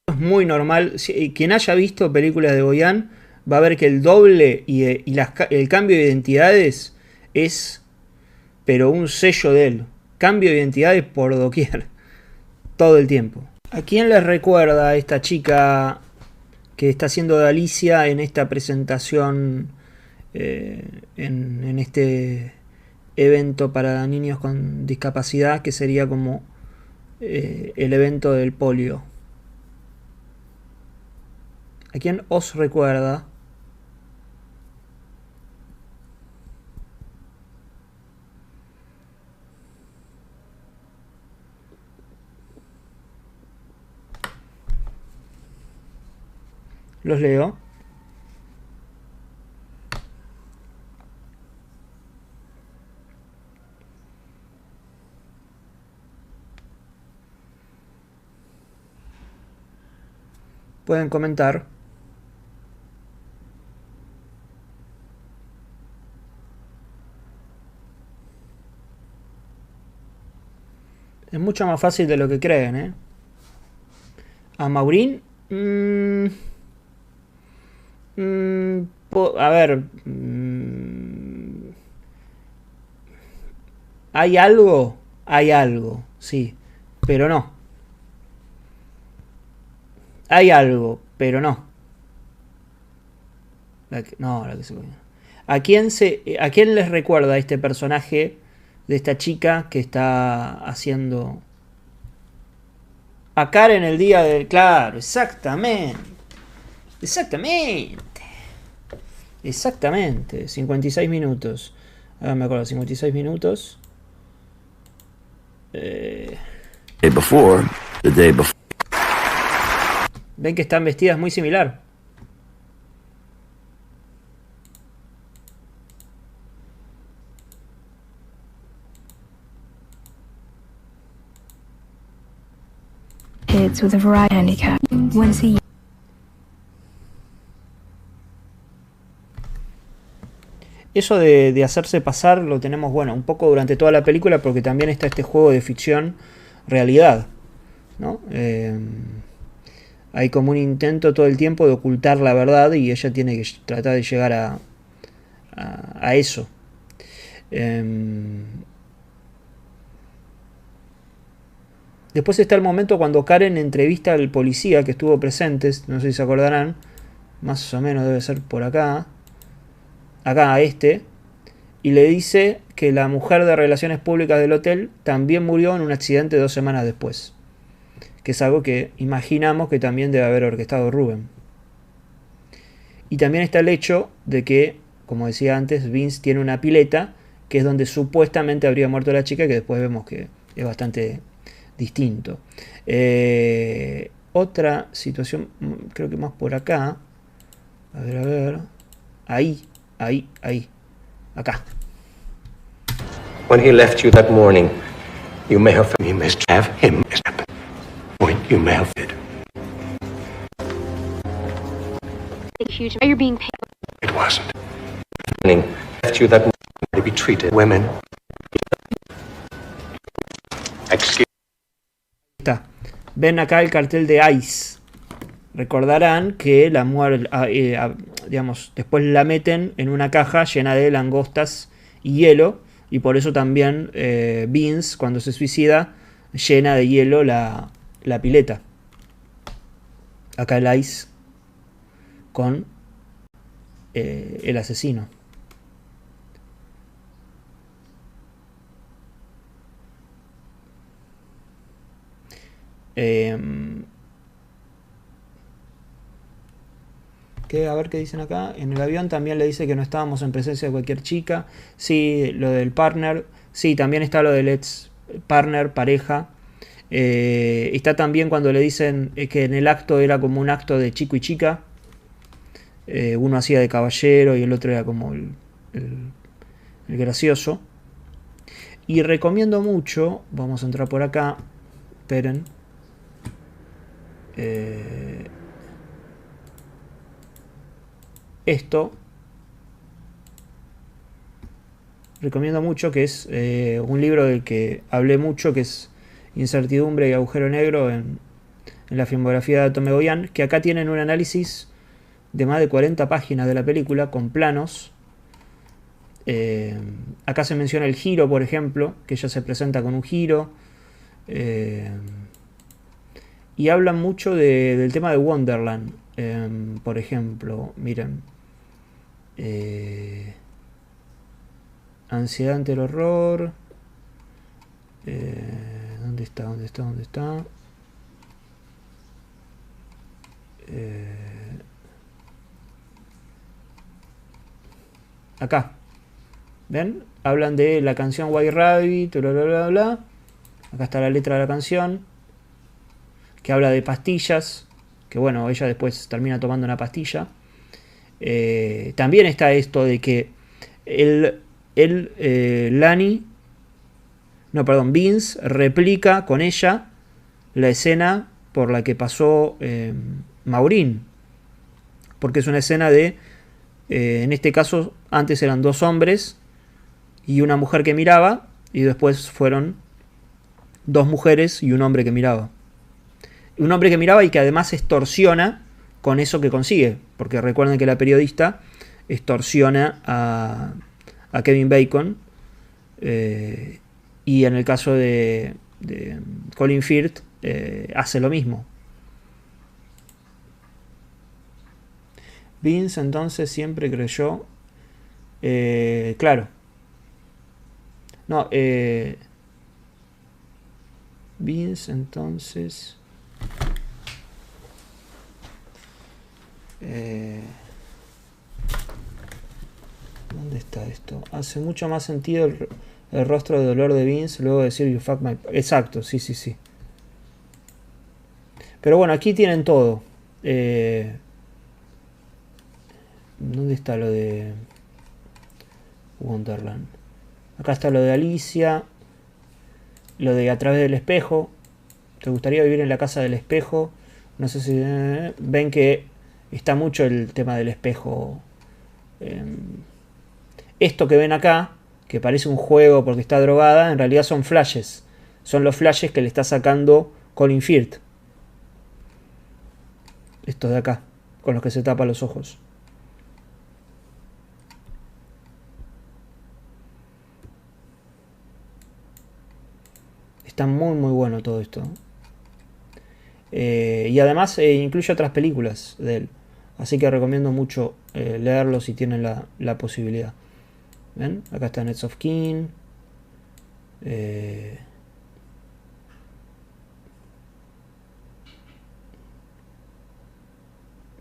Es muy normal. Quien haya visto películas de Egoyan va a ver que el doble y el cambio de identidades es, pero un sello de él. Cambio de identidades por doquier, todo el tiempo. ¿A quién les recuerda a esta chica que está haciendo de Alicia en esta presentación, en este evento para niños con discapacidad, que sería como el evento del polio? ¿A quién os recuerda? Los leo. Pueden comentar. Es mucho más fácil de lo que creen, ¿eh? A Maureen. A ver. ¿Hay algo? Hay algo, sí. Pero no. Hay algo, pero no. La que se comió. ¿A quién les recuerda este personaje de esta chica que está haciendo a Karen el día del... Claro, exactamente. 56 minutos. Ahora me acuerdo, 56 minutos. The day before. Ven que están vestidas muy similar. Kids with a variety of handicap. Once a year. Eso de hacerse pasar lo tenemos, bueno, un poco durante toda la película, porque también está este juego de ficción realidad, ¿no? Hay como un intento todo el tiempo de ocultar la verdad y ella tiene que tratar de llegar a eso. Después está el momento cuando Karen entrevista al policía que estuvo presente, no sé si se acordarán, más o menos debe ser por acá, y le dice que la mujer de relaciones públicas del hotel también murió en un accidente 2 semanas después. que es algo que imaginamos que también debe haber orquestado Rubén. Y también está el hecho de que, como decía antes, Vince tiene una pileta, que es donde supuestamente habría muerto la chica, que después vemos que es bastante distinto. Otra situación, creo que más por acá. A ver. Ahí. Acá. When he left you that morning, you may have missed have him step. When you may have it. Huge. You're being paid. It wasn't. Morning left you that morning to be treated women. Excuse. Está. Ven acá el cartel de ICE. Recordarán que la muerte, digamos, después la meten en una caja llena de langostas y hielo, y por eso también Vince, cuando se suicida, llena de hielo la pileta. Acá el ICE con el asesino. A ver qué dicen acá. En el avión también le dice que no estábamos en presencia de cualquier chica. Sí, lo del partner. Sí, también está lo del ex partner, pareja. Está también cuando le dicen que en el acto era como un acto de chico y chica. Uno hacía de caballero y el otro era como el gracioso. Y recomiendo mucho, vamos a entrar por acá, esperen. Esto recomiendo mucho, que es un libro del que hablé mucho, que es Incertidumbre y Agujero Negro en la filmografía de Atom Egoyan, que acá tienen un análisis de más de 40 páginas de la película con planos. Acá se menciona el giro, por ejemplo, que ella se presenta con un giro. Y hablan mucho del tema de Wonderland. Por ejemplo, miren. Ansiedad ante el horror. ¿Dónde está? Acá. ¿Ven? Hablan de la canción White Rabbit, bla bla bla bla. Acá está la letra de la canción, que habla de pastillas, que bueno, ella después termina tomando una pastilla. También está esto de que Vince replica con ella la escena por la que pasó Maureen, porque es una escena de, en este caso antes eran dos hombres y una mujer que miraba, y después fueron dos mujeres y un hombre que miraba. Un hombre que miraba y que además extorsiona con eso que consigue, porque recuerden que la periodista extorsiona a Kevin Bacon, y en el caso de Colin Firth hace lo mismo. Vince entonces siempre creyó, claro, no, Vince entonces ¿dónde está esto? Hace mucho más sentido el rostro de dolor de Vince luego de decir you fuck my... Exacto, sí. Pero bueno, aquí tienen todo. ¿Dónde está lo de Wonderland? Acá está lo de Alicia, lo de A través del espejo. ¿Te gustaría vivir en la casa del espejo? No sé si ven que está mucho el tema del espejo. Esto que ven acá, que parece un juego porque está drogada, en realidad son flashes. Son los flashes que le está sacando Colin Firth. Estos de acá, con los que se tapa los ojos. Está muy bueno todo esto. Y además incluye otras películas de él. Así que recomiendo mucho leerlo si tienen la posibilidad. ¿Ven? Acá está Nets of Kin.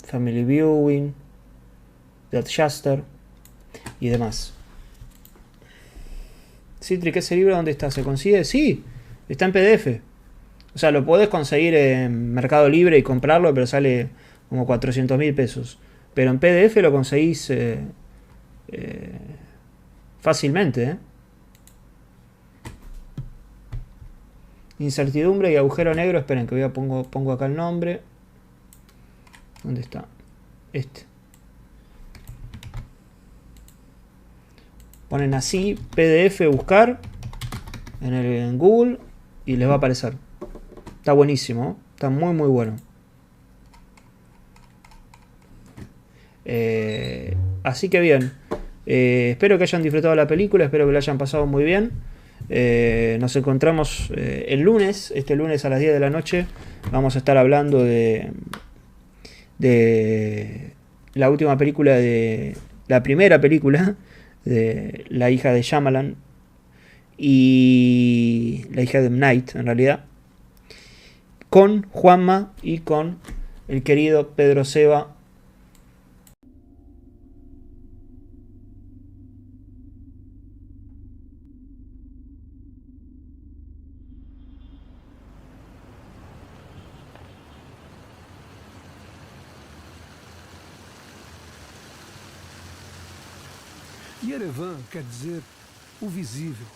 Family Viewing, Deadjuster y demás. Citric, ¿ese libro dónde está? ¿Se consigue? Sí, está en PDF. O sea, lo podés conseguir en Mercado Libre y comprarlo, pero sale como 400.000 pesos. Pero en PDF lo conseguís fácilmente. Incertidumbre y agujero negro. Esperen que pongo acá el nombre. ¿Dónde está? Ponen así, PDF, buscar en Google y les va a aparecer. Está buenísimo, está muy muy bueno. Así que bien, espero que hayan disfrutado la película, espero que la hayan pasado muy bien. Nos encontramos el lunes, este lunes a las 10 de la noche. Vamos a estar hablando de la última película la primera película de la hija de Shyamalan y la hija de M. Night, en realidad, con Juanma y con el querido Pedro Seba. Yeveran quer dizer o visível.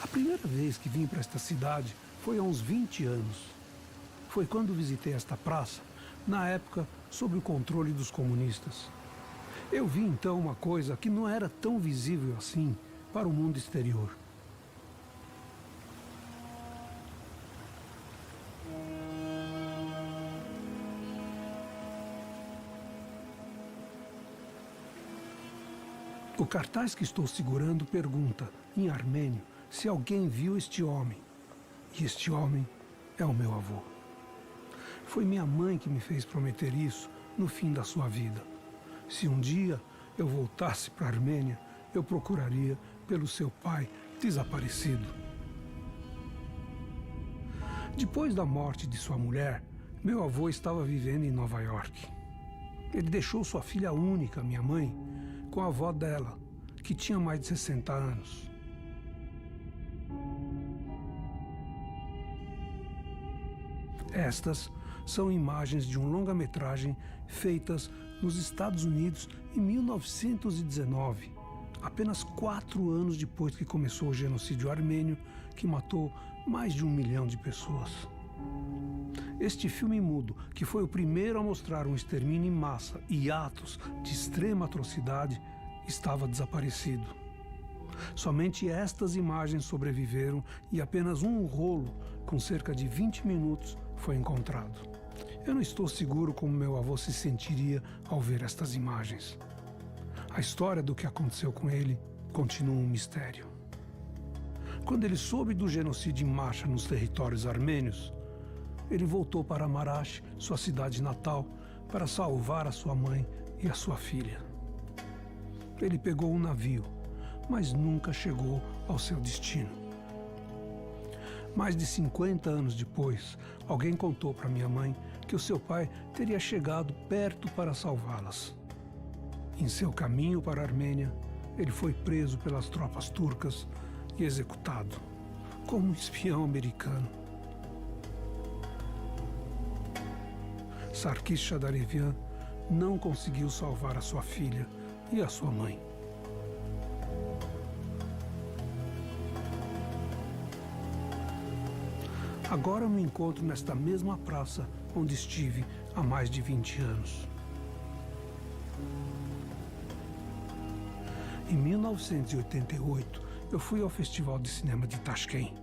A primeira vez que vim para esta cidade foi há uns 20 anos. Foi quando visitei esta praça, na época sob o controle dos comunistas. Eu vi então uma coisa que não era tão visível assim para o mundo exterior. O cartaz que estou segurando pergunta, em armênio, se alguém viu este homem. E este homem é o meu avô. Foi minha mãe que me fez prometer isso no fim da sua vida. Se um dia eu voltasse para a Armênia, eu procuraria pelo seu pai desaparecido. Depois da morte de sua mulher, meu avô estava vivendo em Nova York. Ele deixou sua filha única, minha mãe, com a avó dela, que tinha mais de 60 anos. Estas são imagens de um longa-metragem feitas nos Estados Unidos em 1919, apenas 4 anos depois que começou o genocídio armênio, que matou mais de 1 milhão de pessoas. Este filme mudo, que foi o primeiro a mostrar um extermínio em massa e atos de extrema atrocidade, estava desaparecido. Somente estas imagens sobreviveram e apenas um rolo, com cerca de 20 minutos, foi encontrado. Eu não estou seguro como meu avô se sentiria ao ver estas imagens. A história do que aconteceu com ele continua um mistério. Quando ele soube do genocídio em marcha nos territórios armênios, ele voltou para Marash, sua cidade natal, para salvar a sua mãe e a sua filha. Ele pegou um navio, mas nunca chegou ao seu destino. Mais de 50 anos depois, alguém contou para minha mãe que o seu pai teria chegado perto para salvá-las. Em seu caminho para a Armênia, ele foi preso pelas tropas turcas e executado como um espião americano. Sarkis Shadarevian não conseguiu salvar a sua filha e a sua mãe. Agora eu me encontro nesta mesma praça onde estive há mais de 20 anos. Em 1988, eu fui ao Festival de Cinema de Tashkent.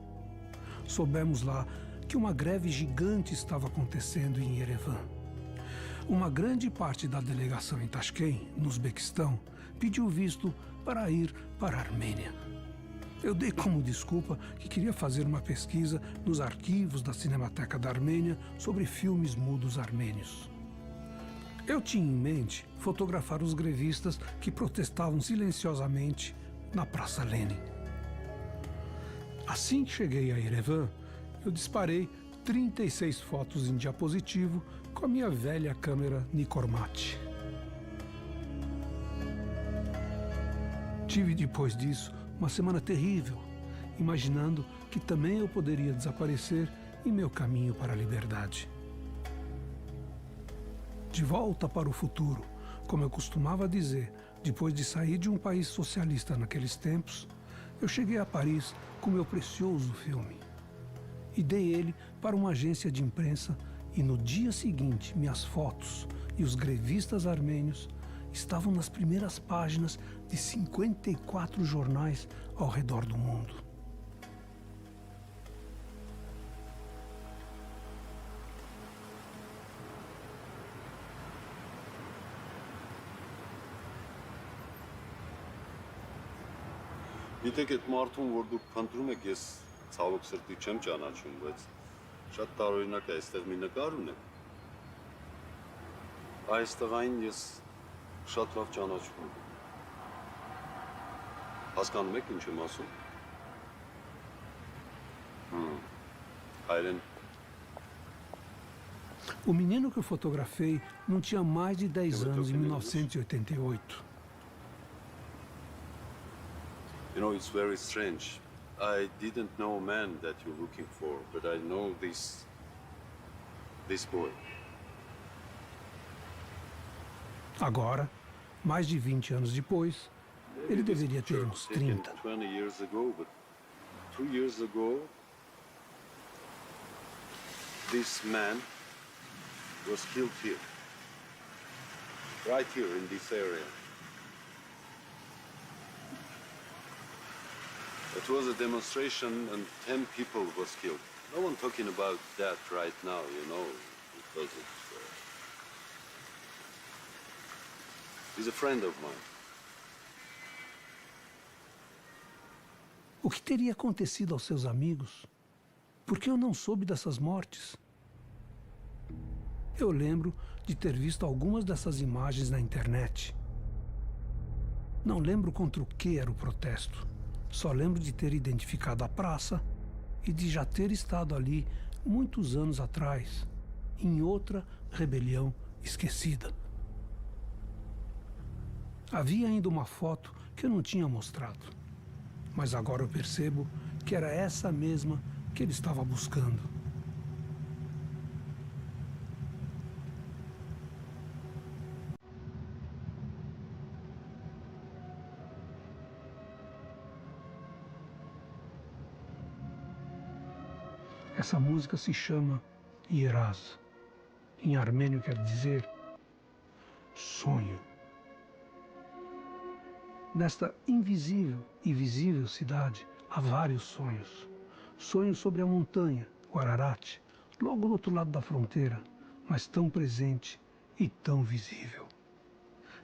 Soubemos lá que uma greve gigante estava acontecendo em Yerevan. Uma grande parte da delegação em Tashkent, no Uzbequistão, pediu visto para ir para a Armênia. Eu dei como desculpa que queria fazer uma pesquisa nos arquivos da Cinemateca da Armênia sobre filmes mudos armênios. Eu tinha em mente fotografar os grevistas que protestavam silenciosamente na Praça Lenin. Assim que cheguei a Yerevan, eu disparei 36 fotos em diapositivo com a minha velha câmera Nikormat. Tive depois disso uma semana terrível, imaginando que também eu poderia desaparecer em meu caminho para a liberdade. De volta para o futuro, como eu costumava dizer, depois de sair de um país socialista naqueles tempos, eu cheguei a Paris com meu precioso filme. E dei ele para uma agência de imprensa e no dia seguinte minhas fotos e os grevistas armênios estavam nas primeiras páginas de 54 jornais ao redor do mundo. Գիտեք, այդ մարդուն, որ դուք փնտրում եք, ես ցավոք սրտի չեմ ճանաչում, բայց շատ տարօրինակ է, այստեղ մի նկար ունեք։ Այս տղային ես շատ լավ ճանաչում եմ։ Հասկանում եք ինչ եմ ասում։ Հայրեն։ O menino que eu fotografei não tinha mais de 10 anos em 1988. You know, it's very strange. I didn't know a man that you're looking for, but I know this boy. Agora, mais de 20 anos depois, ele deveria ter uns 30. 20 years ago, but 2 years ago, this man was killed here. Right here in this area. It was a demonstration and 10 people was killed. No one talking about that right now, you know, because he's a friend of mine. O que teria acontecido aos seus amigos? Por que eu não soube dessas mortes? Eu lembro de ter visto algumas dessas imagens na internet. Não lembro contra o que era o protesto. Só lembro de ter identificado a praça e de já ter estado ali muitos anos atrás, em outra rebelião esquecida. Havia ainda uma foto que eu não tinha mostrado, mas agora eu percebo que era essa mesma que ele estava buscando. Essa música se chama Quieras. Em armênio quer dizer sonho. Nesta invisível e visível cidade há vários sonhos. Sonhos sobre a montanha, o Ararat, logo do outro lado da fronteira, mas tão presente e tão visível.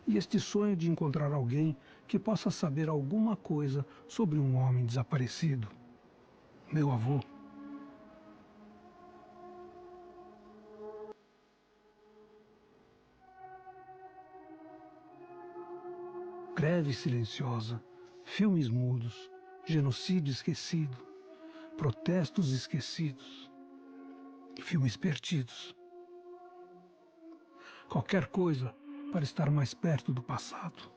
E este sonho de encontrar alguém que possa saber alguma coisa sobre um homem desaparecido. Meu avô. Greve silenciosa, filmes mudos, genocídio esquecido, protestos esquecidos, filmes perdidos. Qualquer coisa para estar mais perto do passado.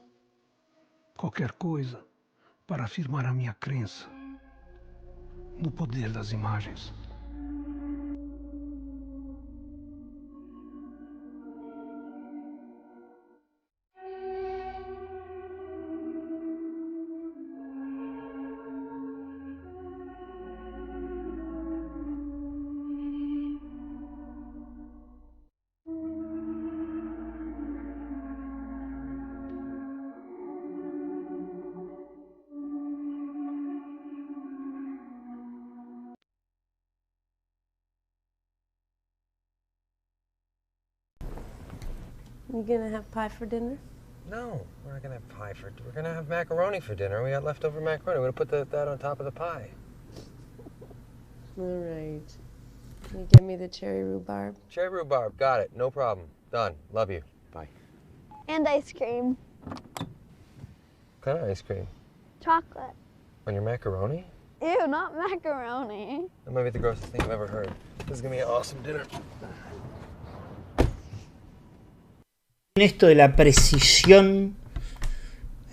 Qualquer coisa para afirmar a minha crença no poder das imagens. You gonna have pie for dinner? No, we're not gonna have pie for. We're gonna have macaroni for dinner. We got leftover macaroni. We're gonna put that on top of the pie. All right. Can you give me the cherry rhubarb? Cherry rhubarb, got it. No problem. Done. Love you. Bye. And ice cream. What kind of ice cream? Chocolate. On your macaroni? Ew, not macaroni. That might be the grossest thing I've ever heard. This is gonna be an awesome dinner. Esto de la precisión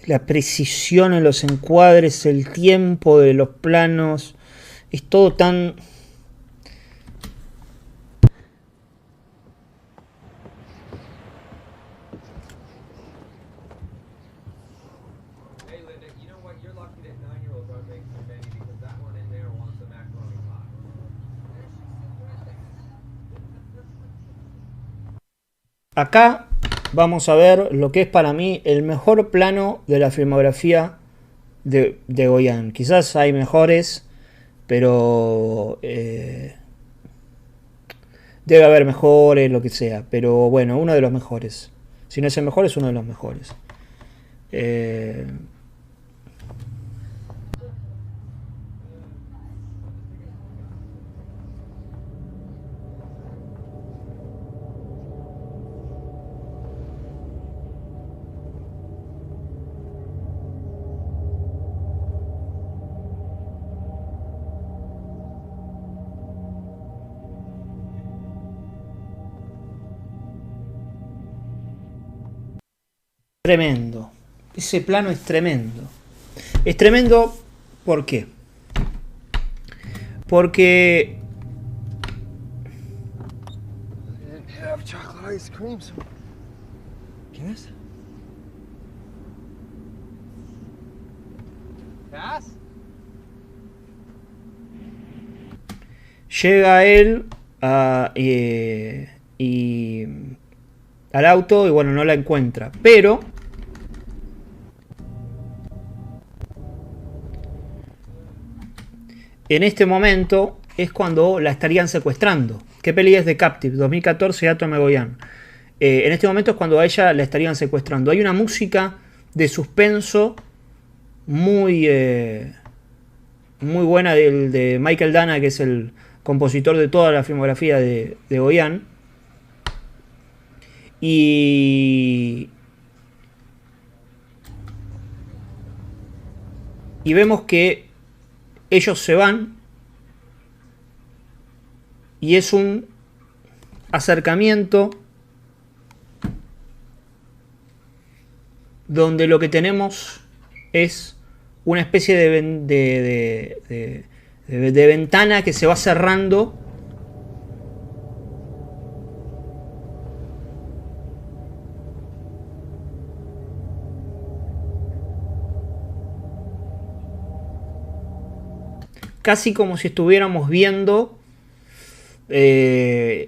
en los encuadres, el tiempo de los planos, es todo tan... Acá vamos a ver lo que es para mí el mejor plano de la filmografía de Egoyan. Quizás hay mejores, pero debe haber mejores, lo que sea. Pero bueno, uno de los mejores. Si no es el mejor, es uno de los mejores. Tremendo. Ese plano es tremendo. Es tremendo, ¿por qué? Porque... Have chocolate ice cream. ¿Quieres? ¿Cas? Llega él al auto y bueno, no la encuentra. Pero... en este momento es cuando la estarían secuestrando. ¿Qué peli es? The Captive, 2014, Atom Egoyan. En este momento es cuando a ella la estarían secuestrando. Hay una música de suspenso muy buena de Michael Dana, que es el compositor de toda la filmografía de Egoyan. Y vemos que ellos se van y es un acercamiento donde lo que tenemos es una especie de ventana que se va cerrando casi como si estuviéramos viendo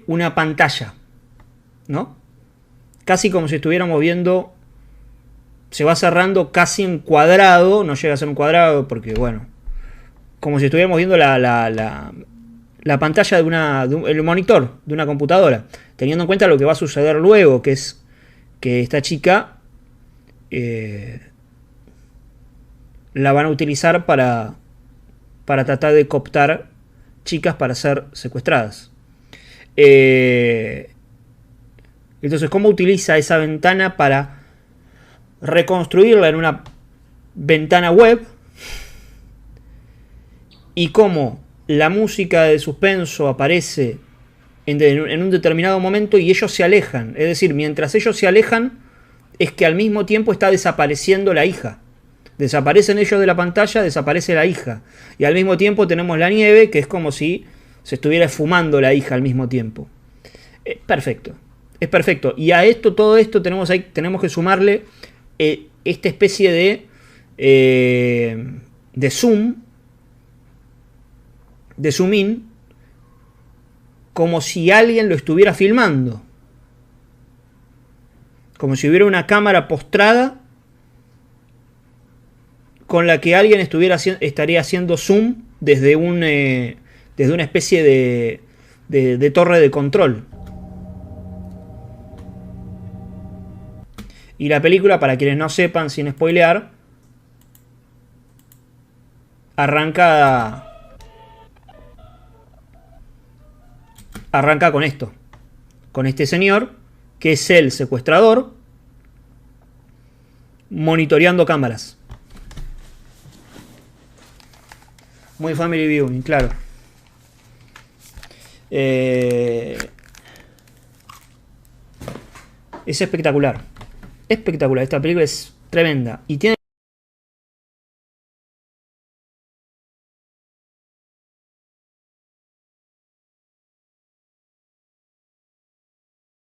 una pantalla, ¿no? Casi como si estuviéramos viendo, se va cerrando casi en cuadrado, no llega a ser un cuadrado porque, bueno, como si estuviéramos viendo la pantalla el monitor de una computadora, teniendo en cuenta lo que va a suceder luego, que es que esta chica la van a utilizar para tratar de cooptar chicas para ser secuestradas. Entonces, ¿cómo utiliza esa ventana para reconstruirla en una ventana web? Y cómo la música de suspenso aparece en un determinado momento y ellos se alejan. Es decir, mientras ellos se alejan, es que al mismo tiempo está desapareciendo la hija. Desaparecen ellos de la pantalla, desaparece la hija. Y al mismo tiempo tenemos la nieve, que es como si se estuviera esfumando la hija al mismo tiempo. Perfecto. Es perfecto. Y a esto, todo esto, tenemos que sumarle esta especie de zoom, de zoom in, como si alguien lo estuviera filmando. Como si hubiera una cámara postrada con la que alguien estaría haciendo zoom desde una especie de torre de control. Y la película, para quienes no sepan, sin spoilear, arranca con esto, con este señor que es el secuestrador monitoreando cámaras. Muy family viewing, claro. Es espectacular. Espectacular. Esta película es tremenda. Y tiene